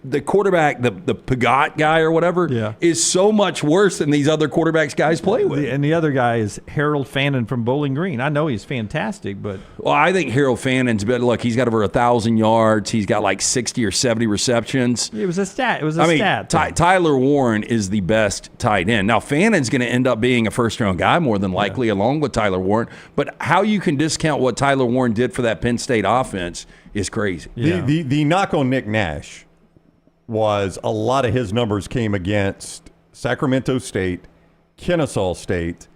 the quarterback, the Pagat guy or whatever, is so much worse than these other quarterbacks guys play with. And the other guy is Harold Fannin from Bowling Green. I know he's fantastic, but I think Harold Fannon's better. Look, he's got over 1,000 yards. He's got like 60 or 70 receptions. It was a stat. Tyler Warren is the best tight end. Now Fannon's going to end up being a first-round guy more than likely, along with Tyler Warren. But how you can discount what Tyler Warren did for that Penn State offense is crazy. Yeah. The knock on Nick Nash was a lot of his numbers came against Sacramento State, Kennesaw State.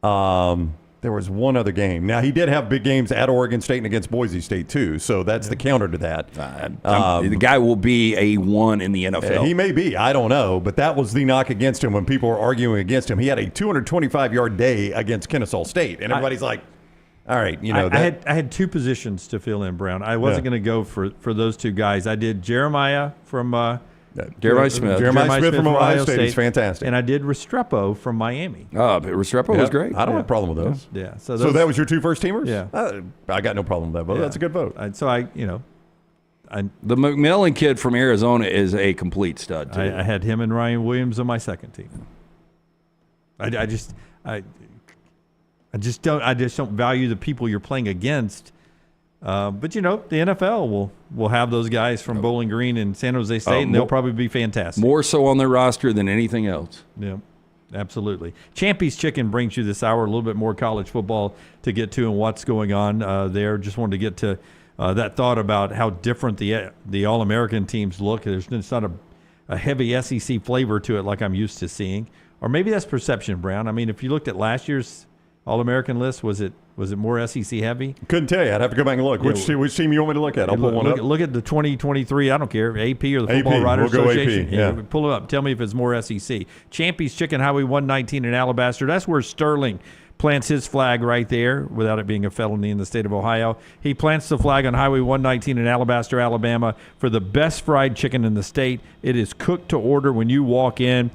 I There was one other game. Now, he did have big games at Oregon State and against Boise State, too, so that's the counter to that. The guy will be a 1 in the NFL. He may be. I don't know, but that was the knock against him when people were arguing against him. He had a 225-yard day against Kennesaw State, and everybody's like, all right, I had two positions to fill in, Brown. I wasn't going to go for those two guys. I did Jeremiah from Jeremiah Smith from Ohio State is fantastic. And I did Restrepo from Miami. Oh, but Restrepo was great. I don't have a problem with those. Yeah. So that was your 2 first teamers? Yeah. I got no problem with that vote. That's a good vote. The McMillan kid from Arizona is a complete stud, too. I had him and Ryan Williams on my second team. I just don't value the people you're playing against. But the NFL will have those guys from Bowling Green and San Jose State, and they'll probably be fantastic. More so on their roster than anything else. Yeah, absolutely. Champy's Chicken brings you this hour a little bit more college football to get to and what's going on there. Just wanted to get to that thought about how different the All-American teams look. There's not a heavy SEC flavor to it like I'm used to seeing, or maybe that's perception, Brown. I mean, if you looked at last year's All-American list, was it more SEC heavy? Couldn't tell you. I'd have to go back and look. Which team you want me to look at? I'll pull one up. Look at the 2023. I don't care. AP or the Football Writers Association. AP, pull it up. Tell me if it's more SEC. Champy's Chicken, Highway 119 in Alabaster. That's where Sterling plants his flag right there without it being a felony in the state of Ohio. He plants the flag on Highway 119 in Alabaster, Alabama for the best fried chicken in the state. It is cooked to order when you walk in.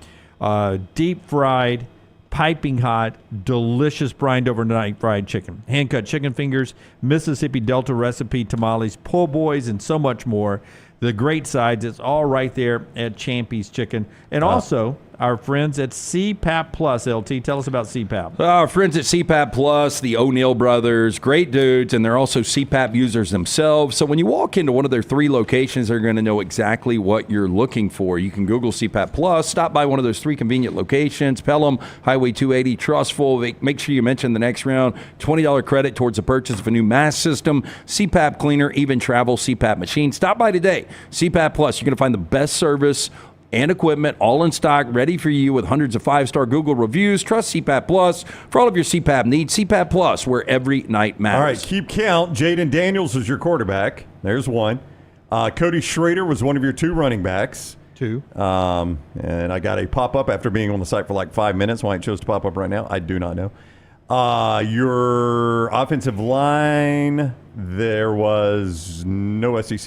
Deep fried, piping hot, delicious brined overnight fried chicken. Hand-cut chicken fingers, Mississippi Delta recipe tamales, po' boys, and so much more. The great sides, it's all right there at Champy's Chicken. And also, our friends at CPAP Plus, LT. Tell us about CPAP. Our friends at CPAP Plus, the O'Neill brothers, great dudes, and they're also CPAP users themselves. So when you walk into one of their 3 locations, they're going to know exactly what you're looking for. You can Google CPAP Plus, stop by one of those 3 convenient locations, Pelham, Highway 280, Trustful. Make sure you mention the next round. $20 credit towards the purchase of a new mask system, CPAP cleaner, even travel CPAP machine. Stop by today. CPAP Plus, you're going to find the best service and equipment all in stock, ready for you with hundreds of 5-star Google reviews. Trust CPAP Plus for all of your CPAP needs. CPAP Plus, where every night matters. All right, keep count. Jaden Daniels is your quarterback. There's one. Cody Schrader was one of your 2 running backs. 2. And I got a pop-up after being on the site for like 5 minutes. Why it chose to pop up right now, I do not know. Your offensive line, there was no SEC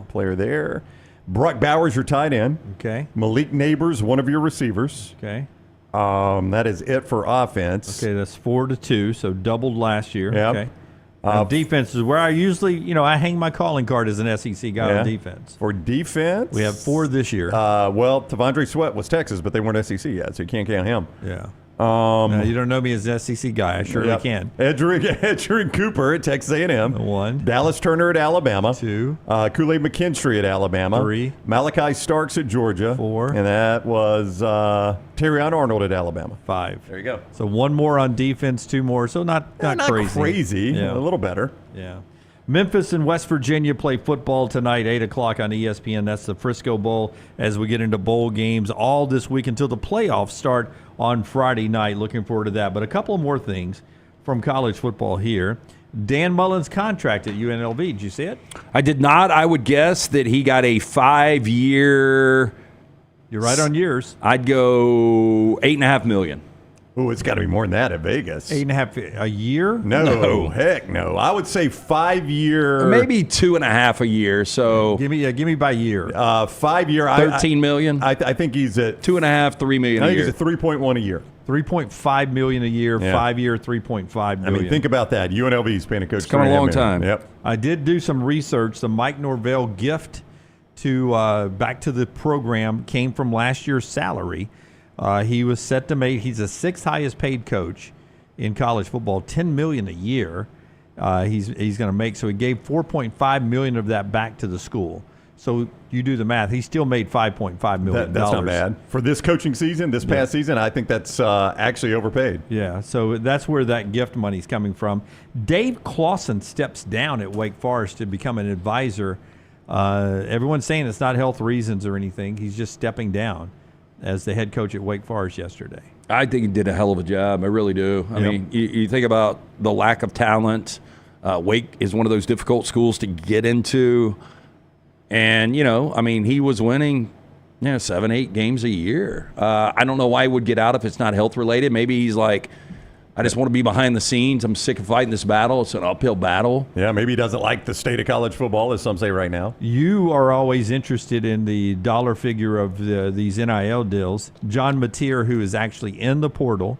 player there. Brock Bowers, your tight end. Okay. Malik Neighbors, one of your receivers. Okay. That is it for offense. Okay, that's 4-2, so doubled last year. Yep. Okay. Defense is where I usually, I hang my calling card as an SEC guy on defense. For defense, we have 4 this year. Tavondre Sweat was Texas, but they weren't SEC yet, so you can't count him. Yeah. No, you don't know me as an SEC guy. I surely can. Edgerrin Cooper at Texas A&M. 1. Dallas Turner at Alabama. 2. Kool-Aid McKinstry at Alabama. 3. Malachi Starks at Georgia. 4. And that was Terrion Arnold at Alabama. 5. There you go. So 1 more on defense, 2 more. So not crazy. Yeah. A little better. Yeah. Memphis and West Virginia play football tonight, 8 o'clock on ESPN. That's the Frisco Bowl as we get into bowl games all this week until the playoffs start on Friday night. Looking forward to that. But a couple more things from college football here. Dan Mullen's contract at UNLV. Did you see it? I did not. I would guess that he got a 5-year. You're right on years. I'd go $8.5 million. Ooh, it's got to be more than that at Vegas. 8.5 a year? No, heck no. I would say 5-year. Maybe 2.5 a year. So give me by year. 5-year. $13 million. I think he's at 2.5, $3 million a year. I think he's at 3.1 a year. $3.5 million a year. Yeah. 5-year, $3.5 million. I mean, think about that. UNLV's paying a coach. It's come a long time. Yep. I did do some research. The Mike Norvell gift to back to the program came from last year's salary. He was set to make. He's the 6th highest paid coach in college football, $10 million a year. He's going to make. So he gave $4.5 million of that back to the school. So you do the math. He still made $5.5 million. That's not bad for this coaching season. This past season, I think that's actually overpaid. Yeah. So that's where that gift money's coming from. Dave Clawson steps down at Wake Forest to become an advisor. Everyone's saying it's not health reasons or anything. He's just stepping down as the head coach at Wake Forest yesterday. I think he did a hell of a job. I really do. I mean, you think about the lack of talent. Wake is one of those difficult schools to get into. And, he was winning 7, 8 games a year. I don't know why he would get out if it's not health related. Maybe he's like, I just want to be behind the scenes. I'm sick of fighting this battle. It's an uphill battle. Yeah, maybe he doesn't like the state of college football, as some say right now. You are always interested in the dollar figure of these NIL deals. John Mateer, who is actually in the portal,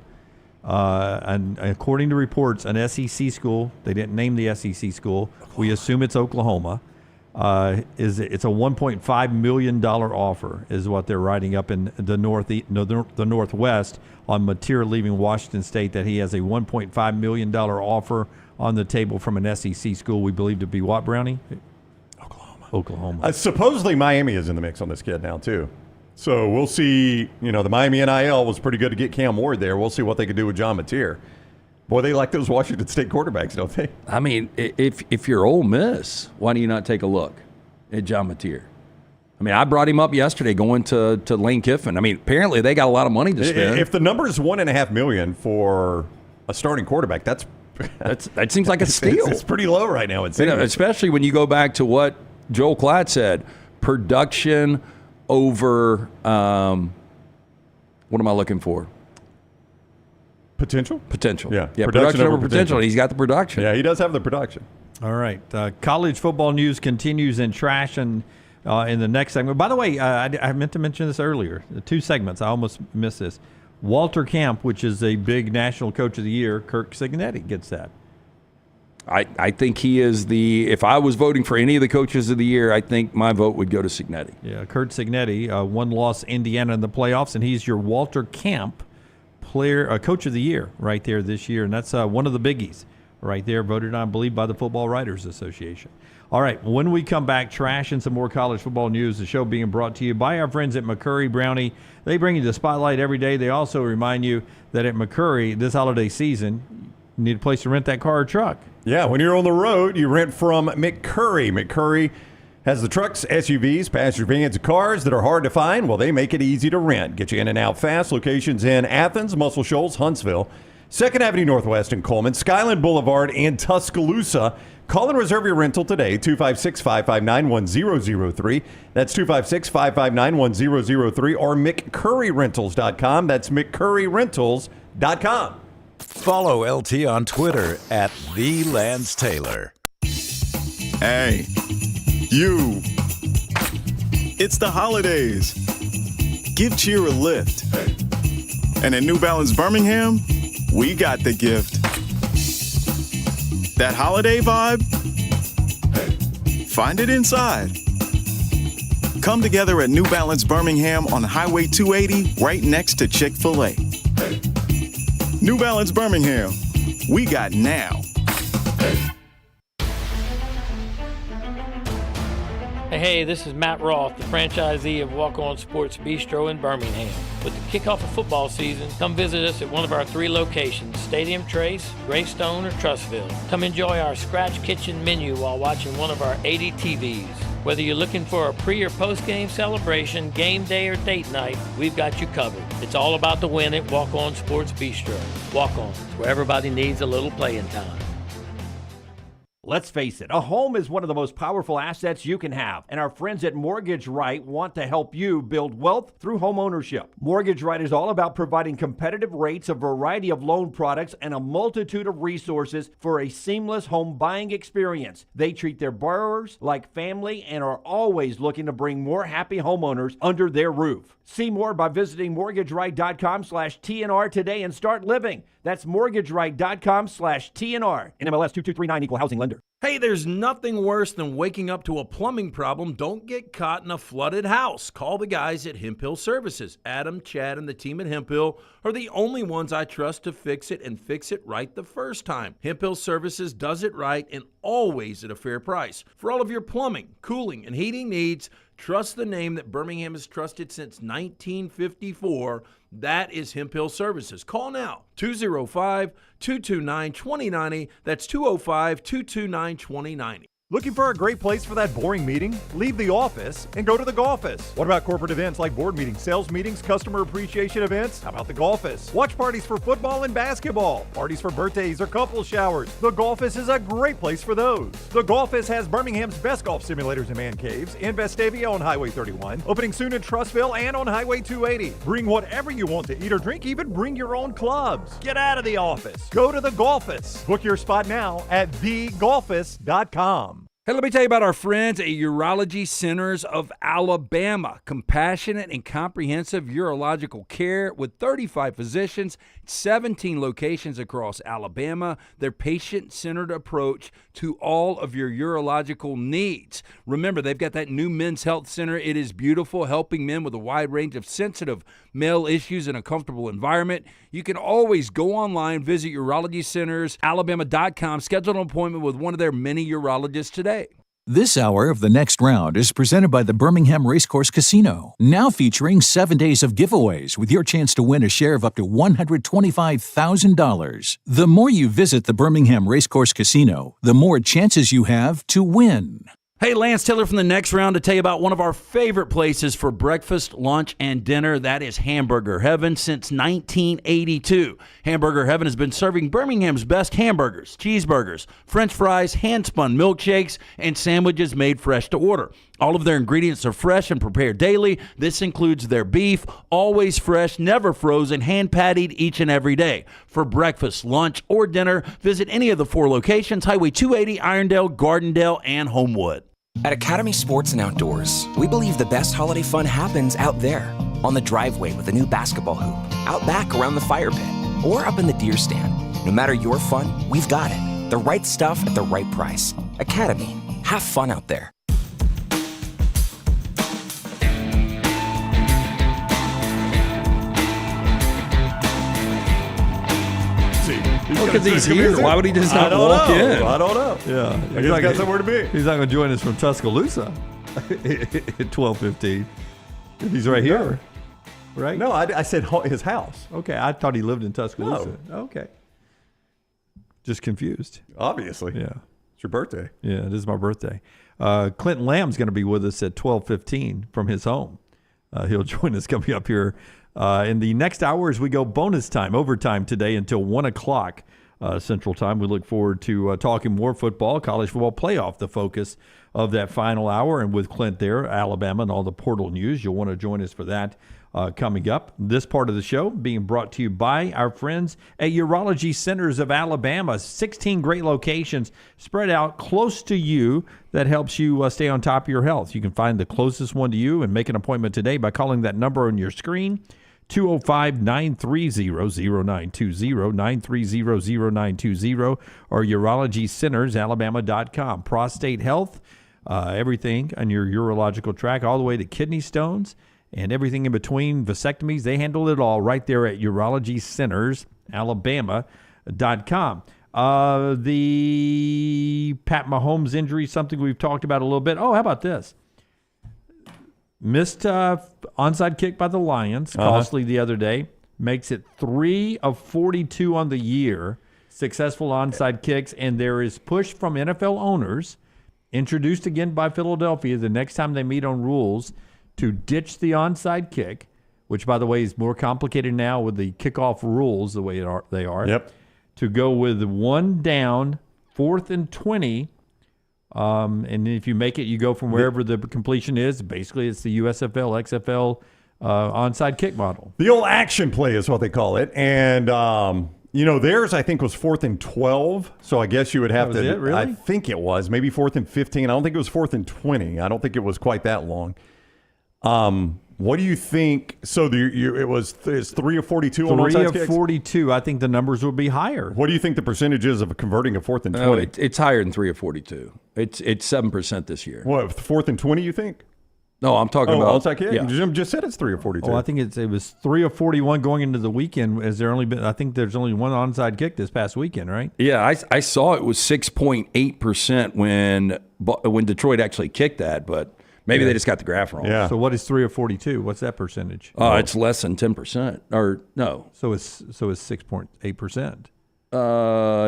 and according to reports, an SEC school, they didn't name the SEC school, we assume it's Oklahoma, it's a $1.5 million offer is what they're writing up in the Northwest on Mateer leaving Washington State, that he has a $1.5 million offer on the table from an SEC school we believe to be what, Brownie? Oklahoma. Supposedly Miami is in the mix on this kid now, too. So we'll see. The Miami NIL was pretty good to get Cam Ward there. We'll see what they could do with John Mateer. Boy, they like those Washington State quarterbacks, don't they? I mean, if you're Ole Miss, why do you not take a look at John Mateer? I mean, I brought him up yesterday going to Lane Kiffin. I mean, apparently they got a lot of money to spend. If the number is $1.5 million for a starting quarterback, that seems like a steal. It's pretty low right now. It seems. Especially when you go back to what Joel Klatt said, production over what am I looking for? Potential. Yeah, production over potential. He's got the production. Yeah, he does have the production. All right. College football news continues in trash and in the next segment. By the way, I meant to mention this earlier. The 2 segments. I almost missed this. Walter Camp, which is a big national coach of the year, Kirk Cignetti gets that. I think he is if I was voting for any of the coaches of the year, I think my vote would go to Cignetti. Yeah, Kurt Cignetti, one loss Indiana in the playoffs, and he's your Walter Camp coach of the year right there this year, and that's one of the biggies right there, voted on, I believe, by the Football Writers Association. All right, when we come back, trash and some more college football news. The show being brought to you by our friends at McCurry Brownie. They bring you the spotlight every day. They also remind you that at McCurry this holiday season, you need a place to rent that car or truck. Yeah, when you're on the road, you rent from McCurry. McCurry has the trucks, SUVs, passenger vans, and cars that are hard to find. Well, they make it easy to rent. Get you in and out fast. Locations in Athens, Muscle Shoals, Huntsville, 2nd Avenue Northwest in Coleman, Skyland Boulevard, and Tuscaloosa. Call and reserve your rental today, 256-559-1003. That's 256-559-1003 or McCurryRentals.com. That's McCurryRentals.com. Follow LT on Twitter at @TheLanceTaylor. Hey, you. It's the holidays. Give cheer a lift. And at New Balance Birmingham, we got the gift. That holiday vibe? Find it inside. Come together at New Balance Birmingham on Highway 280 right next to Chick-fil-A. New Balance Birmingham. We got now. Hey, this is Matt Roth, the franchisee of Walk On Sports Bistro in Birmingham. With the kickoff of football season, come visit us at one of our 3 locations, Stadium Trace, Greystone, or Trussville. Come enjoy our scratch kitchen menu while watching one of our 80 TVs. Whether you're looking for a pre- or post-game celebration, game day, or date night, we've got you covered. It's all about the win at Walk On Sports Bistro. Walk On, where everybody needs a little playing time. Let's face it, a home is one of the most powerful assets you can have, and our friends at Mortgage Right want to help you build wealth through home ownership. Mortgage Right is all about providing competitive rates, a variety of loan products, and a multitude of resources for a seamless home buying experience. They treat their borrowers like family and are always looking to bring more happy homeowners under their roof. See more by visiting mortgageright.com/TNR today and start living. That's mortgageright.com/TNR. NMLS 2239, equal housing lender. Hey, there's nothing worse than waking up to a plumbing problem. Don't get caught in a flooded house. Call the guys at Hemphill Services. Adam, Chad, and the team at Hemphill are the only ones I trust to fix it and fix it right the first time. Hemphill Services does it right and always at a fair price. For all of your plumbing, cooling, and heating needs, trust the name that Birmingham has trusted since 1954. That is Hemphill Services. Call now, 205-229-2090. That's 205-229-2090. Looking for a great place for that boring meeting? Leave the office and go to the Golfus. What about corporate events like board meetings, sales meetings, customer appreciation events? How about the Golfus? Watch parties for football and basketball, parties for birthdays or couple showers. The Golfus is a great place for those. The Golfus has Birmingham's best golf simulators and man caves in Vestavia on Highway 31, opening soon in Trussville and on Highway 280. Bring whatever you want to eat or drink, even bring your own clubs. Get out of the office. Go to the Golfus. Book your spot now at thegolfus.com. Hey, let me tell you about our friends at Urology Centers of Alabama. Compassionate and comprehensive urological care with 35 physicians, 17 locations across Alabama. Their patient-centered approach to all of your urological needs. Remember, they've got that new men's health center. It is beautiful, helping men with a wide range of sensitive male issues in a comfortable environment. You can always go online, visit urologycentersalabama.com, schedule an appointment with one of their many urologists today. This hour of The Next Round is presented by the Birmingham Racecourse Casino, now featuring 7 days of giveaways with your chance to win a share of up to $125,000. The more you visit the Birmingham Racecourse Casino, the more chances you have to win. Hey, Lance Taylor from The Next Round to tell you about one of our favorite places for breakfast, lunch, and dinner. That is Hamburger Heaven since 1982. Hamburger Heaven has been serving Birmingham's best hamburgers, cheeseburgers, French fries, hand-spun milkshakes, and sandwiches made fresh to order. All of their ingredients are fresh and prepared daily. This includes their beef, always fresh, never frozen, hand-pattied each and every day. For breakfast, lunch, or dinner, visit any of the 4 locations, Highway 280, Irondale, Gardendale, and Homewood. At Academy Sports and Outdoors, we believe the best holiday fun happens out there. On the driveway with a new basketball hoop, out back around the fire pit, or up in the deer stand. No matter your fun, we've got it. The right stuff at the right price. Academy. Have fun out there. Look at these here. Why would he just not walk in? I don't know. Yeah. He's got somewhere to be. He's not going to join us from Tuscaloosa at 12:15. He's right here, right? No, I said his house. Okay, I thought he lived in Tuscaloosa. No. Okay. Just confused. Obviously. Yeah. It's your birthday. Yeah, it is my birthday. Clint Lamb's going to be with us at 12:15 from his home. He'll join us coming up here in the next hour as we go bonus time, overtime today until 1 o'clock Central Time. We look forward to talking more football, college football playoff, the focus of that final hour. And with Clint there, Alabama and all the portal news, you'll want to join us for that coming up. This part of the show being brought to you by our friends at Urology Centers of Alabama. 16 great locations spread out close to you that helps you stay on top of your health. You can find the closest one to you and make an appointment today by calling that number on your screen, 205-930-0920, 930-0920, or urologycentersalabama.com. Prostate health, everything on your urological track, all the way to kidney stones and everything in between, vasectomies. They handle it all right there at urologycentersalabama.com. The Pat Mahomes injury, something we've talked about a little bit. Oh, how about this? Missed onside kick by the Lions, costly the other day. Makes it 3 of 42 on the year, successful onside kicks. And there is push from NFL owners, introduced again by Philadelphia the next time they meet on rules, to ditch the onside kick, which, by the way, is more complicated now with the kickoff rules the way they are. Yep. To go with 1 down, 4th and 20. And if you make it, you go from wherever the completion is. Basically, it's the USFL, XFL onside kick model. The old action play is what they call it. And, theirs, I think, was 4th and 12. So I guess you would have to. Was it really? I think it was. Maybe 4th and 15. I don't think it was 4th and 20. I don't think it was quite that long. What do you think? So it's 3 of 42 on onside kicks? 3 of 42. I think the numbers will be higher. What do you think the percentage is of converting a 4th and 20? It's higher than 3 of 42. It's 7% this year. What, 4th and 20, you think? No, I'm talking about onside kick. Yeah. Jim just said it's 3 of 42. Oh, I think it was 3 of 41 going into the weekend. I think there's only one onside kick this past weekend, right? Yeah, I saw it was 6.8% when Detroit actually kicked that, but maybe they just got the graph wrong. Yeah. So what is 3 of 42? What's that percentage? It's less than 10%. Or no. So it's 6.8%.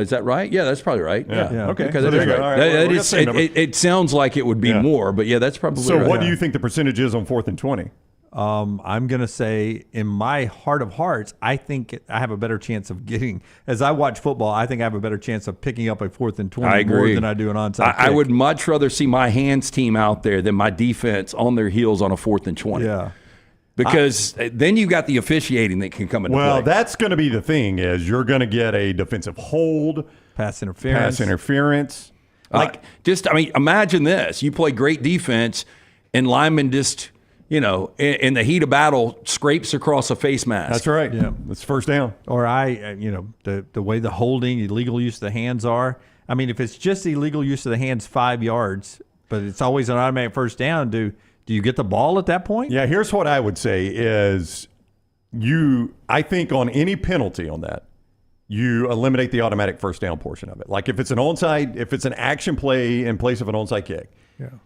Is that right? Yeah, that's probably right. Yeah. Okay. Because So there you go. All right, well, it sounds like it would be more, but yeah, that's probably So right. what do you think the percentage is on 4th and 20? I'm going to say, in my heart of hearts, I think I have a better chance of getting, as I watch football, I think I have a better chance of picking up a 4th and 20 I agree. more than I do an onside kick. I would much rather see my hands team out there than my defense on their heels on a 4th and 20. Yeah. Because then you got the officiating that can come into play. Well, that's going to be the thing is you're going to get a defensive hold, pass interference. Imagine this. You play great defense and lineman just, in the heat of battle, scrapes across a face mask. That's right. Yeah. It's first down. Or the way the holding, illegal use of the hands are. I mean, if it's just illegal use of the hands 5 yards, but it's always an automatic first down, do you get the ball at that point? Yeah, here's what I would say is I think on any penalty on that, you eliminate the automatic first down portion of it. Like if it's an action play in place of an onside kick,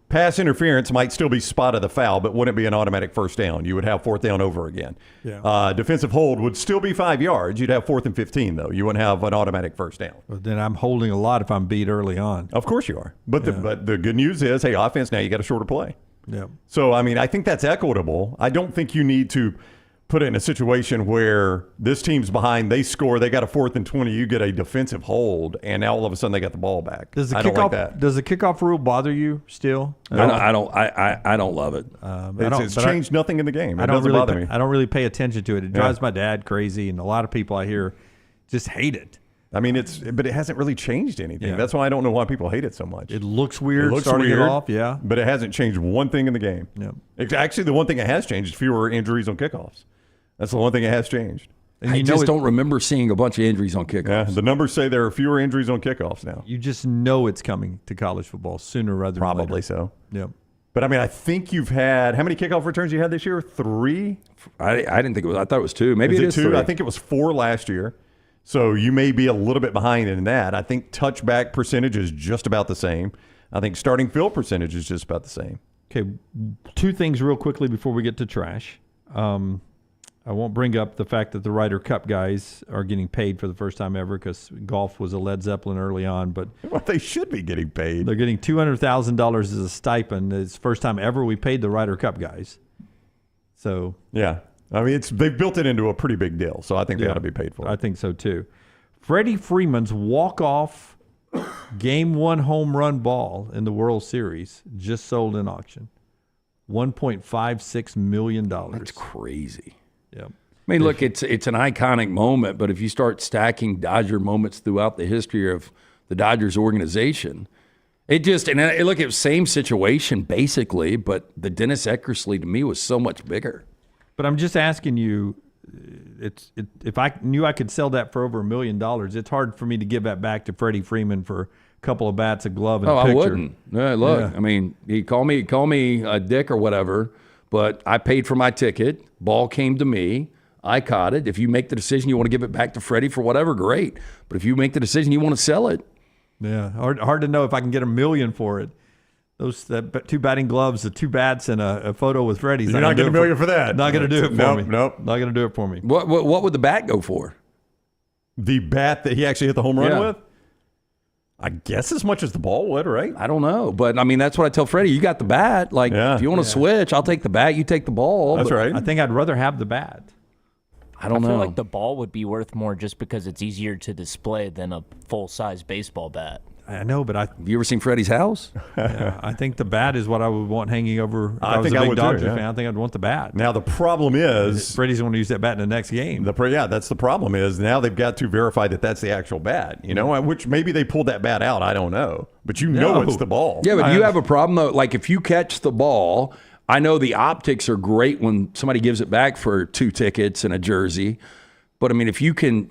pass interference might still be spot of the foul, but wouldn't be an automatic first down. You would have 4th down over again. Yeah. Defensive hold would still be 5 yards. You'd have 4th and 15, though. You wouldn't have an automatic first down. But then I'm holding a lot if I'm beat early on. Of course you are. But the good news is, hey, offense, now you got a shorter play. Yeah. So, I think that's equitable. I don't think you need to put it in a situation where this team's behind, they score, they got a 4th and 20, you get a defensive hold, and now all of a sudden they got the ball back. Does the I don't like that. Does the kickoff rule bother you still? I don't love it. It's changed nothing in the game. It doesn't bother me. I don't really pay attention to it. It drives my dad crazy, and a lot of people I hear just hate it. But it hasn't really changed anything. Yeah. That's why I don't know why people hate it so much. It looks weird starting it off, yeah. But it hasn't changed one thing in the game. Yeah. Actually, the one thing it has changed is fewer injuries on kickoffs. That's the one thing it has changed. And I just don't remember seeing a bunch of injuries on kickoffs. Yeah, the numbers say there are fewer injuries on kickoffs now. You just know it's coming to college football sooner rather than later. Probably so. Yeah. But, I think you've had – how many kickoff returns you had this year? 3? I didn't think it was – I thought it was 2. Maybe it is 2? 3. I think it was 4 last year. So you may be a little bit behind in that. I think touchback percentage is just about the same. I think starting field percentage is just about the same. Okay, 2 things real quickly before we get to trash. I won't bring up the fact that the Ryder Cup guys are getting paid for the first time ever because golf was a Led Zeppelin early on. But they should be getting paid. They're getting $200,000 as a stipend. It's the first time ever we paid the Ryder Cup guys. So yeah. They've built it into a pretty big deal, so I think they ought to be paid for it. I think so, too. Freddie Freeman's walk-off Game 1 home run ball in the World Series just sold in auction. $1.56 million. That's crazy. Yeah. Look, it's an iconic moment, but if you start stacking Dodger moments throughout the history of the Dodgers organization, it was same situation basically, but the Dennis Eckersley to me was so much bigger. But I'm just asking you, if I knew I could sell that for over $1 million, it's hard for me to give that back to Freddie Freeman for a couple of bats, a glove, and a picture. I wouldn't. Look, he call me a dick or whatever, but I paid for my ticket. Ball came to me. I caught it. If you make the decision you want to give it back to Freddie for whatever, great. But if you make the decision you want to sell it, hard to know if I can get $1 million for it. Those 2 batting gloves, the 2 bats, and a photo with Freddie. You're not getting $1 million for that. Not going to do it for me. Nope. Not going to do it for me. What would the bat go for? The bat that he actually hit the home run with? I guess as much as the ball would, right? I don't know. But, that's what I tell Freddie. You got the bat. If you want to switch, I'll take the bat. You take the ball. That's right. I think I'd rather have the bat. I don't know. I feel like the ball would be worth more just because it's easier to display than a full-size baseball bat. I know, but have you ever seen Freddie's house? I think the bat is what I would want hanging over. If I was think a I big would Dodger too, fan. I think I'd want the bat. Now the problem is Freddie's going to use that bat in the next game. That's the problem is now they've got to verify that that's the actual bat. Which maybe they pulled that bat out. I don't know, but know it's the ball. Yeah, but you have a problem though. Like if you catch the ball, I know the optics are great when somebody gives it back for 2 tickets and a jersey. But, if you can,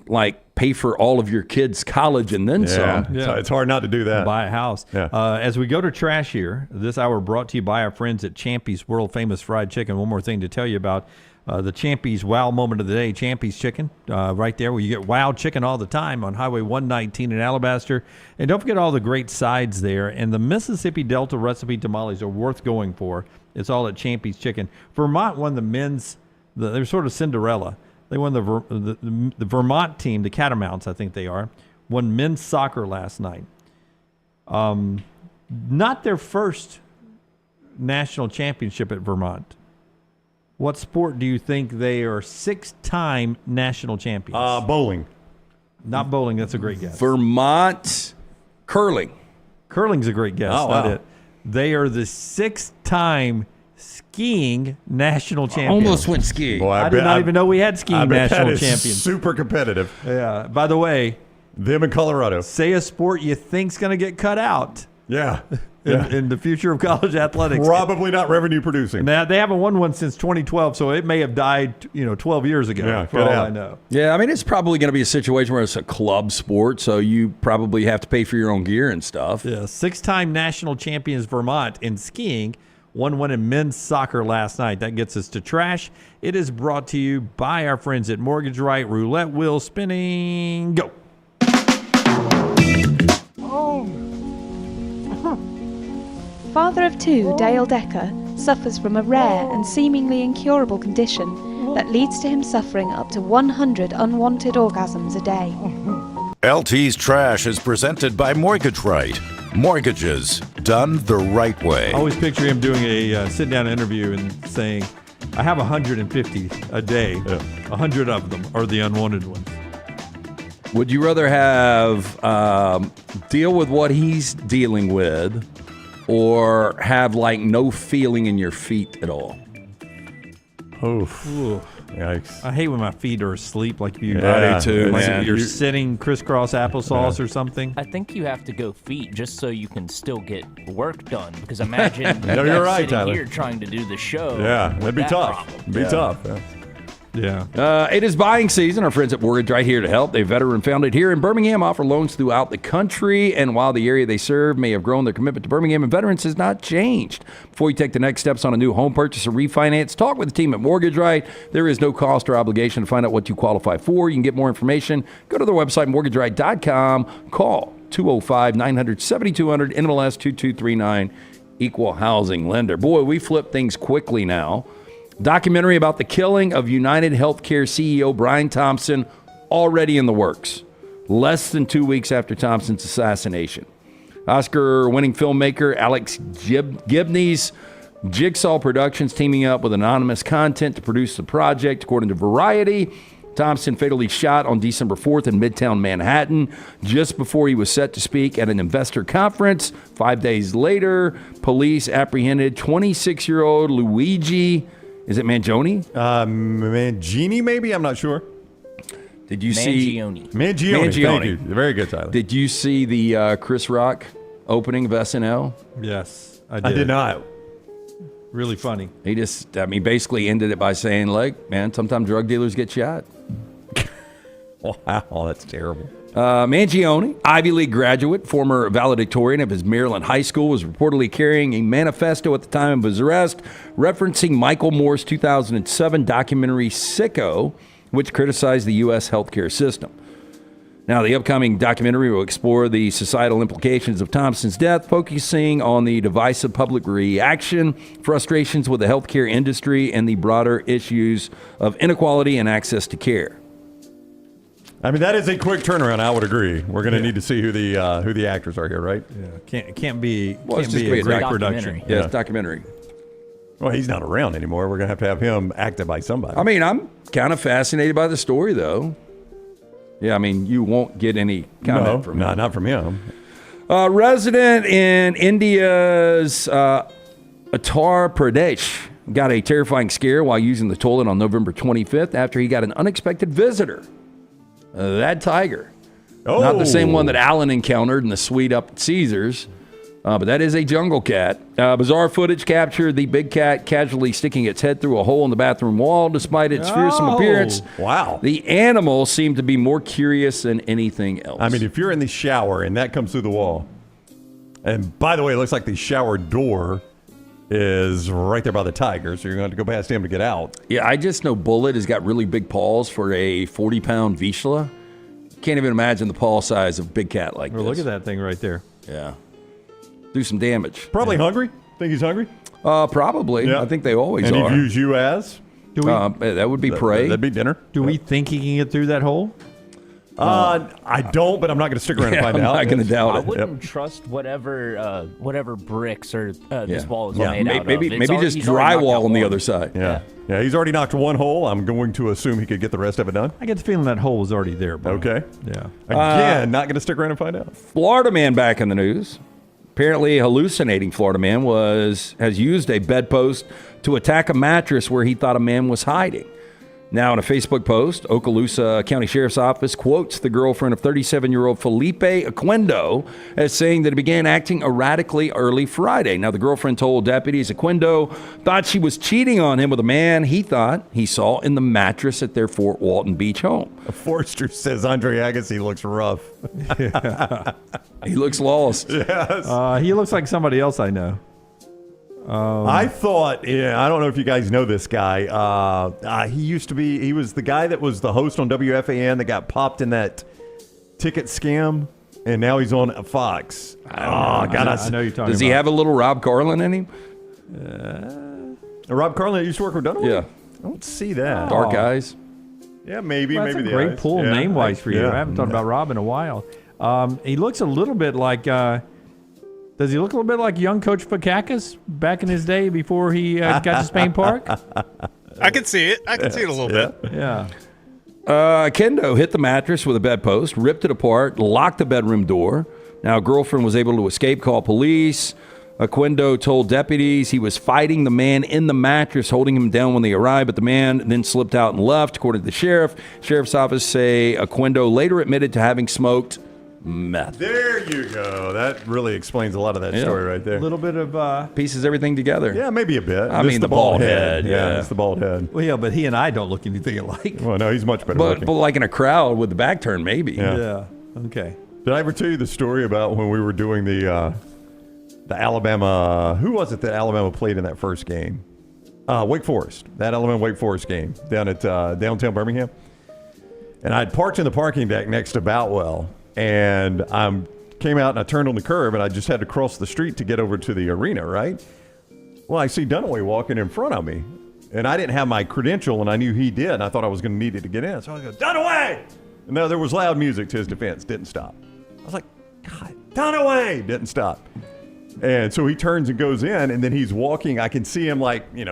pay for all of your kids' college and then some. Yeah, it's hard not to do that. Buy a house. Yeah. As we go to trash here, this hour brought to you by our friends at Champy's World Famous Fried Chicken. One more thing to tell you about the Champy's Wow Moment of the Day, Champy's Chicken, right there where you get wow chicken all the time on Highway 119 in Alabaster. And don't forget all the great sides there. And the Mississippi Delta recipe tamales are worth going for. It's all at Champy's Chicken. Vermont won the men's, they're sort of Cinderella. They won the Vermont team, the Catamounts, I think they are, won men's soccer last night. Not their first national championship at Vermont. What sport do you think they are 6-time national champions? Bowling. Not bowling. That's a great guess. Vermont curling. Curling's a great guess. Oh, wow. Not it. They are the 6-time skiing national champions. Almost went skiing. Boy, I did not even know we had skiing national champions. Super competitive. Yeah. By the way, them in Colorado. Say a sport you think's going to get cut out. Yeah. In the future of college athletics. Probably not revenue producing. Now, they haven't won one since 2012, so it may have died 12 years ago, Yeah, for all I know. Yeah, I mean, it's probably going to be a situation where it's a club sport, so you probably have to pay for your own gear and stuff. Yeah, 6-time national champions Vermont in skiing. One win in men's soccer last night. That gets us to trash. It is brought to you by our friends at Mortgage Right. Roulette wheel spinning. Go. Father of two, Dale Decker, suffers from a rare and seemingly incurable condition that leads to him suffering up to 100 unwanted orgasms a day. LT's Trash is presented by Mortgage Right. Mortgages done the right way. I always picture him doing a sit-down interview and saying, I have 150 a day. 100 of them are the unwanted ones. Would you rather have deal with what he's dealing with or have no feeling in your feet at all? Oof. Ooh. Yikes. I hate when my feet are asleep like you. I do too, like man. you're sitting crisscross applesauce or something. I think you have to go feet just so you can still get work done. Because imagine No, you're right, sitting Tyler. here trying to do the show. Yeah, with that'd be that tough. problem. It'd be tough. Yeah. Yeah. It is buying season. Our friends at Mortgage Right here to help. They veteran founded here in Birmingham, offer loans throughout the country. And while the area they serve may have grown, their commitment to Birmingham and veterans has not changed. Before you take the next steps on a new home purchase or refinance, talk with the team at Mortgage Right. There is no cost or obligation to find out what you qualify for. You can get more information. Go to their website, mortgageright.com. Call 205-900-7200, NMLS 2239, Equal Housing Lender. Boy, we flip things quickly now. Documentary about the killing of United Healthcare CEO Brian Thompson already in the works, less than 2 weeks after Thompson's assassination. Oscar-winning filmmaker Alex Gibney's Jigsaw Productions teaming up with Anonymous Content to produce the project. According to Variety, Thompson fatally shot on December 4th in Midtown Manhattan just before he was set to speak at an investor conference. 5 days later, police apprehended 26-year-old Luigi. Is it Mangione? Mangini, maybe? I'm not sure. Did you see Mangione? Thank you. Very good, Tyler. Did you see the Chris Rock opening of SNL? Yes, I I did not. Really funny. He just, basically ended it by saying, like, man, sometimes drug dealers get shot. Wow, that's terrible. Mangione, Ivy League graduate, former valedictorian of his Maryland high school, was reportedly carrying a manifesto at the time of his arrest referencing Michael Moore's 2007 documentary Sicko, which criticized the U.S. healthcare system. Now, the upcoming documentary will explore the societal implications of Thompson's death, focusing on the divisive public reaction, frustrations with the healthcare industry, and the broader issues of inequality and access to care. I mean, that is a quick turnaround. I would agree. We're going to need to see who the actors are here, right? Yeah, can't be it's just a great documentary. production. Yeah, it's a documentary. Well, he's not around anymore. We're going to have him acted by somebody. I mean, I'm kind of fascinated by the story, though. Yeah, I mean, you won't get any comment from him. Not from him. Resident in India's Uttar Pradesh got a terrifying scare while using the toilet on November 25th after he got an unexpected visitor. That tiger. Not the same one that Allen encountered in the suite up at Caesars, but that is a jungle cat. Bizarre footage captured the big cat casually sticking its head through a hole in the bathroom wall despite its fearsome appearance. Wow. The animal seemed to be more curious than anything else. I mean, if you're in the shower and that comes through the wall, and by the way, it looks like the shower door is right there by the tiger, so you're going to have to go past him to get out. Yeah, I just know Bullet has got really big paws for a 40-pound Vizsla. Can't even imagine the paw size of a big cat like this. Look at that thing right there. Yeah. Do some damage. Probably hungry. Think he's hungry? Probably. Yeah. I think they always and are. And he views you as? Do we? That would be prey. That'd be dinner. Do we think he can get through that hole? I don't, but I'm not going to stick around and find out. I'm not going to doubt it. I wouldn't trust whatever bricks or this wall is made out of. Maybe just drywall on the other side. Yeah, he's already knocked one hole. I'm going to assume he could get the rest of it done. I get the feeling that hole was already there, bro. Okay. Yeah. Again, not going to stick around and find out. Florida man back in the news. Apparently, a hallucinating Florida man has used a bedpost to attack a mattress where he thought a man was hiding. Now, in a Facebook post, Okaloosa County Sheriff's Office quotes the girlfriend of 37-year-old Felipe Aquendo as saying that he began acting erratically early Friday. Now, the girlfriend told deputies Aquendo thought she was cheating on him with a man he thought he saw in the mattress at their Fort Walton Beach home. Forrester says Andre Agassi looks rough. He looks lost. Yes. He looks like somebody else I know. I thought, I don't know if you guys know this guy. He was the guy that was the host on WFAN that got popped in that ticket scam, and now he's on Fox. I know you're talking about. Does he have a little Rob Carlin in him? Rob Carlin that used to work with Dunaway? Yeah. I don't see that. Dark eyes? Yeah, maybe. Well, that's maybe a great eyes. pull name-wise for you. Yeah. I haven't thought about Rob in a while. He looks a little bit like... does he look a little bit like young Coach Fakakis back in his day before he got to Spain Park? I can see it. I can see it a little bit. Yeah. Kendo hit the mattress with a bedpost, ripped it apart, locked the bedroom door. Now, a girlfriend was able to escape, call police. Aquendo told deputies he was fighting the man in the mattress, holding him down when they arrived, but the man then slipped out and left, according to the sheriff. Sheriff's office say Aquendo later admitted to having smoked meth. There you go. That really explains a lot of that story right there. A little bit of... pieces everything together. Yeah, maybe a bit. I mean, the bald head. Yeah, it's the bald head. Well, yeah, but he and I don't look anything alike. Well, no, he's much better But looking. like in a crowd with the back turned, maybe. Yeah. Okay. Did I ever tell you the story about when we were doing the Alabama... Who was it that Alabama played in that first game? Wake Forest. That Alabama-Wake Forest game down at downtown Birmingham. And I'd parked in the parking deck next to Boutwell. And I came out and I turned on the curb and I just had to cross the street to get over to the arena, right? Well, I see Dunaway walking in front of me. And I didn't have my credential and I knew he did. And I thought I was going to need it to get in. So I go, Dunaway! And now there was loud music to his defense. Didn't stop. I was like, God, Dunaway! Didn't stop. And so he turns and goes in and then he's walking. I can see him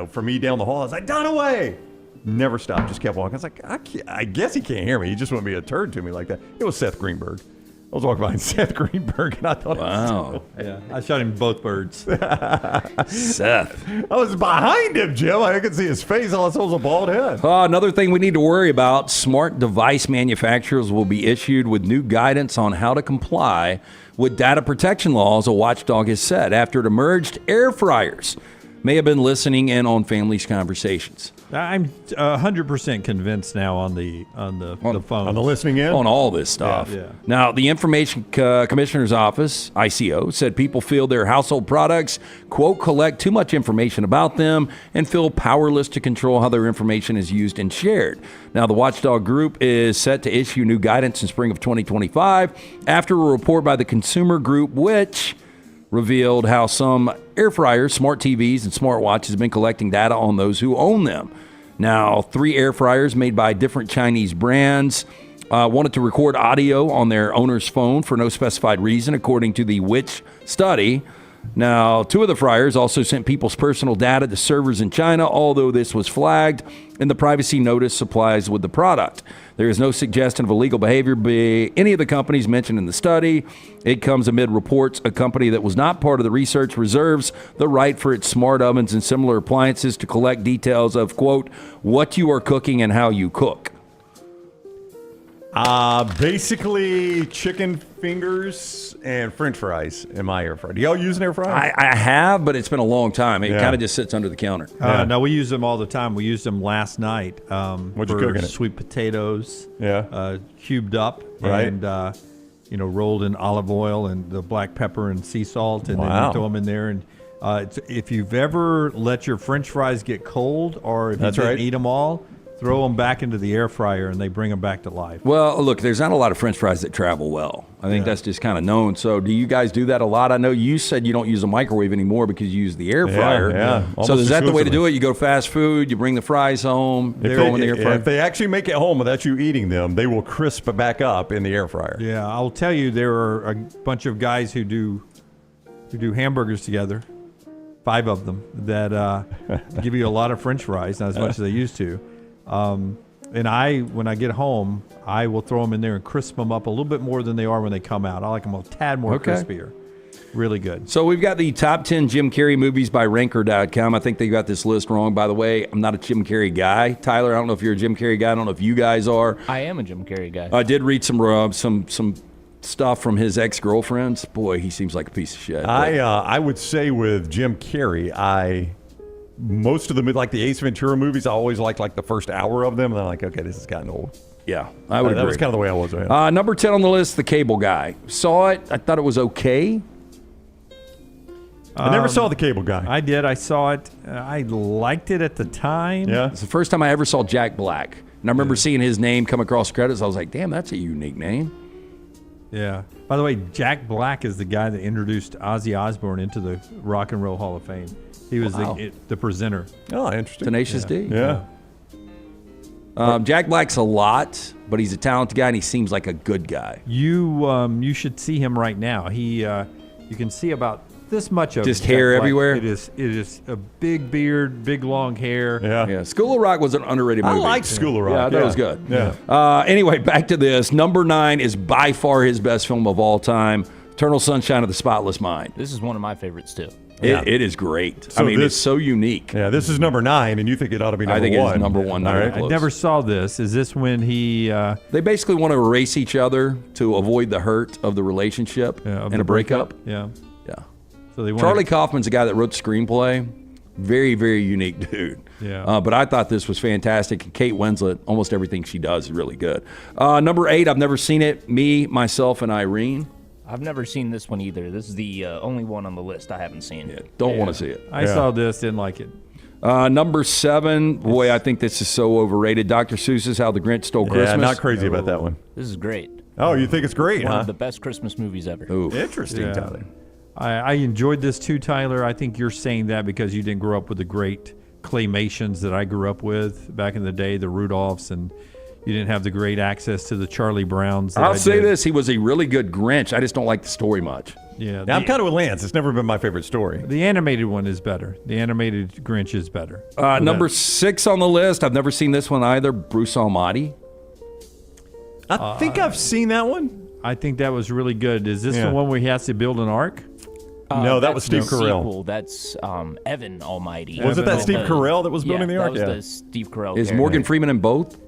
from me down the hall. I was like, Dunaway! Never stopped, just kept walking. I was like, I guess he can't hear me. He just wouldn't be a turd to me like that. It was Seth Greenberg. I was walking behind Seth Greenberg, and I thought, wow. Yeah, I shot him both birds. Seth. I was behind him, Jim. I could see his face. All I saw was a bald head. Another thing we need to worry about, smart device manufacturers will be issued with new guidance on how to comply with data protection laws, a watchdog has said, after it emerged air fryers may have been listening in on families' conversations. I'm 100% convinced now on the phone. On the listening in? On all this stuff. Yeah. Now, the Information Commissioner's Office, ICO, said people feel their household products, quote, collect too much information about them and feel powerless to control how their information is used and shared. Now, the watchdog group is set to issue new guidance in spring of 2025 after a report by the Consumer Group, which revealed how some air fryers, smart TVs, and smartwatches have been collecting data on those who own them. Now, 3 air fryers made by different Chinese brands wanted to record audio on their owner's phone for no specified reason, according to the Which study. Now, 2 of the fryers also sent people's personal data to servers in China, although this was flagged in the privacy notice supplies with the product. There is no suggestion of illegal behavior by any of the companies mentioned in the study. It comes amid reports a company that was not part of the research reserves the right for its smart ovens and similar appliances to collect details of, quote, what you are cooking and how you cook. Basically chicken fingers and French fries in my air fryer. Do y'all use an air fryer? I have, but it's been a long time. It kind of just sits under the counter. No, we use them all the time. We used them last night. What'd you for cook in it? Sweet potatoes. Yeah. Cubed up. Right. And, rolled in olive oil and the black pepper and sea salt. And then you throw them in there. And if you've ever let your French fries get cold or if you didn't eat them all, throw them back into the air fryer, and they bring them back to life. Well, look, there's not a lot of French fries that travel well. I think that's just kind of known. So do you guys do that a lot? I know you said you don't use a microwave anymore because you use the air fryer. Yeah. So is that the way to do it? You go fast food, you bring the fries home, throw them in the air fryer? If they actually make it home without you eating them, they will crisp back up in the air fryer. Yeah, I'll tell you, there are a bunch of guys who do hamburgers together, 5 of them, that give you a lot of French fries, not as much as they used to. And when I get home, I will throw them in there and crisp them up a little bit more than they are when they come out. I like them a tad more crispier. Really good. So we've got the top 10 Jim Carrey movies by Ranker.com. I think they got this list wrong, by the way. I'm not a Jim Carrey guy. Tyler, I don't know if you're a Jim Carrey guy. I don't know if you guys are. I am a Jim Carrey guy. I did read some stuff from his ex-girlfriends. Boy, he seems like a piece of shit. I would say with Jim Carrey, most of them, like the Ace Ventura movies, I always liked like the first hour of them, and I'm like, okay, this has gotten old. Yeah, I would agree. That was kind of the way I was. Number 10 on the list, The Cable Guy. Saw it. I thought it was okay. I never saw The Cable Guy. I did. I saw it. I liked it at the time. Yeah. It's the first time I ever saw Jack Black. And I remember seeing his name come across credits. I was like, damn, that's a unique name. Yeah. By the way, Jack Black is the guy that introduced Ozzy Osbourne into the Rock and Roll Hall of Fame. He was the presenter. Oh, interesting. Tenacious D. Yeah. Jack Black's a lot, but he's a talented guy, and he seems like a good guy. You should see him right now. He you can see about this much of just Jack hair Black. everywhere. It is a big beard, big long hair. Yeah. School of Rock was an underrated movie. I liked School of Rock. Yeah, I thought it was good. Yeah. Anyway, back to this. Number 9 is by far his best film of all time, Eternal Sunshine of the Spotless Mind. This is one of my favorites, too. It is great. So it's so unique. Yeah, this is number 9, and you think it ought to be number 1. I think it's number 1. Right. I never saw this. Is this when he... They basically want to erase each other to avoid the hurt of the relationship and a breakup. Yeah. Yeah. So they Charlie Kaufman's the guy that wrote the screenplay. Very, very unique dude. Yeah. But I thought this was fantastic. And Kate Winslet, almost everything she does is really good. Number 8, I've never seen it. Me, Myself, and Irene. I've never seen this one either. This is the only one on the list I haven't seen. Yeah, don't want to see it. I saw this, didn't like it. Number 7, boy, I think this is so overrated. Dr. Seuss's How the Grinch Stole Christmas. Yeah, not crazy about that one. This is great. Oh, you think it's great, One of the best Christmas movies ever. Oof. Interesting, Tyler. I enjoyed this too, Tyler. I think you're saying that because you didn't grow up with the great claymations that I grew up with back in the day, the Rudolphs, and you didn't have the great access to the Charlie Browns. I'll say this. He was a really good Grinch. I just don't like the story much. Yeah. Now, I'm kind of with Lance. It's never been my favorite story. The animated one is better. The animated Grinch is better. Number 6 on the list. I've never seen this one either. Bruce Almighty. I think I've seen that one. I think that was really good. Is this the one where he has to build an ark? No, that was Steve Carell. Sequel. That's Evan Almighty. Was it that Steve Carell that was building the ark? That was the Steve Carell. Is Morgan Freeman in both?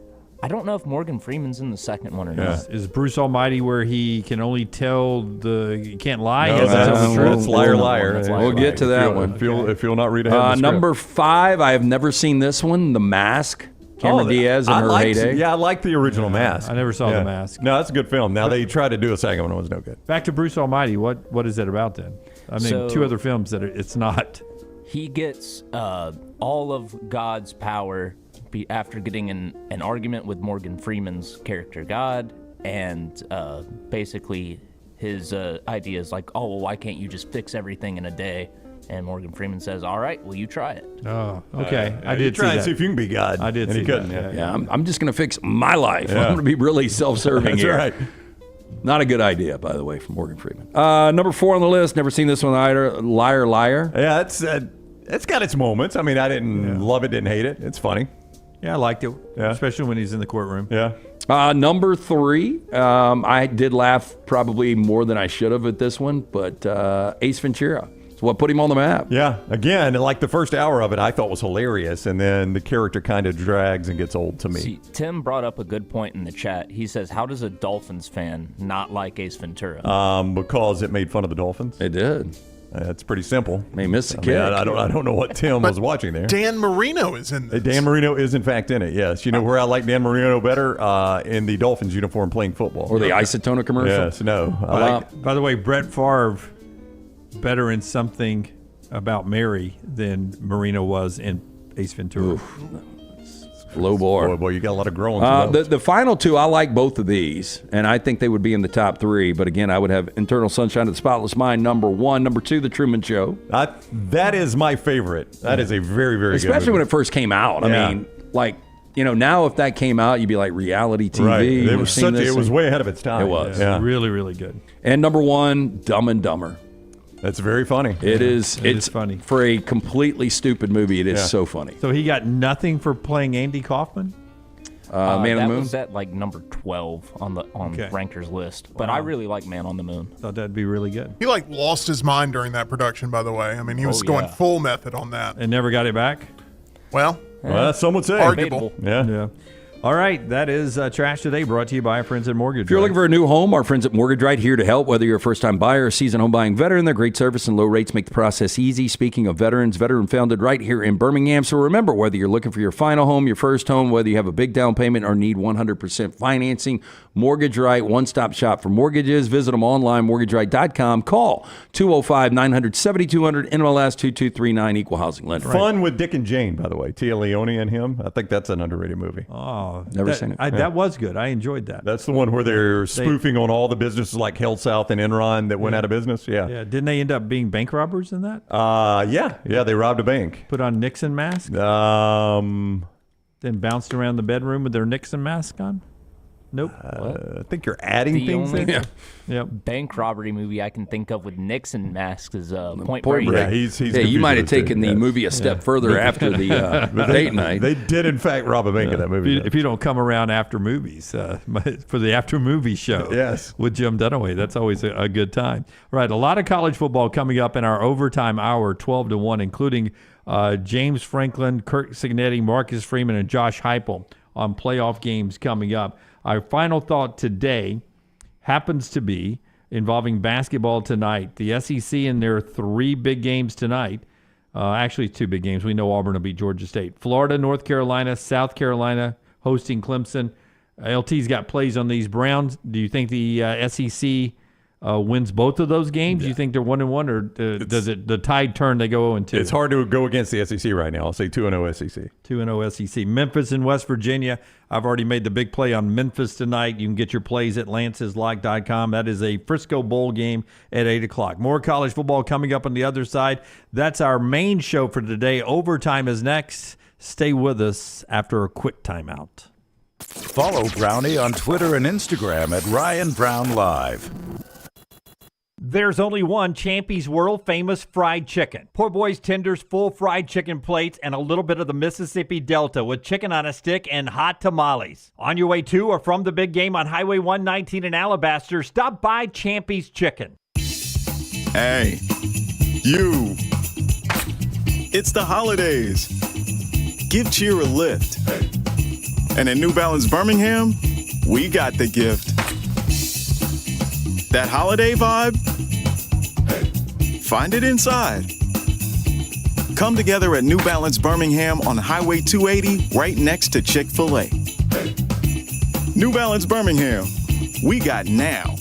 I don't know if Morgan Freeman's in the second one or not. Is Bruce Almighty where he can only tell he can't lie? No, that's liar, liar. We'll get to that one. If you'll not read ahead of the Number 5, I have never seen this one, The Mask. Cameron Diaz in her heyday. Yeah, I like the original Mask. I never saw The Mask. No, that's a good film. Now they tried to do a second one. It was no good. Back to Bruce Almighty. What is it about then? I mean, 2 other films that it's not. He gets all of God's power after getting an argument with Morgan Freeman's character God, and basically his idea is like, oh, well, why can't you just fix everything in a day? And Morgan Freeman says, all right, well, you try it. Oh, okay. I did try see and that. see if you can be God. I did and see he couldn't. that. Yeah, I'm just going to fix my life. Yeah. I'm going to be really self-serving That's here. right. Not a good idea, by the way, from Morgan Freeman. Number 4 on the list. Never seen this one either. Liar, Liar. Yeah, it's got its moments. I mean, I didn't love it, didn't hate it. It's funny. Yeah, I liked it, especially when he's in the courtroom. Yeah. Number 3, I did laugh probably more than I should have at this one, but Ace Ventura. It's what put him on the map. Yeah. Again, like the first hour of it, I thought was hilarious, and then the character kind of drags and gets old to me. See, Tim brought up a good point in the chat. He says, how does a Dolphins fan not like Ace Ventura? Because it made fun of the Dolphins. It did. It's pretty simple. They missed the I kick. mean, I don't know what Tim was watching there. Dan Marino is in this. Dan Marino is, in fact, in it, yes. You know where I like Dan Marino better? In the Dolphins uniform playing football. Or the Isotona commercial? Yes, no. By the way, Brett Favre, better in something about Mary than Marino was in Ace Ventura. Low bar. Boy, you got a lot of growing. The final two, I like both of these, and I think they would be in the top three. But again, I would have Eternal Sunshine of the Spotless Mind, number one. Number two, The Truman Show. That is my favorite. That is a very, very good Especially movie. when it first came out. Yeah. I mean, like, now if that came out, you'd be like reality TV. Right. It You've was way ahead of its time. It was. Yeah. Really, really good. And number one, Dumb and Dumber. That's very funny. It is. It's funny. For a completely stupid movie, it is so funny. So he got nothing for playing Andy Kaufman? Man on the that Moon? was at like number 12 on Ranker's list. But I really like Man on the Moon. Thought that'd be really good. He lost his mind during that production, by the way. I mean, he was going full method on that. And never got it back? Well, some would say. Arguable. Yeah. All right, that is Trash Today, brought to you by our friends at Mortgage. If you're looking for a new home, our friends at Mortgage Right here to help. Whether you're a first-time buyer or seasoned home buying veteran, their great service and low rates make the process easy. Speaking of veterans, veteran-founded right here in Birmingham. So remember, whether you're looking for your final home, your first home, whether you have a big down payment or need 100% financing, Mortgage Right, one-stop shop for mortgages. Visit them online, mortgageright.com. Call 205-900-7200, NMLS 2239, Equal Housing Lender. Fun with Dick and Jane, by the way. Tia Leone and him. I think that's an underrated movie. Oh, never seen it. That was good. I enjoyed that. That's the one where they're spoofing on all the businesses like Hell South and Enron that went out of business. Yeah. Yeah. Didn't they end up being bank robbers in that? Yeah. They robbed a bank. Put on Nixon masks? Then bounced around the bedroom with their Nixon mask on? Nope. I think you're adding things in. Yep. Bank robbery movie I can think of with Nixon masks is Point Break. Break. Yeah, he's you might have taken the movie a step further after the date night. They did, in fact, rob a bank in that movie. If you don't come around after movies, for the after movie show Yes. with Jim Dunaway, that's always a good time. Right, a lot of college football coming up in our overtime hour, 12 to 1, including James Franklin, Kirk Signetti, Marcus Freeman, and Josh Heupel on playoff games coming up. Our final thought today happens to be involving basketball tonight. The SEC and their three big games tonight. Actually, two big games. We know Auburn will beat Georgia State. Florida, North Carolina, South Carolina hosting Clemson. LT's got plays on these Browns. Do you think the SEC wins both of those games? Do you think they're 1-1, or does the tide turn? They go 0-2. It's hard to go against the SEC right now. I'll say 2-0 SEC. 2-0 SEC. Memphis and West Virginia. I've already made the big play on Memphis tonight. You can get your plays at lanceslock.com. That is a Frisco Bowl game at 8 o'clock. More college football coming up on the other side. That's our main show for today. Overtime is next. Stay with us after a quick timeout. Follow Brownie on Twitter and Instagram at Ryan Brown Live. There's only one Champy's world-famous fried chicken. Poor boy's tenders, full fried chicken plates, and a little bit of the Mississippi Delta with chicken on a stick and hot tamales. On your way to or from the big game on Highway 119 in Alabaster, stop by Champy's Chicken. Hey, you. It's the holidays. Give cheer a lift. And at New Balance Birmingham, we got the gift. That holiday vibe? Find it inside. Come together at New Balance Birmingham on Highway 280, right next to Chick-fil-A. New Balance Birmingham, we got now.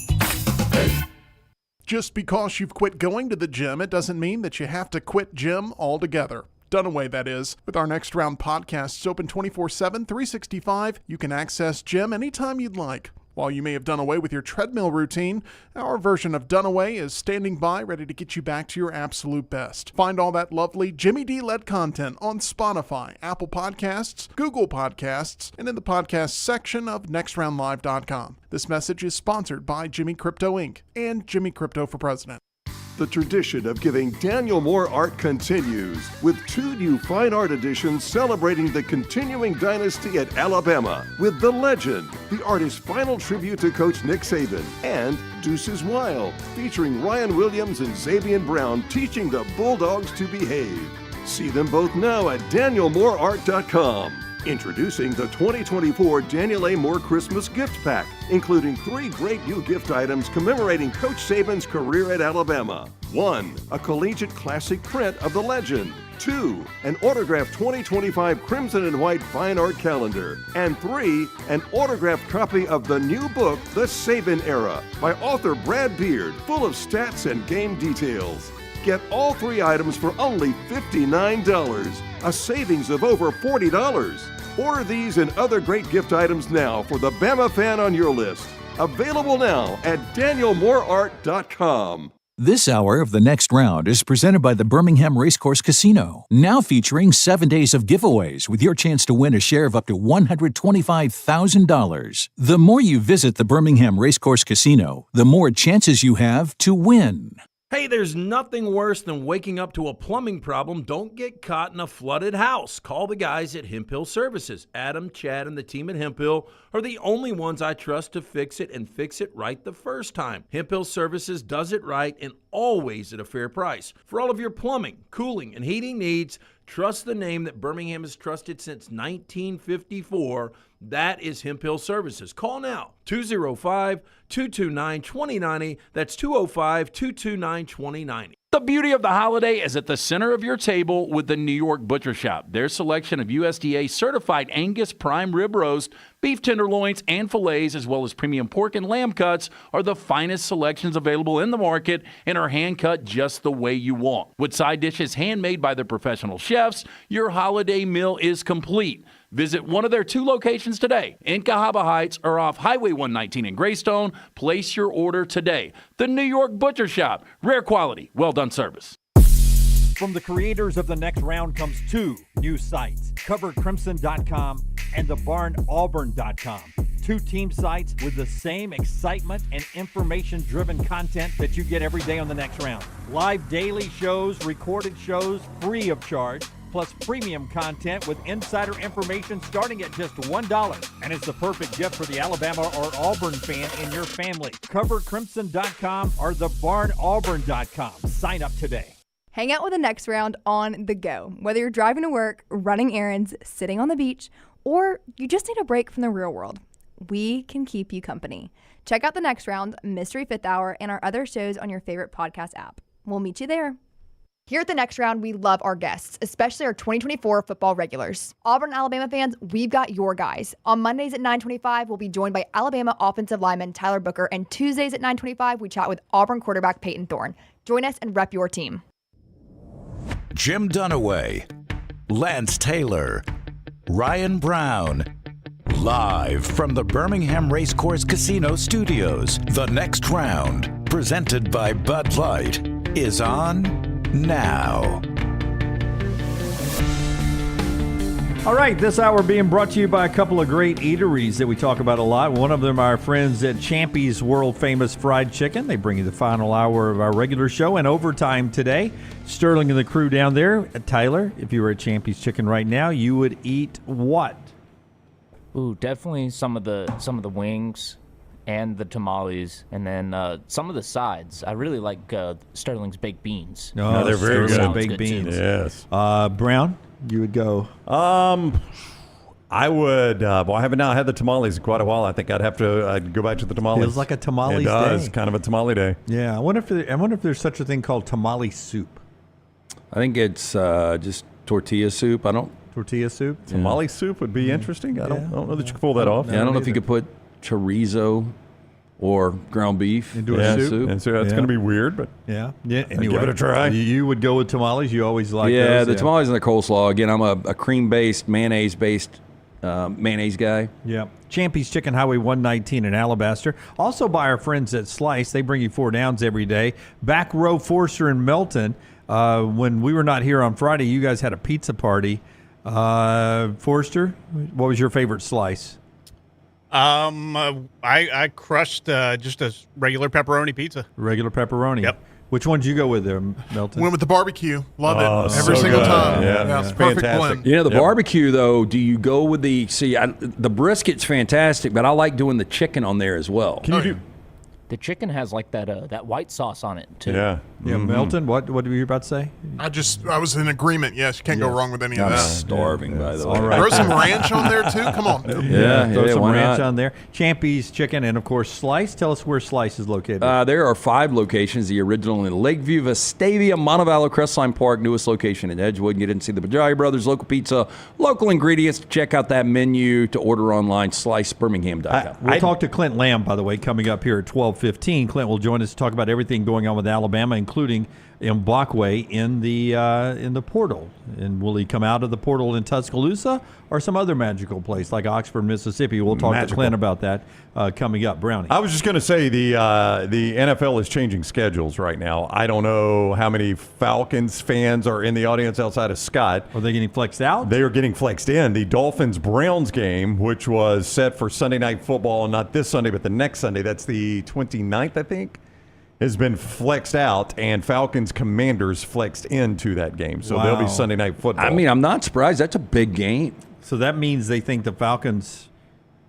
Just because you've quit going to the gym, it doesn't mean that you have to quit gym altogether. Dunaway, that is. With our Next Round podcasts open 24/7, 365, you can access gym anytime you'd like. While you may have done away with your treadmill routine, our version of Dunaway is standing by, ready to get you back to your absolute best. Find all that lovely Jimmy D-led content on Spotify, Apple Podcasts, Google Podcasts, and in the podcast section of nextroundlive.com. This message is sponsored by Jimmy Crypto Inc. and Jimmy Crypto for President. The tradition of giving Daniel Moore art continues with two new fine art editions celebrating the continuing dynasty at Alabama with The Legend, the artist's final tribute to Coach Nick Saban, and Deuces Wild, featuring Ryan Williams and Xavier Brown teaching the Bulldogs to behave. See them both now at DanielMooreArt.com. Introducing the 2024 Daniel A. Moore Christmas Gift Pack, including 3 great new gift items commemorating Coach Saban's career at Alabama. 1. A collegiate classic print of The Legend. 2. An autographed 2025 Crimson and White Fine Art Calendar. And 3. An autographed copy of the new book, The Saban Era, by author Brad Beard, full of stats and game details. Get all 3 items for only $59, a savings of over $40. Order these and other great gift items now for the Bama fan on your list. Available now at danielmooreart.com. This hour of The Next Round is presented by the Birmingham Racecourse Casino, now featuring 7 days of giveaways with your chance to win a share of up to $125,000. The more you visit the Birmingham Racecourse Casino, the more chances you have to win. Hey, there's nothing worse than waking up to a plumbing problem. Don't get caught in a flooded house. Call the guys at Hemphill Services. Adam, Chad, and the team at Hemphill are the only ones I trust to fix it and fix it right the first time. Hemphill Services does it right and always at a fair price. For all of your plumbing, cooling, and heating needs, trust the name that Birmingham has trusted since 1954. That is Hemphill Services. Call now, 205-229-2090. That's 205-229-2090. The beauty of the holiday is at the center of your table with the New York Butcher Shop. Their selection of USDA certified Angus prime rib roast, beef tenderloins, and fillets, as well as premium pork and lamb cuts, are the finest selections available in the market and are hand-cut just the way you want. With side dishes handmade by their professional chefs, your holiday meal is complete. Visit one of their 2 locations today, in Cahaba Heights or off Highway 119 in Greystone. Place your order today. The New York Butcher Shop. Rare quality, well-done service. From the creators of The Next Round comes 2 new sites, CoverCrimson.com and thebarnauburn.com. 2 team sites with the same excitement and information-driven content that you get every day on The Next Round. Live daily shows, recorded shows, free of charge, plus premium content with insider information starting at just $1. And it's the perfect gift for the Alabama or Auburn fan in your family. CoverCrimson.com or thebarnauburn.com. Sign up today. Hang out with The Next Round on the go. Whether you're driving to work, running errands, sitting on the beach, or you just need a break from the real world, we can keep you company. Check out The Next Round, Mystery Fifth Hour, and our other shows on your favorite podcast app. We'll meet you there. Here at The Next Round, we love our guests, especially our 2024 football regulars. Auburn and Alabama fans, we've got your guys. On Mondays at 9:25, we'll be joined by Alabama offensive lineman Tyler Booker, and Tuesdays at 9:25, we chat with Auburn quarterback Peyton Thorne. Join us and rep your team. Jim Dunaway, Lance Taylor, Ryan Brown. Live from the Birmingham Racecourse Casino Studios, The Next Round, presented by Bud Light, is on now. All right, this hour being brought to you by a couple of great eateries that we talk about a lot. One of them, our friends at Champy's World Famous Fried Chicken. They bring you the final hour of our regular show and overtime today. Sterling and the crew down there. Tyler, if you were at Champy's Chicken right now, you would eat what? Ooh, definitely some of the wings and the tamales, and then some of the sides. I really like Sterling's baked beans. No, they're very good. Baked beans. Yes. Brown, you would go. I would. Well, I haven't now had the tamales in quite a while. I think I'd have to go back to the tamales. Feels like a tamales It does. day. Kind of a tamale day. Yeah, I wonder if there's such a thing called tamale soup. I think it's just tortilla soup. Tortilla soup? Tamale soup would be interesting. I don't know that you could pull that off. Yeah, I don't know if you could put chorizo or ground beef into a soup. And so that's going to be weird, but anyway, give it a try. You would go with tamales. You always like those. those. The tamales and the coleslaw. Again, I'm a cream-based, mayonnaise-based mayonnaise guy. Yeah. Champy's Chicken, Highway 119 in Alabaster. Also by our friends at Slice. They bring you 4 downs every day. Back Row Forster in Melton. When we were not here on Friday, you guys had a pizza party. Forster, what was your favorite slice? I crushed just a regular pepperoni pizza. Regular pepperoni. Yep. Which one did you go with there, Melton? Went with the barbecue. Love it. Every so single good. time. Yeah, it's perfect fantastic. blend. You know, the barbecue, though, do you go with the brisket's fantastic, but I like doing the chicken on there as well. Can you do? The chicken has like that white sauce on it too. Yeah. Yeah, Melton, what were you about to say? I was in agreement. Yes, you can't go wrong with any of I'm that. starving, by the way. All right. Throw some ranch on there too. Come on. Throw some why ranch not? on there. Champy's Chicken and, of course, Slice. Tell us where Slice is located. There are 5 locations. The original in Lakeview, Vestavia, Montevallo, Crestline Park, newest location in Edgewood. You didn't see the Bajai Brothers, local pizza, local ingredients. Check out that menu to order online, slicebirmingham.com. We'll talk to Clint Lamb, by the way, coming up here at 12:15. Clint will join us to talk about everything going on with Alabama, including including Mbakwe in the portal. And will he come out of the portal in Tuscaloosa or some other magical place like Oxford, Mississippi? We'll talk to Clint about that coming up. Brownie. I was just going to say the NFL is changing schedules right now. I don't know how many Falcons fans are in the audience outside of Scott. Are they getting flexed out? They are getting flexed in. The Dolphins-Browns game, which was set for Sunday Night Football, not this Sunday, but the next Sunday, that's the 29th, I think, has been flexed out, and Falcons-Commanders flexed into that game. So they'll be Sunday Night Football. I mean, I'm not surprised. That's a big game. So that means they think the Falcons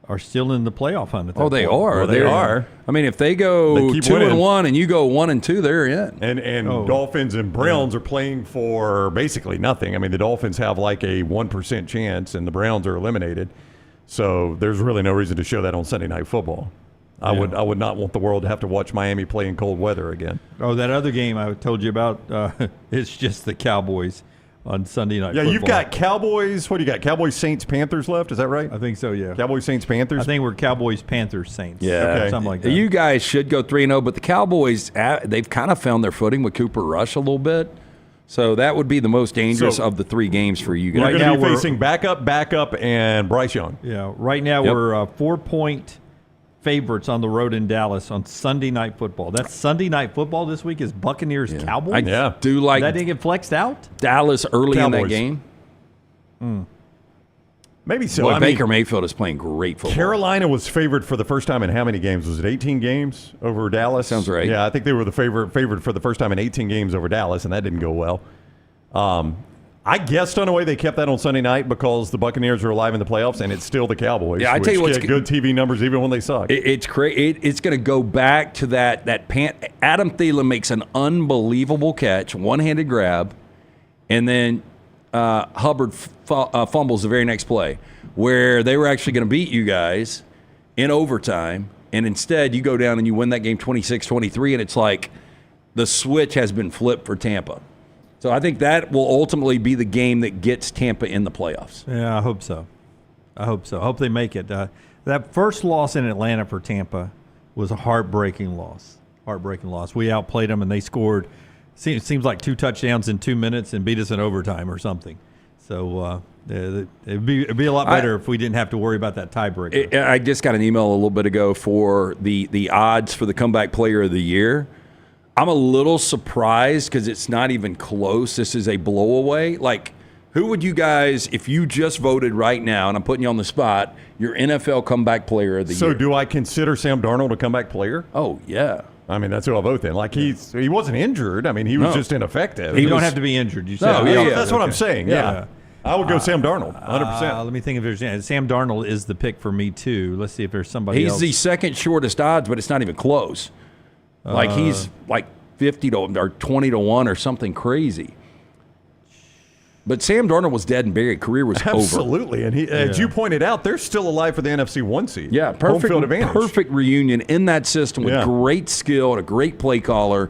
are still in the playoff hunt at that they point. are. Well, they are. I mean, if they go 2-1 and you go 1-2, they're in. And Dolphins and Browns are playing for basically nothing. I mean, the Dolphins have like a 1% chance, and the Browns are eliminated. So there's really no reason to show that on Sunday Night Football. I would not want the world to have to watch Miami play in cold weather again. Oh, that other game I told you about, it's just the Cowboys on Sunday Night Football. You've got Cowboys. What do you got? Cowboys, Saints, Panthers left. Is that right? I think so, yeah. Cowboys, Saints, Panthers? I think we're Cowboys, Panthers, Saints. Yeah. Okay. Something like that. You guys should go 3-0, but the Cowboys, they've kind of found their footing with Cooper Rush a little bit. So that would be the most dangerous of the 3 games for you guys. You're going to be facing backup, and Bryce Young. Yeah. Right now we're 4-point favorites on the road in Dallas on Sunday Night Football. That's Sunday Night Football this week is Buccaneers Cowboys. I do like that didn't get flexed out. Dallas early in that game. Maybe so. Boy, Baker Mayfield is playing great football. Carolina was favored for the first time in how many games? Was it 18 games over Dallas? Sounds right. Yeah, I think they were the favorite for the first time in 18 games over Dallas, and that didn't go well. I guessed on the way they kept that on Sunday night because the Buccaneers are alive in the playoffs, and it's still the Cowboys. Yeah, I tell you what's get good TV numbers even when they suck. It's crazy. It's going to go back to that Adam Thielen makes an unbelievable catch, one-handed grab, and then Hubbard fumbles the very next play, where they were actually going to beat you guys in overtime, and instead you go down and you win that game 26-23, and it's like the switch has been flipped for Tampa. So I think that will ultimately be the game that gets Tampa in the playoffs. Yeah, I hope so. I hope they make it. That first loss in Atlanta for Tampa was a heartbreaking loss. We outplayed them, and they scored, seems like 2 touchdowns in 2 minutes and beat us in overtime or something. So it'd be a lot better if we didn't have to worry about that tiebreaker. I just got an email a little bit ago for the odds for the comeback player of the year. I'm a little surprised because it's not even close. This is a blowaway. Like, who would you guys, if you just voted right now, and I'm putting you on the spot, your NFL comeback player of the year? So do I consider Sam Darnold a comeback player? Oh, yeah. I mean, that's who I'll vote then. Like, he wasn't injured. I mean, he was just ineffective. You don't have to be injured. You said. That's what I'm saying. Yeah. I would go Sam Darnold, 100%. Let me think if there's Sam Darnold is the pick for me, too. Let's see if there's somebody else. He's the second shortest odds, but it's not even close. Like he's like 50 to or 20 to 1 or something crazy. But Sam Darnold was dead and buried. Career was over. Absolutely. And as you pointed out, they're still alive for the NFC 1 seed. Yeah, Home field advantage. Perfect reunion in that system with great skill and a great play caller.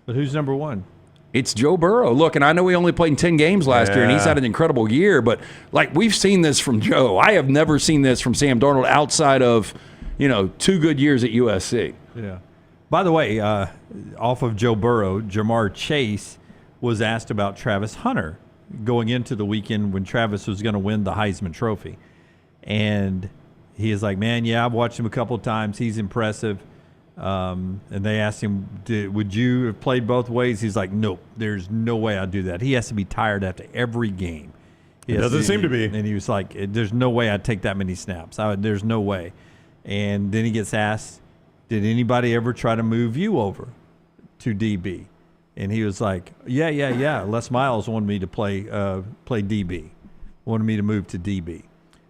But who's number 1? It's Joe Burrow. Look, and I know he only played in 10 games last year, and he's had an incredible year. But, like, we've seen this from Joe. I have never seen this from Sam Darnold outside of, 2 good years at USC. Yeah. By the way, off of Joe Burrow, Jamar Chase was asked about Travis Hunter going into the weekend when Travis was going to win the Heisman Trophy. And he is like, man, I've watched him a couple of times. He's impressive. And they asked him, would you have played both ways? He's like, nope, there's no way I'd do that. He has to be tired after every game. It doesn't seem to be. And he was like, there's no way I'd take that many snaps. There's no way. And then he gets asked, did anybody ever try to move you over to DB? And he was like, yeah. Les Miles wanted me to play DB, wanted me to move to DB.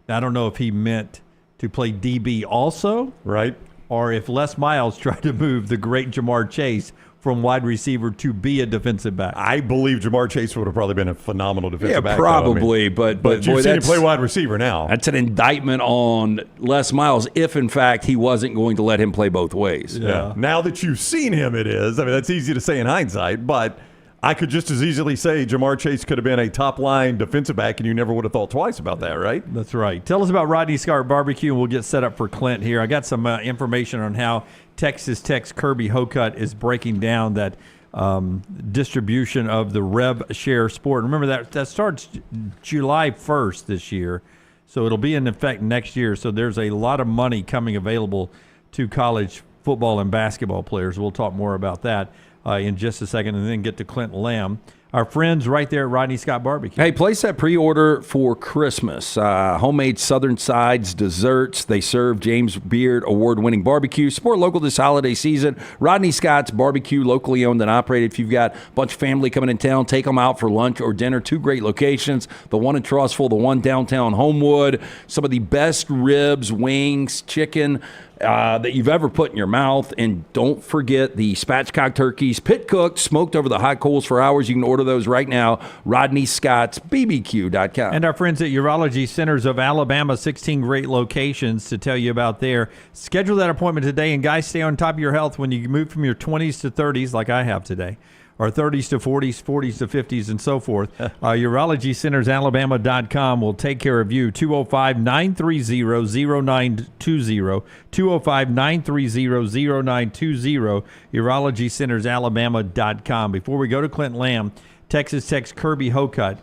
Now, I don't know if he meant to play DB also, right? Or if Les Miles tried to move the great Jamar Chase from wide receiver to be a defensive back. I believe Jamar Chase would have probably been a phenomenal defensive back. Yeah, probably. But you've seen him play wide receiver now. That's an indictment on Les Miles if, in fact, he wasn't going to let him play both ways. Yeah. Now that you've seen him, it is. I mean, that's easy to say in hindsight, but I could just as easily say Jamar Chase could have been a top-line defensive back, and you never would have thought twice about that, right? That's right. Tell us about Rodney Scarp Barbecue, and we'll get set up for Clint here. I got some information on how Texas Tech's Kirby Hocutt is breaking down that distribution of the rev share sport. Remember that starts July 1st this year, so it'll be in effect next year. So there's a lot of money coming available to college football and basketball players. We'll talk more about that in just a second, and then get to Clint Lamb, our friends right there at Rodney Scott Barbecue. Hey, place that pre-order for Christmas. Homemade Southern sides, desserts. They serve James Beard award-winning barbecue. Support local this holiday season. Rodney Scott's Barbecue, locally owned and operated. If you've got a bunch of family coming in town, take them out for lunch or dinner. 2 great locations, the one in Trussville, the one downtown Homewood. Some of the best ribs, wings, chicken that you've ever put in your mouth. And don't forget the spatchcock turkeys, pit cooked, smoked over the hot coals for hours. You can order those right now. RodneyScottsBBQ.com. And our friends at Urology Centers of Alabama, 16 great locations to tell you about there. Schedule that appointment today, and guys, stay on top of your health when you move from your 20s to 30s like I have today, or 30s to 40s, 40s to 50s, and so forth. UrologyCentersAlabama.com will take care of you. 205-930-0920. 205-930-0920. UrologyCentersAlabama.com. Before we go to Clint Lamb, Texas Tech's Kirby Hokut.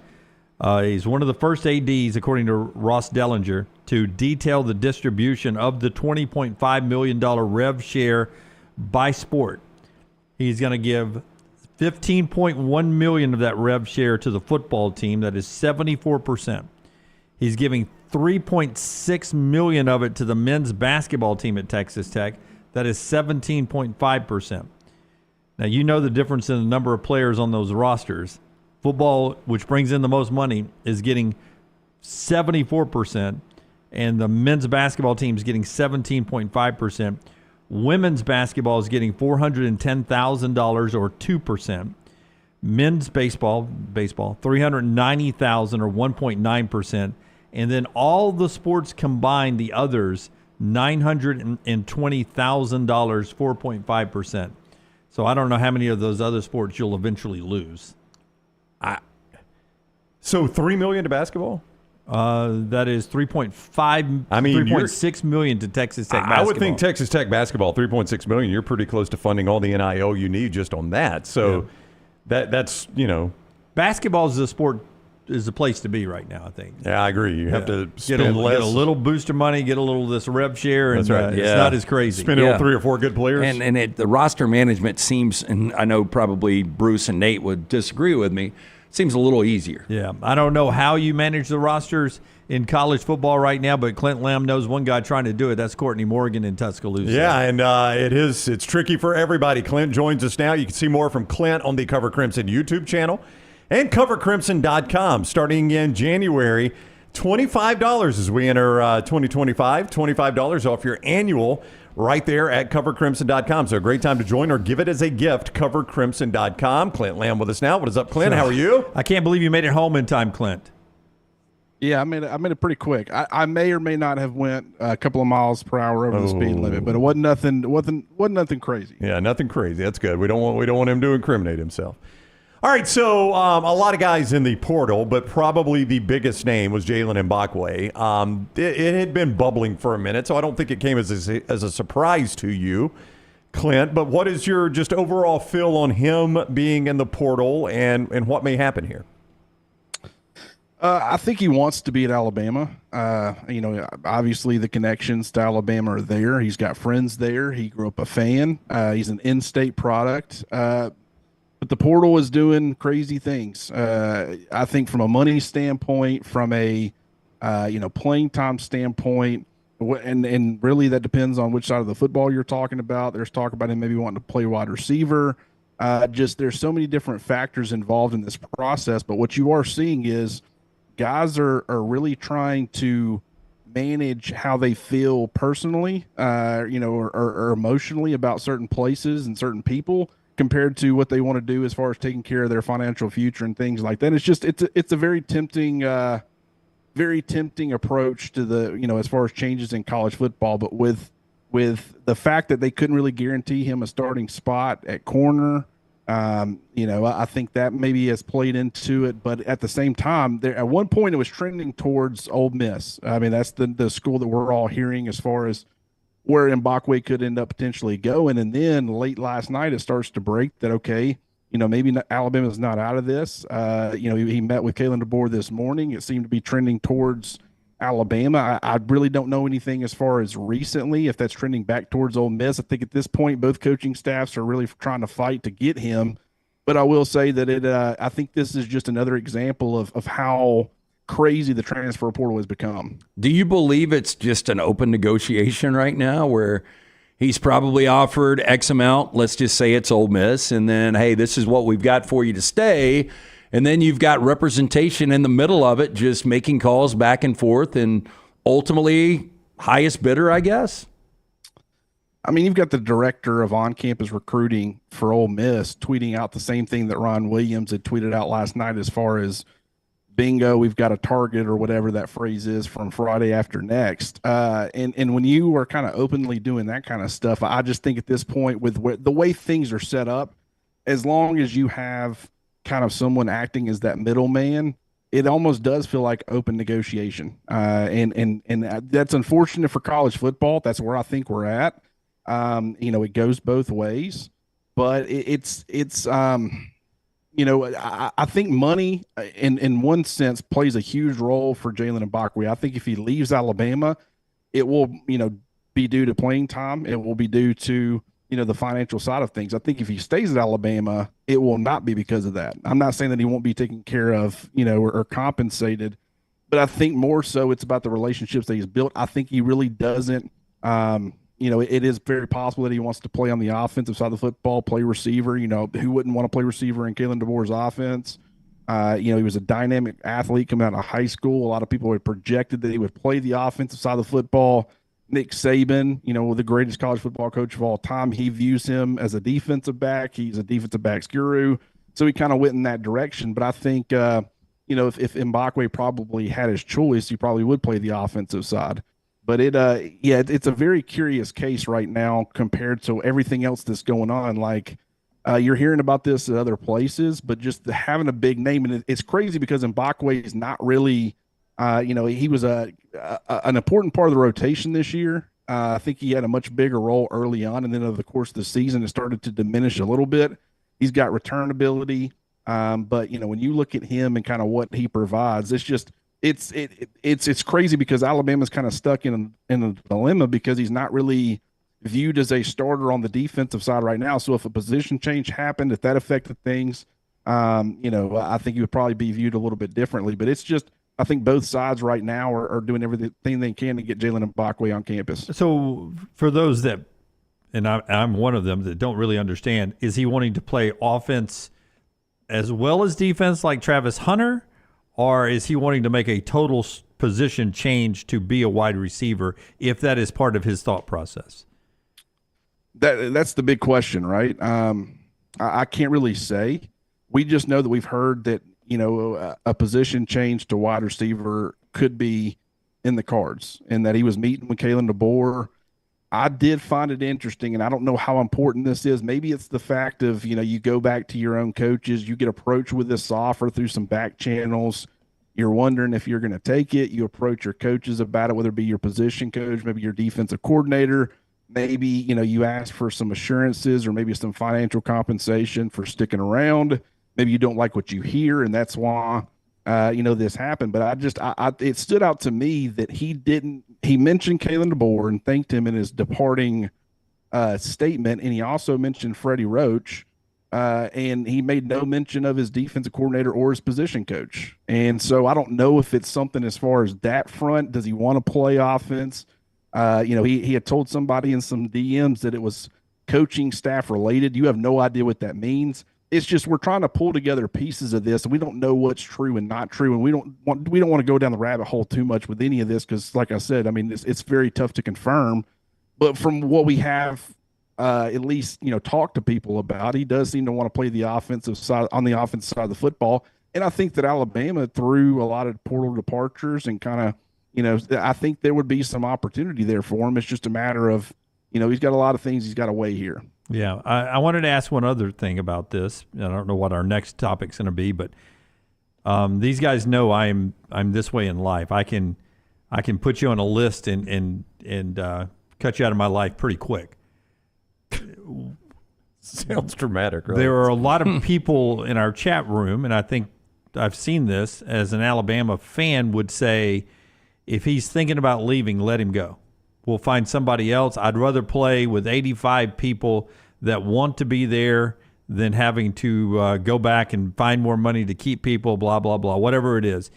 He's one of the first ADs, according to Ross Dellinger, to detail the distribution of the $20.5 million rev share by sport. He's going to give $15.1 million of that rev share to the football team. That is 74%. He's giving $3.6 million of it to the men's basketball team at Texas Tech. That is 17.5%. Now, you know the difference in the number of players on those rosters. Football, which brings in the most money, is getting 74%, and the men's basketball team is getting 17.5%. Women's basketball is getting $410,000 or 2%. Men's baseball $390,000 or 1.9%. And then all the sports combined, the others, $920,000, 4.5%. So I don't know how many of those other sports you'll eventually lose. So $3 million to basketball? That is 3.6 million to Texas Tech basketball. I would think Texas Tech basketball, $3.6 million. You're pretty close to funding all the NIL you need just on that. So that's, basketball is the place to be right now, I think. Yeah, I agree. You have to get a little booster money, get a little of this rev share, and right. It's not as crazy. Spend it on 3 or 4 good players. And the roster management seems, and I know probably Bruce and Nate would disagree with me, seems a little easier. Yeah, I don't know how you manage the rosters in college football right now, but Clint Lamb knows one guy trying to do it. That's Courtney Morgan in Tuscaloosa. Yeah, and it's tricky for everybody. Clint joins us now. You can see more from Clint on the Cover Crimson YouTube channel and covercrimson.com starting in January. $25 as we enter 2025. $25 off your annual right there at covercrimson.com. So a great time to join or give it as a gift, covercrimson.com. Clint Lamb with us now. What is up, Clint? How are you? I can't believe you made it home in time, Clint. Yeah, I made it pretty quick. I may or may not have went a couple of miles per hour over the speed limit, but it wasn't nothing crazy. Yeah, nothing crazy. That's good. We don't want him to incriminate himself. All right, so a lot of guys in the portal, but probably the biggest name was Jaylen Mbakwe. It had been bubbling for a minute, so I don't think it came as a surprise to you, Clint. But what is your just overall feel on him being in the portal and what may happen here? I think he wants to be at Alabama. Obviously the connections to Alabama are there. He's got friends there. He grew up a fan. He's an in-state product. But the portal is doing crazy things. I think from a money standpoint, from a playing time standpoint, and really that depends on which side of the football you're talking about. There's talk about him maybe wanting to play wide receiver. There's so many different factors involved in this process. But what you are seeing is guys are really trying to manage how they feel personally, or emotionally about certain places and certain people, compared to what they want to do as far as taking care of their financial future and things like that. It's a very tempting approach to the, as far as changes in college football, but with the fact that they couldn't really guarantee him a starting spot at corner, I think that maybe has played into it. But at the same time, at one point it was trending towards Ole Miss. I mean, that's the school that we're all hearing as far as where Mbakwe could end up potentially going. And then late last night, it starts to break that, okay, maybe Alabama's not out of this. He met with Kalen DeBoer this morning. It seemed to be trending towards Alabama. I really don't know anything as far as recently, if that's trending back towards Ole Miss. I think at this point, both coaching staffs are really trying to fight to get him. But I will say that I think this is just another example of how crazy the transfer portal has become. Do you believe it's just an open negotiation right now where he's probably offered X amount, let's just say it's Ole Miss, and then, hey, this is what we've got for you to stay, and then you've got representation in the middle of it just making calls back and forth, and ultimately highest bidder, I guess? I mean, you've got the director of on-campus recruiting for Ole Miss tweeting out the same thing that Ron Williams had tweeted out last night as far as bingo, we've got a target or whatever that phrase is from Friday after next. And when you are kind of openly doing that kind of stuff, I just think at this point with the way things are set up, as long as you have kind of someone acting as that middleman, it almost does feel like open negotiation. And that's unfortunate for college football. That's where I think we're at. It goes both ways, but I think money in one sense plays a huge role for Jaylen Mbakwe. I think if he leaves Alabama, it will, be due to playing time. It will be due to, the financial side of things. I think if he stays at Alabama, it will not be because of that. I'm not saying that he won't be taken care of, or compensated, but I think more so it's about the relationships that he's built. I think he really doesn't, it is very possible that he wants to play on the offensive side of the football, play receiver. Who wouldn't want to play receiver in Kalen DeBoer's offense? He was a dynamic athlete coming out of high school. A lot of people had projected that he would play the offensive side of the football. Nick Saban, the greatest college football coach of all time, he views him as a defensive back. He's a defensive backs guru. So he kind of went in that direction. But I think, if Mbakwe probably had his choice, he probably would play the offensive side. But it's a very curious case right now compared to everything else that's going on. Like you're hearing about this at other places, but just having a big name, and it's crazy because Mbakwe is not really, he was an important part of the rotation this year. I think he had a much bigger role early on, and then over the course of the season, it started to diminish a little bit. He's got return ability, but when you look at him and kind of what he provides, it's just. It's crazy because Alabama's kind of stuck in a dilemma because he's not really viewed as a starter on the defensive side right now. So if a position change happened, if that affected things, I think he would probably be viewed a little bit differently. But it's just I think both sides right now are doing everything they can to get Jaylen Mbakwe on campus. So for those that, and I'm one of them that don't really understand, is he wanting to play offense as well as defense like Travis Hunter? Or is he wanting to make a total position change to be a wide receiver if that is part of his thought process? That's the big question, right? I can't really say. We just know that we've heard that, a position change to wide receiver could be in the cards and that he was meeting with Kalen DeBoer. I did find it interesting, and I don't know how important this is. Maybe it's the fact of, you go back to your own coaches, you get approached with this offer through some back channels. You're wondering if you're going to take it. You approach your coaches about it, whether it be your position coach, maybe your defensive coordinator. Maybe, you ask for some assurances or maybe some financial compensation for sticking around. Maybe you don't like what you hear, and that's why, this happened. But it stood out to me that he mentioned Kalen DeBoer and thanked him in his departing statement. And he also mentioned Freddie Roach, and he made no mention of his defensive coordinator or his position coach. And so I don't know if it's something as far as that front. Does he want to play offense? He had told somebody in some DMs that it was coaching staff related. You have no idea what that means. It's just we're trying to pull together pieces of this, and we don't know what's true and not true, and we don't want to go down the rabbit hole too much with any of this because, like I said, I mean it's very tough to confirm. But from what we have, at least talked to people about, he does seem to want to play the offensive side on the offensive side of the football, and I think that Alabama, through a lot of portal departures and kind of, I think there would be some opportunity there for him. It's just a matter of, he's got a lot of things he's got to weigh here. Yeah, I wanted to ask one other thing about this. I don't know what our next topic's going to be, but these guys know I'm this way in life. I can put you on a list and cut you out of my life pretty quick. Sounds dramatic, right? There are a lot of people in our chat room, and I think I've seen this as an Alabama fan would say, if he's thinking about leaving, let him go. We'll find somebody else. I'd rather play with 85 people that want to be there than having to go back and find more money to keep people, blah, blah, blah, whatever it is.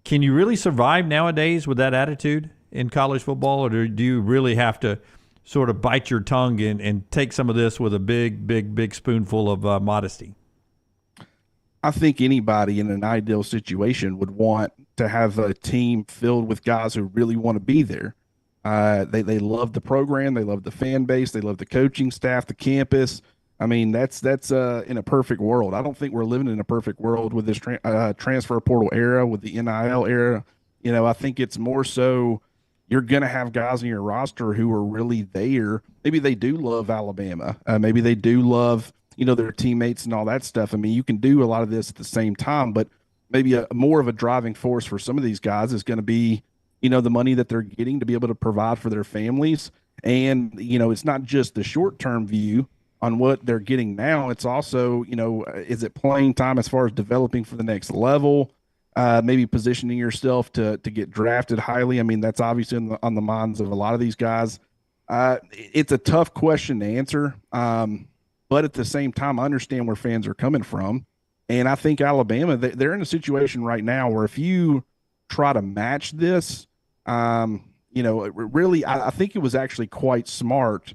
Can you really survive nowadays with that attitude in college football, or do you really have to sort of bite your tongue and take some of this with a big spoonful of modesty? I think anybody in an ideal situation would want to have a team filled with guys who really want to be there. They love the program. They love the fan base. They love the coaching staff, the campus. I mean, that's in a perfect world. I don't think we're living in a perfect world with this transfer portal era, with the NIL era. You know, I think it's more so you're going to have guys in your roster who are really there. Maybe they do love Alabama. Maybe they do love, their teammates and all that stuff. I mean, you can do a lot of this at the same time, but maybe more of a driving force for some of these guys is going to be, the money that they're getting to be able to provide for their families. And, it's not just the short-term view on what they're getting now. It's also, is it playing time as far as developing for the next level? Maybe positioning yourself to get drafted highly. I mean, that's obviously on the minds of a lot of these guys. It's a tough question to answer. But at the same time, I understand where fans are coming from. And I think Alabama, they're in a situation right now where if you try to match this, really, I think it was actually quite smart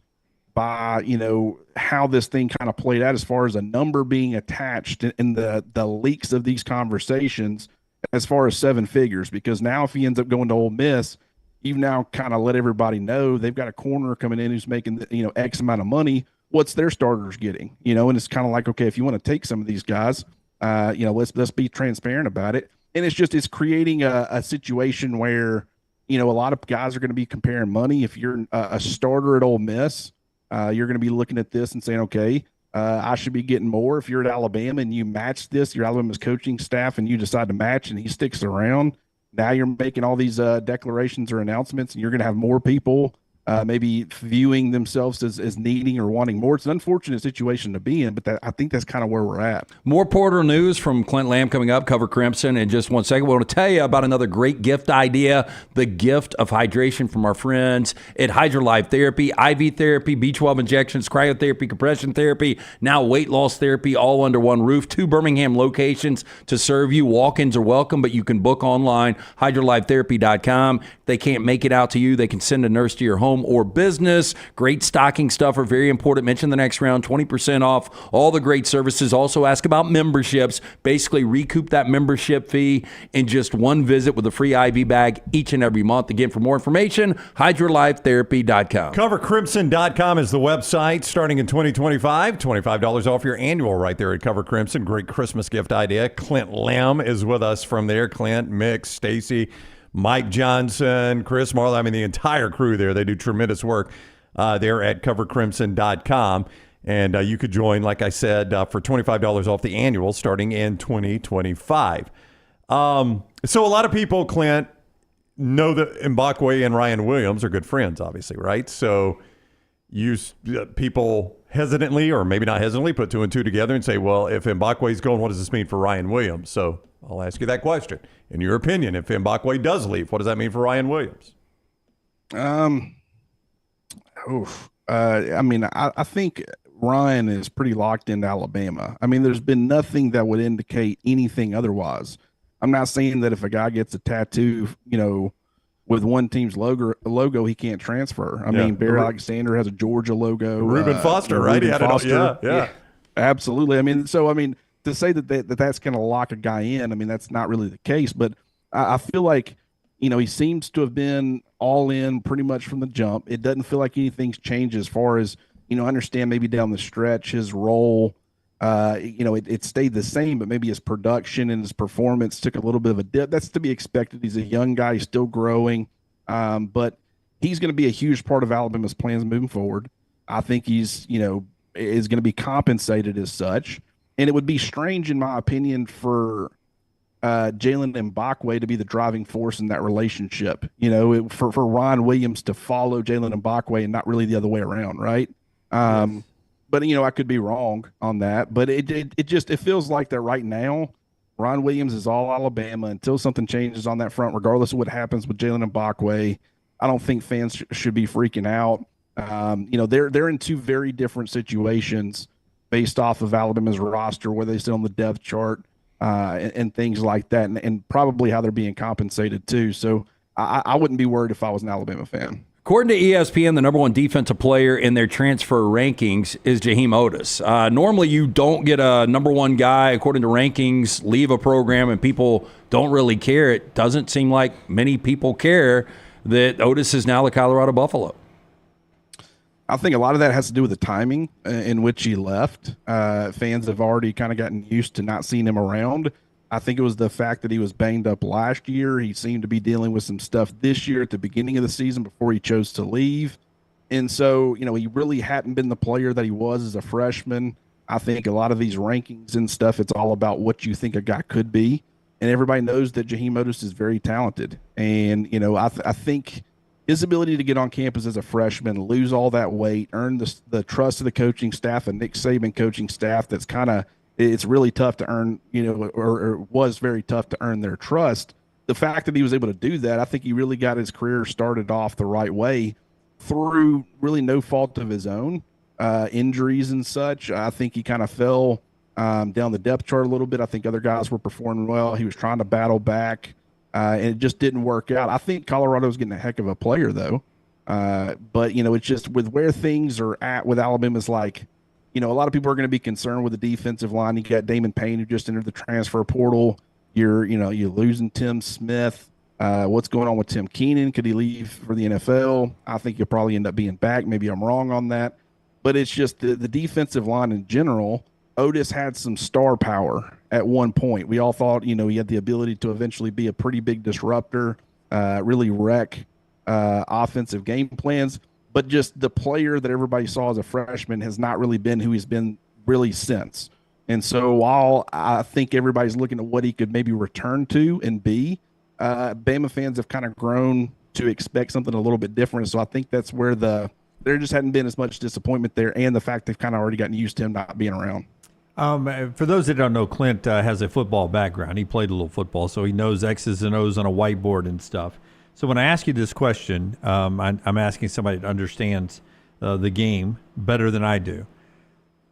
by, how this thing kind of played out as far as a number being attached in the leaks of these conversations as far as 7 figures, because now if he ends up going to Ole Miss, you've now kind of let everybody know they've got a corner coming in who's making, X amount of money. What's their starters getting? And it's kind of like, okay, if you want to take some of these guys, let's be transparent about it. And it's creating a situation where, a lot of guys are going to be comparing money. If you're a starter at Ole Miss, you're going to be looking at this and saying, okay, I should be getting more. If you're at Alabama and you match this, your Alabama's coaching staff, and you decide to match and he sticks around, now you're making all these declarations or announcements, and you're going to have more people maybe viewing themselves as needing or wanting more. It's an unfortunate situation to be in, but I think that's kind of where we're at. More Porter news from Clint Lamb coming up. Cover Crimson in just 1 second. We want to tell you about another great gift idea, the gift of hydration from our friends at HydroLife Therapy, IV therapy, B12 injections, cryotherapy, compression therapy, now weight loss therapy, all under one roof. 2 Birmingham locations to serve you. Walk-ins are welcome, but you can book online, hydrolifetherapy.com. If they can't make it out to you, they can send a nurse to your home or business. Great stocking stuffer, very important. Mention the next round, 20% off all the great services. Also ask about memberships. Basically recoup that membership fee in just one visit with a free IV bag each and every month. Again, for more information, hydrolifetherapy.com. CoverCrimson.com is the website. Starting in 2025, $25 off your annual right there at Cover Crimson. Great Christmas gift idea. Clint Lamb is with us from there. Clint, Mick, Stacy, Mike Johnson, Chris Marlowe, I mean, the entire crew there. They do tremendous work there at covercrimson.com. And you could join, like I said, for $25 off the annual starting in 2025. So a lot of people, Clint, know that Mbakwe and Ryan Williams are good friends, obviously, right? So people hesitantly, or maybe not hesitantly, put 2 and 2 together and say, well, if Mbakwe's going, what does this mean for Ryan Williams? So I'll ask you that question. In your opinion, if Mbakwe does leave, what does that mean for Ryan Williams? I think Ryan is pretty locked into Alabama. I mean, there's been nothing that would indicate anything otherwise. I'm not saying that if a guy gets a tattoo, with one team's logo, he can't transfer. I mean, Barry Alexander has a Georgia logo. Reuben Foster, right? Reuben Foster. Yeah. Absolutely. I mean, to say that's going to lock a guy in, I mean, that's not really the case. But I feel like, he seems to have been all in pretty much from the jump. It doesn't feel like anything's changed as far as, understand maybe down the stretch his role. It stayed the same, but maybe his production and his performance took a little bit of a dip. That's to be expected. He's a young guy. He's still growing. But he's going to be a huge part of Alabama's plans moving forward. I think he's, is going to be compensated as such. And it would be strange, in my opinion, for Jaylen Mbakwe to be the driving force in that relationship. For Ryan Williams to follow Jaylen Mbakwe and not really the other way around, right? but I could be wrong on that. But it feels like that right now. Ron Williams is all Alabama until something changes on that front, regardless of what happens with Jaylen Mbakwe. I don't think fans should be freaking out. They're in two very different situations based off of Alabama's roster, where they sit on the depth chart and things like that, and probably how they're being compensated too. So I wouldn't be worried if I was an Alabama fan. According to ESPN, the number one defensive player in their transfer rankings is Jaheim Otis. Normally, you don't get a number one guy, according to rankings, leave a program and people don't really care. It doesn't seem like many people care that Otis is now the Colorado Buffalo. I think a lot of that has to do with the timing in which he left. Fans have already kind of gotten used to not seeing him around. I think it was the fact that he was banged up last year. He seemed to be dealing with some stuff this year at the beginning of the season before he chose to leave. And so, he really hadn't been the player that he was as a freshman. I think a lot of these rankings and stuff, it's all about what you think a guy could be. And everybody knows that Jaheim Otis is very talented. And, I think his ability to get on campus as a freshman, lose all that weight, earn the trust of the coaching staff and Nick Saban coaching staff, it's really tough to earn, or was very tough to earn their trust. The fact that he was able to do that, I think he really got his career started off the right way through really no fault of his own, injuries and such. I think he kind of fell down the depth chart a little bit. I think other guys were performing well. He was trying to battle back, and it just didn't work out. I think Colorado's getting a heck of a player, though. But, it's just with where things are at with Alabama's a lot of people are going to be concerned with the defensive line. You got Damon Payne, who just entered the transfer portal. You're losing Tim Smith. What's going on with Tim Keenan? Could he leave for the NFL? I think he'll probably end up being back. Maybe I'm wrong on that. But it's just the defensive line in general. Otis had some star power at one point. We all thought, he had the ability to eventually be a pretty big disruptor, really wreck offensive game plans. But just the player that everybody saw as a freshman has not really been who he's been really since. And so while I think everybody's looking at what he could maybe return to and be, Bama fans have kind of grown to expect something a little bit different. So I think that's where there just hadn't been as much disappointment there, and the fact they've kind of already gotten used to him not being around. For those that don't know, Clint has a football background. He played a little football, so he knows X's and O's on a whiteboard and stuff. So when I ask you this question, I'm asking somebody that understands the game better than I do.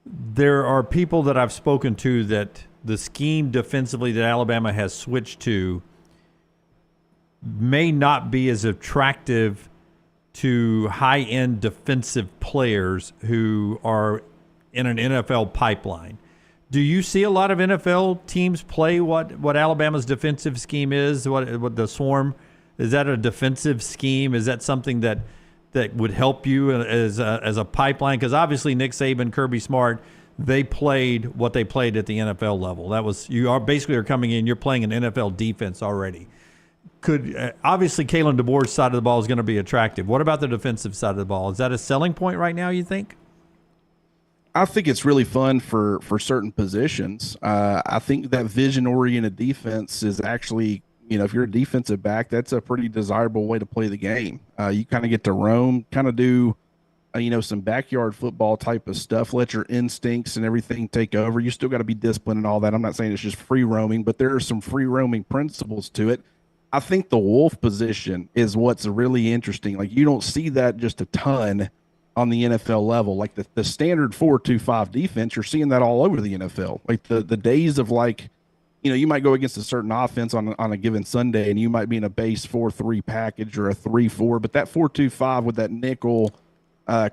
There are people that I've spoken to that the scheme defensively that Alabama has switched to may not be as attractive to high-end defensive players who are in an NFL pipeline. Do you see a lot of NFL teams play what Alabama's defensive scheme is, what the swarm? Is that a defensive scheme? Is that something that would help you as a pipeline? Because obviously Nick Saban, Kirby Smart, they played what they played at the NFL level. That was you are basically coming in. You're playing an NFL defense already. Obviously Kalen DeBoer's side of the ball is going to be attractive. What about the defensive side of the ball? Is that a selling point right now, you think? I think it's really fun for certain positions. I think that vision-oriented defense is actually, if you're a defensive back, that's a pretty desirable way to play the game. You kind of get to roam, kind of do, some backyard football type of stuff, let your instincts and everything take over. You still got to be disciplined and all that. I'm not saying it's just free roaming, but there are some free roaming principles to it. I think the wolf position is what's really interesting. You don't see that just a ton on the NFL level. The standard 4-2-5 defense, you're seeing that all over the NFL. The days of you might go against a certain offense on a given Sunday, and you might be in a base 4-3 package or a 3-4, but that 4-2-5 with that nickel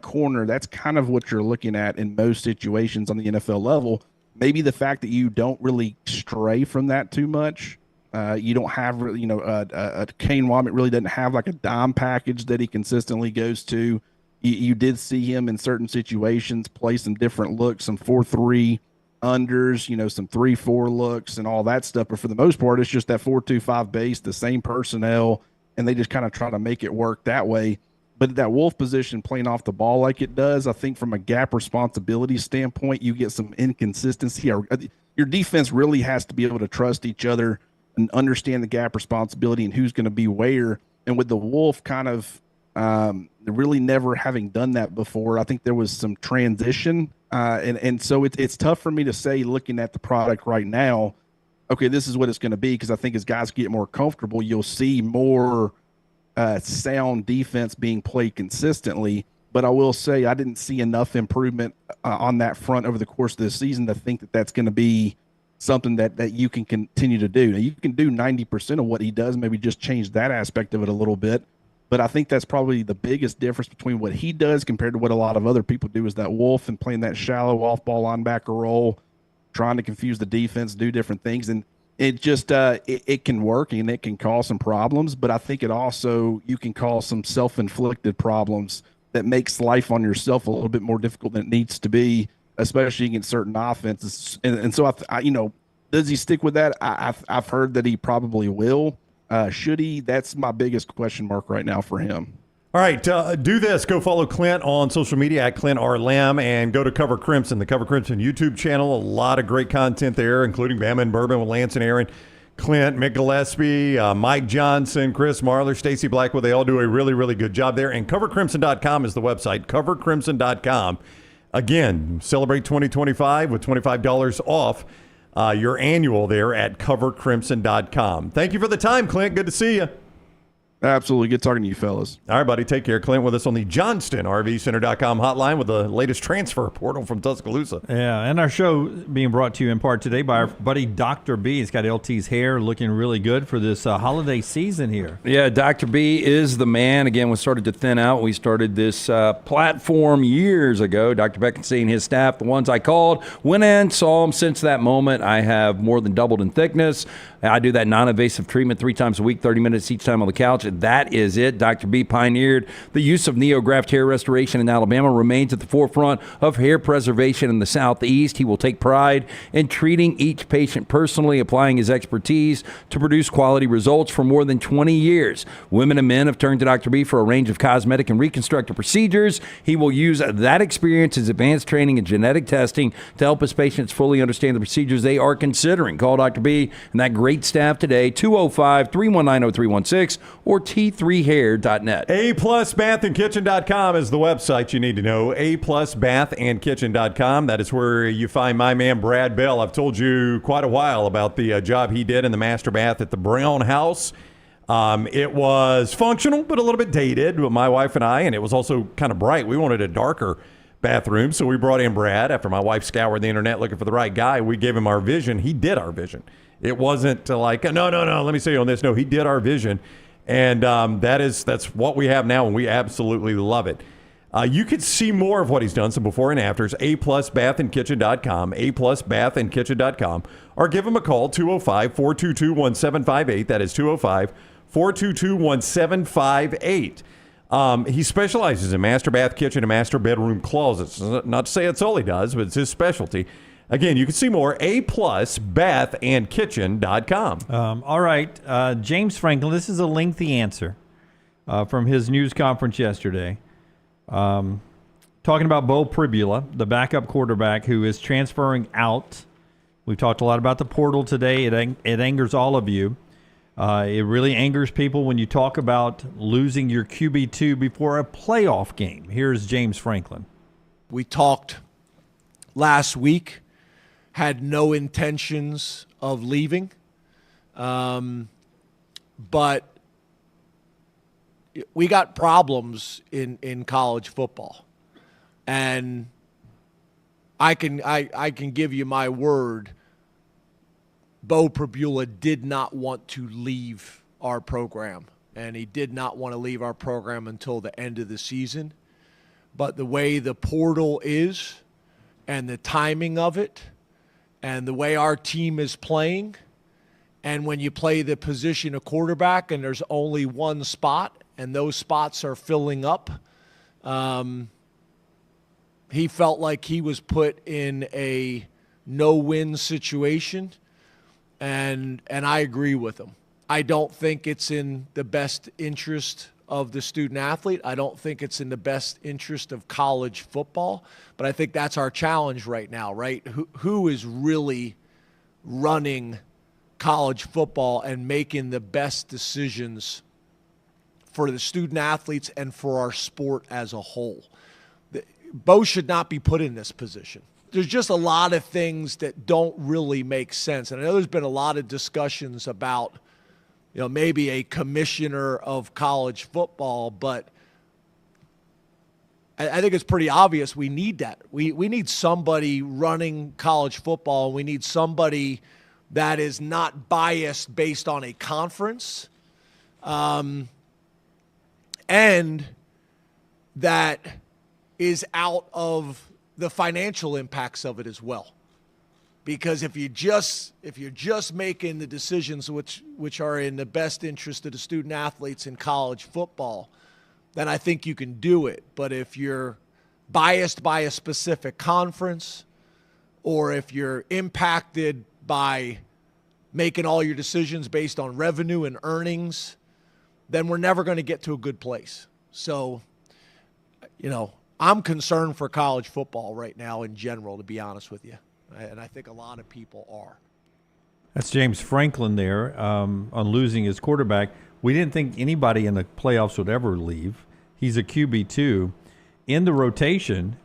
corner, that's kind of what you're looking at in most situations on the NFL level. Maybe the fact that you don't really stray from that too much. You don't have, Kane Wommack really doesn't have a dime package that he consistently goes to. You did see him in certain situations play some different looks, some 4-3 unders, some 3-4 looks and all that stuff. But for the most part, it's just that 4-2-5 base, the same personnel, and they just kind of try to make it work that way. But that wolf position playing off the ball like it does, I think from a gap responsibility standpoint, you get some inconsistency. Your defense really has to be able to trust each other and understand the gap responsibility and who's going to be where. And with the wolf kind of really never having done that before, I think there was some transition And so it's tough for me to say, looking at the product right now, okay, this is what it's going to be, because I think as guys get more comfortable, you'll see more sound defense being played consistently. But I will say I didn't see enough improvement on that front over the course of this season to think that that's going to be something that you can continue to do. Now, you can do 90% of what he does, maybe just change that aspect of it a little bit. But I think that's probably the biggest difference between what he does compared to what a lot of other people do, is that wolf and playing that shallow off-ball linebacker role, trying to confuse the defense, do different things. And it just it can work and it can cause some problems. But I think it also, you can cause some self-inflicted problems that makes life on yourself a little bit more difficult than it needs to be, especially against certain offenses. And so, I does he stick with that? I've heard that he probably will. Should he? That's my biggest question mark right now for him. All right, do this. Go follow Clint on social media at Clint R. Lamb, and go to Cover Crimson, the Cover Crimson YouTube channel. A lot of great content there, including Bama and Bourbon with Lance and Aaron, Clint, Mick Gillespie, Mike Johnson, Chris Marler, Stacey Blackwell. They all do a really, really good job there. And CoverCrimson.com is the website, CoverCrimson.com. Again, celebrate 2025 with $25 off your annual there at CoverCrimson.com. Thank you for the time, Clint. Good to see you. Absolutely. Good talking to you, fellas. All right, buddy. Take care. Clint with us on the JohnstonRVCenter.com hotline with the latest transfer portal from Tuscaloosa. Yeah, and our show being brought to you in part today by our buddy Dr. B. He's got LT's hair looking really good for this holiday season here. Yeah, Dr. B is the man. Again, we started to thin out. We started this platform years ago. Dr. Beckinsale and his staff, the ones I called, went in, saw them. Since that moment, I have more than doubled in thickness. I do that non-invasive treatment 3 times a week, 30 minutes each time on the couch. That is it. Dr. B pioneered the use of NeoGraft hair restoration in Alabama, remains at the forefront of hair preservation in the Southeast. He will take pride in treating each patient personally, applying his expertise to produce quality results for more than 20 years. Women and men have turned to Dr. B for a range of cosmetic and reconstructive procedures. He will use that experience, his advanced training and genetic testing to help his patients fully understand the procedures they are considering. Call Dr. B and that great staff today, 205-319-0316 or T3hair.net. A+bathandkitchen.com is the website you need to know. A+bathandkitchen.com. That is where you find my man Brad Bell. I've told you quite a while about the job he did in the master bath at the Brown House. It was functional, but a little bit dated with my wife and I, and it was also kind of bright. We wanted a darker bathroom, so we brought in Brad. After my wife scoured the internet looking for the right guy, we gave him our vision. He did our vision. It wasn't like, no, let me say on this. No, he did our vision. And that's what we have now, and we absolutely love it. You could see more of what he's done, some before and afters, A+bathandkitchen.com, A+bathandkitchen.com, or give him a call, 205-422-1758. That is 205-422-1758. He specializes in master bath, kitchen, and master bedroom closets. Not to say it's all he does, but it's his specialty. Again, you can see more, A+bathandkitchen.com. All right, James Franklin, this is a lengthy answer from his news conference yesterday. Talking about Bo Pribula, the backup quarterback who is transferring out. We've talked a lot about the portal today. It angers all of you. It really angers people when you talk about losing your QB2 before a playoff game. Here's James Franklin. We talked last week. Had no intentions of leaving, but we got problems in college football, and I can give you my word. Bo Pribula did not want to leave our program, and he did not want to leave our program until the end of the season. But the way the portal is, and the timing of it, and the way our team is playing, and when you play the position of quarterback and there's only one spot and those spots are filling up, he felt like he was put in a no-win situation, and I agree with him. I don't think it's in the best interest of the student athlete. I don't think it's in the best interest of college football, but I think that's our challenge right now, right? Who is really running college football and making the best decisions for the student athletes and for our sport as a whole? Bo should not be put in this position. There's just a lot of things that don't really make sense. And I know there's been a lot of discussions about, maybe a commissioner of college football, but I think it's pretty obvious we need that. We need somebody running college football. We need somebody that is not biased based on a conference, and that is out of the financial impacts of it as well. Because if you're just making the decisions which are in the best interest of the student athletes in college football, then I think you can do it. But if you're biased by a specific conference, or if you're impacted by making all your decisions based on revenue and earnings, then we're never going to get to a good place. So, I'm concerned for college football right now in general, to be honest with you. And I think a lot of people are. That's James Franklin there on losing his quarterback. We didn't think anybody in the playoffs would ever leave. He's a QB too. In the rotation,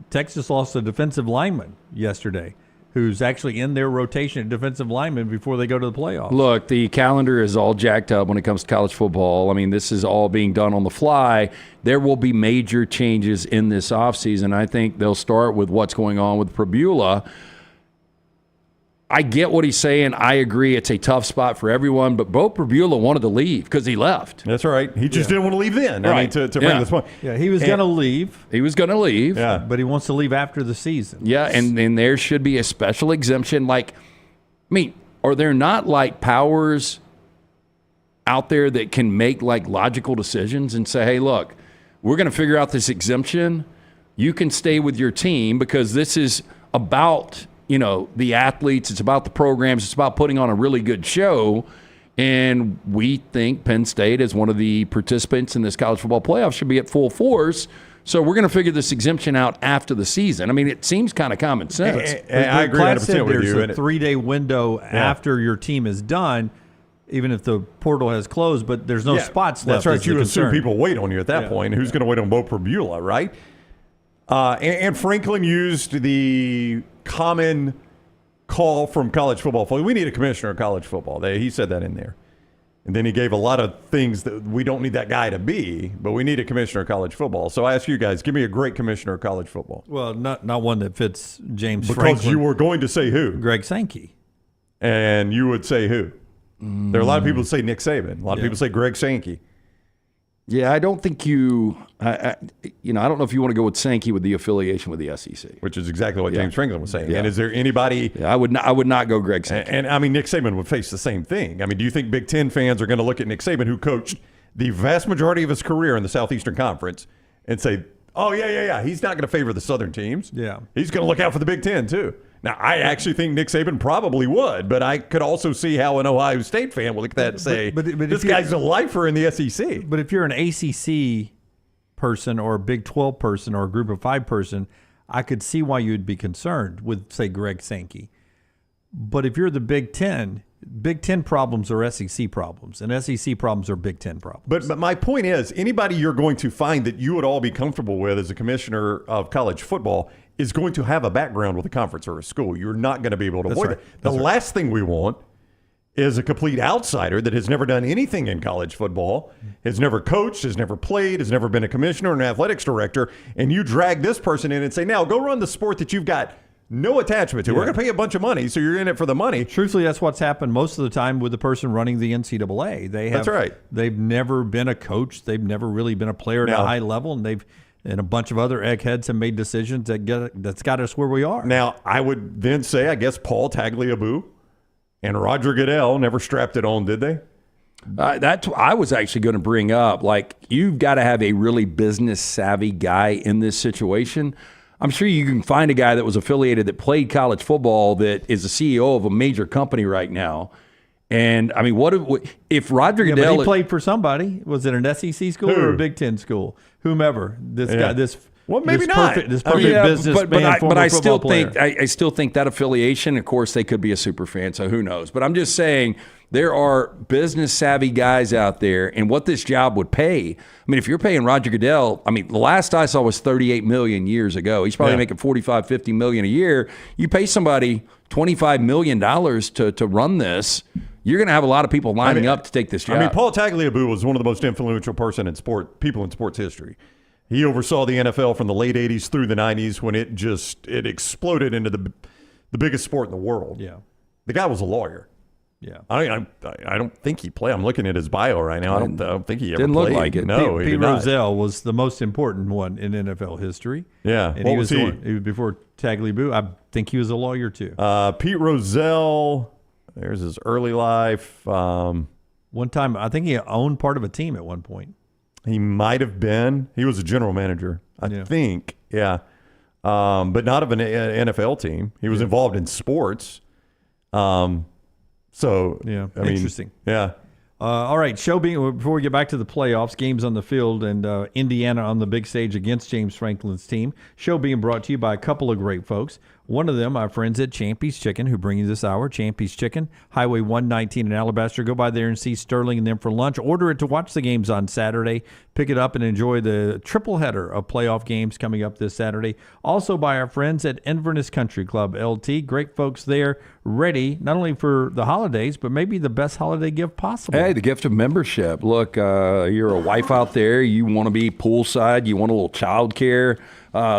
Texas lost a defensive lineman yesterday who's actually in their rotation at defensive lineman before they go to the playoffs. Look, the calendar is all jacked up when it comes to college football. I mean, this is all being done on the fly. There will be major changes in this offseason. I think they'll start with what's going on with Prabula. I get what he's saying. I agree. It's a tough spot for everyone, but Bo Prabula wanted to leave because he left. That's right. He just didn't want to leave then. Right. I mean, to bring this point. Yeah, he was going to leave. He was going to leave. Yeah. But he wants to leave after the season. Yeah, and there should be a special exemption. Are there not powers out there that can make logical decisions and say, hey, look, we're going to figure out this exemption. You can stay with your team because this is about the athletes, it's about the programs, it's about putting on a really good show. And we think Penn State, as one of the participants in this college football playoff, should be at full force. So we're going to figure this exemption out after the season. I mean, it seems kind of common sense. I agree 100% with you. There's a 3-day window after your team is done, even if the portal has closed, but there's no spots left. That's right. You assume people wait on you at that point. Who's going to wait on Bo Prabula, right? And Franklin used the common call from college football. We need a commissioner of college football. He said that in there. And then he gave a lot of things that we don't need that guy to be, but we need a commissioner of college football. So I ask you guys, give me a great commissioner of college football. Well, not one that fits James because Franklin. You were going to say who? Greg Sankey. And you would say who? There are a lot of people who say Nick Saban. A lot of people say Greg Sankey. Yeah, I don't think I don't know if you want to go with Sankey with the affiliation with the SEC, which is exactly what James Franklin was saying. Yeah. And is there anybody? Yeah, I would not go Greg Sankey. And I mean, Nick Saban would face the same thing. I mean, do you think Big Ten fans are going to look at Nick Saban, who coached the vast majority of his career in the Southeastern Conference, and say, "Oh yeah, he's not going to favor the Southern teams. Yeah, he's going to look out for the Big Ten too." Now, I actually think Nick Saban probably would, but I could also see how an Ohio State fan would look at that and say, but this guy's a lifer in the SEC. But if you're an ACC person or a Big 12 person or a Group of 5 person, I could see why you'd be concerned with, say, Greg Sankey. But if you're the Big 10 problems are SEC problems, and SEC problems are Big 10 problems. But my point is, anybody you're going to find that you would all be comfortable with as a commissioner of college football is going to have a background with a conference or a school. You're not going to be able to avoid that. The last thing we want is a complete outsider that has never done anything in college football, has never coached, has never played, has never been a commissioner or an athletics director, and you drag this person in and say, now go run the sport that you've got no attachment to. We're going to pay you a bunch of money, so you're in it for the money. Truthfully, that's what's happened most of the time with the person running the NCAA. That's right. They've never been a coach. They've never really been a player at a high level, and a bunch of other eggheads have made decisions that's got us where we are. Now, I would then say, I guess Paul Tagliabue and Roger Goodell never strapped it on, did they? That's I was actually going to bring up. You've got to have a really business-savvy guy in this situation. I'm sure you can find a guy that was affiliated that played college football that is a CEO of a major company right now. And, I mean, if Roger Goodell... But he played for somebody. Was it an SEC school or a Big Ten school? Whomever. This guy, this Well, maybe this not. This perfect businessman, but I still player. think I still think that affiliation. Of course, they could be a super fan, so who knows? But I'm just saying there are business savvy guys out there, and what this job would pay. I mean, if you're paying Roger Goodell, I mean, the last I saw was $38 million years ago. He's probably making $45-50 million a year. You pay somebody $25 million to run this. You're going to have a lot of people lining up to take this job. I mean, Paul Tagliabue was one of the most influential people in sports history. He oversaw the NFL from the late 80s through the 90s when it exploded into the biggest sport in the world. Yeah. The guy was a lawyer. Yeah. I don't think he played. I'm looking at his bio right now. I don't think he ever didn't played. look like it. No, he Pete did not. Rozelle was the most important one in NFL history. Yeah. And What he was was he? the one, he was before Tagliabue. I think he was a lawyer too. Pete Rozelle, there's his early life. One time, I think he owned part of a team at one point. He might have been. He was a general manager, I think. Yeah. But not of an NFL team. He was involved in sports. So, yeah, I mean, interesting. Yeah. All right, before we get back to the playoffs, games on the field, and Indiana on the big stage against James Franklin's team. Show being brought to you by a couple of great folks. One of them, our friends at Champy's Chicken, who bring you this hour. Champy's Chicken, Highway 119 in Alabaster. Go by there and see Sterling and them for lunch. Order it to watch the games on Saturday. Pick it up and enjoy the triple header of playoff games coming up this Saturday. Also by our friends at Inverness Country Club, LT. Great folks there, ready not only for the holidays, but maybe the best holiday gift possible. Hey, the gift of membership. Look, you're a wife out there. You want to be poolside. You want a little child care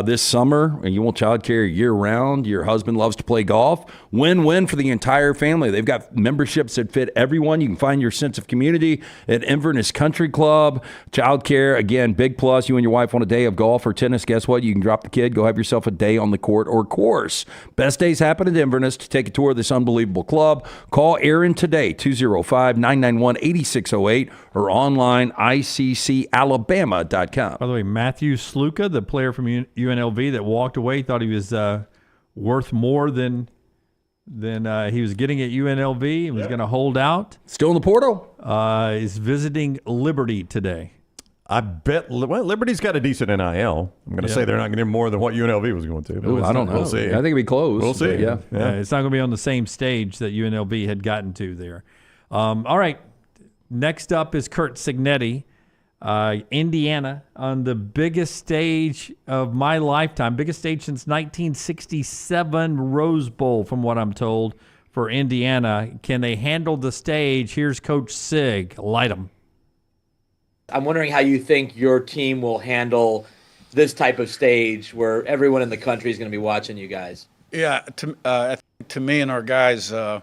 this summer, and you want child care year-round. Your husband loves to play golf. Win-win for the entire family. They've got memberships that fit everyone. You can find your sense of community at Inverness Country Club. Child care, again, big plus. You and your wife want a day of golf or tennis. Guess what? You can drop the kid, go have yourself a day on the court or course. Best days happen at Inverness. To take a tour of this unbelievable club, call Aaron today, 205-991-8608, or online, iccalabama.com. By the way, Matthew Sluka, the player from UNLV that walked away, thought he was worth more than he was getting at UNLV and was going to hold out. Still in the portal? Is visiting Liberty today. I bet. Well, Liberty's got a decent NIL. I'm going to say they're not going to give more than what UNLV was going to. Ooh, I don't know. We'll see. I think it'll be close. We'll see. Yeah. It's not going to be on the same stage that UNLV had gotten to there. All right. Next up is Kurt Signetti. Indiana on the biggest stage of my lifetime, biggest stage since 1967, Rose Bowl, from what I'm told, for Indiana. Can they handle the stage? Here's Coach Sig. Light 'em. I'm wondering how you think your team will handle this type of stage where everyone in the country is going to be watching you guys. Yeah, to me and our guys, in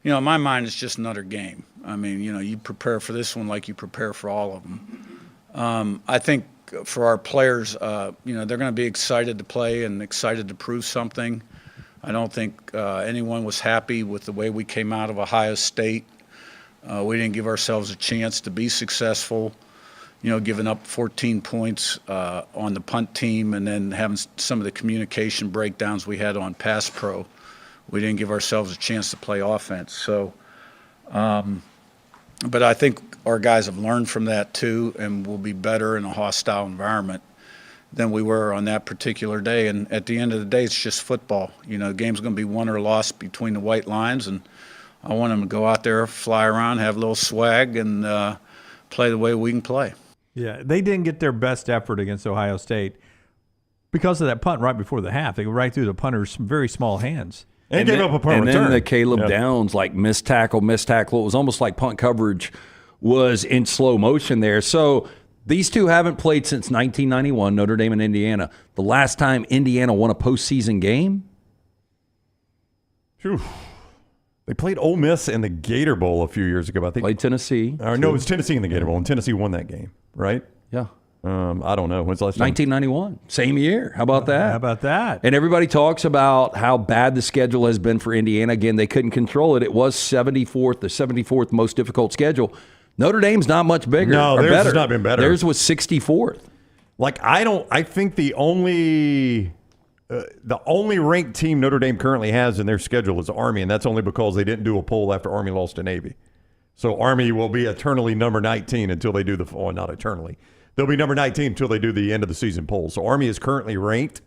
my mind, it's just another game. I mean, you prepare for this one like you prepare for all of them. I think for our players, they're going to be excited to play and excited to prove something. I don't think anyone was happy with the way we came out of Ohio State. We didn't give ourselves a chance to be successful, giving up 14 points on the punt team and then having some of the communication breakdowns we had on pass pro. We didn't give ourselves a chance to play offense. So, but I think our guys have learned from that too, and will be better in a hostile environment than we were on that particular day. And at the end of the day, it's just football. The game's going to be won or lost between the white lines, and I want them to go out there, fly around, have a little swag, and play the way we can play. Yeah, they didn't get their best effort against Ohio State because of that punt right before the half. They go right through the punter's very small hands. And gave up a punt return. And then the Caleb Downs, missed tackle. It was almost like punt coverage was in slow motion there. So these two haven't played since 1991, Notre Dame and Indiana. The last time Indiana won a postseason game? Whew. They played Ole Miss in the Gator Bowl a few years ago. I think played Tennessee. No, it was Tennessee in the Gator Bowl, and Tennessee won that game, right? Yeah. I don't know. When's the last time? 1991. Same year. How about that? How about that? And everybody talks about how bad the schedule has been for Indiana. Again, they couldn't control it. It was the 74th most difficult schedule. Notre Dame's not much bigger. No, theirs has not been better. Theirs was 64th. I think the only ranked team Notre Dame currently has in their schedule is Army, and that's only because they didn't do a poll after Army lost to Navy. So Army will be eternally number 19 until they do not eternally. They'll be number 19 until they do the end of the season poll. So Army is currently ranked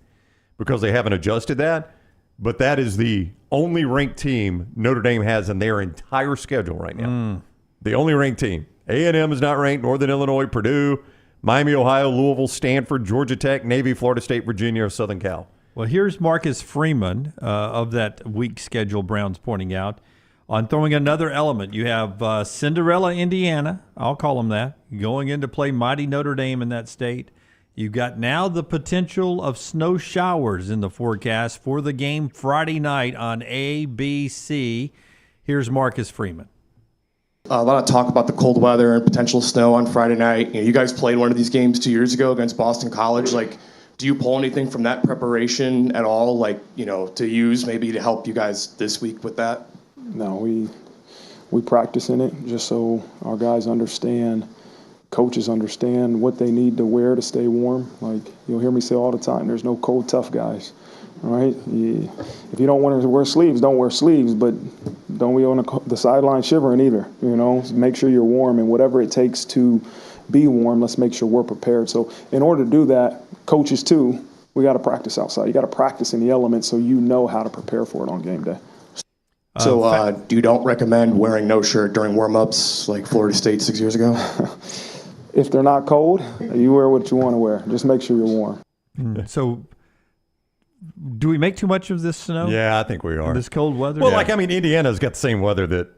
because they haven't adjusted that. But that is the only ranked team Notre Dame has in their entire schedule right now. The only ranked team. A&M is not ranked. Northern Illinois, Purdue, Miami, Ohio, Louisville, Stanford, Georgia Tech, Navy, Florida State, Virginia, Southern Cal. Well, here's Marcus Freeman of that weak schedule Brown's pointing out. On throwing another element, you have Cinderella, Indiana. I'll call them that. Going in to play mighty Notre Dame in that state. You've got now the potential of snow showers in the forecast for the game Friday night on ABC. Here's Marcus Freeman. A lot of talk about the cold weather and potential snow on Friday night. You guys played one of these games 2 years ago against Boston College. Do you pull anything from that preparation at all, to use maybe to help you guys this week with that? No, we practice in it just so our guys understand, coaches understand what they need to wear to stay warm. You'll hear me say all the time, there's no cold, tough guys, all right? If you don't want to wear sleeves, don't wear sleeves, but don't be on the sideline shivering either, Make sure you're warm, and whatever it takes to be warm, let's make sure we're prepared. So in order to do that, coaches too, we got to practice outside. You got to practice in the elements so you know how to prepare for it on game day. So you don't recommend wearing no shirt during warm-ups like Florida State 6 years ago? If they're not cold, you wear what you want to wear. Just make sure you're warm. So do we make too much of this snow? Yeah, I think we are. This cold weather? Well, Indiana's got the same weather that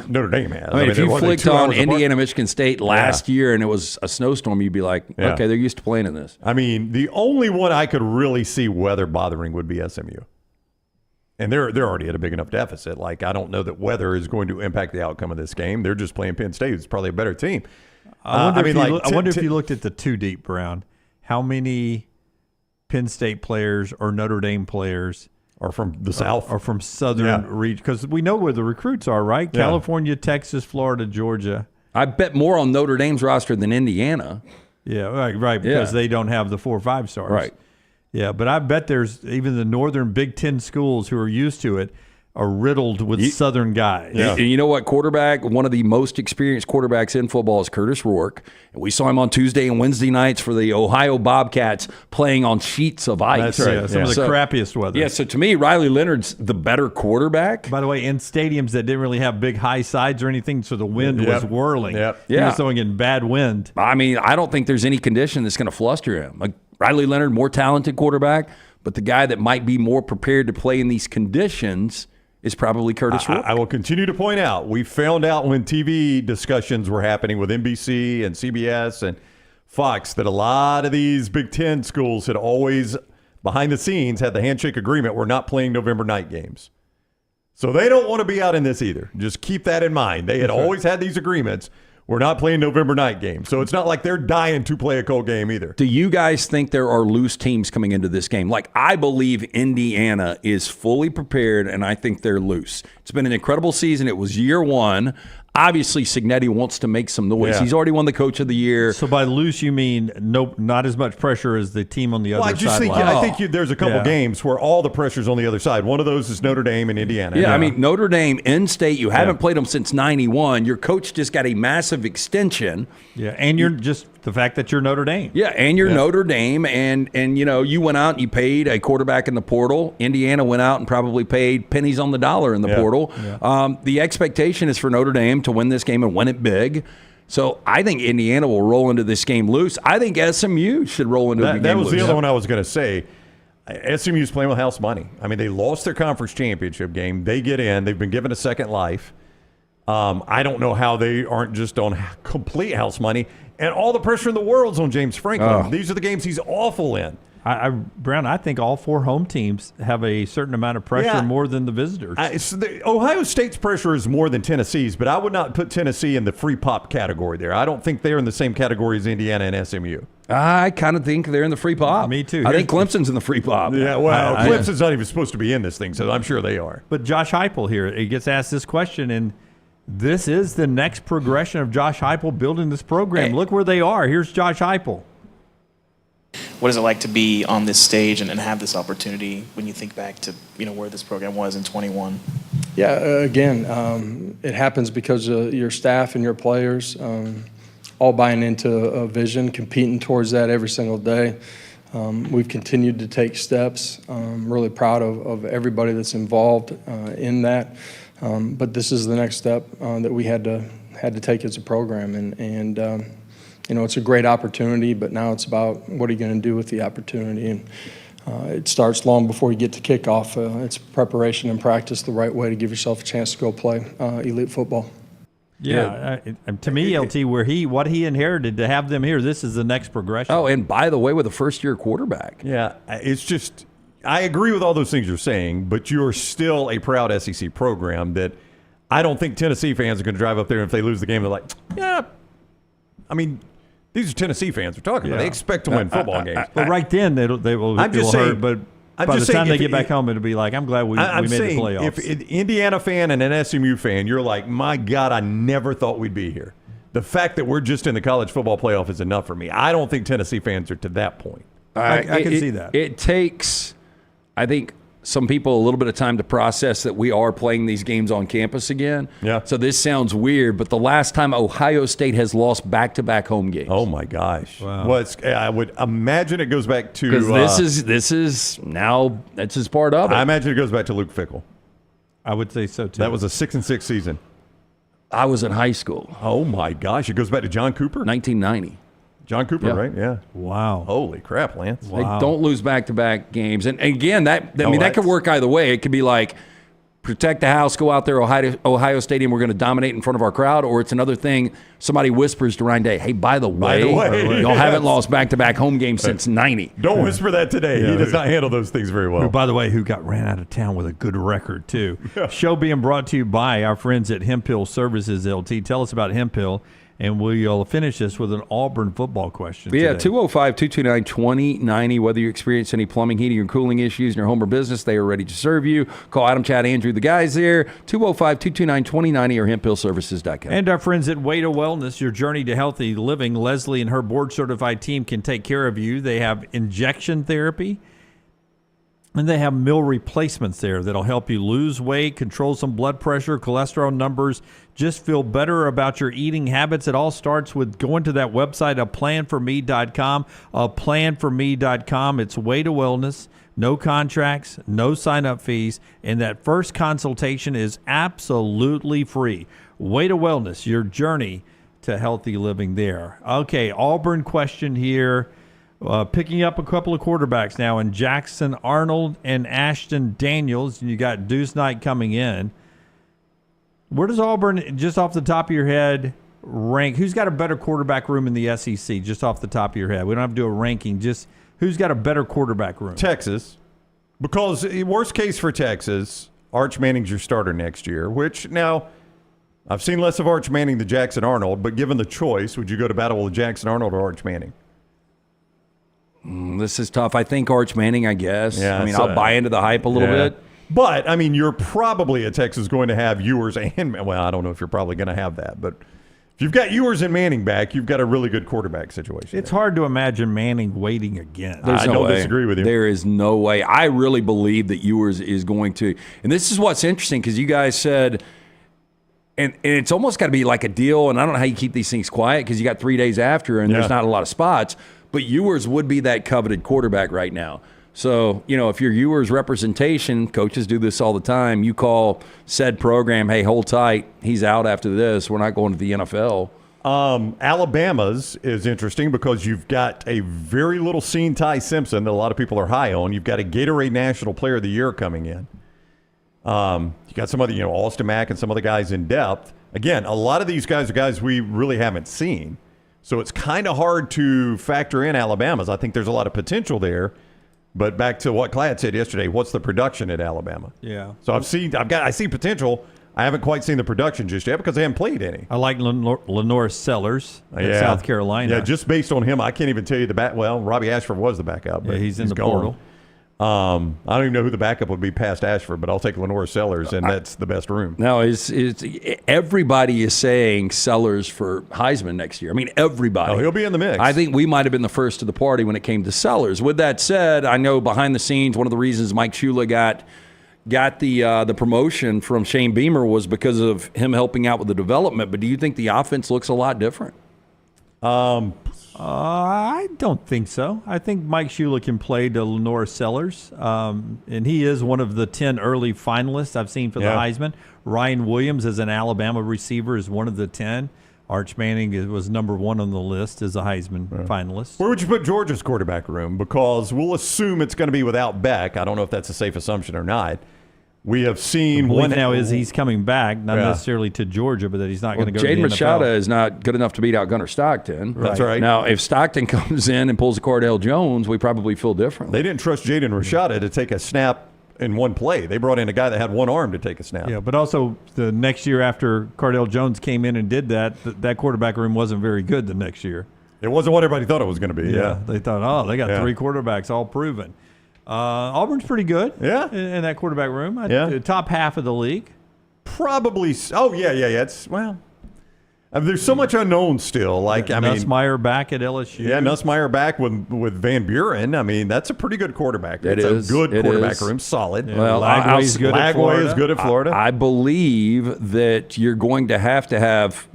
Notre Dame has. If you flicked on Indiana, Michigan State last year and it was a snowstorm, you'd be like, okay, they're used to playing in this. The only one I could really see weather bothering would be SMU. And they're already at a big enough deficit. I don't know that weather is going to impact the outcome of this game. They're just playing Penn State, who's probably a better team. I wonder if you looked at the two deep, Brown. How many Penn State players or Notre Dame players are from the South? Or from Southern region? Because we know where the recruits are, right? Yeah. California, Texas, Florida, Georgia. I bet more on Notre Dame's roster than Indiana. Yeah, right, because they don't have the 4 or 5 stars. Right. Yeah, but I bet there's even the northern Big Ten schools who are used to it are riddled with Southern guys. Yeah. And you know what? One of the most experienced quarterbacks in football is Curtis Rourke. And we saw him on Tuesday and Wednesday nights for the Ohio Bobcats playing on sheets of ice. That's right. Yeah, some of the crappiest weather. Yeah, so to me, Riley Leonard's the better quarterback. By the way, in stadiums that didn't really have big high sides or anything, so the wind was whirling. He was throwing in bad wind. I don't think there's any condition that's going to fluster him. Riley Leonard, more talented quarterback, but the guy that might be more prepared to play in these conditions is probably Curtis Rourke. I will continue to point out, we found out when TV discussions were happening with NBC and CBS and Fox that a lot of these Big Ten schools had always, behind the scenes, had the handshake agreement, we're not playing November night games. So they don't want to be out in this either. Just keep that in mind. They had always had these agreements. We're not playing November night games. So it's not like they're dying to play a cold game either. Do you guys think there are loose teams coming into this game? I believe Indiana is fully prepared, and I think they're loose. It's been an incredible season. It was year one. Obviously, Cignetti wants to make some noise. Yeah. He's already won the Coach of the Year. So by loose, you mean not as much pressure as the team on the other side. I think there's a couple games where all the pressure's on the other side. One of those is Notre Dame and Indiana. Yeah, Notre Dame in-state, you haven't played them since 91. Your coach just got a massive extension. Yeah, and you're just the fact that you're Notre Dame. Yeah, and you're Notre Dame, and you went out and you paid a quarterback in the portal. Indiana went out and probably paid pennies on the dollar in the portal. Yeah. The expectation is for Notre Dame to win this game and win it big. So I think Indiana will roll into this game loose. I think SMU should roll into the game loose. That was the other one I was going to say. SMU's playing with house money. They lost their conference championship game. They get in. They've been given a second life. I don't know how they aren't just on complete house money. And all the pressure in the world's on James Franklin. These are the games he's awful in. Brown, I think all 4 home teams have a certain amount of pressure more than the visitors. Ohio State's pressure is more than Tennessee's, but I would not put Tennessee in the free pop category there. I don't think they're in the same category as Indiana and SMU. I kind of think they're in the free pop. Me too. I think Clemson's in the free pop. Yeah, well, Clemson's not even supposed to be in this thing, so I'm sure they are. But Josh Heupel here, he gets asked this question, and this is the next progression of Josh Heupel building this program. Look where they are. Here's Josh Heupel. What is it like to be on this stage and have this opportunity when you think back to where this program was in 21? Yeah, again, it happens because of your staff and your players. all buying into a vision, competing towards that every single day. We've continued to take steps. I'm really proud of everybody that's involved in that. But this is the next step that we had to take as a program. And you know, it's a great opportunity, but now it's about what are you going to do with the opportunity. And it starts long before you get to kickoff. It's preparation and practice the right way to give yourself a chance to go play elite football. Yeah, to me, LT, what he inherited to have them here, this is the next progression. Oh, and by the way, with a first-year quarterback. Yeah, it's just I agree with all those things you're saying, but you're still a proud SEC program that I don't think Tennessee fans are going to drive up there and if they lose the game, they're like, yeah. I mean, these are Tennessee fans we're talking about. They expect to win football games. But right then, they will I'm just saying, hurt, but by the time they get back home, it'll be like, I'm glad we made the playoffs. If an Indiana fan and an SMU fan, you're like, my God, I never thought we'd be here. The fact that we're just in the college football playoff is enough for me. I don't think Tennessee fans are to that point. I can see that. It takes, I think, some people a little bit of time to process that we are playing these games on campus again. Yeah. So this sounds weird, but the last time Ohio State has lost back-to-back home games. Oh my gosh! Wow. Well, I would imagine it goes back to because this is now that's just part of it. I imagine it goes back to Luke Fickell. I would say so too. That was a 6-6 season. I was in high school. Oh my gosh! It goes back to John Cooper. 1990. John Cooper, right? Yeah. Wow. Holy crap, Lance. Wow. They don't lose back-to-back games. And again, that could work either way. It could be like, protect the house, go out there, Ohio Stadium, we're going to dominate in front of our crowd. Or it's another thing, somebody whispers to Ryan Day, hey, by the way, y'all haven't lost back-to-back home games since 90. Don't whisper that today. He does not handle those things very well. Who, by the way, who got ran out of town with a good record, too. Show being brought to you by our friends at Hemphill Services, LT. Tell us about Hemphill. And we'll finish this with an Auburn football question. Yeah, today. 205-229-2090. Whether you experience any plumbing, heating, or cooling issues in your home or business, they are ready to serve you. Call Adam, Chad, Andrew, the guys there, 205-229-2090 or hemphillservices.com. And our friends at Way to Wellness, your journey to healthy living. Leslie and her board-certified team can take care of you. They have injection therapy, and they have meal replacements there that'll help you lose weight, control some blood pressure, cholesterol numbers, just feel better about your eating habits. It all starts with going to that website, aplanforme.com, aplanforme.com. It's Way to Wellness, no contracts, no sign-up fees, and that first consultation is absolutely free. Way to Wellness, your journey to healthy living there. Okay, Auburn question here. Picking up a couple of quarterbacks now in Jackson Arnold and Ashton Daniels. And you got Deuce Knight coming in. Where does Auburn, just off the top of your head, rank? Who's got a better quarterback room in the SEC, just off the top of your head? We don't have to do a ranking. Just who's got a better quarterback room? Texas. Because worst case for Texas, Arch Manning's your starter next year, which now I've seen less of Arch Manning than Jackson Arnold, but given the choice, would you go to battle with Jackson Arnold or Arch Manning? This is tough. I think Arch Manning, I guess. Yeah, I mean, I'll buy into the hype a little bit. But, I mean, you're probably at Texas going to have Ewers and, well, I don't know if you're probably going to have that, but if you've got Ewers and Manning back, you've got a really good quarterback situation. It's hard to imagine Manning waiting again. I don't disagree with you. There is no way. I really believe that Ewers is going to, and this is what's interesting because you guys said, and it's almost got to be like a deal, and I don't know how you keep these things quiet because you got 3 days after and there's not a lot of spots, but Ewers would be that coveted quarterback right now. So, if you're Ewers representation, coaches do this all the time. You call said program, hey, hold tight. He's out after this. We're not going to the NFL. Alabama's is interesting because you've got a very little seen Ty Simpson that a lot of people are high on. You've got a Gatorade National Player of the Year coming in. You got some other, Austin Mack and some other guys in depth. Again, a lot of these guys are guys we really haven't seen. So it's kind of hard to factor in Alabama's. I think there's a lot of potential there. But back to what Clad said yesterday, what's the production at Alabama? Yeah. So I see potential. I haven't quite seen the production just yet because they haven't played any. I like Lenore Sellers at South Carolina. Yeah, just based on him, I can't even tell you well, Robbie Ashford was the backup. But he's in the gone. portal. I don't even know who the backup would be past Ashford, but I'll take Lenore Sellers, and that's the best room. No, everybody is saying Sellers for Heisman next year. I mean, everybody. Oh, he'll be in the mix. I think we might have been the first to the party when it came to Sellers. With that said, I know behind the scenes, one of the reasons Mike Shula got the promotion from Shane Beamer was because of him helping out with the development. But do you think the offense looks a lot different? I don't think so. I think Mike Shula can play to Lenore Sellers, and he is one of the 10 early finalists I've seen for the Heisman. Ryan Williams, as an Alabama receiver, is one of the 10. Arch Manning was number 1 on the list as a Heisman finalist. Where would you put Georgia's quarterback room? Because we'll assume it's going to be without Beck. I don't know if that's a safe assumption or not. We have seen one now is he's coming back, not necessarily to Georgia, but that he's not going to go to the Jaden NFL. Rashada is not good enough to beat out Gunnar Stockton. That's right. Now, if Stockton comes in and pulls a Cordell Jones, we probably feel different. They didn't trust Jaden Rashada to take a snap in one play. They brought in a guy that had one arm to take a snap. Yeah, but also the next year after Cardell Jones came in and did that, that quarterback room wasn't very good the next year. It wasn't what everybody thought it was going to be. Yeah. They thought, they got 3 quarterbacks all proven. Auburn's pretty good in that quarterback room. Top half of the league. Probably. Oh, yeah. It's, there's so much unknown still. Nussmeier back at LSU. Yeah, Nussmeier back with Van Buren. I mean, that's a pretty good quarterback. It's a good quarterback room. Solid. Yeah, well, Lagway is good at Florida. I believe that you're going to have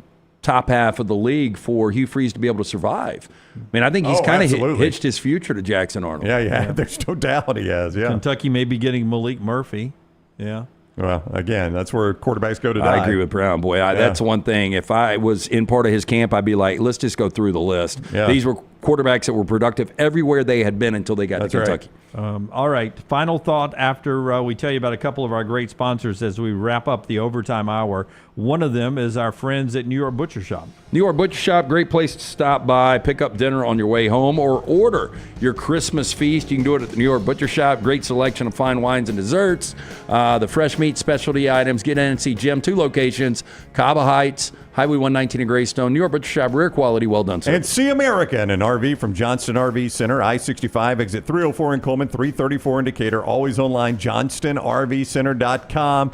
top half of the league for Hugh Freeze to be able to survive. I mean, I think he's kind of hitched his future to Jackson Arnold. Yeah. There's no doubt he has. Yeah. Kentucky may be getting Malik Murphy. Yeah. Well, again, that's where quarterbacks go to die. I agree with Brown. Boy, that's one thing. If I was in part of his camp, I'd be like, let's just go through the list. Yeah. These were quarterbacks that were productive everywhere they had been until they got to Kentucky. All right. Final thought after we tell you about a couple of our great sponsors as we wrap up the overtime hour. One of them is our friends at New York Butcher Shop. New York Butcher Shop, great place to stop by, pick up dinner on your way home, or order your Christmas feast. You can do it at the New York Butcher Shop. Great selection of fine wines and desserts, the fresh meat specialty items. Get in and see Jim, 2 locations, Cava Heights, Highway 119 in Greystone. New York Butcher Shop, rare quality, well done, sir. And see America in an RV from Johnston RV Center, I-65, exit 304 in Coleman, 334 in Decatur. Always online, johnstonrvcenter.com.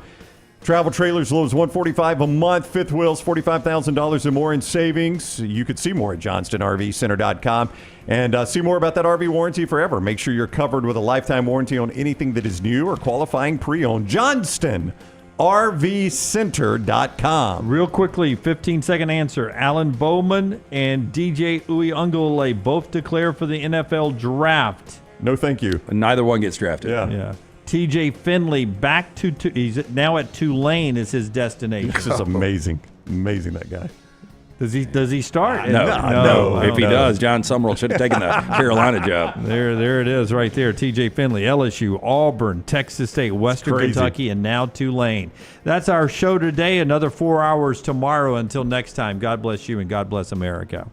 Travel trailers low as $145 a month. Fifth wheels, $45,000 or more in savings. You could see more at johnstonrvcenter.com. And see more about that RV warranty forever. Make sure you're covered with a lifetime warranty on anything that is new or qualifying pre-owned. johnstonrvcenter.com. Real quickly, 15-second answer. Alan Bowman and DJ Uiagalelei both declare for the NFL draft. No, thank you. Neither one gets drafted. Yeah. TJ Finley back to he's now at Tulane is his destination. This is amazing. Amazing, that guy. Does he start? No. If he does, John Summerall should have taken the Carolina job. There it is right there. TJ Finley, LSU, Auburn, Texas State, Western Kentucky, and now Tulane. That's our show today. Another 4 hours tomorrow. Until next time, God bless you and God bless America.